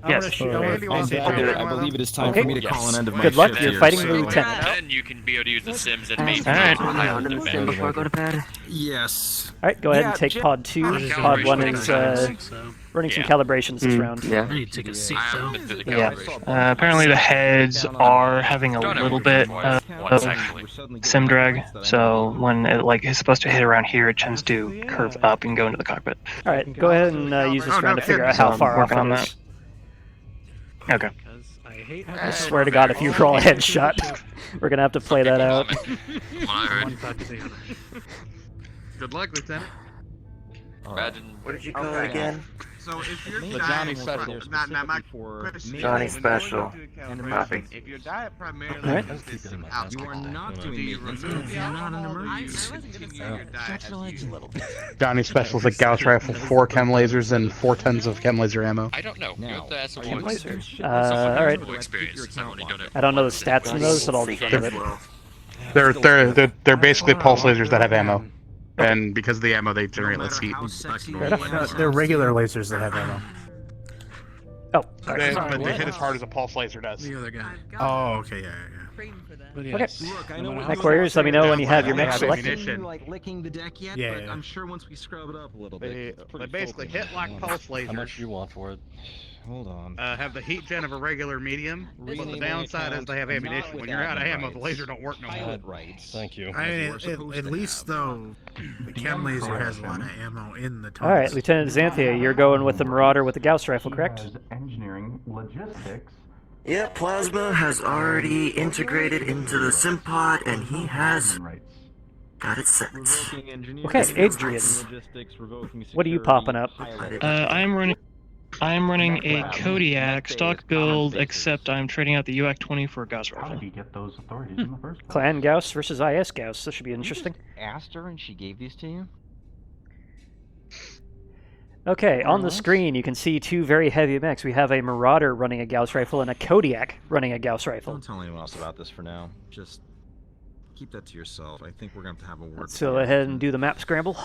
Yes.
I believe it is time for me to call an end of my
Good luck.
shift
You're
here,
fighting
so-
the lieutenant.
Then you can be able to use the Sims and make
Alright.
Before I go to bed.
Yes.
All right, go ahead and take pod 2. Pod 1 is running some calibrations this round.
Yeah.
I need to take a seat, though.
Yeah. Apparently the heads are having a little bit of sim drag, so when it is supposed to hit around here, it tends to curve up and go into the cockpit.
All right, go ahead and use this round to figure out how far off
working on
it
that.
is.
Okay.
I swear to God, if you roll a headshot, we're gonna have to play that out.
Good luck, Lieutenant.
Imagine.
What did you call it again?
So if you're
The Johnny Special.
Not my question.
Johnny Special. Copy.
If your diet primarily
Alright.
consists of alcohol,
You are not
do
doing
you
maintenance
remove
because
the
you're not an
alcohol, or do you
emergency.
continue your diet as usual?
Johnny Special's a Gauss rifle, 4 chem lasers, and 4 tons of chem laser ammo.
I don't know. You have to ask someone
All
someone
right.
who experience. I've only done it.
I don't know the stats on those, but I'll just run with it.
They're basically pulse lasers that have ammo, and because of the ammo, they generate less heat.
They're regular lasers that have ammo.
Oh,
But they hit as hard as a pulse laser does.
The other guy. Oh, okay, yeah.
Okay. Mech warriors, let me know when you have your mech selected.
Like licking the deck yet,
Yeah,
but
yeah.
I'm sure once we scrub it up a little bit.
They basically hit like pulse lasers.
How much do you want for it?
Hold on.
Have the heat gen of a regular medium, but the downside is they have ammunition. When you're out of ammo, the laser don't work no more.
Thank you.
I mean, at least though, the chem laser has a lot of ammo in the
All right,
targets.
Lieutenant Xanthia, you're going with the Marauder with the Gauss rifle, correct?
Engineering logistics.
Yeah, Plasma has already integrated into the sim pod, and he has got it set.
Okay, Adrian, what are you popping up?
I'm running a Kodiak stock build, except I'm trading out the UAC-20 for a Gauss rifle.
Clan Gauss versus IS Gauss. This should be interesting.
Asked her and she gave these to you?
Okay, on the screen you can see 2 very heavy mechs. We have a Marauder running a Gauss rifle and a Kodiak running a Gauss rifle.
Don't tell anyone else about this for now. Just keep that to yourself. I think we're going to have a word.
Let's go ahead and do the map scramble.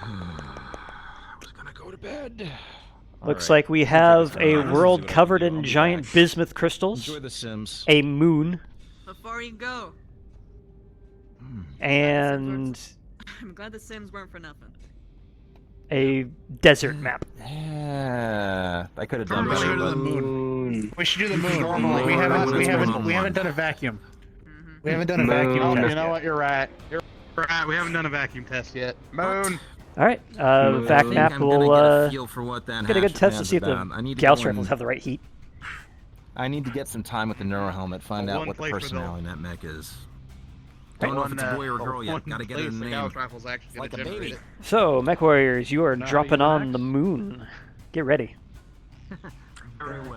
I was going to go to bed.
Looks like we have a world covered in giant bismuth crystals,
Enjoy the Sims.
a moon,
Before you go,
and
I'm glad the Sims weren't for nothing.
a desert map.
Yeah, I could have done
We should
better.
do the
But...
moon. We should do the moon. We haven't done a vacuum. We haven't done a vacuum.
You know what? You're right. You're right. We haven't done a vacuum test yet. Moon.
All right, vac map will get a good test to see if the Gauss rifles have the right heat.
I need to get some time with the Neuro Helmet, find out what the personality in that mech is. Don't know if it's a boy or a girl yet. Gotta get it in the name.
Like a baby.
So, Mech Warriors, you are dropping on the moon. Get ready.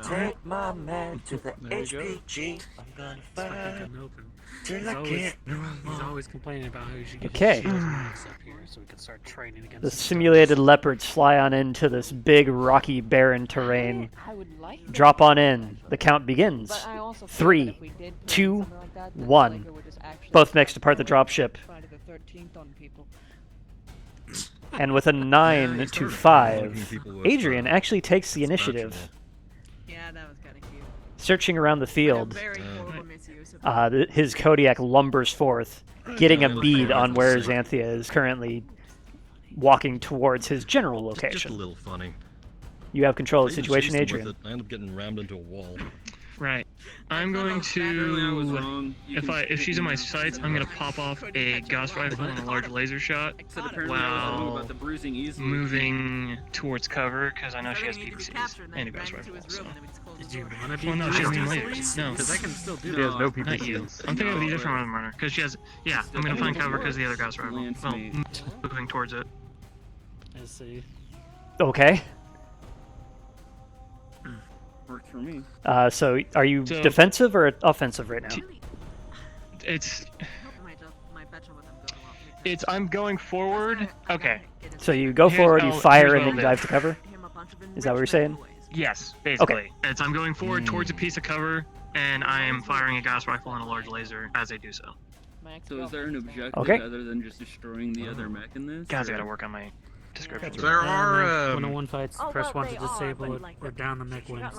Take my man to the HPG. I'm gonna fire till I can't no more.
He's always complaining about how you should get
Okay.
his shields and max up here so we can start training against
The
each
simulated leopards fly on into this big, rocky, barren terrain. Drop on in. The count begins. 3, 2, 1. Both next to part the dropship. And with a 9 to 5, Adrian actually takes the initiative.
Yeah, that was kind of cute.
Searching around the field, his Kodiak lumbers forth, getting a bead on where Xanthia is currently walking towards his general location.
Just a little funny.
You have control of the situation, Adrian.
I end up getting rammed into a wall.
Right. I'm going to, if she's in my sights, I'm going to pop off a Gauss rifle and a large laser shot while moving towards cover, because I know she has PPCs and a Gauss rifle. So.
Did you want to
Well, no, she has lasers. No,
because I can still do
She has no
not you. I'm thinking of the different one runner, because she has. Yeah, I'm going to find cover because of the other Gauss rifle. Well, moving towards it.
I see.
Okay.
Worked for me.
So are you defensive or offensive right now?
It's I'm going forward. Okay.
So you go forward, you fire, and then you dive to cover? Is that what you're saying?
Yes, basically.
Okay.
It's I'm going forward towards a piece of cover, and I am firing a Gauss rifle and a large laser as I do so.
So is there an objective other than just destroying the other mech in this?
Guys, I gotta work on my description.
There are 101 fights. Press 1 to disable it or down the mech wings.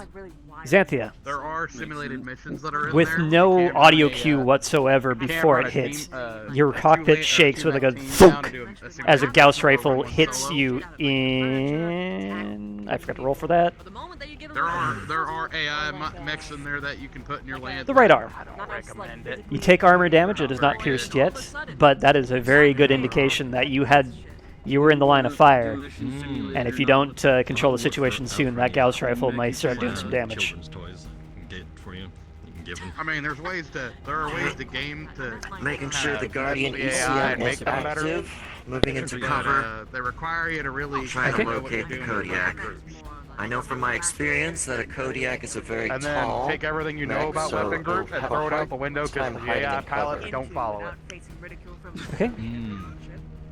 Xanthia.
There are simulated missions that are in
With
there.
no audio cue whatsoever before it hits, your cockpit shakes with like a thunk as a Gauss rifle hits you in... I forgot to roll for that.
There are AI mechs in there that you can put in your land.
The right arm.
I don't recommend it.
You take armor damage, it is not pierced yet, but that is a very good indication that you were in the line of fire, and if you don't control the situation soon, that Gauss rifle might start doing some damage.
I mean, there are ways to game to
making sure the Guardian ECM is active, moving into cover.
They require you to really
try to locate the Kodiak. I know from my experience that a Kodiak is a very
and then
tall
take everything you know about weapon group and throw it out the window because the AI pilots don't follow it.
Okay.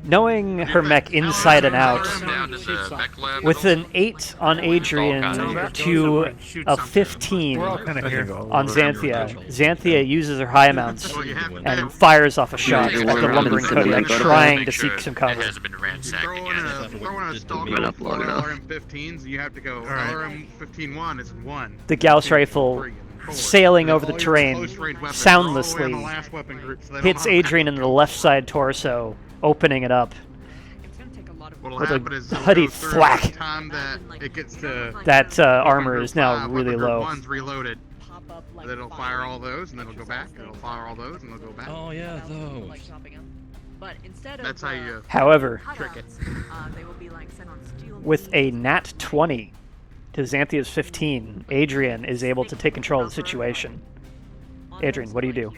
Knowing her mech inside and out, with an 8 on Adrian to a 15 on Xanthia, Xanthia uses her high amounts and fires off a shot at the lumbering Kodiak, trying to seek some cover.
Throwing a stalker with 4 LRM-15s, you have to go LRM-15-1 is 1.
The Gauss rifle, sailing over the terrain soundlessly, hits Adrian in the left side torso, opening it up with a putty thwack. That armor is now really low.
One's reloaded. Then it'll fire all those, and then it'll go back, and it'll fire all those, and it'll go back.
Oh yeah, those.
That's how you
However,
trick it.
with a nat 20 to Xanthia's 15, Adrian is able to take control of the situation. Adrian, what do you do?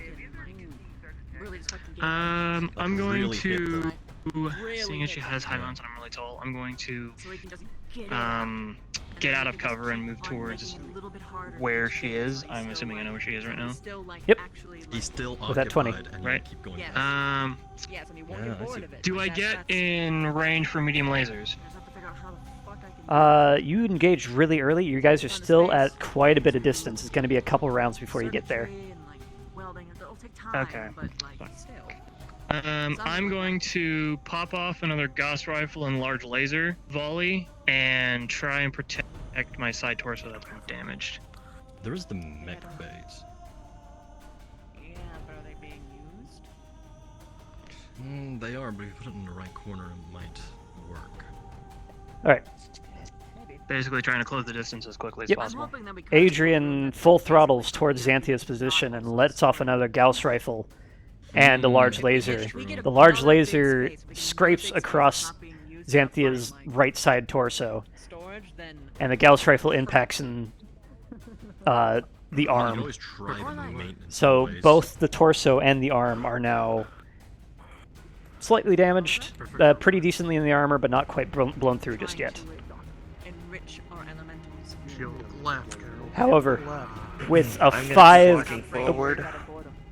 I'm going to, seeing as she has high mounts and I'm really tall, I'm going to get out of cover and move towards where she is. I'm assuming I know where she is right now.
Yep.
He's still
with that 20.
Right.
Keep going.
Do I get in range for medium lasers?
You engaged really early. You guys are still at quite a bit of distance. It's going to be a couple rounds before you get there.
Okay. I'm going to pop off another Gauss rifle and large laser volley and try and protect my side torso that's been damaged.
There's the mech base.
Yeah, but are they being used?
They are, but if you put it in the right corner, it might work.
Alright.
Basically trying to close the distance as quickly as
Yep.
possible.
Adrian full throttles towards Xanthia's position and lets off another Gauss rifle and a large laser. The large laser scrapes across Xanthia's right side torso, and the Gauss rifle impacts in the arm. So both the torso and the arm are now slightly damaged, pretty decently in the armor, but not quite blown through just yet.
enrich our elementals.
Shield left.
However, with a
I'm
5...
walking forward.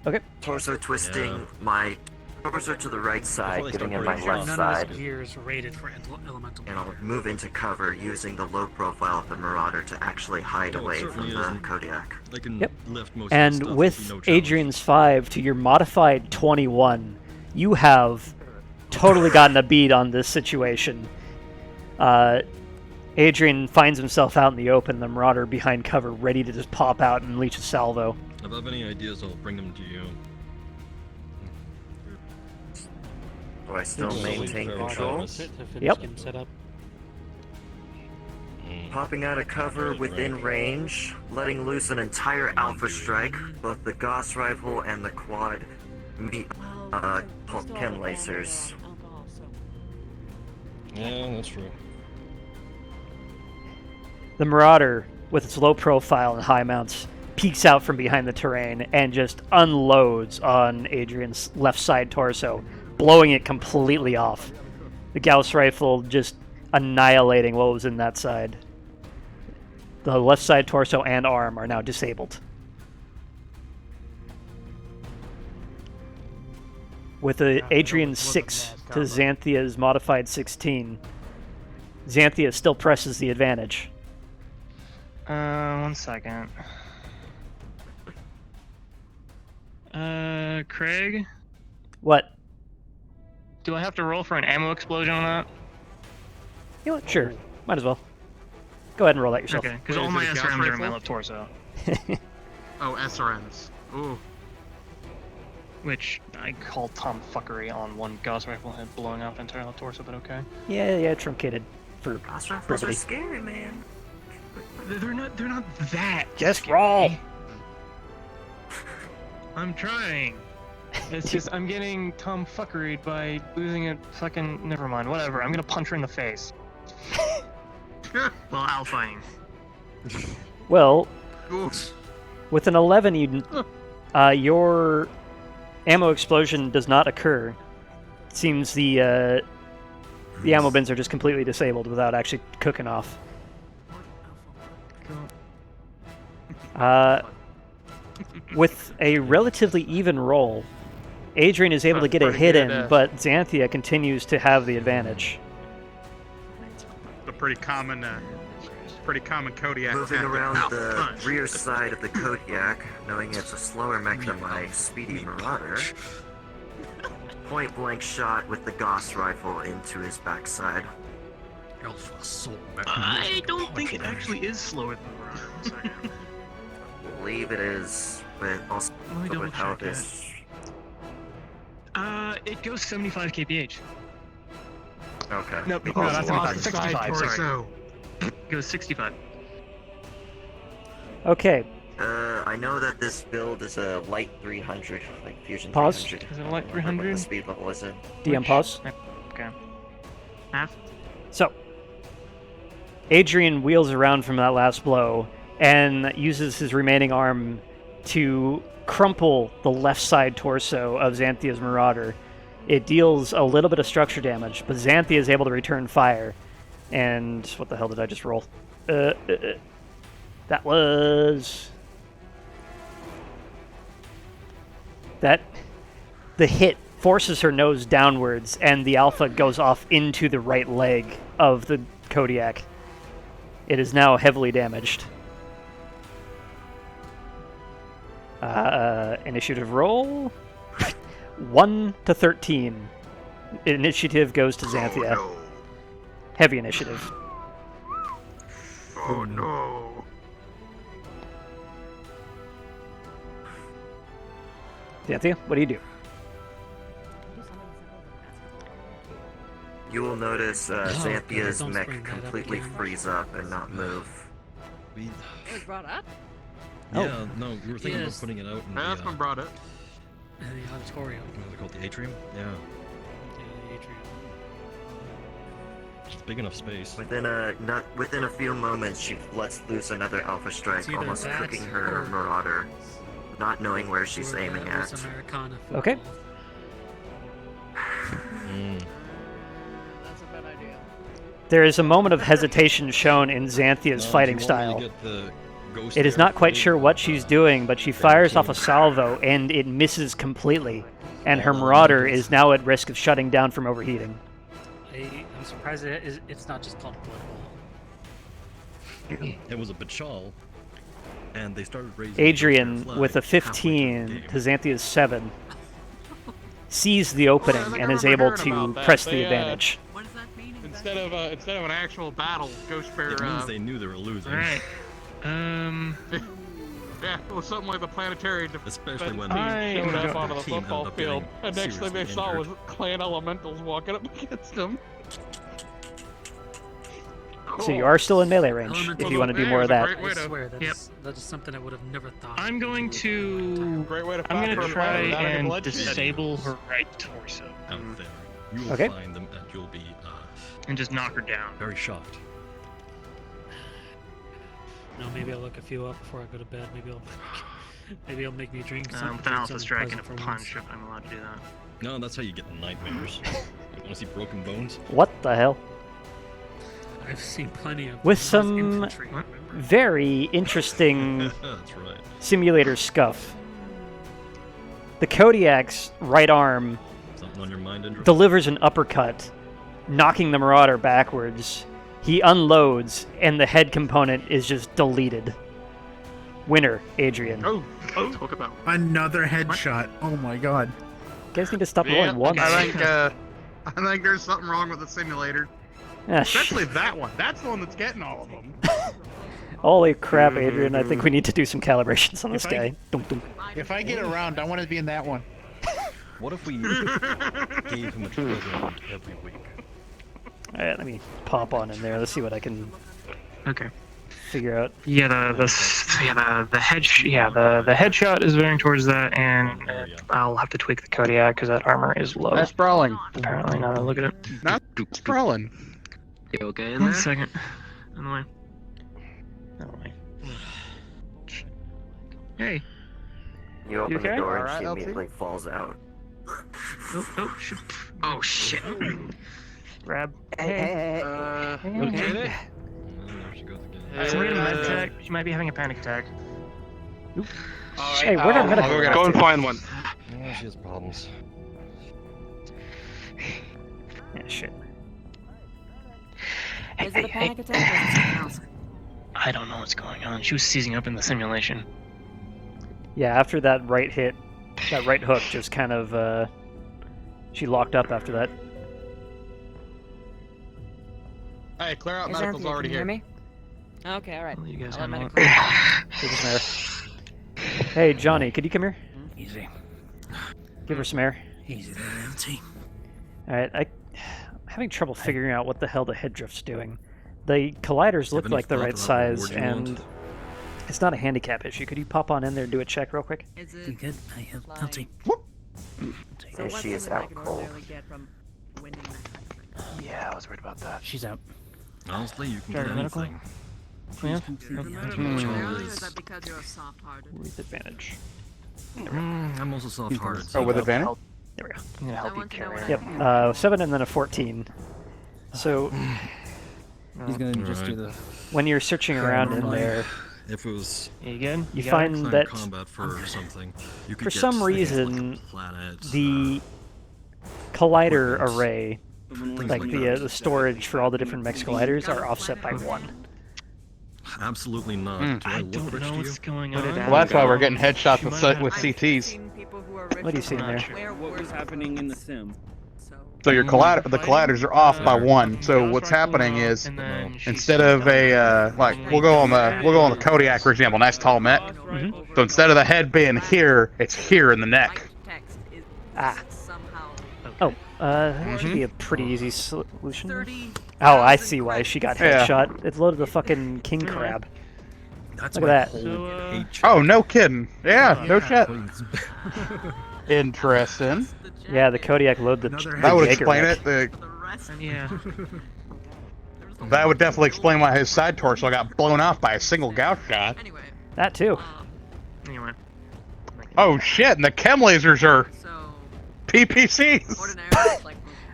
Okay.
Torso twisting my torso to the right side, getting in my
None
left
of this
side.
gear is rated for elemental.
And I'll move into cover using the low profile of the Marauder to actually hide away from the Kodiak.
Yep. And with Adrian's 5 to your modified 21, you have totally gotten a beat on this situation. Adrian finds himself out in the open, the Marauder behind cover, ready to just pop out and unleash a salvo.
If I have any ideas, I'll bring them to you.
Do I still maintain control?
Yep.
Popping out of cover within range, letting loose an entire Alpha Strike, both the Gauss Rifle and the Quad meet chem lasers.
Yeah, that's true.
The Marauder, with its low profile and high mounts, peeks out from behind the terrain and just unloads on Adrian's left side torso, blowing it completely off. The Gauss rifle just annihilating what was in that side. The left side torso and arm are now disabled. With a Adrian 6 to Xanthia's modified 16, Xanthia still presses the advantage.
1 second. Craig?
What?
Do I have to roll for an ammo explosion on that?
You know what? Sure. Might as well. Go ahead and roll that yourself.
Okay, because all my SRMs are in my left torso.
Oh, SRMs. Ooh.
Which I call tomfuckery on one Gauss rifle head blowing off entire left torso, but okay.
Yeah, truncated for
Gauss rifles are
brevity.
scary, man.
They're not that.
Just roll.
I'm trying. It's just I'm getting tomfuckeried by losing a fucking. Never mind. Whatever. I'm gonna punch her in the face. Well, alphaing.
Well, with an 11, your ammo explosion does not occur. It seems the ammo bins are just completely disabled without actually cooking off. With a relatively even roll, Adrian is able to get a hit in, but Xanthia continues to have the advantage.
A pretty common Kodiak.
Moving
tactic.
around the
Punch.
rear side of the Kodiak, knowing it's a slower mech than my speedy Marauder. Point blank shot with the Gauss rifle into his backside.
I don't think it actually is slower than the Marauder. 1 second.
I believe it is, but also
Let me double
with how
check
this.
It goes 75 kph.
Okay.
No, not 75. 65. Sorry. It goes 65.
Okay.
I know that this build is a light 300, like fusion
Pause.
300.
Is it a light
What
300?
the speed level is it?
DM pause.
Okay. Half.
So, Adrian wheels around from that last blow and uses his remaining arm to crumple the left side torso of Xanthia's Marauder. It deals a little bit of structure damage, but Xanthia is able to return fire. And what the hell did I just roll? That was... The hit forces her nose downwards, and the Alpha goes off into the right leg of the Kodiak. It is now heavily damaged. Initiative roll. 1 to 13. Initiative goes to Xanthia.
Oh, no.
Heavy initiative.
Oh no.
Xanthia, what do you do?
You will notice Xanthia's mech completely freeze up and not move.
It was brought up?
Yeah, no, we were thinking about putting it out in
That's been brought up.
The auditorium.
What is it called? The atrium? Yeah.
The atrium.
It's big enough space.
Within a few moments, she lets loose another Alpha Strike,
either
almost
that
cooking her
or-
Marauder, not knowing where she's aiming at.
Americana
Okay.
football.
That's a bad idea.
There is a moment of hesitation shown in Xanthia's fighting style. It is not quite sure what she's doing, but she fires off a salvo and it misses completely, and her Marauder is now at risk of shutting down from overheating.
I'm surprised it's not just called Blood Bowl.
It was a Bachal, and they started raising
Adrian, with a 15 to Xanthia's 7, sees the opening and is able to press the advantage.
Instead of an actual battle, Ghost Bear.
It means they knew they were losing.
Alright.
Yeah, it was something like the planetary
Especially when
they showed up onto the
team
football
ended up
field,
getting
and next thing they saw was
seriously
clan elementals walking up against them.
So you are still in melee range, if you want to do more of that.
I swear, that's just something I would have never thought.
I'm going to try and disable her right torso.
Out there. You will
Okay.
find them and you'll be
And just knock her down.
very shocked.
No, maybe I'll look a few up before I go to bed. Maybe I'll make me drink something.
With an alpha
something
strike and a
pleasant for
punch
once.
if I'm allowed to do that.
No, that's how you get nightmares. You want to see broken bones?
What the hell?
I've seen plenty of
With
those
some
infantry.
very interesting
That's right.
simulator scuff. The Kodiak's right arm
Something on your mind, Indra?
delivers an uppercut, knocking the Marauder backwards. He unloads, and the head component is just deleted. Winner, Adrian.
Oh, talk about
Another headshot. Oh my god.
You guys need to stop rolling once.
I think there's something wrong with the simulator.
Ah,
Especially that one. That's the one that's getting all of them.
Holy crap, Adrian. I think we need to do some calibrations on this
If I-
guy. Dum, dum.
If I get around, I want to be in that one.
What if we gave him a treasure hunt every week?
Alright, let me pop on in there. Let's see what I can
Okay.
figure out.
Yeah, the headshot is veering towards that, and I'll have to tweak the Kodiak because that armor is low.
That's brawling.
Apparently, now that I look at it.
Not sprawling.
You okay in
One
there?
second. On the way. Hey.
You open
okay?
the door and
Alright,
she
LT?
immediately falls out.
Oh shit. Grab.
Hey.
Okay.
There she goes again.
Somebody get a med tech. She might be having a panic attack.
Hey, where'd our medical
Go and find one.
Yeah, she has problems.
Yeah, shit.
Is it a panic attack or is it something else?
I don't know what's going on. She was seizing up in the simulation.
Yeah, after that right hit, that right hook just kind of, she locked up after that.
Hey, clear out.
Is
Medical's
Anthony,
already
can you
here.
hear me? Okay, alright.
You guys
I'll let
handle
medical.
Give her some air. Hey, Johnny, could you come here?
Easy.
Give her some air.
Easy there, LT.
Alright, I'm having trouble figuring out what the hell the head drift's doing. The colliders look
any
like the
thought
right
about
size,
reward you want?
and it's not a handicap issue. Could you pop on in there and do a check real quick?
Is
You
it
good? I have LT.
so
And
what
she is
does it, like,
out cold.
necessarily get from winning that kind of thing?
Yeah, I was worried about that.
She's out.
Honestly, you can
Sorry,
get
medical?
anything.
Yeah.
Or is that because you're soft-hearted?
With advantage.
I'm also soft-hearted.
Oh, with advantage?
There we go.
I'm gonna help
I
you
want to know
carry
what
it.
Yep, 7 and then a 14. So,
He's gonna just do the.
when you're searching around in there,
If it was
You good?
you
got it?
find
clan
that
combat for something, you could
for
get
some
things
reason,
like planets,
the collider
weapons.
array,
things
like the storage for all the different mech colliders, are offset by 1.
Absolutely not. Do I
I
look
don't
rich
know
to you?
what's going
Well,
on.
that's why we're getting headshots
She
with,
might have-
with CTs.
What do you see in there?
What was happening in the sim?
So your the colliders are off by 1. So what's happening is instead of a we'll go on the Kodiak for example, nice tall mech. So instead of the head being here, it's here in the neck.
Ah. Oh, that should be a pretty easy solution. Oh, I see why she got
Yeah.
headshot. It's loaded the fucking king crab.
That's
Look
my
at that.
whole page.
Oh, no kidding. Yeah, no shit. Interesting.
Yeah, the Kodiak load the.
That would explain it.
Yeah.
That would definitely explain why his side torso got blown off by a single gauge shot.
That too.
Anyway.
Oh shit! And the chem lasers are PPCs.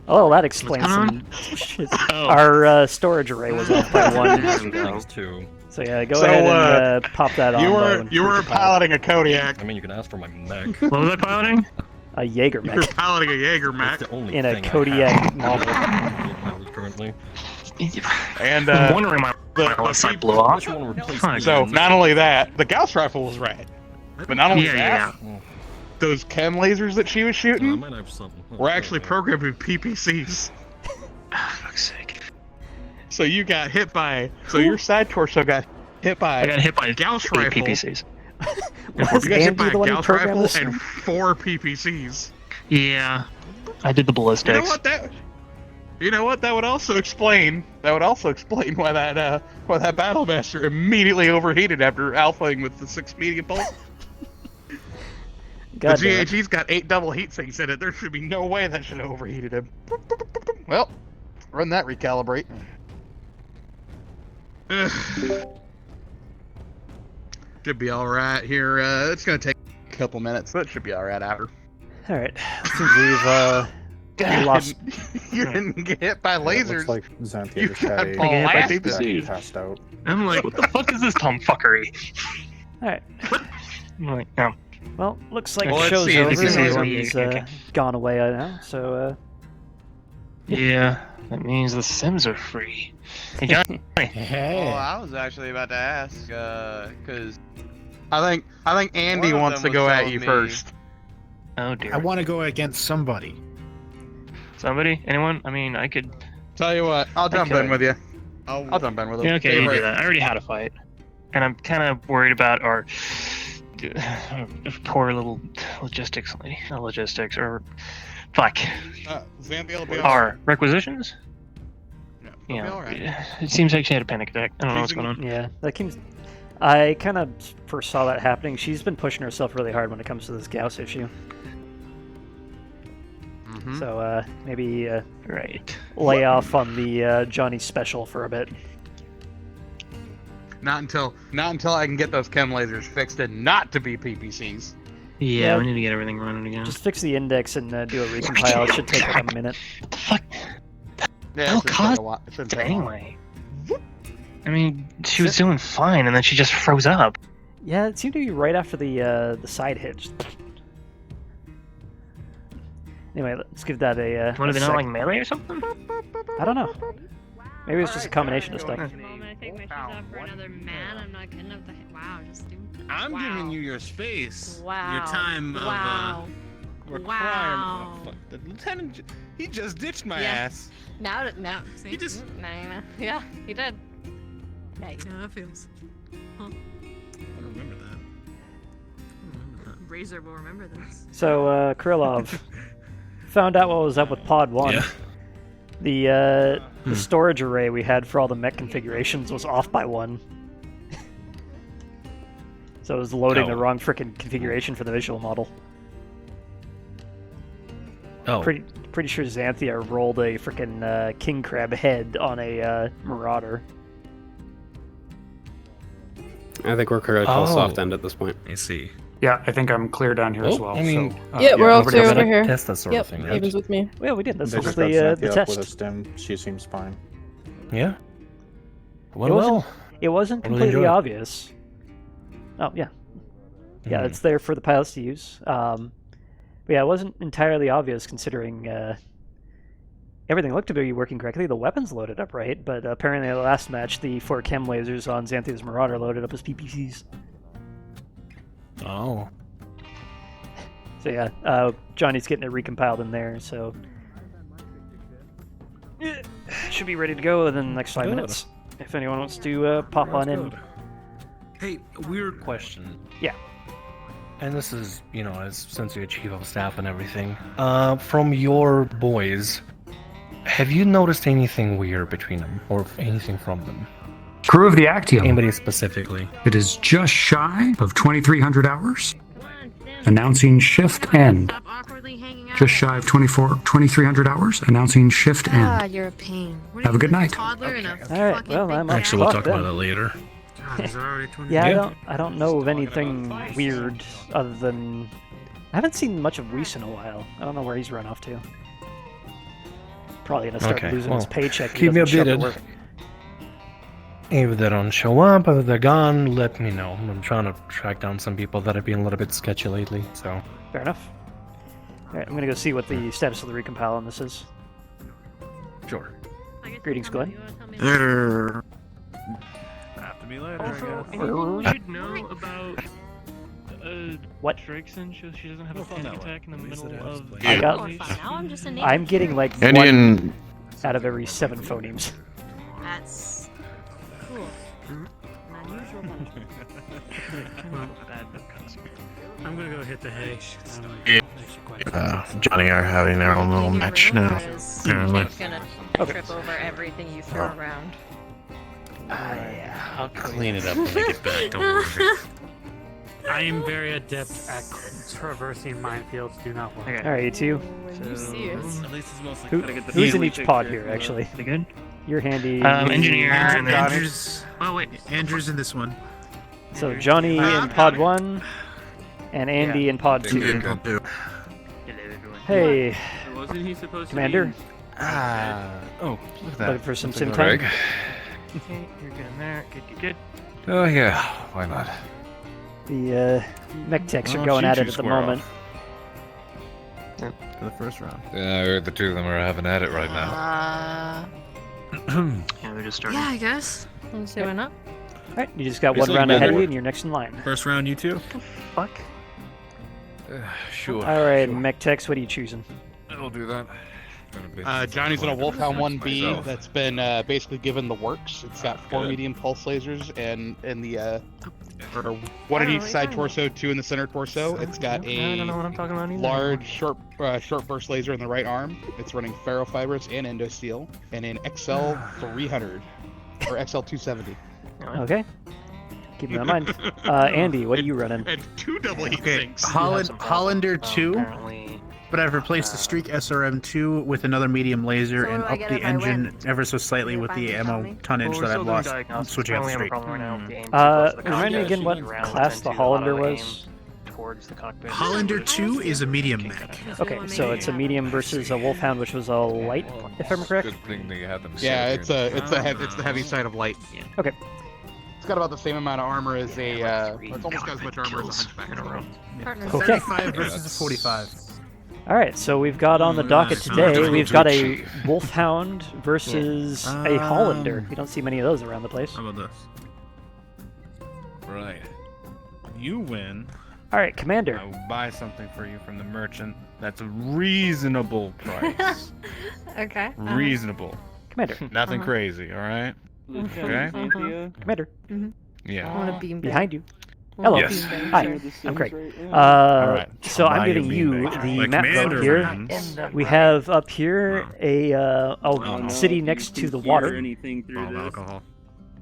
Oh, that explains some shit. Our storage array was off by 1. So yeah, go ahead and pop that on.
You were piloting a Kodiak.
I mean, you can ask for my mech.
What was I piloting?
A Jaeger mech.
You were piloting a Jaeger mech.
In a Kodiak model.
Currently.
And
I'm wondering my left side blew off.
So not only that, the Gauss rifle was rad. But not only that,
yeah.
those chem lasers that she was shooting
I might have something.
were actually programmed with PPCs.
Ah, fuck's sake.
So you got hit by. So your side torso got hit by.
I got hit by
Gauss
8
rifle.
PPCs.
You got hit by a Gauss rifle and 4 PPCs.
Yeah, I did the ballistics.
You know what? That would also explain. Why that Battlemaster immediately overheated after alphaing with the 6 medium pulse. The GHG's got 8 double heat sinks in it. There should be no way that should have overheated him. Well, run that recalibrate. Should be all right here. It's gonna take a couple minutes, but it should be all right after.
All right. Seems we've lost.
You didn't get hit by lasers.
Looks like Xanthia
You
just had
got
a
blasted.
passed out.
I'm like, what the fuck is this tomfuckery?
Alright.
I'm like, no.
Well, looks like
Well,
the
let's
show's
see if
over.
this is-
Everyone's gone away now, so
Yeah, that means the Sims are free. Hey, Johnny.
Well, I was actually about to ask, because
I think Andy
one of
wants to
them
go
was
at
telling
you
me-
first.
Oh dear.
I want to go against somebody.
Somebody? Anyone? I mean, I could.
Tell you what, I'll jump in with you.
Oh,
I'll jump in with him.
Yeah, okay, you do that. I already had a fight, and I'm kind of worried about our poor little logistics lady. Not logistics, or fuck.
Xanthia will be
Our requisitions.
be
Yeah,
alright.
it seems like she had a panic attack. I don't know what's going on.
yeah, that seems. I kind of first saw that happening. She's been pushing herself really hard when it comes to this Gauss issue. So maybe
right.
lay off on the Johnny special for a bit.
Not until I can get those chem lasers fixed and not to be PPCs.
Yeah, we need to get everything running again.
Just fix the index and do a recompile. It should take like a minute.
Yeah,
Hell,
it shouldn't take
caused
a lot. It shouldn't
it
take a lot.
anyway. I mean, she was doing fine, and then she just froze up.
Yeah, it seemed to be right after the side hitch. Anyway, let's give that a.
What, are they not
sec.
like melee or something?
I don't know. Maybe it's just a combination of stuff.
I take my shoes off for another man. I'm not getting up the. Wow, just do.
I'm
wow.
giving you your space.
Wow.
Your time
Wow.
of requirement.
Wow.
Oh, fuck. The lieutenant, he just ditched my
Yeah.
ass.
Now, see?
He just.
Yeah, he did. Yeah, you know how it feels. Huh.
I don't remember that.
Razor will remember this.
So, Krylov found out what was up with Pod 1.
Yeah.
The storage array we had for all the mech configurations was off by 1. So it was loading the wrong frickin' configuration for the visual model.
Oh.
Pretty sure Xanthia rolled a frickin' king crab head on a marauder.
I think we're correct all soft end at this point.
I see.
Yeah, I think I'm clear down here as well.
I mean,
so,
yeah, we're all clear over here.
Test that sort of thing, right?
Haven's with me.
Yeah, we did. That's
They just
mostly
got
the
Xanthia up
test.
with a stem. She seems fine.
Yeah.
It wasn't
Really
completely
enjoy it.
obvious. Oh yeah, yeah, it's there for the pilots to use. But yeah, it wasn't entirely obvious considering everything looked to be working correctly. The weapons loaded up right, but apparently the last match, the 4 chem lasers on Xanthia's Marauder loaded up as PPCs.
Oh.
So yeah, Johnny's getting it recompiled in there, so should be ready to go within the next 5
Good.
minutes. If anyone wants to pop on in.
Hey, weird question.
Yeah.
And this is, since you're chief of staff and everything, from your boys, have you noticed anything weird between them, or anything from them?
Crew of the Actium.
Anybody specifically?
It is just shy of 2,300 hours. Announcing shift end. Just shy of 2,300 hours. Announcing shift end.
Ah, you're a pain. What
Have a good night.
Toddler in a
Alright, well, I'm off
Actually, we'll
clock
talk
then.
about that later.
Yeah, I don't know of anything weird other than I haven't seen much of Weiss in a while. I don't know where he's run off to. Probably gonna start losing his paycheck. If he
Keep me
doesn't show up to
updated.
work.
If they don't show up, if they're gone, let me know. I'm trying to track down some people that have been a little bit sketchy lately, so...
Fair enough. Alright, I'm gonna go see what the status of the recompile on this is.
Sure.
Greetings, Glenn.
After me later,
Also,
I
anyone should know about
what?
Drakeson? She doesn't have a panic attack in the middle of.
I got.
Now I'm just a name.
I'm getting like
Indian.
1 out of every 7 phonemes.
That's cool. An unusual bunch.
I'm gonna go hit the hay.
Johnny are having their own little match now. Apparently.
Gonna trip over everything you throw around.
I'll clean it up when I get back. Don't worry.
I am very adept at traversing minefields. Do not worry.
Alright, you two.
You see it.
At least it's mostly
Who's in each pod here, actually?
They good?
You're handy.
Engineer. And
Andrew's.
Oh wait,
Andrew's in this one.
So Johnny in pod 1, and Andy in pod 2. Hey,
Wasn't he supposed
Commander.
Oh, look at that.
Looking for some
Looks
sim
like
time.
Greg.
okay, you're good in there. Good.
Oh yeah, why not?
The mech techs are
Why don't
going
you
at it
two
at the
square
moment.
For the first round.
Yeah, I heard the two of them are having at it right now.
Yeah, they're just starting.
Yeah, I guess. Let's see why not.
Alright, you just got
It's
one
like
round ahead of
Mordor.
you, and you're next in line.
First round, you two?
Fuck.
Sure.
Alright, mech techs, what are you choosing?
I'll do that.
Johnny's in a Wolfhound 1B
myself.
that's been basically given the works. It's got 4 medium pulse lasers and the one on each side torso, 2 in the center torso. It's got
I don't know what I'm talking about either.
large short burst laser in the right arm. It's running ferrofibers and endosteel, and an XL 300 or XL 270.
Okay. Keep that in mind. Andy, what are you running?
And 2 double heat
Okay,
sinks.
Hollander 2,
Apparently.
but I've replaced the Streak SRM2 with another medium laser
So
and
what do I
upped
get
the
if I
engine
win?
ever so slightly with the ammo tonnage that I've lost. I'm switching out the Streak.
Remind me again what class the Hollander was?
Towards the cockpit.
Hollander 2 is a medium mech.
Okay, so it's a medium versus a Wolfhound, which was a light, if I'm correct?
Good thing that you had them.
Yeah,
set
it's
here.
it's the heavy side of light.
Okay.
It's got about the same amount of armor as a. It's almost got as much armor as a Hunchback.
Partners.
Okay.
35 versus a 45.
Alright, so we've got on the docket today, we've got a Wolfhound versus a Hollander. You don't see many of those around the place.
How about this? Right. You win.
Alright, Commander.
I will buy something for you from the merchant. That's a reasonable price.
Okay.
Reasonable.
Commander.
Nothing crazy, alright? Okay?
Commander.
Yeah.
I want to beam
Behind you. Hello.
Yes.
Hi, I'm Craig.
Alright.
So I'm
Buy you
giving
a
you
beanbag.
the
Like
map
Commander
mode here.
wins.
We have up here a city next to the water,
Anything through this.
Alcohol.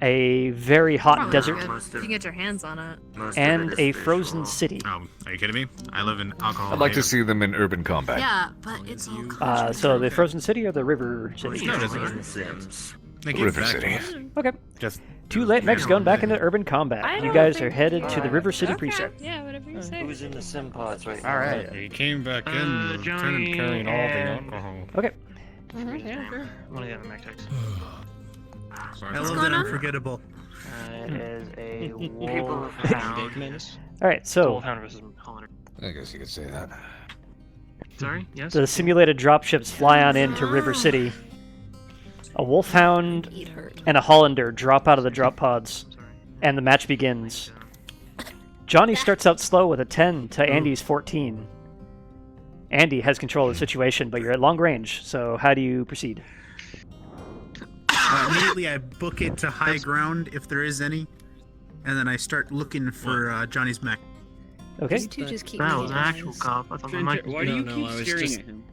a very hot desert,
If you can get your hands on it.
and a frozen city.
Are you kidding me? I live in alcohol.
I'd like to see them in urban combat.
Yeah, but it's all
So the frozen city or the river city?
River City.
Okay.
Just
Too late. Mech's going back into urban combat.
I
You
don't
guys
think-
are headed to the River City
Okay.
precinct.
Yeah, whatever you say.
Who's in the sim pods right now?
All right.
He came back in, the
Johnny
lieutenant carrying all the
and-
alcohol.
Okay.
Yeah, sure.
One of the other mech techs.
Sorry.
What's going on?
Unforgettable.
It is a Wolfhound.
All right. So
Wolfhound versus Hollander.
I guess you could say that.
Sorry. Yes.
the simulated dropships fly on into River City. A Wolfhound and a Hollander drop out of the drop pods, and the match begins. Johnny starts out slow with a 10 to Andy's 14. Andy has control of the situation, but you're at long range, so how do you proceed?
Immediately I book it to high ground if there is any, and then I start looking for Johnny's mech.
Okay.
You two just keep
That
me
was an actual cop. I thought the mic was
Why do you
No,
keep
I was
staring
just-
at him?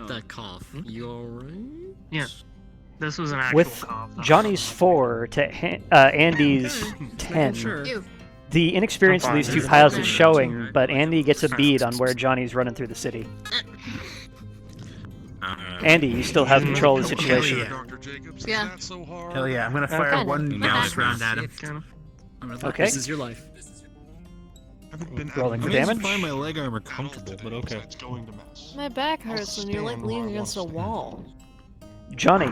That cough. You alright?
Yeah. This was an actual
With
cop.
Johnny's 4 to Andy's 10,
You.
the inexperience of these two piles is showing, but Andy gets a bead on where Johnny's running through the city. Andy, you still have control of the situation.
Yeah.
Hell yeah, I'm gonna fire
Okay.
one gas round at him.
Okay.
This is your life.
Rolling for
I managed to
damage.
find my leg armor comfortable, but okay.
My back hurts when you're like leaning against a wall.
Johnny,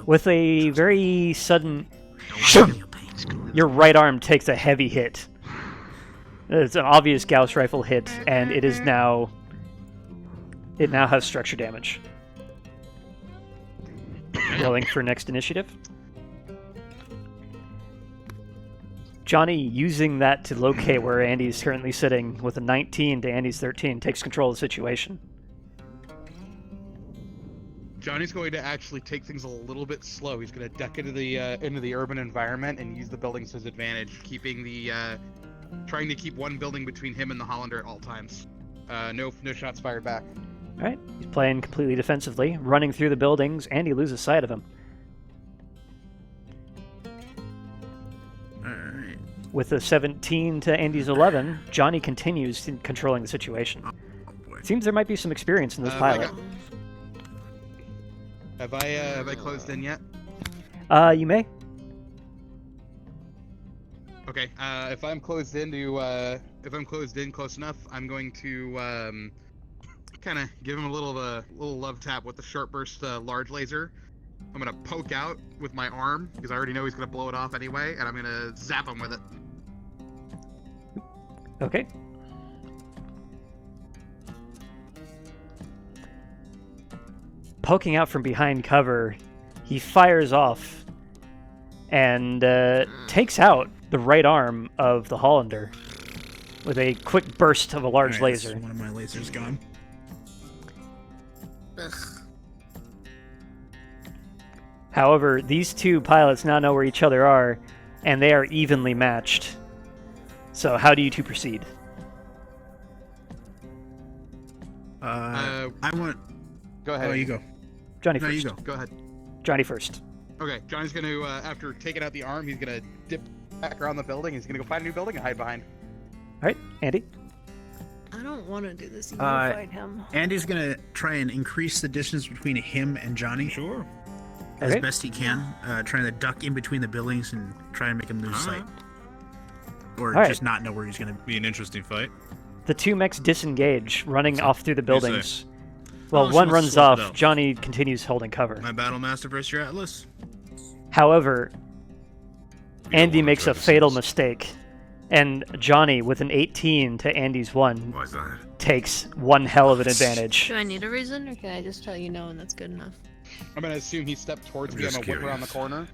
with a very sudden, your right arm takes a heavy hit. It's an obvious Gauss rifle hit, and it now has structure damage. Rolling for next initiative. Johnny, using that to locate where Andy's currently sitting with a 19 to Andy's 13, takes control of the situation.
Johnny's going to actually take things a little bit slow. He's going to duck into the urban environment and use the buildings to his advantage, trying to keep one building between him and the Hollander at all times. No shots fired back.
All right, he's playing completely defensively, running through the buildings. Andy loses sight of him.
Alright.
With a 17 to Andy's 11, Johnny continues controlling the situation. It seems there might be some experience in this pilot.
Have I closed in yet?
You may.
Okay. If I'm closed in close enough, I'm going to kind of give him a little love tap with the short burst large laser. I'm gonna poke out with my arm because I already know he's gonna blow it off anyway, and I'm gonna zap him with it.
Okay. Poking out from behind cover, he fires off and takes out the right arm of the Hollander with a quick burst of a large laser.
One of my lasers gone.
However, these two pilots now know where each other are, and they are evenly matched. So how do you two proceed?
I want...
Go ahead.
Oh, you go.
Johnny
No,
first.
you go.
Go ahead.
Johnny first.
Okay, Johnny's gonna, after taking out the arm, he's gonna dip back around the building. He's gonna go find a new building and hide behind.
All right, Andy.
I don't want to do this. You want to fight him.
Andy's gonna try and increase the distance between him and Johnny.
Sure.
As best he can, trying to duck in between the buildings and try and make him lose sight. Or
All
just
right.
not know where he's gonna
Be an interesting fight.
The two mechs disengage, running off through the buildings. Well,
Oh,
one
so
runs
let's swap it
off.
out.
Johnny continues holding cover.
My battle master versus your Atlas.
However, Andy makes a fatal mistake, and Johnny, with an 18 to Andy's 1, takes one hell of an advantage.
Do I need a reason, or can I just tell you no and that's good enough?
I'm gonna assume he stepped towards me. I'm
just
gonna whip around the corner.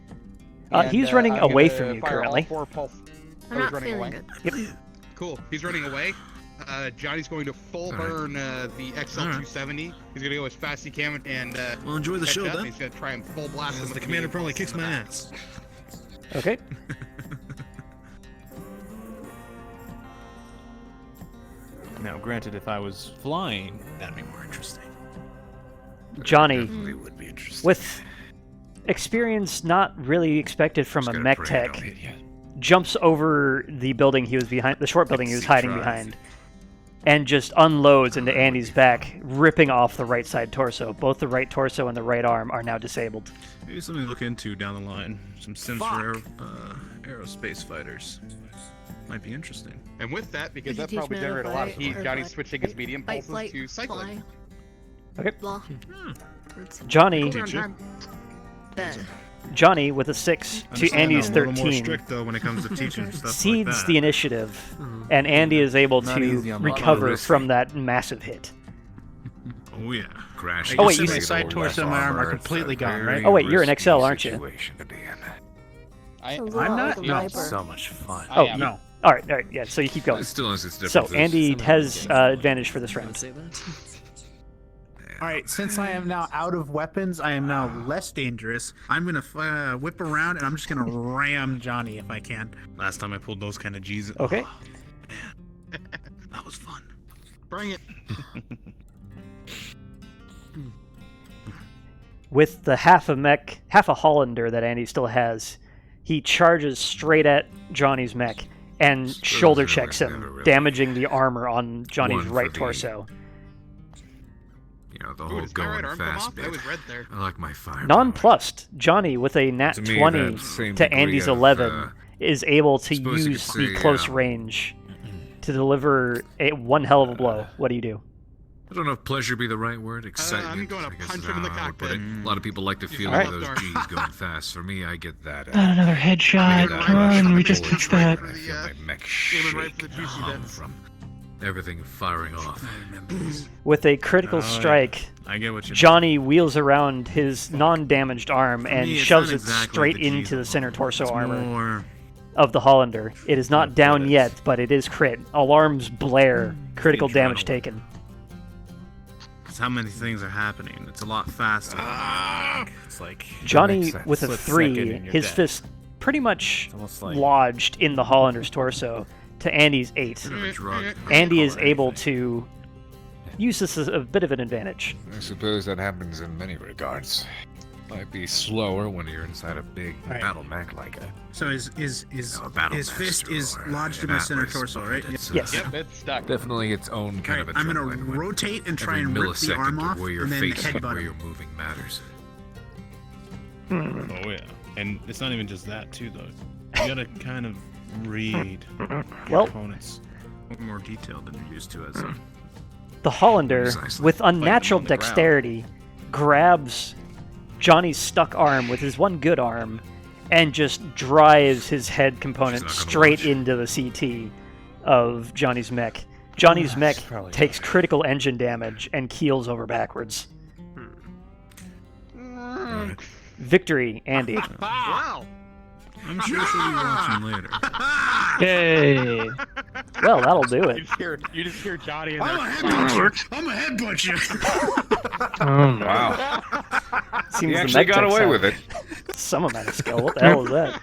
He's running
I'm
away
gonna
from you
fire all
currently.
4 pulse.
I'm
Oh, he's
not
running
feeling
away.
good.
Yep.
Cool. He's running away. Johnny's going to full burn the XL270. He's gonna go as fast as he can and
Well, enjoy the
catch
show
up.
then.
He's gonna try and full blast him.
Because
with
the
the
commander
medium
probably
pulse
kicks
in the
my
back.
ass.
Okay.
Now, granted, if I was flying,
that'd be more interesting.
Johnny,
Definitely would be interesting.
with experience not really expected from a mech tech, jumps over the building he was behind, the short building he was hiding behind, and just unloads into Andy's back, ripping off the right side torso. Both the right torso and the right arm are now disabled.
Maybe something to look into down the line. Some sims for aerospace fighters. Might be interesting.
And with that, because
Could you
that
teach
probably
me how to
generated a lot of
fly
heat,
or
Johnny's
fight-
switching his medium
fight,
pulses
flight,
to cycling.
Okay.
Blah. Words.
Johnny,
Hold on, Ben.
Johnny with a 6 to
Understand
Andy's
I'm a little more
13
strict though when it comes to teaching stuff
cedes
like that.
the initiative, and Andy is able
Not
to
easy on the
recover
wrist.
from that massive hit.
Oh yeah.
Crash.
Oh, wait, you
my
said-
side torso and my arm are completely gone, right?
Oh wait, you're an XL, aren't you?
I'm not.
No.
So much fun.
Oh,
no.
All right, yeah. So you keep going.
It still has its
So
differences.
Andy has advantage for this round.
All right, since I am now out of weapons, I am now less dangerous. I'm gonna whip around and I'm just gonna ram Johnny if I can.
Last time I pulled those kind of G's.
Okay.
Oh, man. That was fun.
Bring it.
With the half a Hollander that Andy still has, he charges straight at Johnny's mech and shoulder checks him, damaging the armor on Johnny's
One for
right
the-
torso.
You know, the
Ooh,
whole
does my right
going
arm come
fast
off?
bit.
That was red there.
I like my fire.
Nonplussed, Johnny with a nat
To me,
20
that same
to
degree
Andy's
of,
11 is able to
suppose you
use
could
the
say,
close range to deliver one hell of a blow. What do you do?
I don't know if pleasure be the right word. Excitement.
I'm gonna punch him in the cockpit.
A lot of people like the feeling
Alright.
of those G's going fast. For me, I get that.
Not another headshot. Come on, we just took that.
I feel my mech shake and hum from everything firing off.
With a critical strike,
I get what you
Johnny wheels around his non-damaged arm and
me, it's
shoves
not
it
exactly
straight
the G's
into the center torso
It's
armor
more
of the Hollander. It is not down yet, but it is crit. Alarms blare. Critical damage taken.
It's how many things are happening. It's a lot faster. It's like
Johnny with a
Split
3,
second and you're
his
dead.
fist pretty much
almost like-
lodged in the Hollander's torso to Andy's 8. Andy is able to use this as a bit of an advantage.
I suppose that happens in many regards. Might be slower when you're inside a big
Right.
battle mech like a.
So his fist is lodged in my center torso, right?
Yes.
Yep, it's stuck.
Definitely its own kind
Alright,
of
I'm gonna
adrenaline when
rotate and try
every
and rip the arm
millisecond
off,
of where your
and then
face and
headbutt
where
him.
you're moving matters.
Oh yeah, and it's not even just that too, though. You gotta kind of read your
Well-
opponents more detailed than you're used to as a.
The Hollander,
Precisely.
with unnatural
on the ground.
dexterity, grabs Johnny's stuck arm with his one good arm and just drives his head component
She's not gonna
straight
watch.
into the CT of Johnny's mech. Johnny's mech
probably
takes critical engine damage and keels over backwards. Victory, Andy.
Wow.
I'm sure she'll be watching later.
Yay!
Well, that'll do it.
You just hear Johnny in
I'm
there.
a headbutt you! I'm a headbutt you!
Oh no.
Wow.
Seems
He
the
actually
mech
got
tech's
away
out.
with it.
Some amount of skill. What the hell was that?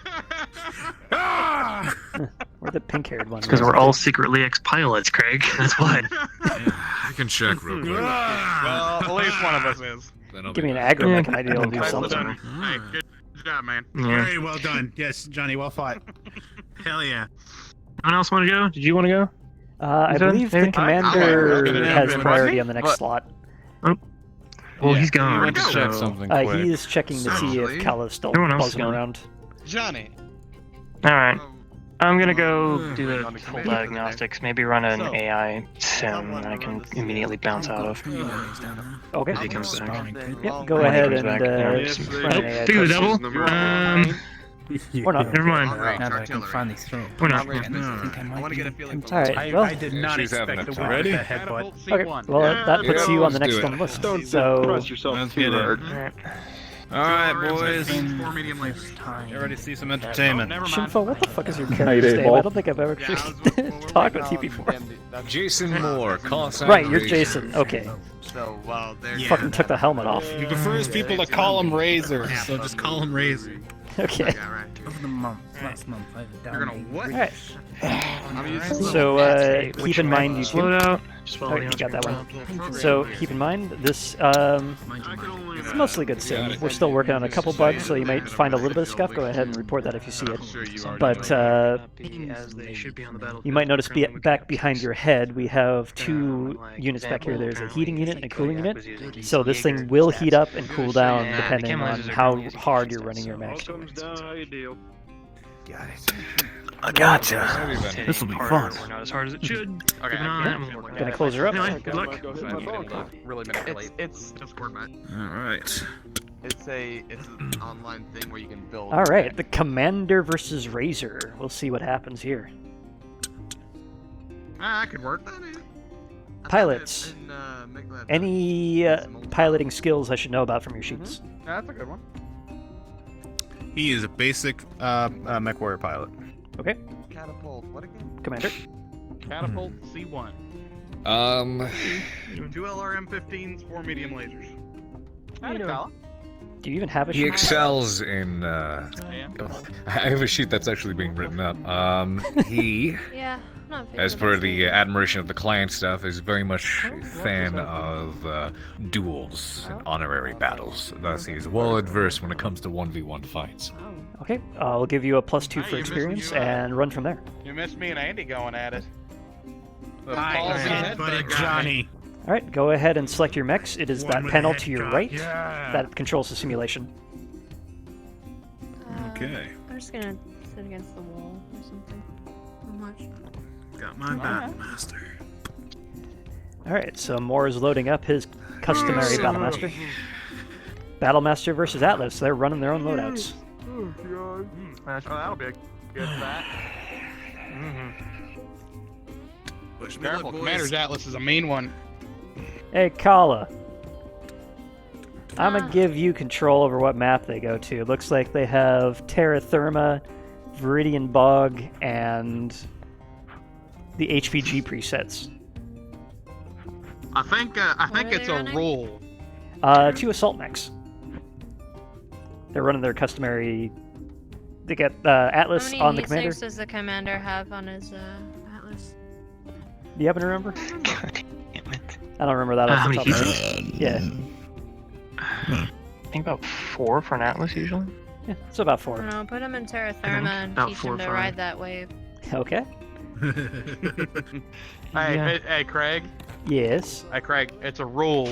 Where the pink-haired one?
Because we're all secretly ex-pilots, Craig. That's why.
I can check real quick.
Well, at least one of us is.
Then I'll
Give
be
me an
back.
aggro mech and I'd be able to do
Well
something.
done. Hey, good job, man.
Very well done. Yes, Johnny, well fought. Hell yeah.
Anyone else want to go? Did you want to go?
I
You done,
believe the
maybe?
commander has
Yeah,
priority
yeah.
on the next slot.
Well, he's
He
gone.
went to check
so-
something
He
quick.
is checking to see if Kala's still
No one else
buzzing
is on.
around.
Johnny.
All right. I'm gonna go do the
On the
full
commander
diagnostics. Maybe run an AI sim that I can immediately bounce out of.
Okay.
If he comes back.
Yep, go
When he
ahead
comes
and
back,
run an AI
do the
test.
double.
Or not.
Never mind.
Now that I can finally
throw. Or not.
I want to get a feeling.
Alright, well,
I did not
she's having
expect
a
to
time.
win
Ready?
with a headbutt.
okay. Well, that puts
Yeah,
you on the
let's
next
do
on
it.
the list.
Don't
So,
cross yourself
Let's
too
get in.
hard.
Alright, boys.
4 medium lasers.
You ready to see some entertainment?
Shinfo, what the fuck is your
Night,
character's name?
Eight-Ball.
I don't think I've ever talked with you before.
Jason Moore, call sign
Right, you're
Razor.
Jason. Okay.
So, well, there
Yeah.
Fucking took the helmet off.
He prefers people to call him Razor, so just call him Razor.
Okay.
Yeah, right.
Over the month, last month, I had
You're gonna what?
Alright.
I'm used to
So, keep in mind you
Slow
can...
out. Just follow
Alright,
me
you
on
got that
screen.
one. So, keep in mind, this, it's mostly good sim. We're still working on a couple bugs, so you might find a little bit of scuff. Go ahead and report that if you see it. But,
As they should be on the battlefield.
you might notice back behind your head, we have two units back here. There's a heating unit and a cooling unit. So this thing will heat up and cool down depending on how hard you're running your mech.
Got it.
I gotcha.
This will be fun. Not as hard as it should.
Okay,
Gonna close her up.
Anyway, good luck.
Really manipulate. It's just word match.
Alright.
It's an online thing where you can build.
All right, the Commander versus Razor. We'll see what happens here.
I could work that in.
Pilots. Any piloting skills I should know about from your sheets?
That's a good one.
He is a basic mech warrior pilot.
Okay.
Catapult. What again?
Commander.
Catapult C1. 2 LRM-15s, 4 medium lasers.
Do you even have a
He
sheet?
excels in. I have a sheet that's actually being written up. He,
Yeah, not
as per the admiration of the client stuff, is very much a fan of duels and honorary battles. Thus, he's well adverse when it comes to 1v1 fights.
Okay, I'll give you a +2 for experience and run from there.
You missed me and Andy going at it.
Headbutted Johnny.
All right, go ahead and select your mechs. It is
One
that
with
panel
a
to your
headshot.
right
Yeah.
that controls the simulation.
Okay.
I'm just gonna sit against the wall or something. Not much.
Got my Battlemaster.
Alright, so Moore is loading up his customary Battlemaster. Battlemaster versus Atlas, they're running their own loadouts.
That'll be a good bat. Careful, Commander's Atlas is a mean one.
Hey, Kala. I'm gonna give you control over what map they go to. Looks like they have Terra Therma, Viridian Bog, and the HPG presets.
I think it's a rule.
2 assault mechs. They're running their customary. They get Atlas
How
on
many
the commander.
heat sinks does the commander have on his Atlas?
Do you happen to remember?
God damn it.
I don't remember that off
How
the
many
top of
heat
my
sinks?
head. Yeah.
I think about 4 for an Atlas usually.
Yeah, it's about 4.
No, put him in Terra Therma and
about
teach
4
him
or
to
5.
ride that wave.
Okay.
Hey, Craig.
Yes.
Hey, Craig. It's a rule.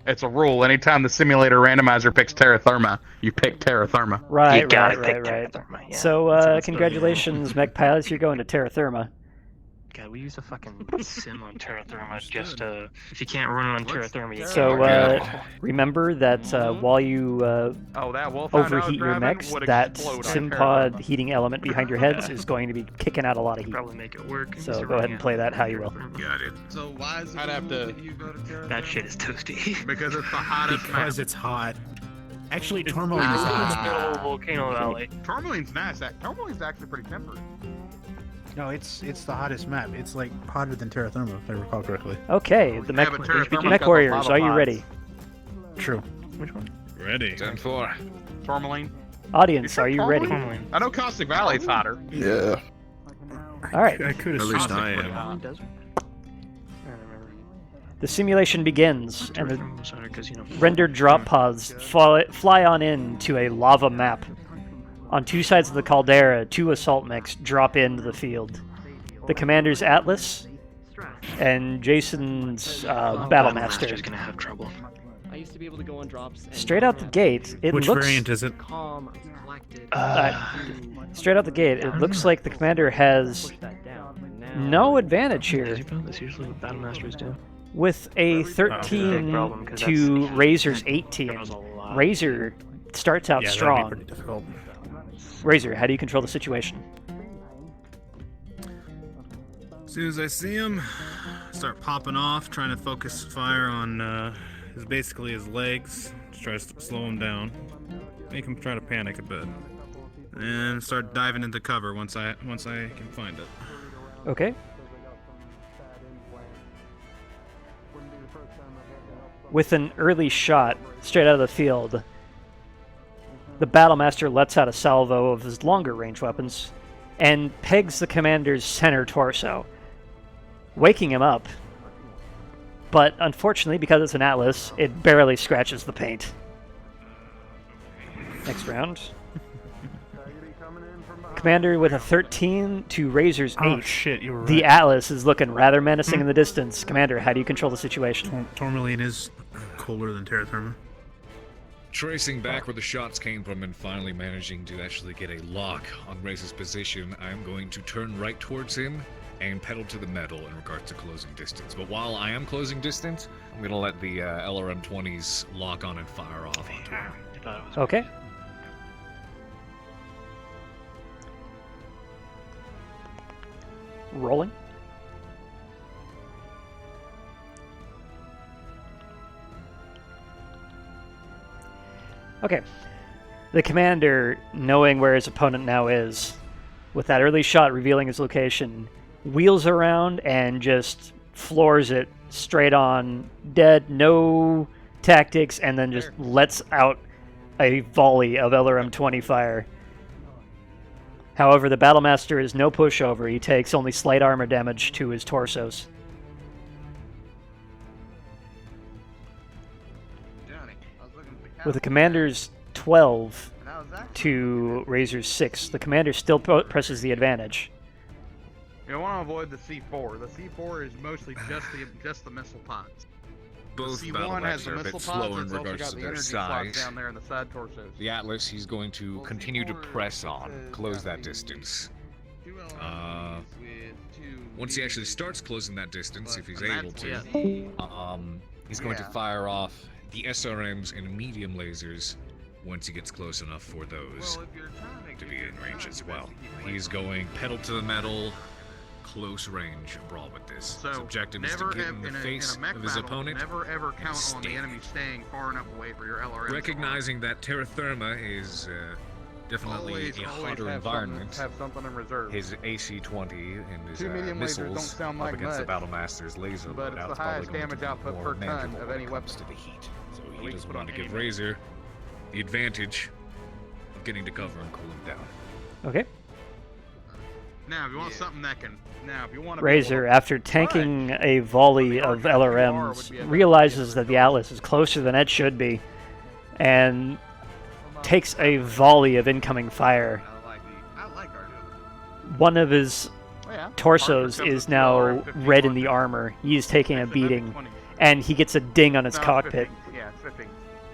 It's a rule. Anytime the simulator randomizer picks Terra Therma, you pick Terra Therma.
Right,
You gotta
right,
pick
right,
Terra
right.
Therma, yeah.
So, congratulations, mech pilots. You're going to Terra Therma.
God, we use a fucking sim on Terra Therma just to. If you can't run it on Terra Therma, you
So,
can't.
remember that while you
that wolf hound I was
overheat your
grabbing
mechs,
would
that
explode on
sim
Terra
pod
Therma.
heating element behind your heads is going to be kicking out a lot of heat.
Probably make it work.
So go ahead and play that how you will.
Got it.
So why is it
I'd have to.
That shit is toasty.
Because it's the hottest map.
Because it's hot. Actually, Tourmaline is hot.
Volcano Valley.
Tourmaline's nice. Tourmaline's actually pretty temperate.
No, it's the hottest map. It's like hotter than Terra Therma, if I recall correctly.
Okay, the mech,
but Terra Therma's got
mech
those
warriors,
lava
are you
pods.
ready?
True.
Which one?
Ready.
10-4.
Tourmaline.
Audience, are you ready?
Tourmaline.
I know Caustic Valley's hotter.
Yeah.
All right.
I could have. At least I am.
Desert? I don't remember.
The simulation begins, and the
Because, you know,
rendered drop pods fly on in to a lava map. On 2 sides of the caldera, 2 assault mechs drop into the field. The commander's Atlas and Jason's Battlemaster.
Just gonna have trouble.
I used to be able to go on drops. And
Straight out the gate, it
Which
looks.
variant is it?
calm, collected.
Straight out the gate, it looks like the commander has no advantage here.
That's usually what Battlemasters do.
With a 13 to Razor's 18, Razor starts out
Yeah, that'd be
strong.
pretty difficult.
Razor, how do you control the situation?
As soon as I see him, start popping off, trying to focus fire on basically his legs. Just try to slow him down, make him try to panic a bit, and start diving into cover once I can find it.
Okay. With an early shot straight out of the field, the Battlemaster lets out a salvo of his longer range weapons and pegs the commander's center torso, waking him up. But unfortunately, because it's an Atlas, it barely scratches the paint. Next round. Commander with a 13 to Razor's 8.
Oh shit, you were right.
The Atlas is looking rather menacing in the distance. Commander, how do you control the situation?
Tourmaline is colder than Terra Therma.
Tracing back where the shots came from and finally managing to actually get a lock on Razor's position, I'm going to turn right towards him and pedal to the metal in regards to closing distance. But while I am closing distance, I'm going to let the LRM-20s lock on and fire off onto him.
Okay. Rolling. Okay. The commander, knowing where his opponent now is, with that early shot revealing his location, wheels around and just floors it straight on, dead, no tactics, and then just lets out a volley of LRM-20 fire. However, the Battlemaster is no pushover. He takes only slight armor damage to his torsos. With the commander's 12 to Razor's 6, the commander still presses the advantage.
You want to avoid the C4. The C4 is mostly just the missile pods.
Both
the C1 has
Battlemasters
the
are a bit
missile
slow
pods.
in
It's also
regards
got
to
the
their
energy slots
size.
down there in the side torsos.
The Atlas, he's going to continue to press on, close that distance. Once he actually starts closing that distance, if he's able to, he's going to fire off the SRMs and medium lasers once he gets close enough for those to be in range as well. He's going pedal to the metal, close range brawl with this. His objective is to get in the face of his opponent.
Never ever count on the enemy staying far enough away for your LRM.
Recognizing that terra firma is definitely a hotter environment.
Have something in reserve.
His AC-20 and his
Two medium lasers don't
missiles
sound
up
like
against the
much,
Battlemaster's laser
but
loadout
it's
is
the
probably
highest
going to
damage
be
output
more
per ton
manageable
of
when
any
it comes to the heat. So he doesn't want to give Razor the advantage of getting to cover and cool him down.
Okay.
Now, if you want something that can, if you want to
Razor, after tanking a volley of LRMs, realizes that the Atlas is closer than it should be, and takes a volley of incoming fire. One of his torsos is now red in the armor. He is taking a beating, and he gets a ding on his cockpit.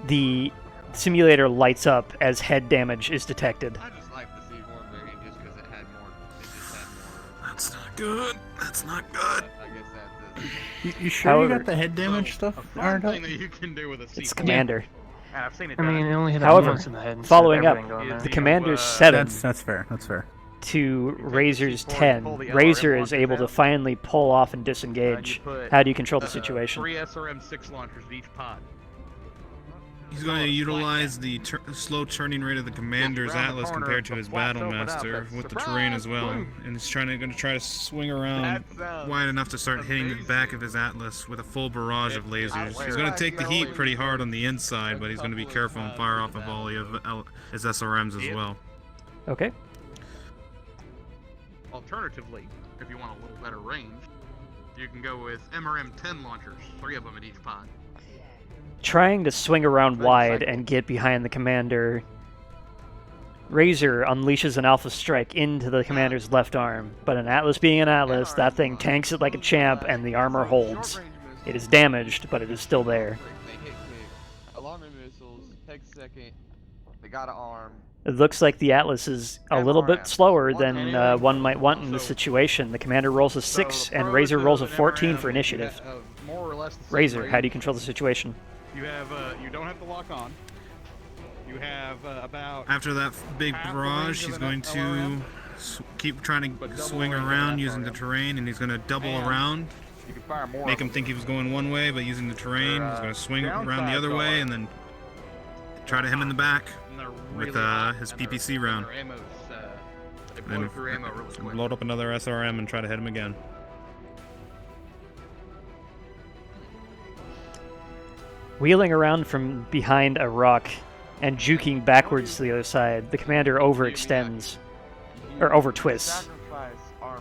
The simulator lights up as head damage is detected.
That's not good. That's not good.
You sure you got the head damage stuff ironed out?
that you can do with a C4.
It's Commander.
And I've seen it
I mean, it only hit
However,
once in the head.
following up, the Commander's 7
That's fair. That's fair.
to Razor's 10, Razor is able to finally pull off and disengage. How do you control the situation?
3 SRM-6 launchers of each pod.
He's going to utilize the slow turning rate of the Commander's Atlas compared to his Battlemaster with the terrain as well, and he's going to try to swing around wide enough to start hitting the back of his Atlas with a full barrage of lasers. He's going to take the heat pretty hard on the inside, but he's going to be careful and fire off a volley of his SRMs as well.
Okay.
Alternatively, if you want a little better range, you can go with MRM-10 launchers, 3 of them at each pod.
Trying to swing around wide and get behind the Commander, Razor unleashes an Alpha Strike into the Commander's left arm, but an Atlas being an Atlas, that thing tanks it like a champ and the armor holds. It is damaged, but it is still there.
They hit quick. Alarming missiles, take a second. They got an arm.
It looks like the Atlas is a little bit slower than one might want in this situation. The Commander rolls a 6 and Razor rolls a 14 for initiative. Razor, how do you control the situation?
You have, you don't have to lock on. You have about...
After that big barrage, he's going to keep trying to swing around using the terrain, and he's going to double around. Make him think he was going one way, but using the terrain, he's going to swing around the other way, and then try to hit him in the back with his PPC round. And load up another SRM and try to hit him again.
Wheeling around from behind a rock and juking backwards to the other side, the Commander overextends, or over-twists,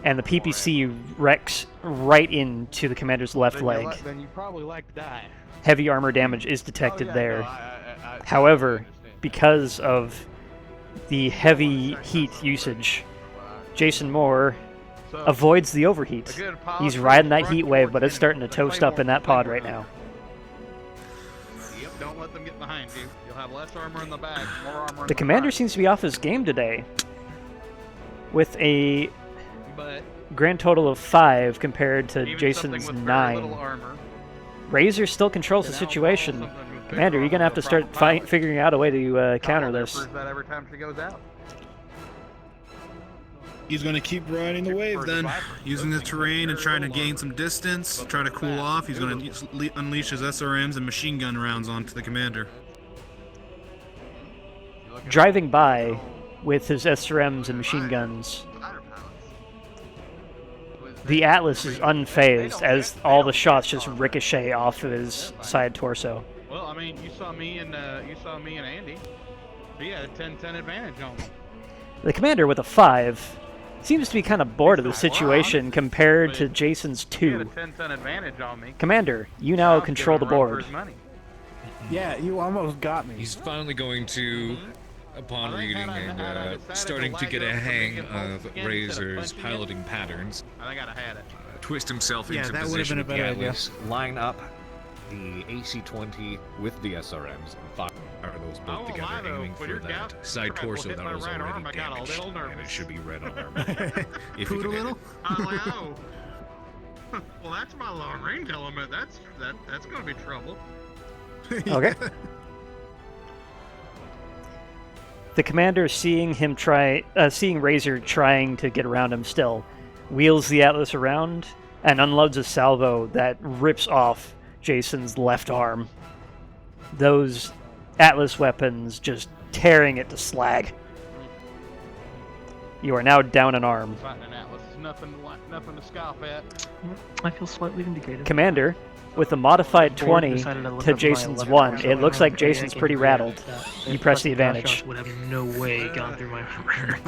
and the PPC wrecks right into the Commander's left leg.
Then you probably like to die.
Heavy armor damage is detected there. However, because of the heavy heat usage, Jason Moore avoids the overheat. He's riding that heat wave, but it's starting to toast up in that pod right now.
Don't let them get behind you. You'll have less armor in the back, more armor in the
The Commander seems to be off his game today, with a grand total of 5 compared to Jason's 9. Razor still controls the situation. Commander, you're going to have to start figuring out a way to counter this.
That every time she goes out.
He's going to keep riding the wave then, using the terrain and trying to gain some distance, try to cool off. He's going to unleash his SRMs and machine gun rounds onto the Commander.
Driving by with his SRMs and machine guns, the Atlas is unfazed as all the shots just ricochet off of his side torso.
Well, I mean, you saw me and Andy. He had a 10-10 advantage on me.
The Commander with a 5 seems to be kind of bored of the situation compared to Jason's 2.
He had a 10-10 advantage on me.
Commander, you now control the board.
Yeah, you almost got me.
He's finally going to, upon reading and starting to get a hang of Razor's piloting patterns,
I think I'd have had it.
twist himself into
that would have
position
been a
with the
better idea.
Atlas, line up the AC-20 with the SRMs and fire those both together, aiming for that side torso that was already damaged. And it should be red arm. If you can hit it.
Oh, well, that's my long range element. That's gonna be trouble.
Okay. The commander, seeing Razor trying to get around him still, wheels the Atlas around and unloads a salvo that rips off Jason's left arm. Those Atlas weapons just tearing it to slag. You are now down an arm.
Fighting an Atlas is nothing to scoff at.
I feel slightly vindicated.
Commander, with a modified 20 to Jason's 1, it looks like Jason's pretty rattled. You press the advantage.
Would have no way gone through my rear.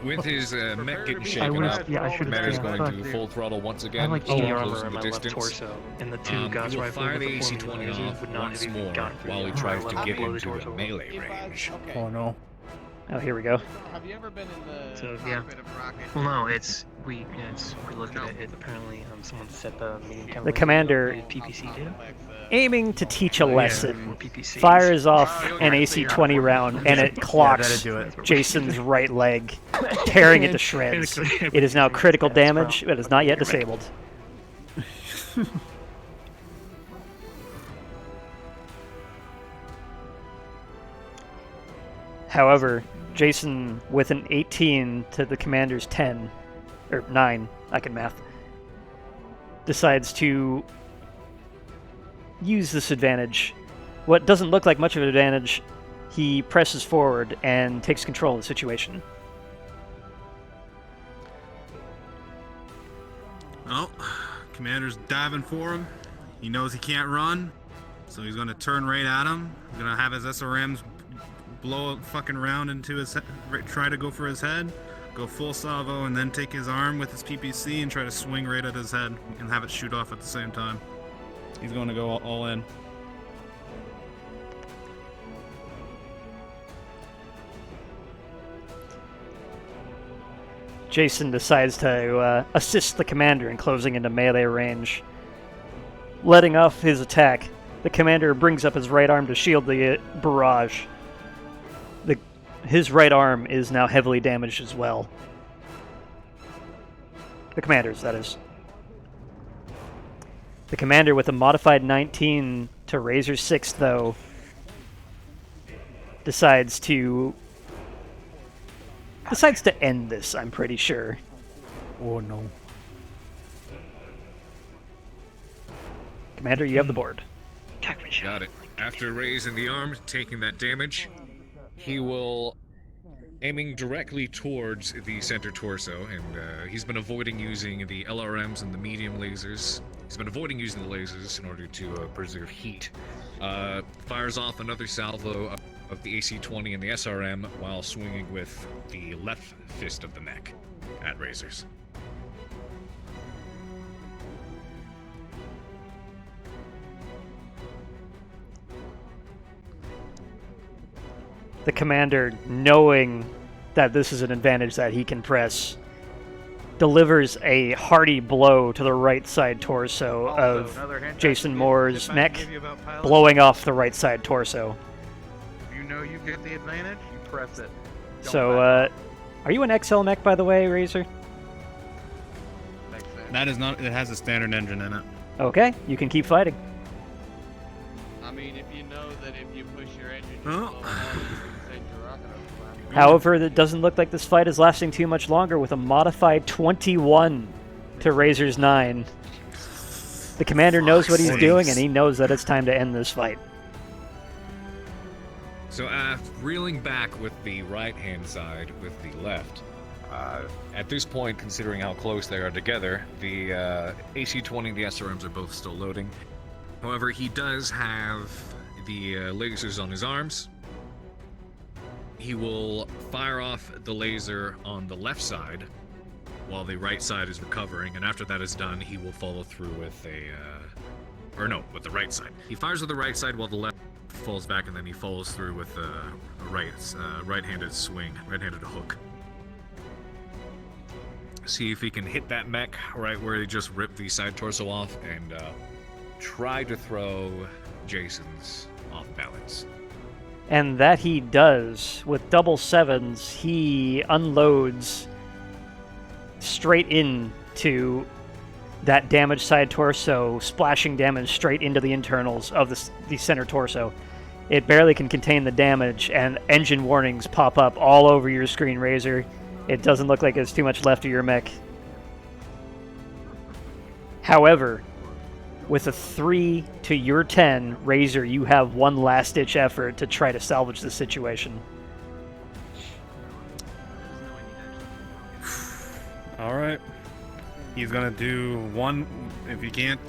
With his mech getting shaken up, Commander's going to full throttle once again.
I like
close
armor
the
in my left
distance.
torso, and the two Gauss
He will
rifles
fire
with
the
the
AC-20
forming
off
would not
once
have even
more
gone through
while he
my
tries to
left
get
below the
into
torso.
a melee range.
Oh no.
Oh, here we go.
Have you ever been in the
So yeah. Well, no, we looked at it. Apparently, someone set the medium caliber.
The commander,
PPC did.
aiming to teach a
Oh, yeah,
lesson,
PPCs.
fires off an AC-20 round, and it clocks
that'd do it.
Jason's right leg, tearing it to shreds. It is now critical damage, but is not yet disabled. However, Jason, with an 18 to the commander's 10, or 9, I can math, decides to use this advantage. What doesn't look like much of an advantage, he presses forward and takes control of the situation.
Well, Commander's diving for him. He knows he can't run, so he's going to turn right at him. He's going to have his SRMs blow a fucking round into his head, try to go for his head, go full salvo, and then take his arm with his PPC and try to swing right at his head and have it shoot off at the same time. He's going to go all in.
Jason decides to assist the commander in closing into melee range. Letting off his attack, the commander brings up his right arm to shield the barrage. His right arm is now heavily damaged as well. The commander's, that is. The commander with a modified 19 to Razor 6, though, decides to end this, I'm pretty sure.
Oh no.
Commander, you have the board.
Got it. After raising the arm, taking that damage, he will, aiming directly towards the center torso, and he's been avoiding using the LRMs and the medium lasers. He's been avoiding using the lasers in order to preserve heat. Fires off another salvo of the AC-20 and the SRM while swinging with the left fist of the mech at Razors.
The commander, knowing that this is an advantage that he can press, delivers a hearty blow to the right side torso of Jason Moore's mech, blowing off the right side torso.
You know you get the advantage, you press it.
So, are you an XL mech, by the way, Razor?
That is not. It has a standard engine in it.
Okay, you can keep fighting.
I mean, if you know that if you push your engine,
However, it doesn't look like this fight is lasting too much longer with a modified 21 to Razor's 9. The commander knows what he's doing, and he knows that it's time to end this fight.
So, reeling back with the right-hand side with the left, at this point, considering how close they are together, the AC-20 and the SRMs are both still loading. However, he does have the lasers on his arms. He will fire off the laser on the left side while the right side is recovering, and after that is done, he will follow through with with the right side. He fires with the right side while the left falls back, and then he follows through with a right-handed swing, right-handed hook. See if he can hit that mech right where he just ripped the side torso off, and try to throw Jason's off balance.
And that he does. With double sevens, he unloads straight into that damaged side torso, splashing damage straight into the internals of the center torso. It barely can contain the damage, and engine warnings pop up all over your screen, Razor. It doesn't look like there's too much left of your mech. However, with a 3 to your 10, Razor, you have one last-ditch effort to try to salvage the situation.
All right. He's gonna do one. If he can't,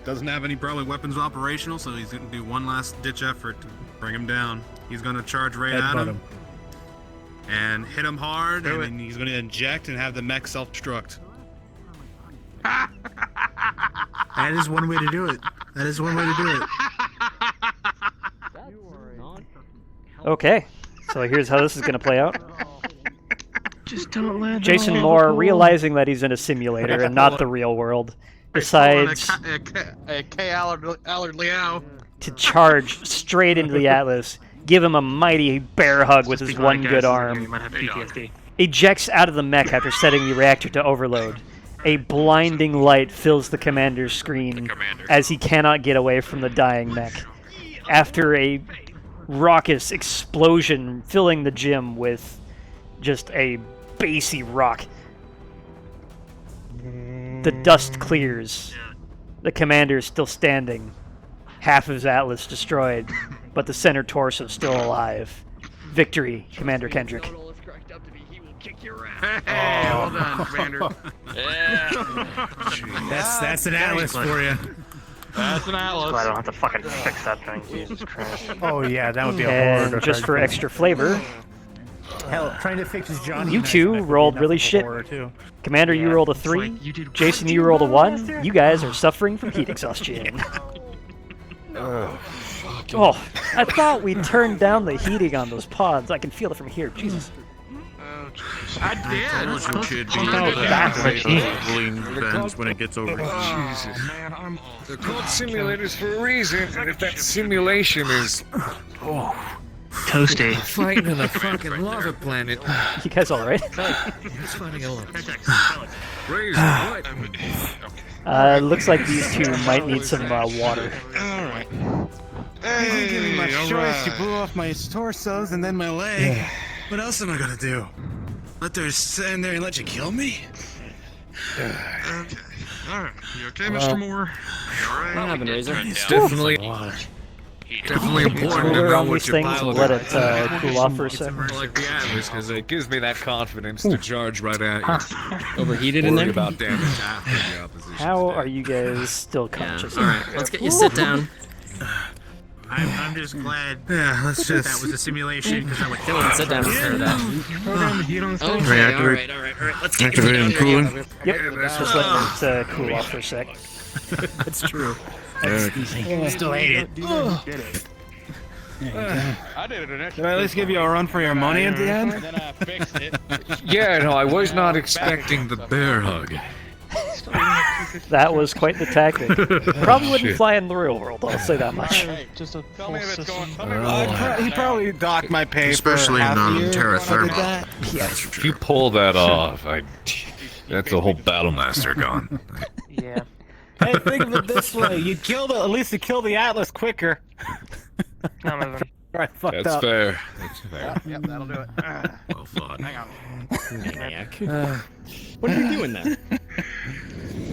doesn't have any probably weapons operational, so he's gonna do one last-ditch effort to bring him down. He's gonna charge right at him and hit him hard, and then he's gonna inject and have the mech self-destruct.
That is one way to do it. That is one way to do it.
Okay, so here's how this is going to play out.
Just don't let
Jason Moore, realizing that he's in a simulator and not the real world, decides
A K. Allard Liao.
to charge straight into the Atlas, give him a mighty bear hug with his one good arm,
You might have PTSD.
ejects out of the mech after setting the reactor to overload. A blinding light fills the commander's screen as he cannot get away from the dying mech. After a raucous explosion filling the gym with just a bassy rock, the dust clears. The commander is still standing. Half of his Atlas destroyed, but the center torso still alive. Victory, Commander Kendrick.
Hey, well done, Commander.
That's an Atlas for you.
That's an Atlas.
I don't have to fucking fix that thing. Jesus Christ.
Oh yeah, that would be a
And
horror.
just for extra flavor,
Hell, trying to fix his Johnny.
you two rolled really shit. Commander, you rolled a 3. Jason, you rolled a 1. You guys are suffering from heat exhaustion. Oh, I thought we turned down the heating on those pods. I can feel it from here. Jesus.
I did.
Should be
Depends when it gets over. Jesus. They're called simulators for a reason, and if that simulation is
Toasty.
fighting on a fucking lava planet,
You guys all right?
it's fighting a lava. Razor, what?
Looks like these two might need some water.
Alright.
You didn't give me much choice. You blew off my torsos and then my leg. What else am I gonna do? Let there stand there and let you kill me?
Okay. Alright. You okay, Mr. Moore? Alright.
What happened, Razor?
It's definitely important to
Cooler
know
on
what
these
you're
things and
piloting.
let it cool off for a second.
I like the Atlas because it gives me that confidence to charge right at you.
Overheated in
Worry
there?
about damage after the opposition.
How are you guys still conscious?
Alright, let's get you sit down.
I'm just glad.
Yeah, let's just.
That was a simulation because I would kill
Dylan, sit down and repair that.
Okay, alright. Let's get you down
cooling.
Yep, just let it cool off for a sec.
That's true. Still hate it.
I did it.
Did I at least give you a run for your money at the end?
And then I fixed it.
Yeah, no, I was not expecting the bear hug.
That was quite the tactic. Probably wouldn't fly in the real world, I'll say that much.
Just a full system.
He probably docked my pay
Especially
for half
not
a
on
year
Terra
if I did
Therma.
that.
Yes.
If you pull that off, that's a whole Battlemaster gone.
Yeah.
Hey, think of it this way: at least you kill the Atlas quicker.
I'm moving.
Right, fucked
That's
up.
fair. That's fair.
Yep, that'll do it.
Well fought.
Hang on.
Maniac. What are you doing there?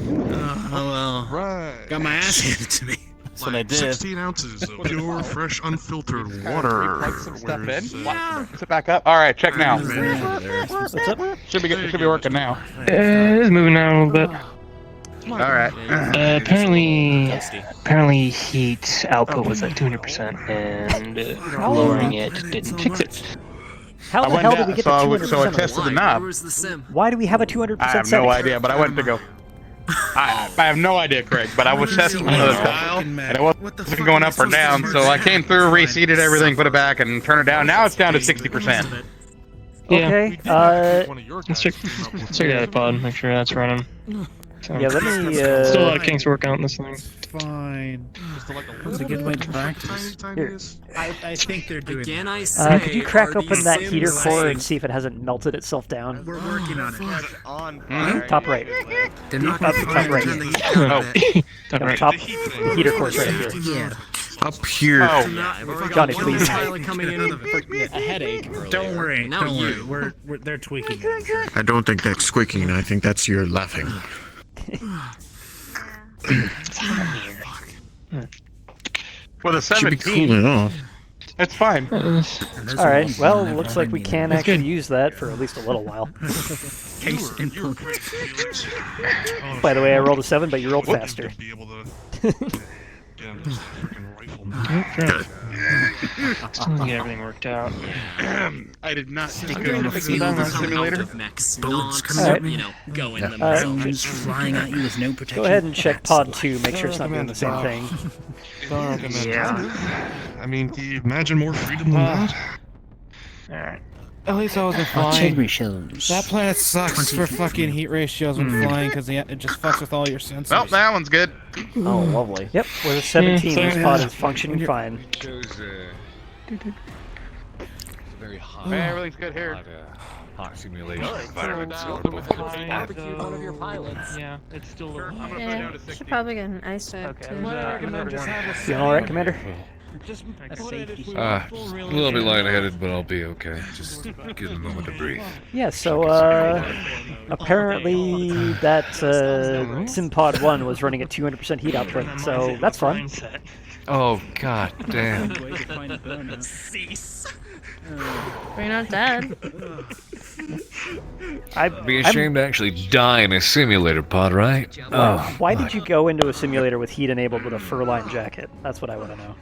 Oh well.
Right.
Got my ass handed to me. That's what I did.
16 ounces of pure, fresh, unfiltered water.
Plug some stuff in. Sit back up. All right, check now.
What's up?
Should be working now.
It's moving now a little bit.
All right.
Apparently heat output was at 200% and lowering it didn't fix it.
How the hell did we get to 200%?
So I tested the knob.
Where's the sim?
Why do we have a 200%
I have no idea, but I went to go. I have no idea, Craig, but I was testing the dial, and it wasn't going up or down, so I came through, reseated everything, put it back, and turned it down. Now it's down to 60%.
Okay,
Let's check the other pod, make sure that's running.
Yeah, let me.
Still a lot of kinks to work out in this thing.
Fine. It's a good way to practice.
Here.
I think they're doing.
Again, I say,
Could you crack
are
open
these
that
Sims
heater core
safe?
and see if it hasn't melted itself down?
We're working on it.
Top right.
They're not
Up,
gonna
top right.
turn the heat down a bit.
Top right.
Top heater core's right up here.
Yeah.
Up here.
Johnny, please.
Coming in
A headache. Don't worry.
Now
Don't
you.
worry. They're tweaking it.
I don't think that's squeaking. I think that's your laughing.
With a
Should be
17,
cooling off.
it's fine.
Alright, well, looks like we can actually use that for at least a little while.
Case in point.
By the way, I rolled a 7, but you rolled faster.
Still get everything worked out.
I did not
Stick
go
on
on
the
the
field
simulator.
of mechs,
Bullets
not,
coming
at
you know, going
Alright.
themselves. Flying at you with no protection.
Go ahead and check pod 2, make sure it's not doing the same thing.
Yeah.
I mean, can you imagine more freedom than that?
Alright.
At least I wasn't
Artillery
flying.
shells.
That planet sucks for fucking heat ratios when flying because it just fucks with all your sensors.
Well, that one's good.
Oh, lovely. Yep, with a 17, this pod is functioning fine.
Shows, very hot.
Hey, everything's good here.
Hot simulation environment. So we're both good.
Barbecue one of your pilots.
Yeah, it's still a little
Yeah, should probably get an ice pack
Okay,
too.
Feeling alright, Commander?
a safety.
A little bit lightheaded, but I'll be okay. Just give a moment to breathe.
Yeah, so, apparently that, SimPod 1 was running at 200% heat output, so that's fun.
Oh god damn.
Cease.
We're not dead.
I'd be ashamed to actually die in a simulator pod, right?
Why did you go into a simulator with heat enabled with a fur-lined jacket? That's what I want to know.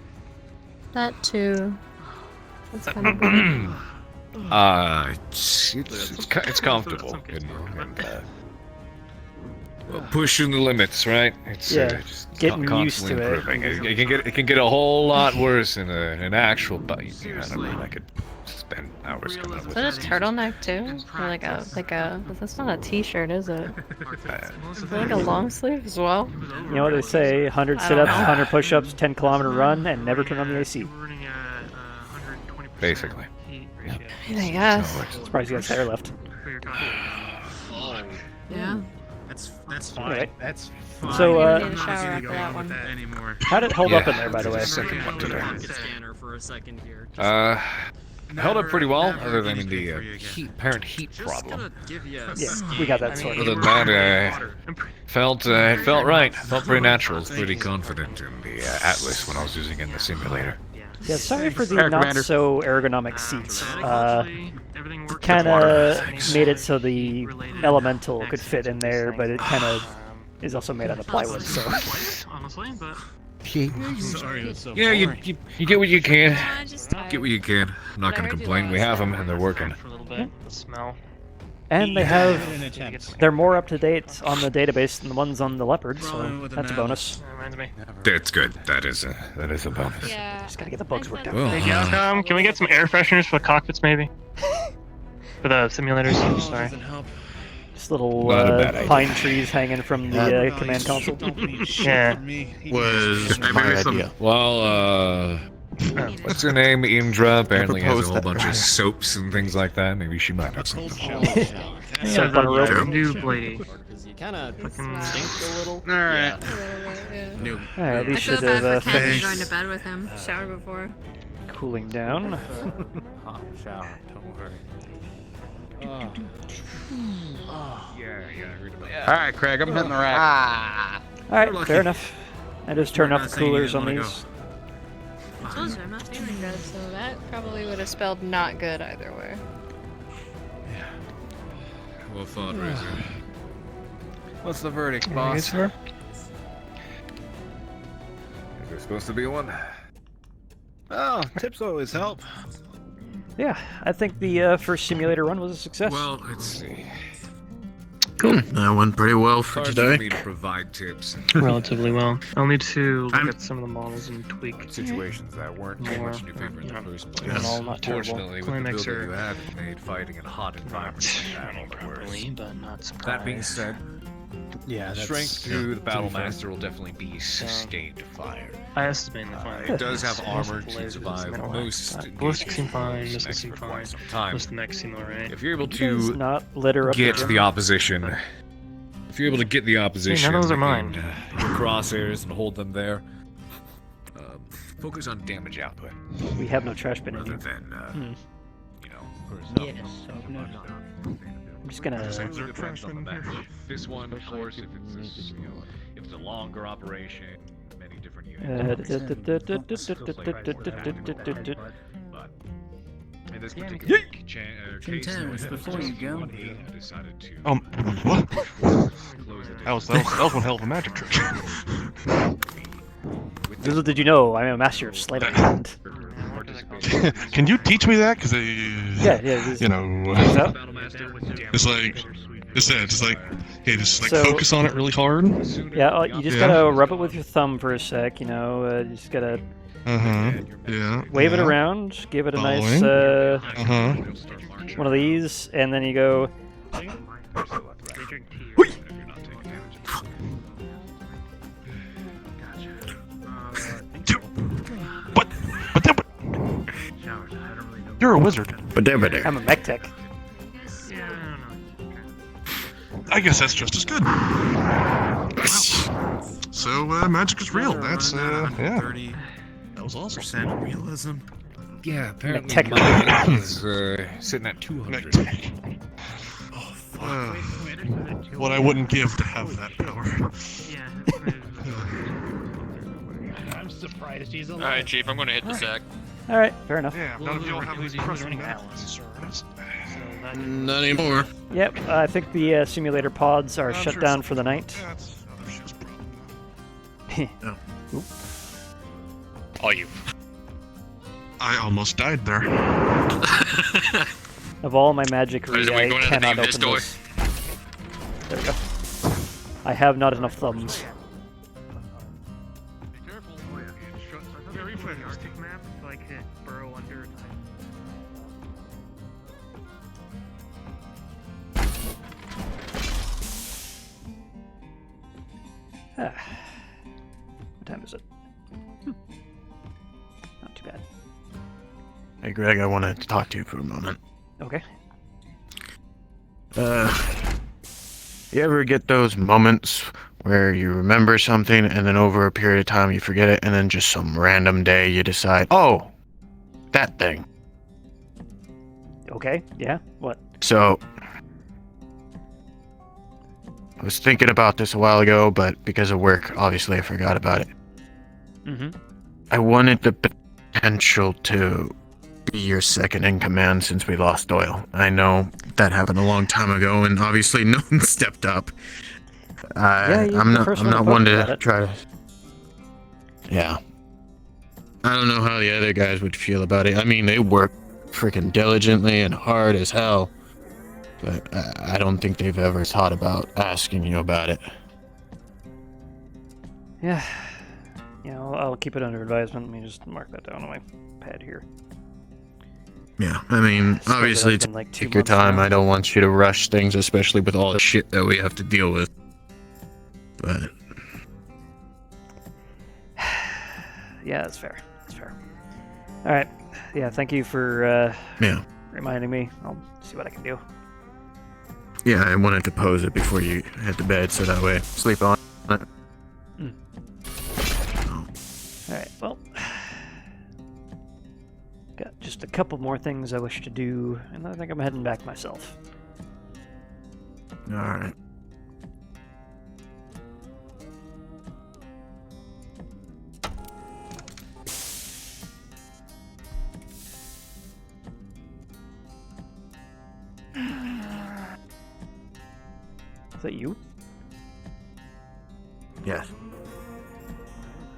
That too. That's kind of weird.
It's comfortable, you know, and well, pushing the limits, right? It's just
getting used
constantly
to it.
improving. It can get a whole lot worse in an actual bite. I don't know, I could spend hours coming up
Is
with
that a
this.
turtleneck too? Or like a that's not a t-shirt, is it? Is it like a long sleeve as well?
You know what they say, 100 sit-ups, 100 push-ups, 10-kilometer run, and never turn on the AC.
Basically.
I guess.
Surprised you got hair left.
Yeah.
That's fine.
Alright.
That's fine.
So,
I need a shower after that one.
Anymore.
How'd it hold up in there, by the way?
Second one today.
Scanner for a second here.
Held up pretty well, other than the apparent heat problem.
Yeah, we got that sorted.
Other than that, it felt right. Felt pretty natural. I was pretty confident in the Atlas when I was using it in the simulator.
Yeah, sorry for the
Air
not
Commander.
so ergonomic seats. Kind of made it so the elemental could fit in there, but it kind of is also made out of plywood. So
Honestly, but
Yeah, you get what you can. Get what you can. I'm not gonna complain. We have them and they're working.
for a little bit. The smell.
and they they're more up to date on the database than the ones on the Leopard, so that's a bonus.
Reminds me.
That's good. That is a bonus.
Yeah.
Just gotta get the bugs worked out.
Well,
Hey, can we get some air fresheners for the cockpits, maybe? For the simulators. Sorry.
Just little
Not a bad idea.
pine trees hanging from the command console.
Yeah.
Was my idea.
Well, what's her name? Indra apparently has a
proposed
whole
that.
bunch of soaps and things like that. Maybe she might have something.
So the new lady.
You kind of
Fucking
stink a little.
Alright.
New.
Alright, we
I feel
should
bad
have
for Ken
finished
going to bed with him. Shower before.
cooling down.
Hot shower, don't worry.
Alright, Craig, I'm hitting the rack.
Alright, fair enough. I just turned off the coolers on these.
I told you I'm not feeling good, so that probably would have spelled not good either way.
Well thought, Razor.
What's the verdict, boss?
Is there supposed to be one?
Oh, tips always help.
Yeah, I think the first simulator run was a success.
Well, let's see.
Cool. That went pretty well for
Hard for
today.
me to provide tips.
Relatively well. I'll need to look at some of the models and tweak.
Situations that weren't too
More,
much in your favor in the first place.
and all not terrible.
Fortunately, with the
Climax
builder
are
you had, it made fighting in a hot environment
Not
worse.
properly, but not surprised.
That being said,
Yeah, that's,
Strength to the Battlemaster will definitely be sustained fire.
I estimate the fire.
It does have armor to survive most.
Ballistic seem fine, missiles seem
for
fine.
quite some time.
Most of the mechs seem alright.
If you're able
You guys
to
not litter up
get
the
the opposition, if you're able to get the opposition,
none of those are mine.
in your crosshairs and hold them there, focus on damage output.
We have no trash bin in
rather
here.
than, you know,
Yes, I'm just gonna.
This one, of course, if it's if it's a longer operation, many different units. In this particular case,
before you go.
Decided to
what? That was one hell of a magic trick.
Little did you know, I'm a master of sleight of hand.
Can you teach me that? Because
yeah,
you know, it's like hey, just like focus on it really hard.
Yeah, you just gotta rub it with your thumb for a sec. You know, you just gotta.
Yeah.
Wave it around, give it a nice one of these, and then you go.
You're a wizard.
I'm a mech tech.
I guess that's just as good. So magic is real. That's yeah. That was awesome.
Realism. Yeah, apparently
Tech.
mine is sitting at 200.
What I wouldn't give to have that power.
I'm surprised he's alive.
Alright, Chief, I'm gonna hit the sack.
Alright, fair enough.
Yeah, none of you all have these crushing balance.
Not anymore.
Yep, I think the simulator pods are shut down for the night.
Oh, you.
I almost died there.
Of all my magic,
Are we
I
going to
cannot
the
open
this door?
this. There we go. I have not enough thumbs. What time is it? Not too bad.
Hey Greg, I wanted to talk to you for a moment.
Okay.
You ever get those moments where you remember something and then over a period of time you forget it and then just some random day you decide, oh, that thing.
Okay, yeah, what?
So, I was thinking about this a while ago, but because of work, obviously I forgot about it.
Mm-hmm.
I wanted the potential to be your second in command since we lost Doyle. I know that happened a long time ago, and obviously no one stepped up. I'm not one to try to. Yeah. I don't know how the other guys would feel about it. I mean, they work freaking diligently and hard as hell, but I don't think they've ever thought about asking you about it.
Yeah. Yeah, I'll keep it under advisement. Let me just mark that down on my pad here.
Yeah, I mean, obviously, take your time. I don't want you to rush things, especially with all the shit that we have to deal with. But
yeah, that's fair. That's fair. All right. Yeah, thank you for reminding me. I'll see what I can do.
yeah, I wanted to pose it before you head to bed, so that way sleep on it.
All right. Well, got just a couple more things I wish to do, and I think I'm heading back myself.
All right.
Is that you?
Yes.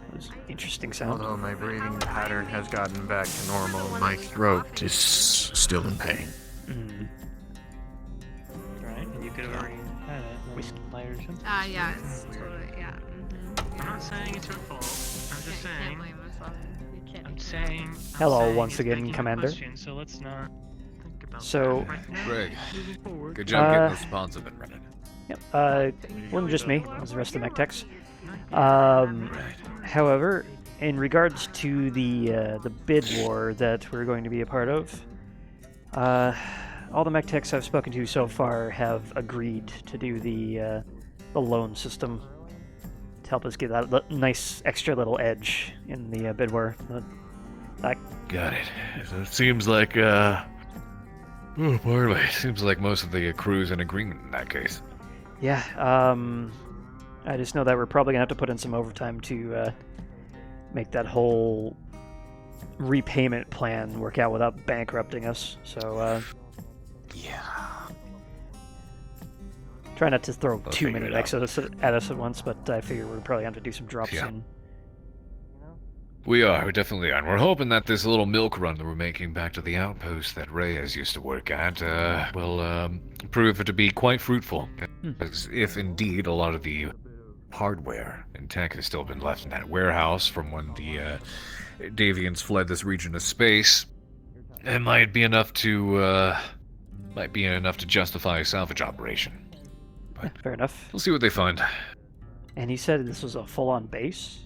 That was interesting sound.
Although my breathing pattern has gotten back to normal, my throat is still in pain.
Right, and you could have already had it. Light or something.
Yeah, it's totally, yeah.
I'm not saying it's your fault. I'm just saying. I'm saying.
Hello once again, Commander.
So let's not think about
So,
Greg, good job getting the spawns up and running.
Yep. Wasn't just me. It was the rest of the mech techs. However, in regards to the bid war that we're going to be a part of, all the mech techs I've spoken to so far have agreed to do the loan system to help us get that nice extra little edge in the bid war.
Got it. So it seems like, pardon me. Seems like most of the crew's in agreement in that case.
Yeah, I just know that we're probably going to have to put in some overtime to make that whole repayment plan work out without bankrupting us, so,
yeah.
Try not to throw too
figure
many
it
mechs at us at once, but I figure we'll probably have to do some drops
Yeah.
soon.
We definitely are. And we're hoping that this little milk run that we're making back to the outpost that Reyes used to work at will prove to be quite fruitful. Because if indeed a lot of the hardware and tech has still been left in that warehouse from when the Davians fled this region of space, it might be enough to justify a salvage operation.
Yeah, fair enough.
We'll see what they find.
And he said this was a full-on base?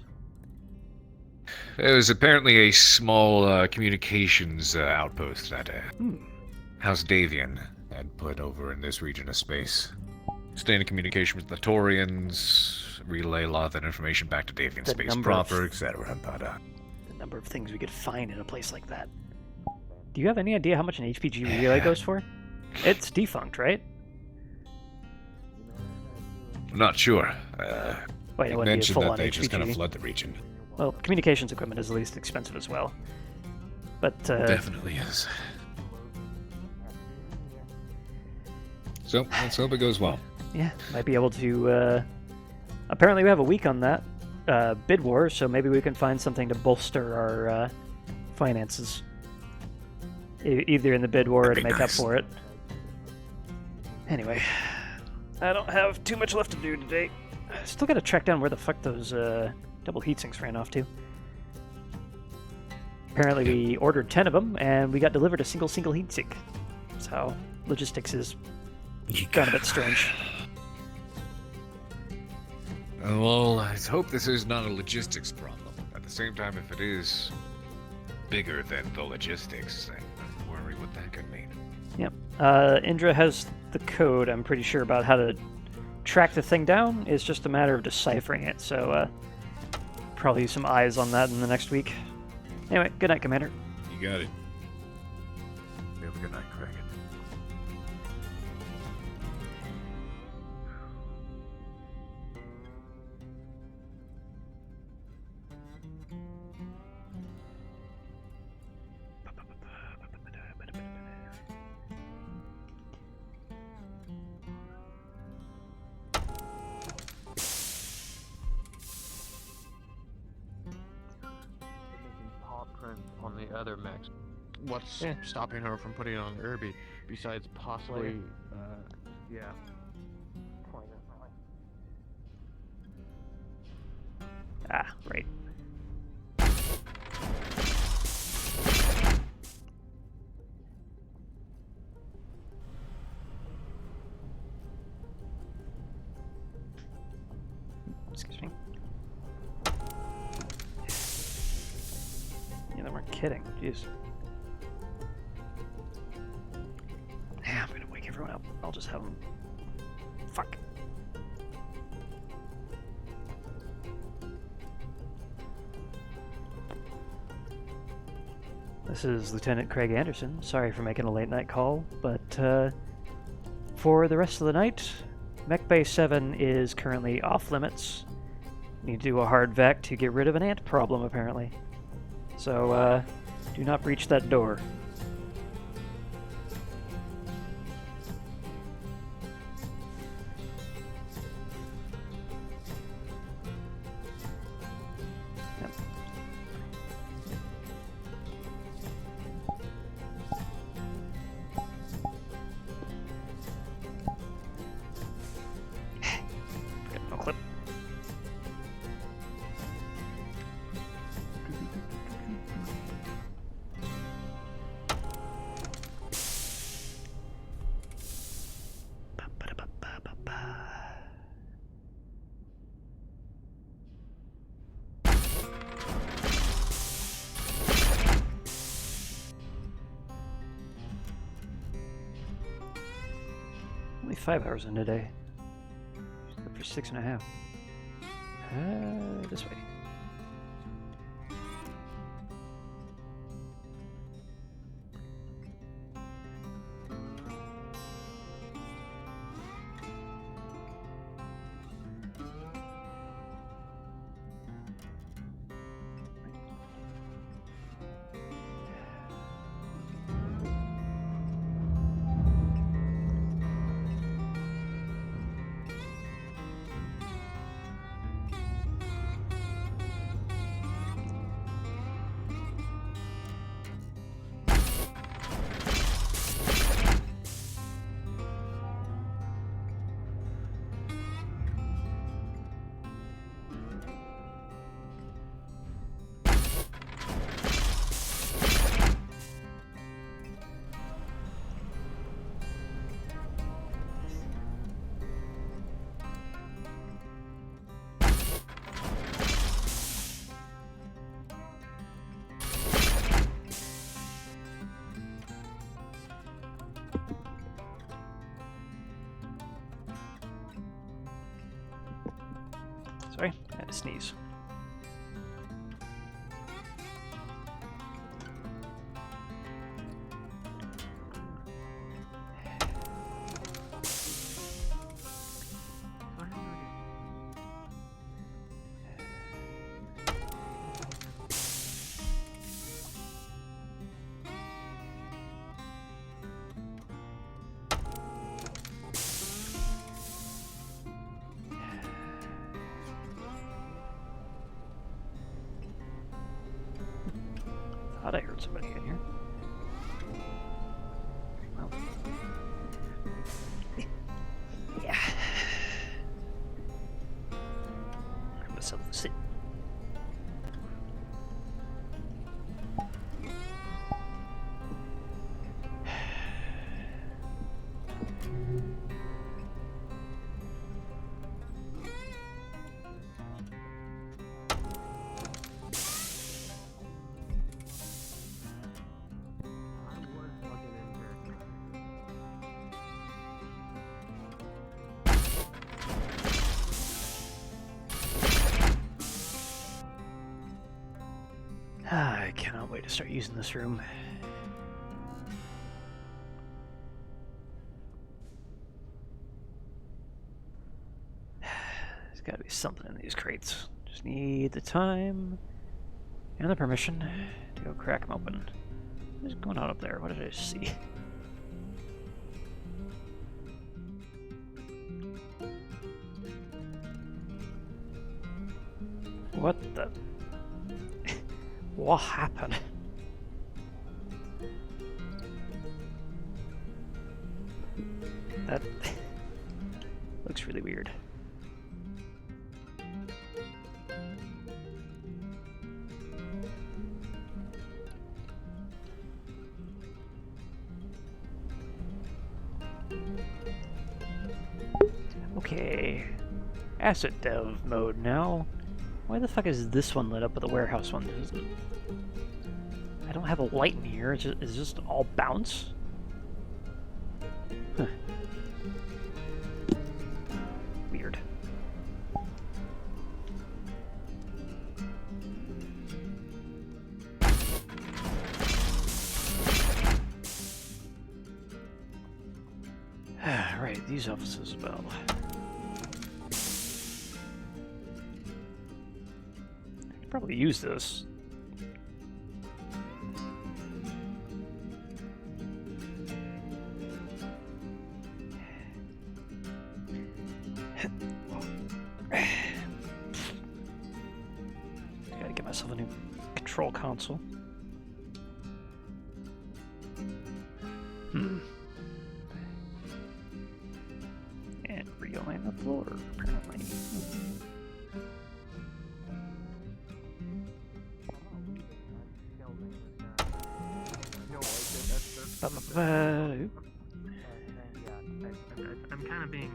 It was apparently a small communications outpost that House Davian had put over in this region of space. Stay in communication with the Torians, relay a lot of that information back to Davian space proper, etc.
The number of things we could find in a place like that. Do you have any idea how much an HPG relay goes for? It's defunct, right?
I'm not sure.
Wait,
They
it wouldn't be a
mentioned that
full-on
they just kind of
HPG.
fled the region.
Well, communications equipment is the least expensive as well. But,
Definitely is. So, let's hope it goes well.
Yeah, might be able to, apparently we have a week on that, bid war, so maybe we can find something to bolster our, finances. Either in the bid war or to make up for it. Anyway, I don't have too much left to do today. I still gotta track down where the fuck those, double heatsinks ran off to. Apparently we ordered 10 of them, and we got delivered a single heatsink. That's how logistics is kind of a bit strange.
Well, let's hope this is not a logistics problem. At the same time, if it is bigger than the logistics, then I worry what that could mean.
Yep. Indra has the code, I'm pretty sure, about how to track the thing down. It's just a matter of deciphering it, so, probably some eyes on that in the next week. Anyway, good night, Commander.
You got it. Have a good night, Craig.
On the other mechs. What's stopping her from putting it on Irby besides possibly yeah.
Ah, right. Excuse me. Yeah, they weren't kidding. Jeez. Yeah, I'm gonna wake everyone up. I'll just have them. Fuck. This is Lieutenant Craig Anderson. Sorry for making a late night call, but for the rest of the night, Mech Bay 7 is currently off limits. Need to do a hard vac to get rid of an ant problem, apparently. So, do not breach that door. Yep. No clip. 5 hours in today. Slept for 6.5. This way. Sorry, I had to sneeze. Thought I heard somebody in here. Well. Yeah. Grab myself a sit. I cannot wait to start using this room. There's gotta be something in these crates. Just need the time and the permission to go crack them open. What is going on up there? What did I just see? What the? What happened? That looks really weird. Okay, asset dev mode now. Why the fuck is this one lit up but the warehouse one isn't? I don't have a light in here. It's just all bounce. Huh. Weird. Right, these offices as well. I could probably use this. Gotta get myself a new control console. And realign the floor, apparently.
I'm kind of being...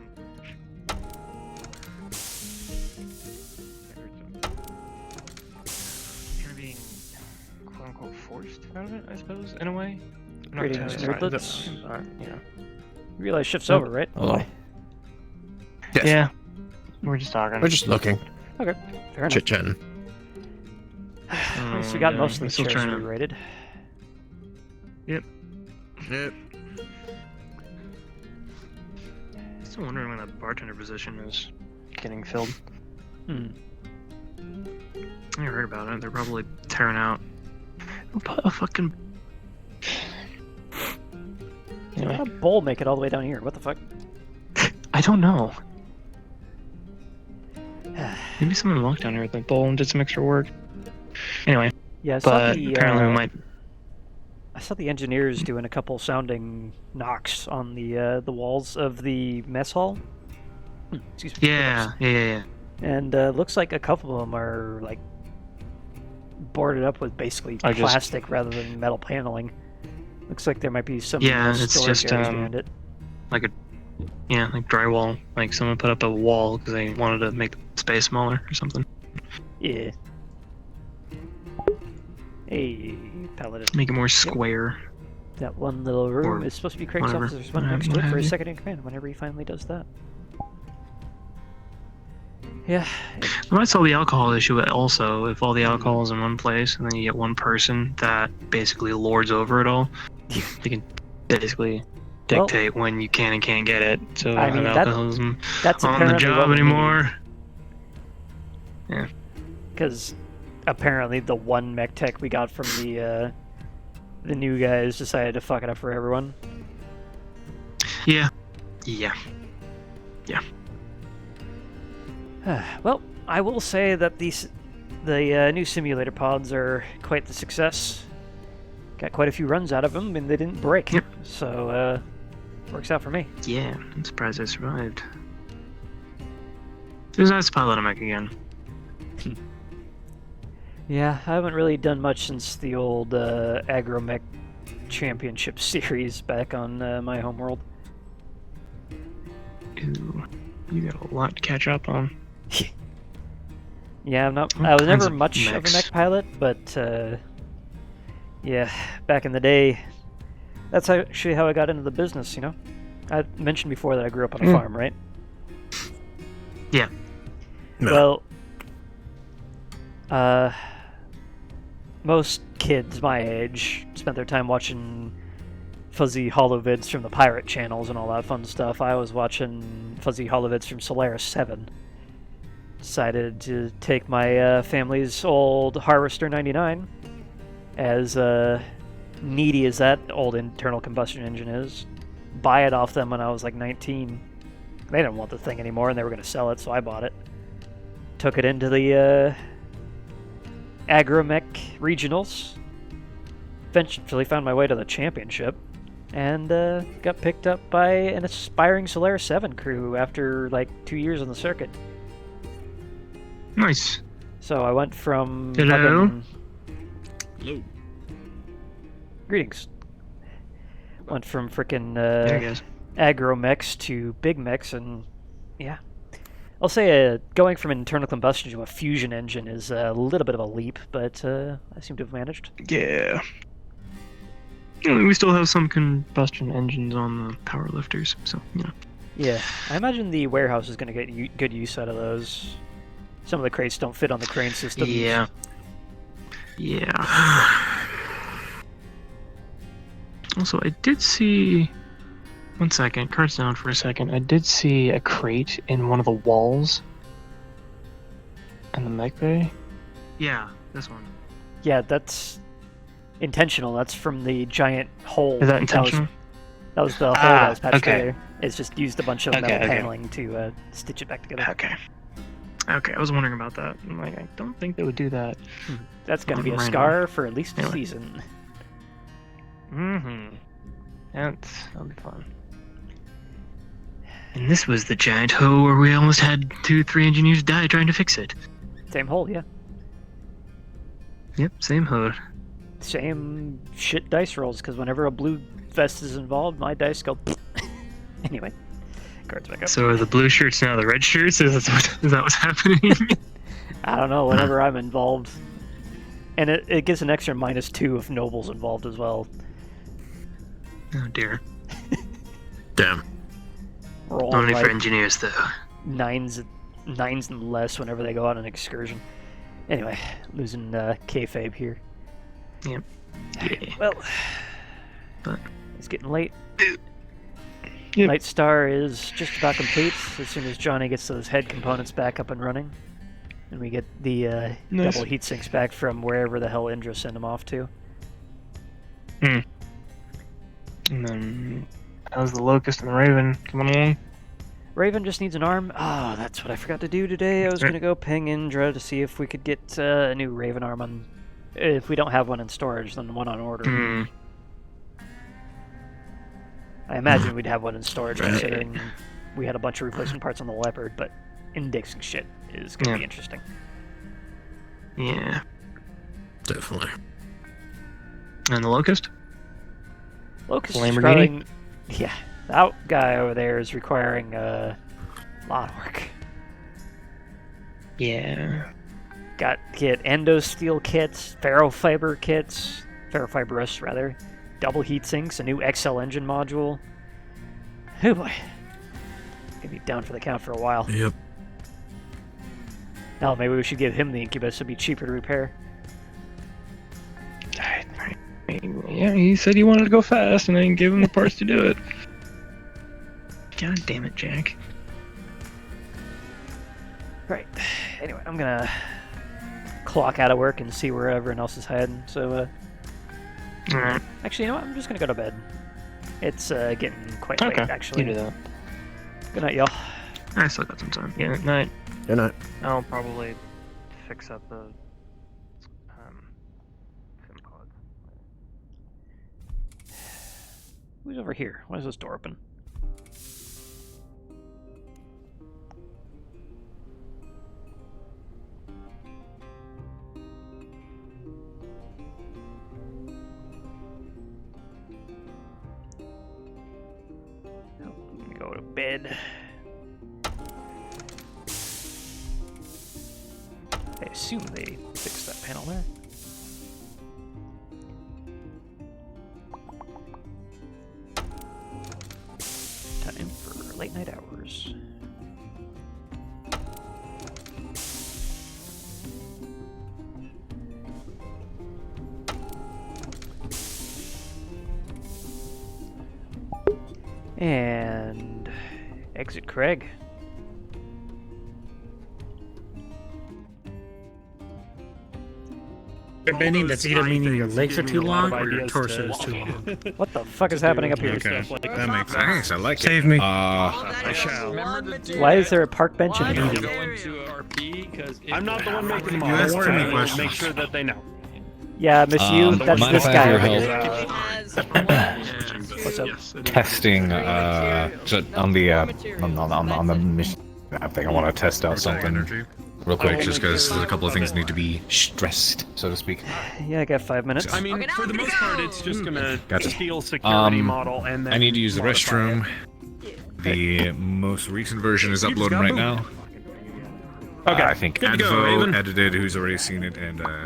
quote-unquote forced out of it, I suppose, in a way.
Creating nerdlets? Yeah. You realize shift's over, right?
Hello.
Yes.
Yeah. We're just talking.
We're just looking.
Okay, fair enough.
Chit-chatting.
At least we got most of the
still
chairs
trying to-
re-rated.
Yep.
Yep.
Still wondering when that bartender position is getting filled.
Hmm.
I heard about it. They're probably tearing out a fucking.
How did a bowl make it all the way down here? What the fuck?
I don't know. Maybe someone walked down here with a bowl and did some extra work. Anyway.
Yeah, I saw
but
the,
apparently we might.
I saw the engineers doing a couple sounding knocks on the walls of the mess hall. Excuse me.
Yeah.
And looks like a couple of them are like boarded up with basically
I just-
plastic rather than metal paneling. Looks like there might be some
Yeah, it's
storage
just
areas behind it.
like drywall. Like someone put up a wall because they wanted to make the space smaller or something.
Yeah. Hey, paladin.
Make it more square.
That one little room
Or
is supposed to be Craig's
whatever.
office. There's one next to
What
it for
have
his
you.
second in command whenever he finally does that. Yeah.
Well, that's all the alcohol issue. Also, if all the alcohol is in one place and then you get one person that basically lords over it all, they can basically dictate when you can and can't get it. So
I mean,
have
that-
alcoholism
that's
on the
apparently what
job
we need.
anymore. Yeah.
Because apparently the one mech tech we got from the new guys decided to fuck it up for everyone.
Yeah.
Well, I will say that the new simulator pods are quite the success. Got quite a few runs out of them, and they didn't break.
Yep.
So, works out for me.
Yeah, I'm surprised I survived. It was nice to pilot a mech again.
Yeah, I haven't really done much since the old Agromech Championship series back on my homeworld.
Ooh, you got a lot to catch up on.
Yeah, I was
kinds
never
of
much of a
mechs.
mech pilot, but yeah, back in the day, that's actually how I got into the business, you know? I mentioned before that I grew up on a farm, right?
Yeah.
Well, most kids my age spent their time watching fuzzy holovids from the pirate channels and all that fun stuff. I was watching fuzzy holovids from Solaris 7. Decided to take my family's old Harvester 99, as needy as that old internal combustion engine is, buy it off them when I was like 19. They didn't want the thing anymore and they were going to sell it, so I bought it. Took it into the Agromech regionals. Eventually found my way to the championship, and got picked up by an aspiring Solaris 7 crew after like 2 years on the circuit.
Nice.
So I went from
Hello?
fucking-
Hello.
Greetings. Went from frickin'
There he goes.
agromechs to big mechs, and yeah. I'll say going from an internal combustion to a fusion engine is a little bit of a leap, but I seem to have managed.
Yeah. We still have some combustion engines on the power lifters, so, you know.
Yeah, I imagine the warehouse is going to get good use out of those. Some of the crates don't fit on the crane system.
Yeah. Yeah. Also, I did see... One second, cards down for a second. I did see a crate in one of the walls in the mech bay. Yeah, this one.
Yeah, that's intentional. That's from the giant hole.
Is that intentional?
That was the hole that was patched
okay.
together. It's just used a bunch of
Okay,
metal
okay.
paneling to stitch it back together.
Okay, I was wondering about that. I'm like, I don't think they would do that.
That's going to be a
Random.
scar for at least a
Anyway.
season.
Mm-hmm. That'll be fun. And this was the giant hole where we almost had 2-3 engineers die trying to fix it.
Same hole, yeah.
Yep, same hole.
Same shit dice rolls, because whenever a blue vest is involved, my dice go... Anyway, cards back up.
So are the blue shirts now the red shirts? Is that what's happening?
I don't know, whenever I'm involved. And it gives an extra -2 if Noble's involved as well.
Oh dear.
Damn.
Roll
Only for
right.
engineers, though.
nines and less whenever they go on an excursion. Anyway, losing kayfabe here.
Yeah.
Well,
but
it's getting late. Night Star is just about complete as soon as Johnny gets those head components back up and running. And we get the
Nice.
double heat sinks back from wherever the hell Indra sent them off to.
And then, how's the Locust and the Raven coming along?
Raven just needs an arm. Oh, that's what I forgot to do today. I was going to go ping Indra to see if we could get a new Raven arm on... If we don't have one in storage, then one on order. I imagine we'd have one in storage considering we had a bunch of replacement parts on the Leopard, but indexing shit is going to be interesting.
Yeah.
Definitely.
And the Locust?
Locust is
Lamborghini?
probably... Yeah, that guy over there is requiring a lot of work.
Yeah.
Got get endosteel kits, ferrofibrous rather, double heat sinks, a new XL engine module. Oh boy. Gonna be down for the count for a while.
Yep.
Now maybe we should give him the Incubus, it'd be cheaper to repair.
Yeah, he said he wanted to go fast, and I didn't give him the parts to do it. God damn it, Jack.
Right. Anyway, I'm gonna clock out of work and see where everyone else is heading. So,
Alright.
Actually, you know what? I'm just gonna go to bed. It's getting quite late, actually.
You do that.
Good night, y'all.
I still got some time. Yeah, good night.
Good night.
I'll probably fix up the sim pods.
Who's over here? Why is this door open? I'm gonna go to bed. I assume they fixed that panel there. Time for late night hours. And exit Craig.
Bending, that's either meaning your legs are too long or your torso is too long.
What the fuck is happening up here?
Okay, that makes sense. I like
Save
it.
me.
I
shall.
Why is there a park bench in
Why?
Eden?
I'm not the one making the
You asked too many
Make
questions.
sure that they know.
Yeah, Miss You, that's
mind
this
if I
guy
have
over
your
here. What's up?
Testing just on the mission. I think I want to test out something real quick, just because there's a couple of things that need to be stressed, so to speak.
Yeah, I got 5 minutes.
I mean, for the most part, it's just gonna
Gotcha.
steal security model and then
I need to use the
modify
restroom. The most recent version is uploading right now.
Okay, I think
Good to go,
Advo
Raven.
edited, who's already seen it, and Ava,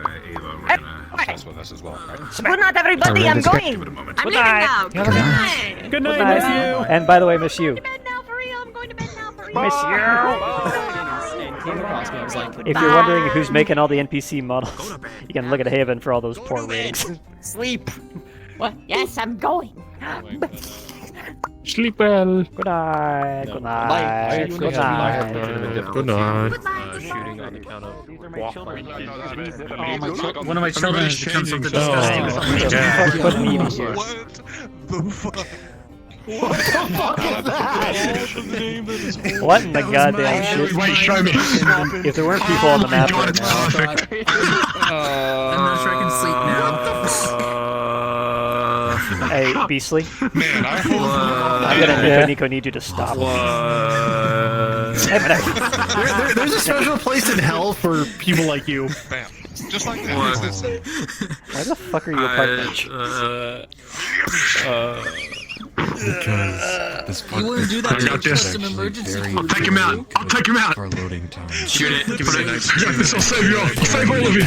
we're gonna test with us as well. Right?
Good night, everybody. I'm going.
Give it a moment.
I'm leaving now. Good night.
Good night, Miss You. And by the way, Miss You. Miss You. If you're wondering who's making all the NPC models, you can look at Haven for all those poor ratings.
Sleep. What? Yes, I'm going.
Sleep well.
Good night. Good night. Good night.
Good night.
Shooting on the count of
One of my children has become something disgusting.
What the fuck?
What the fuck is that?
What in the goddamn shit?
Wait, show me.
If there weren't people on the map right now.
I'm not sure I can sleep now.
Hey, Beastly.
Man, I hope.
I'm gonna Nico need you to stop.
There's a special place in hell for people like you.
Bam. Just like that.
Why the fuck are you a park bench?
Because this
You want to do that?
I got this.
An emergency.
I'll take him out. I'll take him out.
For loading time.
Shoot it. Put it. I got this. I'll save you all. I'll save all of you.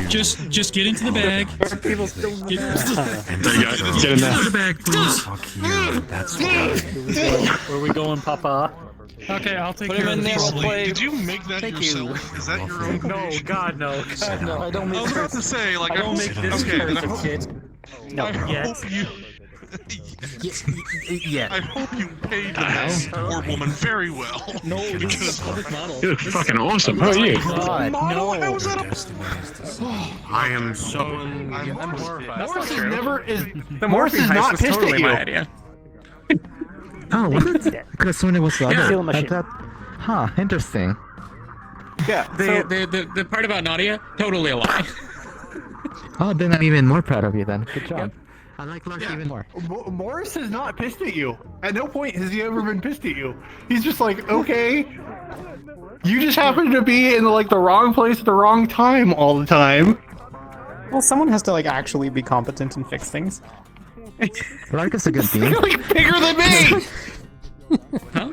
Just get into the bag.
People still
There you go. Get in there.
Into the bag, please.
Where we going, Papa? Okay, I'll take
Put
care
him
of
in
this.
there, please. Did you make that yourself? Is that your own
No,
creation?
God, no. God, no. I don't
I was about to say, like,
I don't make this
okay, then I
character,
hope,
kid. No,
I
yet.
hope you.
Yeah.
I hope you paid this poor woman very well.
No, this is a public model.
You're fucking awesome. How are you?
God,
Model?
no.
How was that
I am so.
I'm horrified.
Morris is never is.
The
Morris is
morphine heist
not
was
pissed
totally
at you.
my idea.
Oh, was it? I could have sworn it was the
Yeah.
other.
Seal machine.
Huh, interesting.
Yeah.
The part about Nadia, totally a lie.
Oh, then I'm even more proud of you then. Good job. I like Lark even more.
Morris is not pissed at you. At no point has he ever been pissed at you. He's just like, okay, you just happen to be in like the wrong place at the wrong time all the time.
Well, someone has to like actually be competent and fix things.
Lark is a good bean.
You're like bigger than me.
Huh?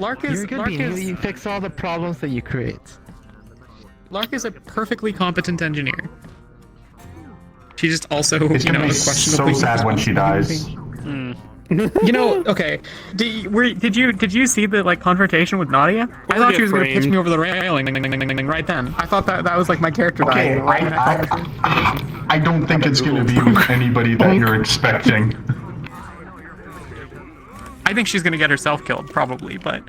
Lark is
You're a good bean. You fix all the problems that you create.
Lark is a perfectly competent engineer. She just also,
It's
you know,
gonna be
questionably.
so sad when she dies.
You know, okay. Did you see the like confrontation with Nadia? I thought she was gonna pitch me over the railing right then. I thought that was like my character
Okay,
dying.
I don't think it's gonna be with anybody that you're expecting.
I think she's gonna get herself killed probably, but.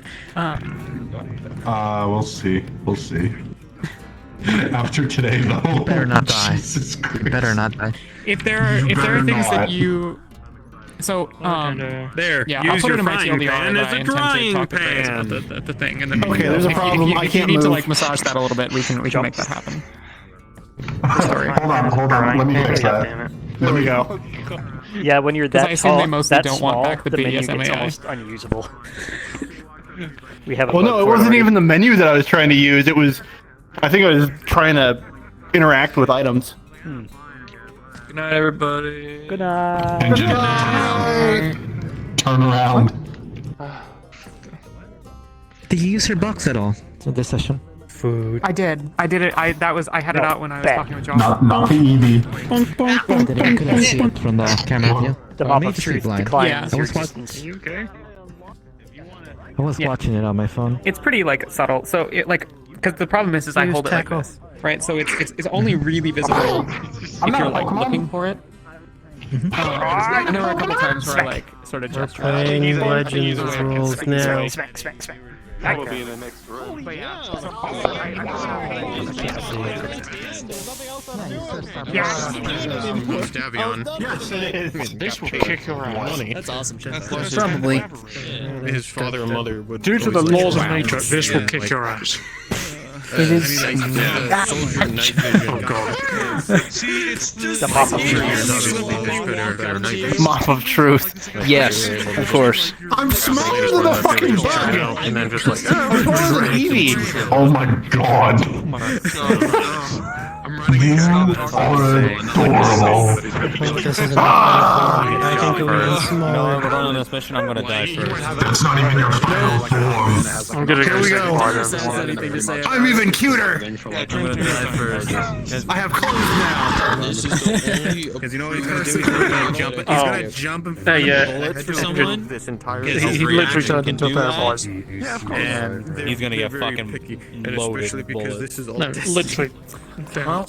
We'll see. We'll see. After today, though.
You better not die.
Jesus Christ.
You better not die.
If there are things that you. So,
there.
yeah,
Use
I'll put
your
it in my
frying
TLDR
pan
that
as
I
a
intend to
drying
talk to Grace
pan.
about the thing, and then
Okay, there's a problem. I
if
can't
you need to
move.
like massage that a little bit, we can make that happen.
Hold on. Let me fix that.
There we go.
Yeah, when you're
'Cause I
that
assume
tall,
they mostly
that
don't want
small,
back the
menu
BDSM
gets
AI.
almost unusable. We have.
Well, no, it wasn't even the menu that I was trying to use. It was, I think I was trying to interact with items.
Good night, everybody.
Good night.
Engine. Turn around.
Did you use her box at all in this session?
Food. I did it. I had it out when I was talking with Josh.
Not the EV.
I couldn't see it from the camera view.
The
Or
mop
maybe
of
just
truth
blind.
declines
Yeah.
your
I was
existence.
You okay?
I was watching it on my phone.
It's pretty like subtle. So it like because the problem is I
Use
hold it like
tackle.
this, right? So it's only really visible if you're like looking for it. And there were a couple times where I like sort of just
playing Legends rules now.
That will be in the next room.
But yeah.
Davion.
Yes, it is.
I mean, this will kick your ass.
That's awesome.
Probably.
His father and mother would.
Due to the
always
laws of
like,
nature, this will
yeah,
kick
like-
your ass.
It is.
Soldier night vision.
Oh god.
See, it's just
The mop of
truth.
Mop of truth.
Yes, of course.
I'm smaller than a fucking bug.
And then just like,
I'm taller than Evie.
Oh my god.
I'm running
You
against
are adorable.
This isn't I think it was smaller.
We're on this mission. I'm gonna die first.
That's not even your final form.
I'm gonna
Here we go. I'm even cuter.
I'm gonna die first.
I have clothes now.
Because you know what he's gonna do? He's gonna jump. He's gonna jump in front of
yeah.
the bullets
For someone, this entire
He
He literally turned into a pair of boys.
Yeah, of course.
And he's gonna get
They're very
fucking
picky, and
loaded
especially because
bullets.
this is all
No,
Destiny.
literally.
Well,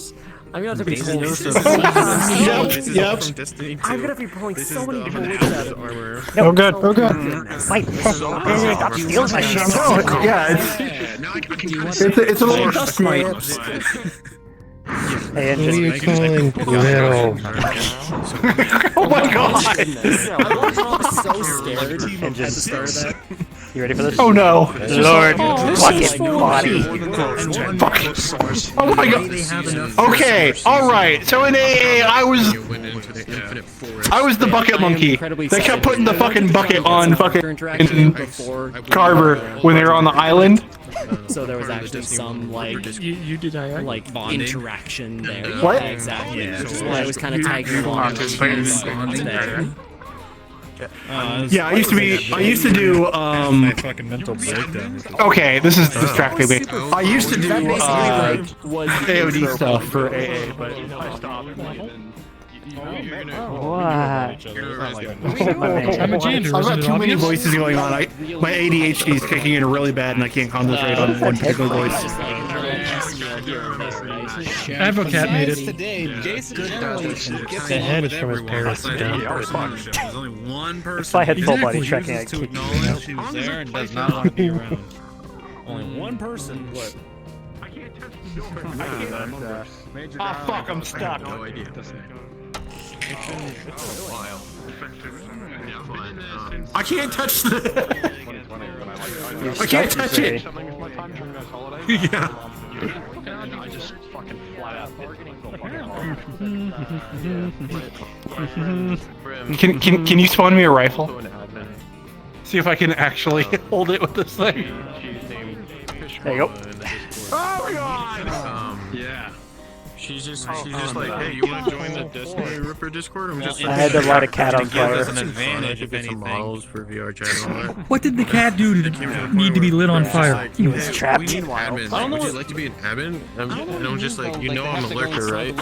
I'm gonna have to be
This
told.
is
This
all
Yep.
from Destiny 2.
I'm gonna be pulling
This
so
is
many
the
bullets
Hunter
out of
armor.
Oh god, oh god.
Wait, that steals my shit.
Yeah, it's a little dust mite.
Hey,
Who are
engine.
you calling little?
Oh my god.
I was so scared at the start of that.
You ready for this?
Oh no.
Lord, fucking body.
Oh my god. Okay, alright. So in AA, I was the bucket monkey. They kept putting the fucking bucket on fucking Carver when they were on the island.
So there was actually some like
You did I
like interaction there.
What?
Yeah, exactly. Which is why I was kind of tagging along with today.
Yeah, I used to do
fucking mental breakdown.
okay, this is distracting me. I used to do
Was
AOD stuff for AA,
What?
I've got too many voices going on. My ADHD is kicking in really bad, and I can't concentrate on one particular voice.
Advocat made it.
The head is from his parents.
There's only one person.
If I had full body
who
tracking,
refuses
I'd
to
kick you.
acknowledge
She was there and does not want to be around. Only one person. What?
Ah, fuck, I'm stuck.
No idea.
I can't touch the. I can't touch it. Yeah.
I just fucking flat out
Can you spawn me a rifle? See if I can actually hold it with this thing.
There you go.
Oh god!
Yeah. She's just like, hey, you want to join the Destiny Ripper Discord? I'm just.
I had to light a cat on fire.
An advantage if anything. Models for VR chat and all that.
What did the cat do to need to be lit on fire?
He was trapped.
Admin. Would you like to be an admin? I'm just like, you know I'm a lurker, right?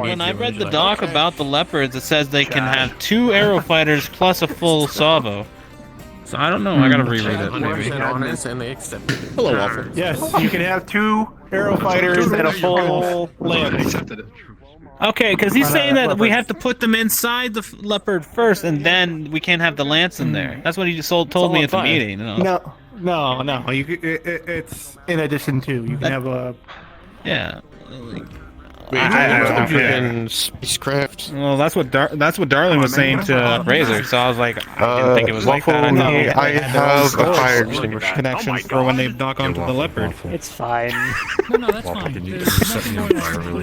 When I read the doc about the leopards, it says they can have 2 arrow fighters plus a full salvo. So I don't know. I gotta reread it. Maybe.
Hello, Waffle.
Yes, you can have 2 arrow fighters and a full lance.
Okay, because he's saying that we have to put them inside the leopard first, and then we can't have the lance in there. That's what he just told me at the meeting.
No. It's in addition to. You can have a.
Yeah.
Spacecraft.
Well, that's what Darling was saying to Razor. So I was like, I didn't think it was like that.
I have a fire extinguisher
connection for when they dock onto the leopard.
It's fine.
No, that's fine.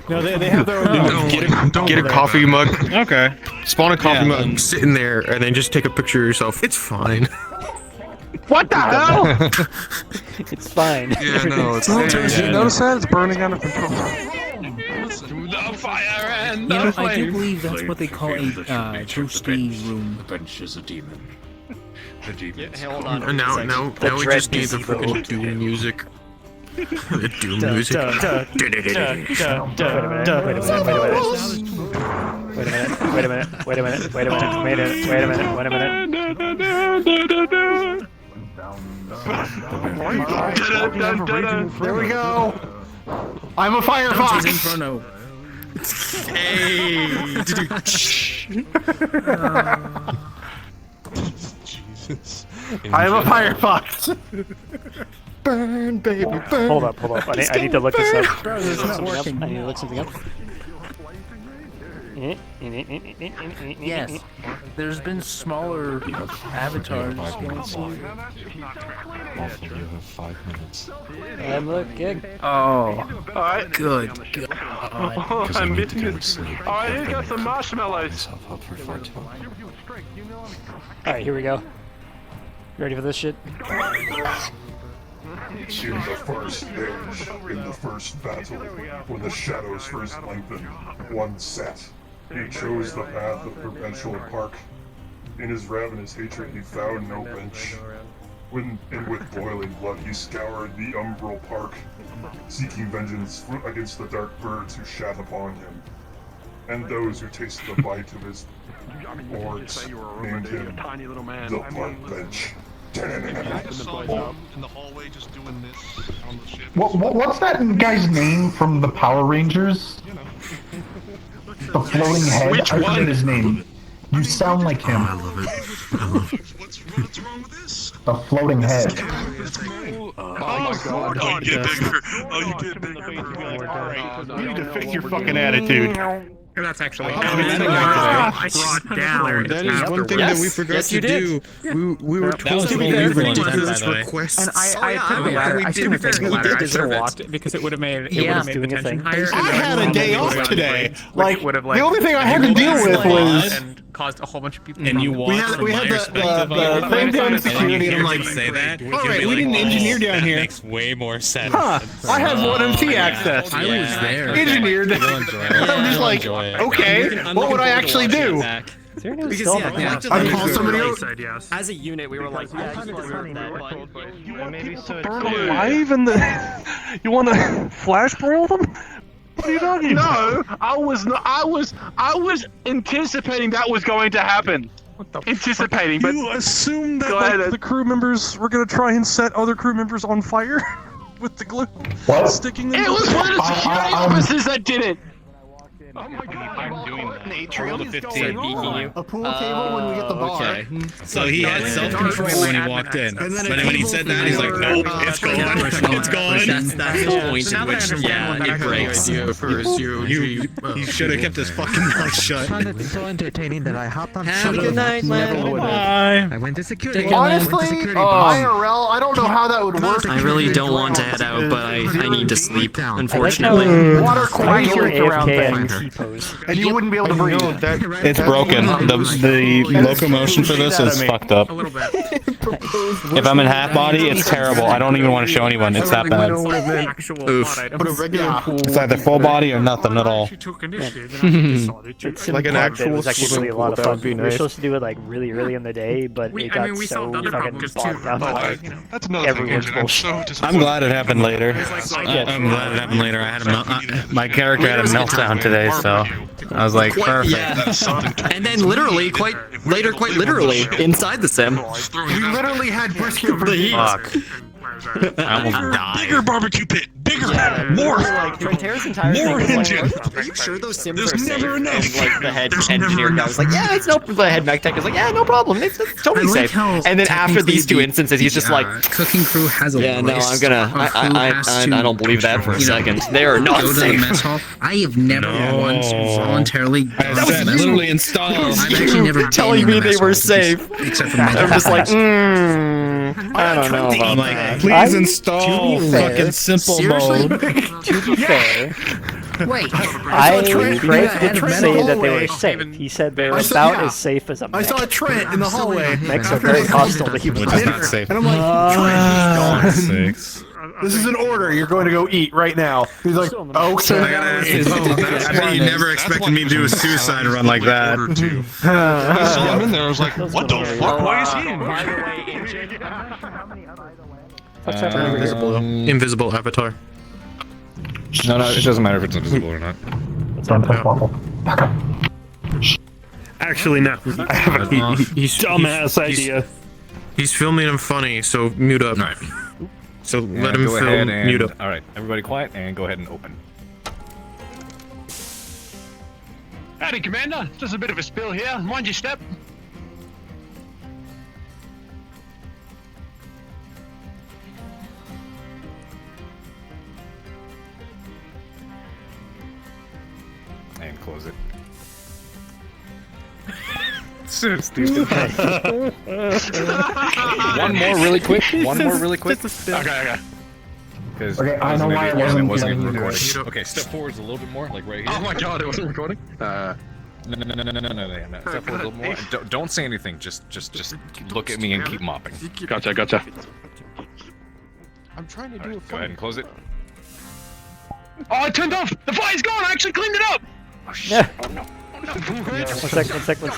No, they have their own.
Get a coffee mug.
Okay.
Spawn a coffee mug, sit in there, and then just take a picture of yourself. It's fine.
What the hell?
It's fine.
Yeah, no, it's
Did you notice that? It's burning out of control.
The fire and
You know, I do believe that's what they call a ghosty room.
The bench is a demon. The demon.
Hold on. Now we just need the fucking Doom music. The Doom music.
Wait a minute.
There we go. I'm a firefox.
Hey.
Jesus.
I'm a firefox.
Burn, baby, burn.
Hold up. I need to look this up.
Bro, this is not working.
I need to look something up.
Yes, there's been smaller avatars.
You have 5 minutes.
I'm looking.
Oh,
Alright.
good.
I'm missing this.
Alright, here's got some marshmallows.
Alright, here we go. You ready for this shit?
To the first age, in the first battle, when the shadows first lengthened, one sat. He chose the path of perpetual park. In his ravenous hatred he found no bench. And with boiling blood he scoured the umbral park, seeking vengeance against the dark birds who shat upon him. And those who tasted the bite of his horns named him the Park Bench.
In the hallway just doing this on the ship.
What's that guy's name from the Power Rangers? The floating head?
Which
I forget
one?
his name. You sound like him.
I love it.
What's wrong with this?
The floating head.
Oh my god. Oh, you get bigger. Oh, you get bigger.
You need to fix your fucking attitude.
That's actually.
That is one thing that we forgot to do. We were told to do this request.
And I took the ladder. I shouldn't have taken the ladder. I should have walked it because it would have made the tension higher.
I had a day off today. Like, the only thing I had to deal with was.
And caused a whole bunch of people.
And you walked
We had the thing down security, and I'm like,
say that.
alright, we didn't engineer down here.
Makes way more sense.
Huh, I have 1MT access.
I was there.
Engineered. I'm just like, okay, what would I actually do?
I call somebody else.
As a unit, we were like,
Maybe so alive and you want to flash broil them? What are you talking about?
No, I was anticipating that was going to happen. anticipating, but
You assumed that like, the crew members were gonna try and set other crew members on fire with the glue, sticking them.
It was one of the security officers that did it.
I'm doing that.
Atrium?
Roll the 15.
A pool table when we get the bar.
Okay. So he had self-control when he walked in. But when he said that, he's like, nope, it's gone. It's gone.
That's the point at which, it breaks.
He should have kept his fucking mouth shut.
It's so entertaining that I hopped on
Have a good night, man. Bye.
I went to security.
Honestly, IRL, I don't know how that would work.
I really don't want to head out, but I need to sleep, unfortunately.
Water coagulates around things. And you wouldn't be able to breathe.
It's broken. The locomotion for this is fucked up. If I'm in half body, it's terrible. I don't even want to show anyone. It's that bad. Oof. It's either full body or nothing at all.
It's
like an actual
it was actually really a lot of
that
fun.
would be
We were
nice.
supposed to do it like really early in the day, but it got so fucking bogged down by
That's another thing.
everyone's bullshit.
I'm glad it happened later. I'm glad it happened later. I had my character had a meltdown today, so I was like, perfect.
Yeah. And then literally, quite literally, inside the sim.
We literally had brisket for the heat.
Fuck. I almost died.
Bigger barbecue pit. Bigger. More.
Frontier's entire
More
thing was
engine.
like,
Are you sure those sims are
There's
safe?
never enough.
And like the head engineer guy was like, yeah, it's no. The head mech tech was like, yeah, no problem. It's totally safe. And then after these two instances, he's just like,
cooking crew has a
yeah, no, I'm gonna. I don't believe that for a second. They are not
go to the
safe.
mess hall. I have never once voluntarily.
I said literally installed.
I've actually never
telling me they were safe.
Except for
I'm just like, I don't know about
Like,
that.
please install fucking simple mode.
To be fair,
Wait,
Greg didn't say that they were safe. He said they were about as safe as a mech.
I saw Trent in the hallway.
Mechs are very hostile to human
Which is not safe.
And I'm like, Trent, he's gone.
6.
This is an order. You're going to go eat right now. He's like, okay.
I gotta ask you, I bet you never expected me to do a suicide run like that.
I saw him in there. I was like, what the fuck? Why is he in here?
Invisible avatar.
No, it doesn't matter if it's invisible or not.
Actually, no. I have a he's
Dumbass idea.
He's filming him funny, so mute up.
Alright.
So let him
go ahead
film,
and,
mute up.
Alright, everybody quiet and go ahead and open.
Howdy, Commander. Just a bit of a spill here. Mind your step.
And close it.
So stupid.
One more really quick. Okay. Because
I know why it wasn't
even
getting
recording. Okay, step forwards a little bit more, like right here.
Oh my god, it wasn't recording?
No. Step forward a little more. Don't say anything. Just look at me and keep mopping.
Gotcha.
I'm trying to do
Go ahead and close it.
Oh, it turned off! The fire's gone! I actually cleaned it up!
Oh shit! Oh no!
One sec.
Where's the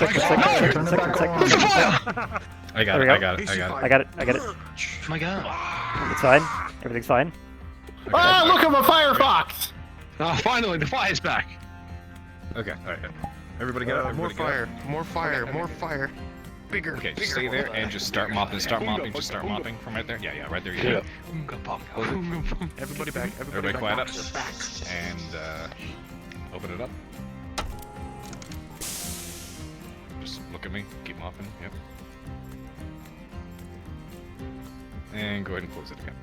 fire?
I got it.
Oh my god.
It's fine. Everything's fine.
Ah, look, I'm a Firefox!
Oh, finally, the fire's back.
Okay, alright. Everybody get up.
more fire, more fire. Bigger.
Okay, just stay there and just start mopping. Just start mopping from right there. Yeah, right there. Yeah.
Everybody back.
Everybody quiet up. And open it up. Just look at me. Keep mopping. Yep. And go ahead and close it again.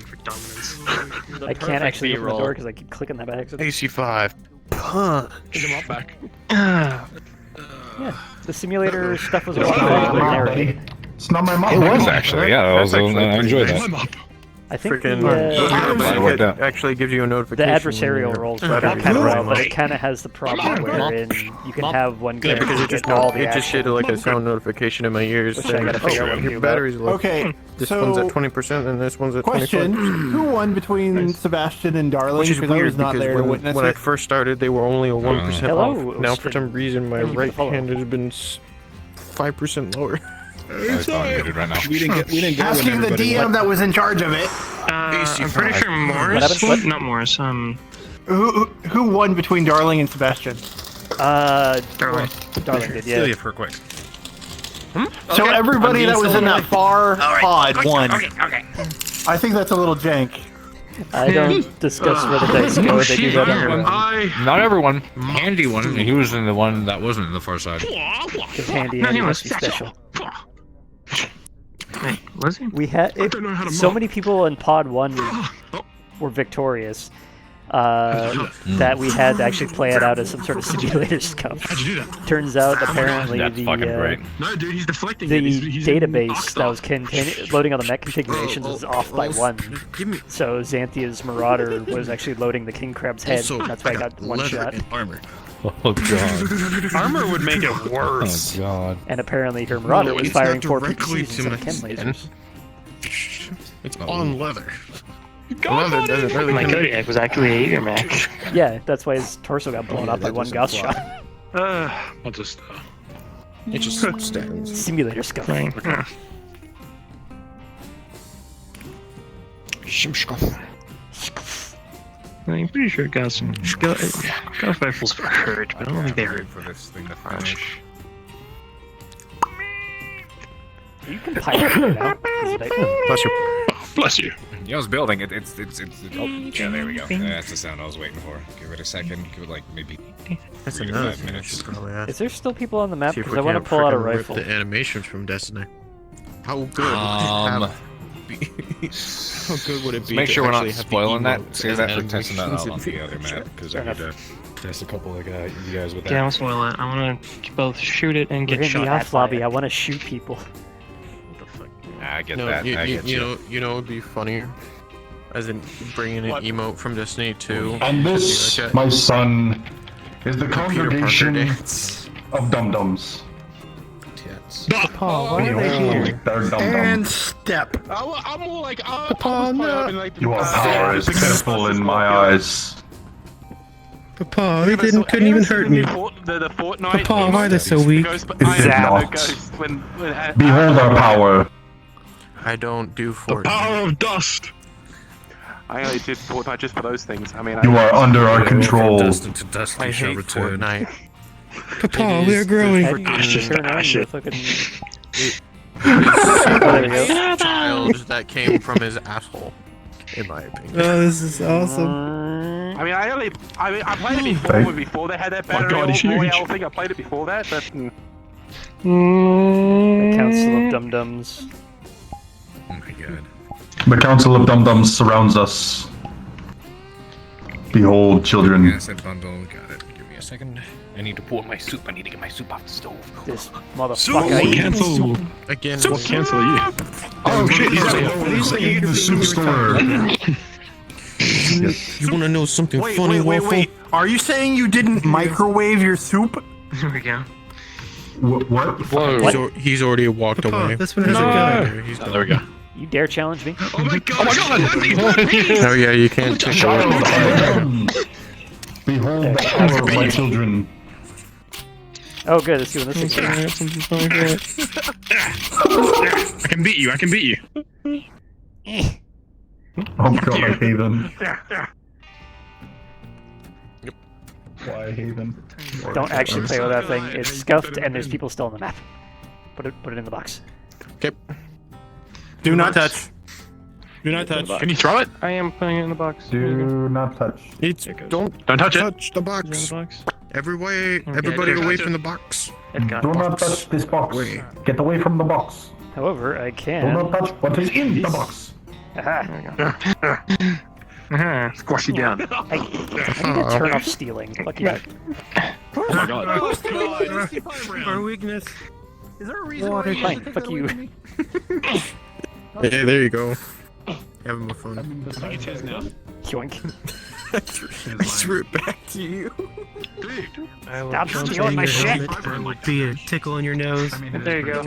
For dominance.
I can't actually open the door because I keep clicking that by accident.
AC5. Punch.
Get him up back.
Yeah, the simulator stuff was a lot better than narrating.
It's not my mom.
It was actually, yeah. I enjoyed that.
I think
It worked out.
Actually gives you a
the
notification.
adversarial roles work out kind of well, but it kind of has the problem wherein you can have one
Yeah,
character
because it
get
just
all the
it just did like a sound notification in my ears.
Which I gotta figure out what to do
Your
about.
battery's low.
Okay,
This
so
one's at 20% and this one's at 25%.
question: who won between Sebastian and Darling?
Which is
because I
weird
was not
because
there to witness
when I
it.
first started, they were only a 1%
Hello,
off. Now for
Austin.
some reason, my
Thank you for the
right
follow.
hand has been 5% lower.
It's not muted right now.
We didn't get
Asking the DM that was in charge of it.
I'm pretty sure Morris. Not Morris.
Who won between Darling and Sebastian?
Darling.
Darling did,
Steal
yeah.
you for a quick.
So everybody that was in that far pod won.
Okay.
I think that's a little jank.
I don't discuss where the dice go. They do that on their own.
Not everyone. Handy one. He was in the one that wasn't in the far side.
Because Handy must be special.
Hey, was he?
We had so many people in Pod 1 were victorious that we had to actually play it out as some sort of simulator scuff.
How'd you do that?
Turns out apparently
That's fucking great.
No, dude, he's deflecting
the
it. He's
database that was loading on the mech configurations is off by 1. So Xanthia's Marauder was actually loading the King Crab's head. That's why I got one shot.
Armor. Oh god.
Armor would make it worse.
Oh god.
And apparently her Marauder was firing 4 PCs instead of chem lasers.
It's on leather.
My Kodiak was actually a Jaeger mech.
Yeah, that's why his torso got blown up by one Gauss shot.
I'll just.
It just stands.
Simulator scuff.
I'm pretty sure Gauss rifles hurt, but I don't think they hurt.
For this thing to finish.
You can pirate it now.
Bless you.
Bless you. Yeah, I was building it. It's oh, yeah, there we go. That's the sound I was waiting for. Give it a second. Give it like maybe
That's
3 to
another
5
thing I
minutes.
should probably ask.
Is there still people on the map?
See if
Because
we
I want to
can't
pull out a
frickin' rip
rifle.
the animations from Destiny. How good how good would it be?
Make
to
sure we're not
actually have the
spoiling that.
emotes
Save
as
that for testing that
animations
out on
in
the other map because I need to test a couple of you guys with that.
Yeah, I'll spoil it. I want to both shoot it and
We're
get
in
shot
the
at
off
by
lobby.
it.
I want to shoot people.
I get
No,
that. I get
you know, it'd be funnier, as in bringing an emote from Destiny 2.
And this,
like
my son, is the
Peter Parker
congregation
dance.
of dum-dums.
Paul, why are they here?
They're dum-dums.
And step.
I'm more like,
Your power is pitiful in my eyes.
Papa, they couldn't even hurt me. Papa, why are they so weak?
Is it not? Behold our power.
I don't do Fortnite.
Power of dust.
I only did Fortnite just for those things. I mean,
You are under our control.
Dust into dust.
I hate
return.
Fortnite.
Papa, we are growing.
Child that came from his asshole, in my opinion.
Oh, this is awesome.
I mean, I played it before they had that battle royale thing. I played it before that, but
The Council of Dum-Dums.
Oh my god.
The Council of Dum-Dums surrounds us. Behold, children.
Yeah, I said bundle. Got it. Give me a second. I need to pour my soup. I need to get my soup off the stove.
This motherfucker.
Cancel.
Again,
Soup cancel you.
Oh shit, he's eating the soup store.
You want to know something funny, Waffle?
Wait. Are you saying you didn't microwave your soup?
There we go.
What?
Whoa. He's already walked away.
This one has a gun.
He's
There we go.
You dare challenge me?
Oh my god! Oh my god!
Oh yeah, you can't take away.
Behold the power of my children.
Oh good, let's see what this is.
I can beat you. I can beat you.
Oh god, Haven. Why Haven?
Don't actually play with that thing. It's scuffed and there's people still on the map. Put it in the box.
Okay.
Do not touch.
Do not touch.
Can you throw it?
I am putting it in the box.
Do not touch.
Don't
touch it.
Touch the box. Everybody away from the box.
Do not touch this box. Get away from the box.
However, I
Do
can.
not touch what is in the box.
squash you down.
I need to turn off stealing. Fuck you.
Oh my god.
Our weakness.
Is there a reason
why
you
fine, fuck you.
Hey, there you go. Having fun.
Yoink.
I threw it back to you.
Stop stealing my shit.
There would be a tickle in your nose.
There you go.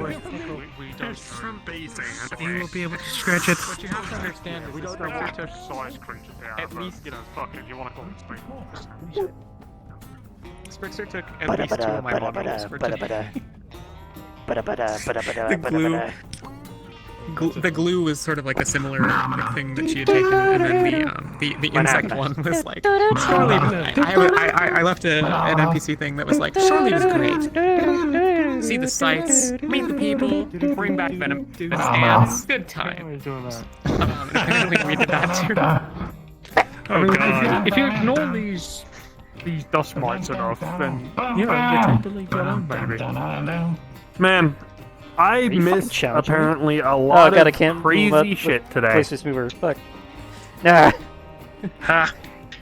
You won't be able to scratch it.
But you have to understand that we don't know what size creatures they are. At least, fuck it, if you want to call them Sprixer took at least 2 of my models.
The glue was sort of like a similar thing that she had taken, and then the insect one was like, surely. I left an NPC thing that was like, surely was great. See the sights, meet the people, bring back venom stands, good time. Apparently we did that too.
Oh god. If you ignore these dust mites enough, then you totally get on, baby. Man, I missed apparently a lot of crazy shit today.
Places mover. Fuck. Nah.
Ha.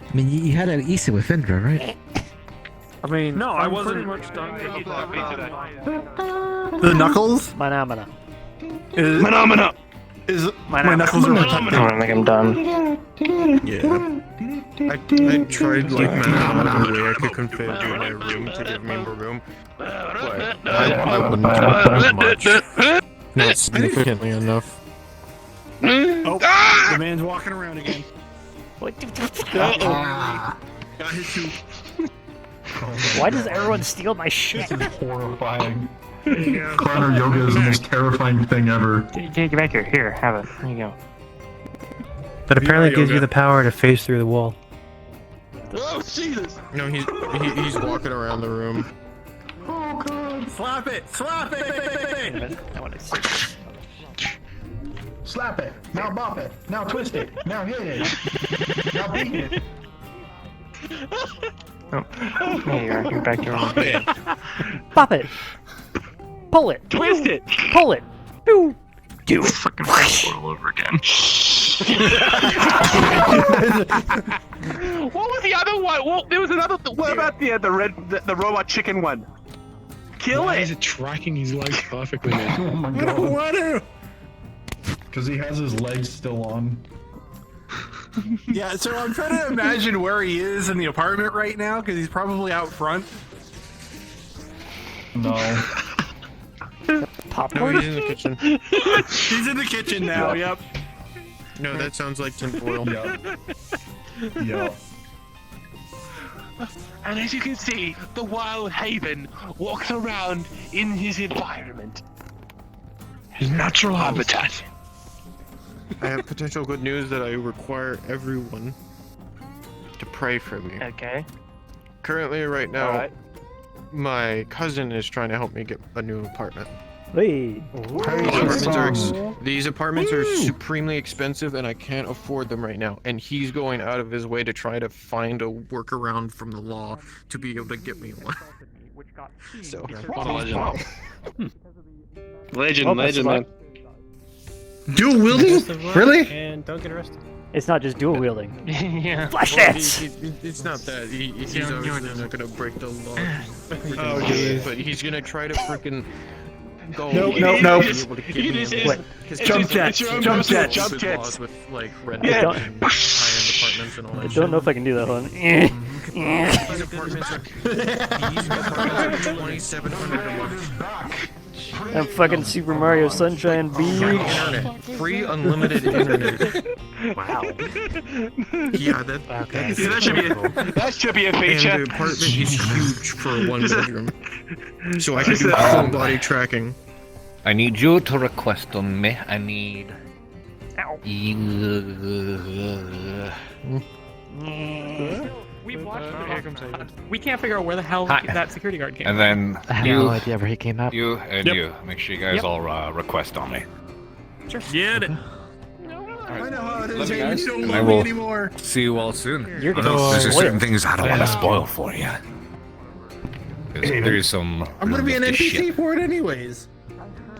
I mean, you had an easy with Indra, right?
I mean, no, I
I'm
wasn't
pretty much done.
The knuckles?
Phenomena.
Phenomena. My knuckles are
I don't think I'm done.
Yeah. I tried like managing the way I could configure my room to give me more room, but I wouldn't do as much. Not significantly enough.
Oh, the man's walking around again. Got his too.
Why does everyone steal my shit?
This is horrifying. Clown yoga is the most terrifying thing ever.
Get back here. Here, have it. There you go. That apparently gives you the power to phase through the wall.
Oh Jesus! No, he's walking around the room.
Oh god! Slap it! Slap it!
I want to see.
Slap it. Now bop it. Now twist it. Now hit it. Now beat it.
Oh, there you are. You're back to
Pop it.
Pop it. Pull it.
Twist it.
Pull it. Do.
Do it. Fucking all over again.
What was the other one? Well, there was another. What about the robot chicken one? Kill
Why
it.
is it tracking his legs perfectly, man?
Oh my
I don't
god.
want to.
Because he has his legs still on.
Yeah, so I'm trying to imagine where he is in the apartment right now, because he's probably out front.
No.
No, he's in the kitchen.
He's in the kitchen now, yep.
No, that sounds like tinfoil.
Yep. Yep.
And as you can see, the wild Haven walks around in his environment. His natural habitat.
I have potential good news that I require everyone to pray for me.
Okay.
Currently, right now,
Alright.
my cousin is trying to help me get a new apartment.
Hey.
These apartments are supremely expensive, and I can't afford them right now. And he's going out of his way to try to find a workaround from the law to be able to get me one. So,
What a legend.
Legend,
man.
Dual wielding? Really?
And don't get arrested.
It's not just dual wielding.
Yeah.
Flash
well,
dance.
it's not that. He's obviously not gonna break the law.
Oh, geez.
But he's gonna try to freaking go.
No.
Jump jets. Jump jets.
Jump jets. With like red
Yeah.
and high-end apartments and all that.
I don't know if I can do that one.
These apartments are 2,700 a month.
I'm fucking Super Mario Sunshine Beach.
Internet. Free unlimited internet.
Wow.
Yeah, that
should be a feature.
And the apartment is huge for a one bedroom. So I can do full body tracking.
I need you to request on me. I need.
We can't figure out where the hell that security guard came
And
from.
then
I have no idea where he came up.
You and you. Make sure you guys all request on me.
Get it. I know how it is. You don't
I
love me
will
anymore.
see you all soon.
You're gonna
There's
spoil
certain
it.
things I don't want to spoil for you. There's some.
I'm gonna be an
lifted
NPC
shit.
for it anyways.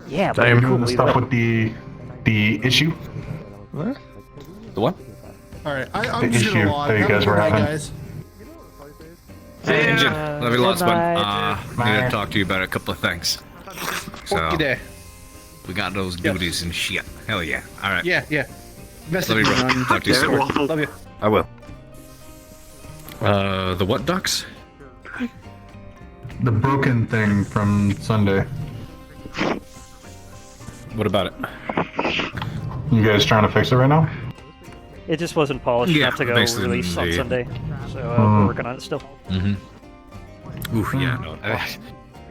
Yeah,
Are
but
you
cool.
doing the stuff with the issue?
What?
The what?
Alright,
The
I'm just
issue
gonna log.
that you
Have a
guys
good
were
night,
having.
guys.
Hey, love you lots, bud.
Goodbye.
Need to talk to you about a couple of things. So,
Okay there.
we got those duties and shit. Hell yeah. Alright.
Yeah.
Love you, bro. Talk to you soon.
Love you.
I will.
The what ducks?
The broken thing from Sunday.
What about it?
You guys trying to fix it right now?
It just wasn't polished
Yeah,
enough to go
basically,
release on
yeah.
Sunday, so we're working on it still.
Mm-hmm. Oof, yeah, no.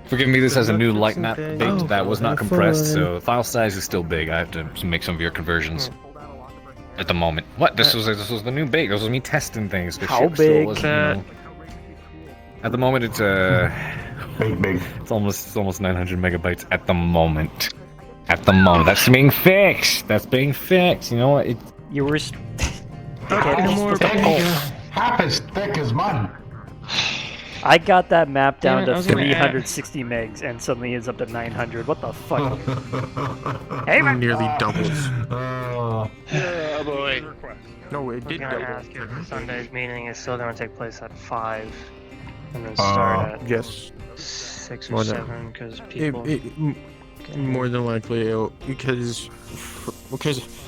Forgive me, this has a new light map update that was not compressed, so the file size is still big. I have to make some of your conversions at the moment. What? This was the new big. This was me testing things.
How big?
At the moment, it's big. It's almost 900 megabytes at the moment. At the moment, that's being fixed. That's being fixed. You know what?
You were.
Half as thick as mine.
I got that map down
Damn it, I
to
was gonna
360 megs, and suddenly it's up to 900. What the fuck? Hey, man!
Nearly doubles.
Oh boy.
No, it did double.
Ask if Sunday's meeting is still going to take place at 5, and then start at
yes.
6
More
or
than-
7, because people.
More than likely, because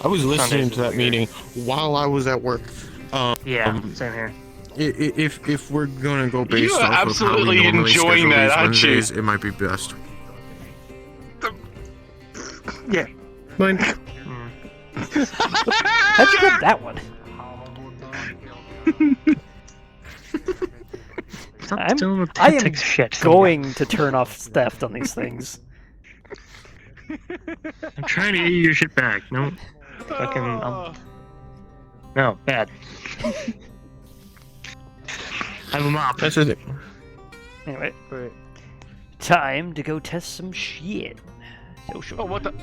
I was listening to that meeting while I was at work.
Yeah, same here.
If we're gonna go based
You are
off of how we
absolutely
normally
enjoying
schedule
that,
these
aren't you?
Wednesdays, it might be best.
Yeah.
Mine.
How'd you get that one? I am going to turn off theft on these things.
I'm trying to get your shit back. No. Fucking. No, bad. I have a mop.
That's it.
Anyway, time to go test some shit. So sure.
Oh, what the?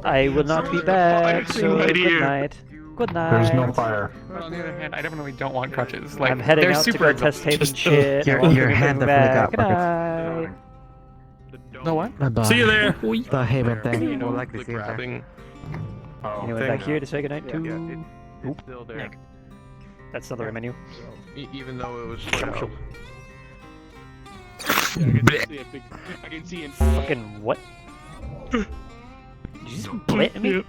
I will not be back, so
Right
good
here.
night. Good night.
There's no fire.
But on the other hand, I definitely don't want crutches. Like,
I'm heading
they're
out to
super
go test Haven
just-
shit.
Your
I won't be
hand
coming
definitely
back.
got
Good night.
The what?
Bye-bye.
See you there.
The Haven thing.
We'll
likely see you there.
Anyone back here to say goodnight to?
It's still there.
That's not the right menu.
Even though it was
Sure.
I can see it.
Fucking what? Did you just blit at me?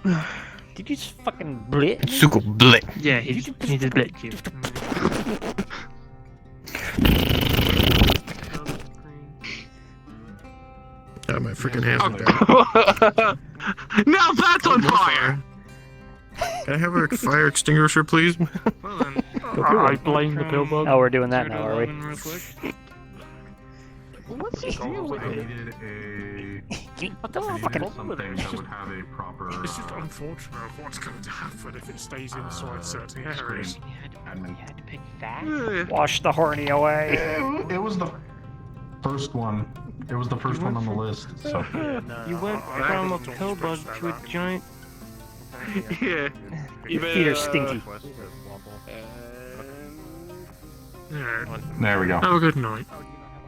Did you just fucking blit? at me?
Super blit.
Yeah, he just blit you.
Got my freaking hands back.
Now that's on fire!
Can I have a fire extinguisher, please?
I blame the pillbug.
Oh, we're doing that now, are we?
What's the deal with it?
What the fucking?
Something that would have a proper.
It's just unfortunate of what's going to happen if it stays inside certain areas.
Wash the horny away.
It was the first one. It was the first one on the list. So.
You went from a pillbug to a giant.
Yeah.
Your feet are stinky.
There we go.
Have a good night.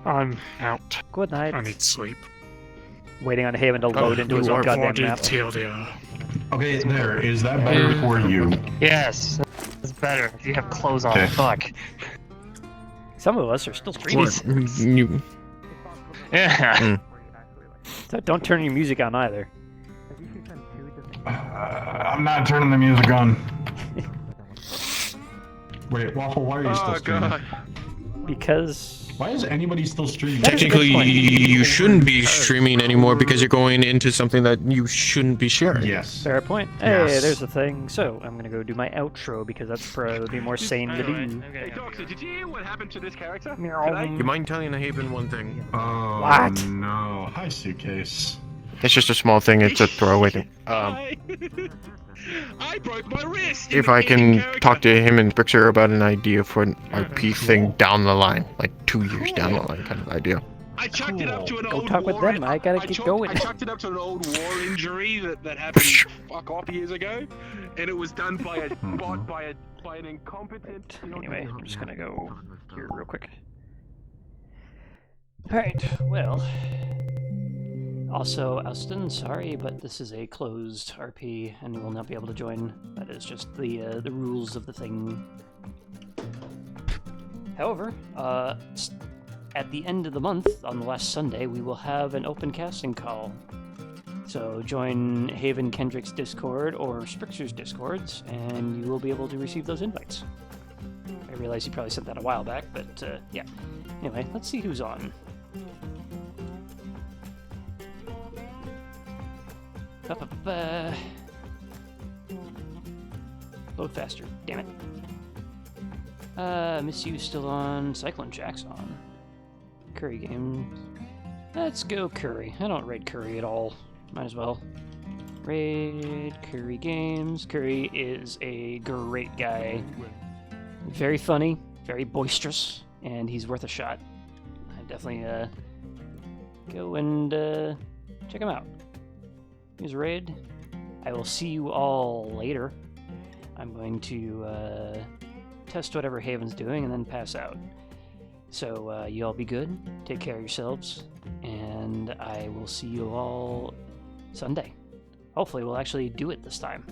I'm out.
Good night.
I need sleep.
Waiting on Haven to load into his own goddamn map.
Okay, there. Is that better for you?
Yes, it's better if you have clothes on.
Okay.
Fuck.
Some of us are still streaming.
You.
Yeah.
So don't turn your music on either.
I'm not turning the music on. Wait, Waffle, why are you still streaming?
Because.
Why is anybody still streaming?
Technically, you shouldn't be streaming anymore because you're going into something that you shouldn't be sharing.
Yes.
Fair point. Hey,
Yes.
there's the thing. So I'm gonna go do my outro because that's probably more sane to do.
Hey, Doctor, did you hear what happened to this character?
You mind telling the Haven one thing?
Oh,
What?
no. Hi, suitcase.
It's just a small thing. It's a throwaway thing.
I broke my wrist!
If I can talk to him and Brixer about an idea for an RP thing down the line, like 2 years down the line kind of idea.
I chucked it up to an
Go
old
talk with
war.
them. I gotta keep going.
I chucked it up to an old war injury that happened fuck off years ago, and it was done by a bot by an incompetent.
Anyway, I'm just gonna go here real quick. Alright, well. Also, Austin, sorry, but this is a closed RP, and you will not be able to join. That is just the rules of the thing. However, at the end of the month, on the last Sunday, we will have an open casting call. So join Haven Kendrick's Discord or Sprixer's Discords, and you will be able to receive those invites. I realize you probably sent that a while back, but yeah. Anyway, let's see who's on. Load faster, damn it. Miss You still on. Cyclone Jack's on. Curry Games. Let's go Curry. I don't raid Curry at all. Might as well. Raid Curry Games. Curry is a great guy. Very funny, very boisterous, and he's worth a shot. I definitely go and check him out. Here's raid. I will see you all later. I'm going to test whatever Haven's doing and then pass out. So you all be good, take care of yourselves, and I will see you all Sunday. Hopefully we'll actually do it this time.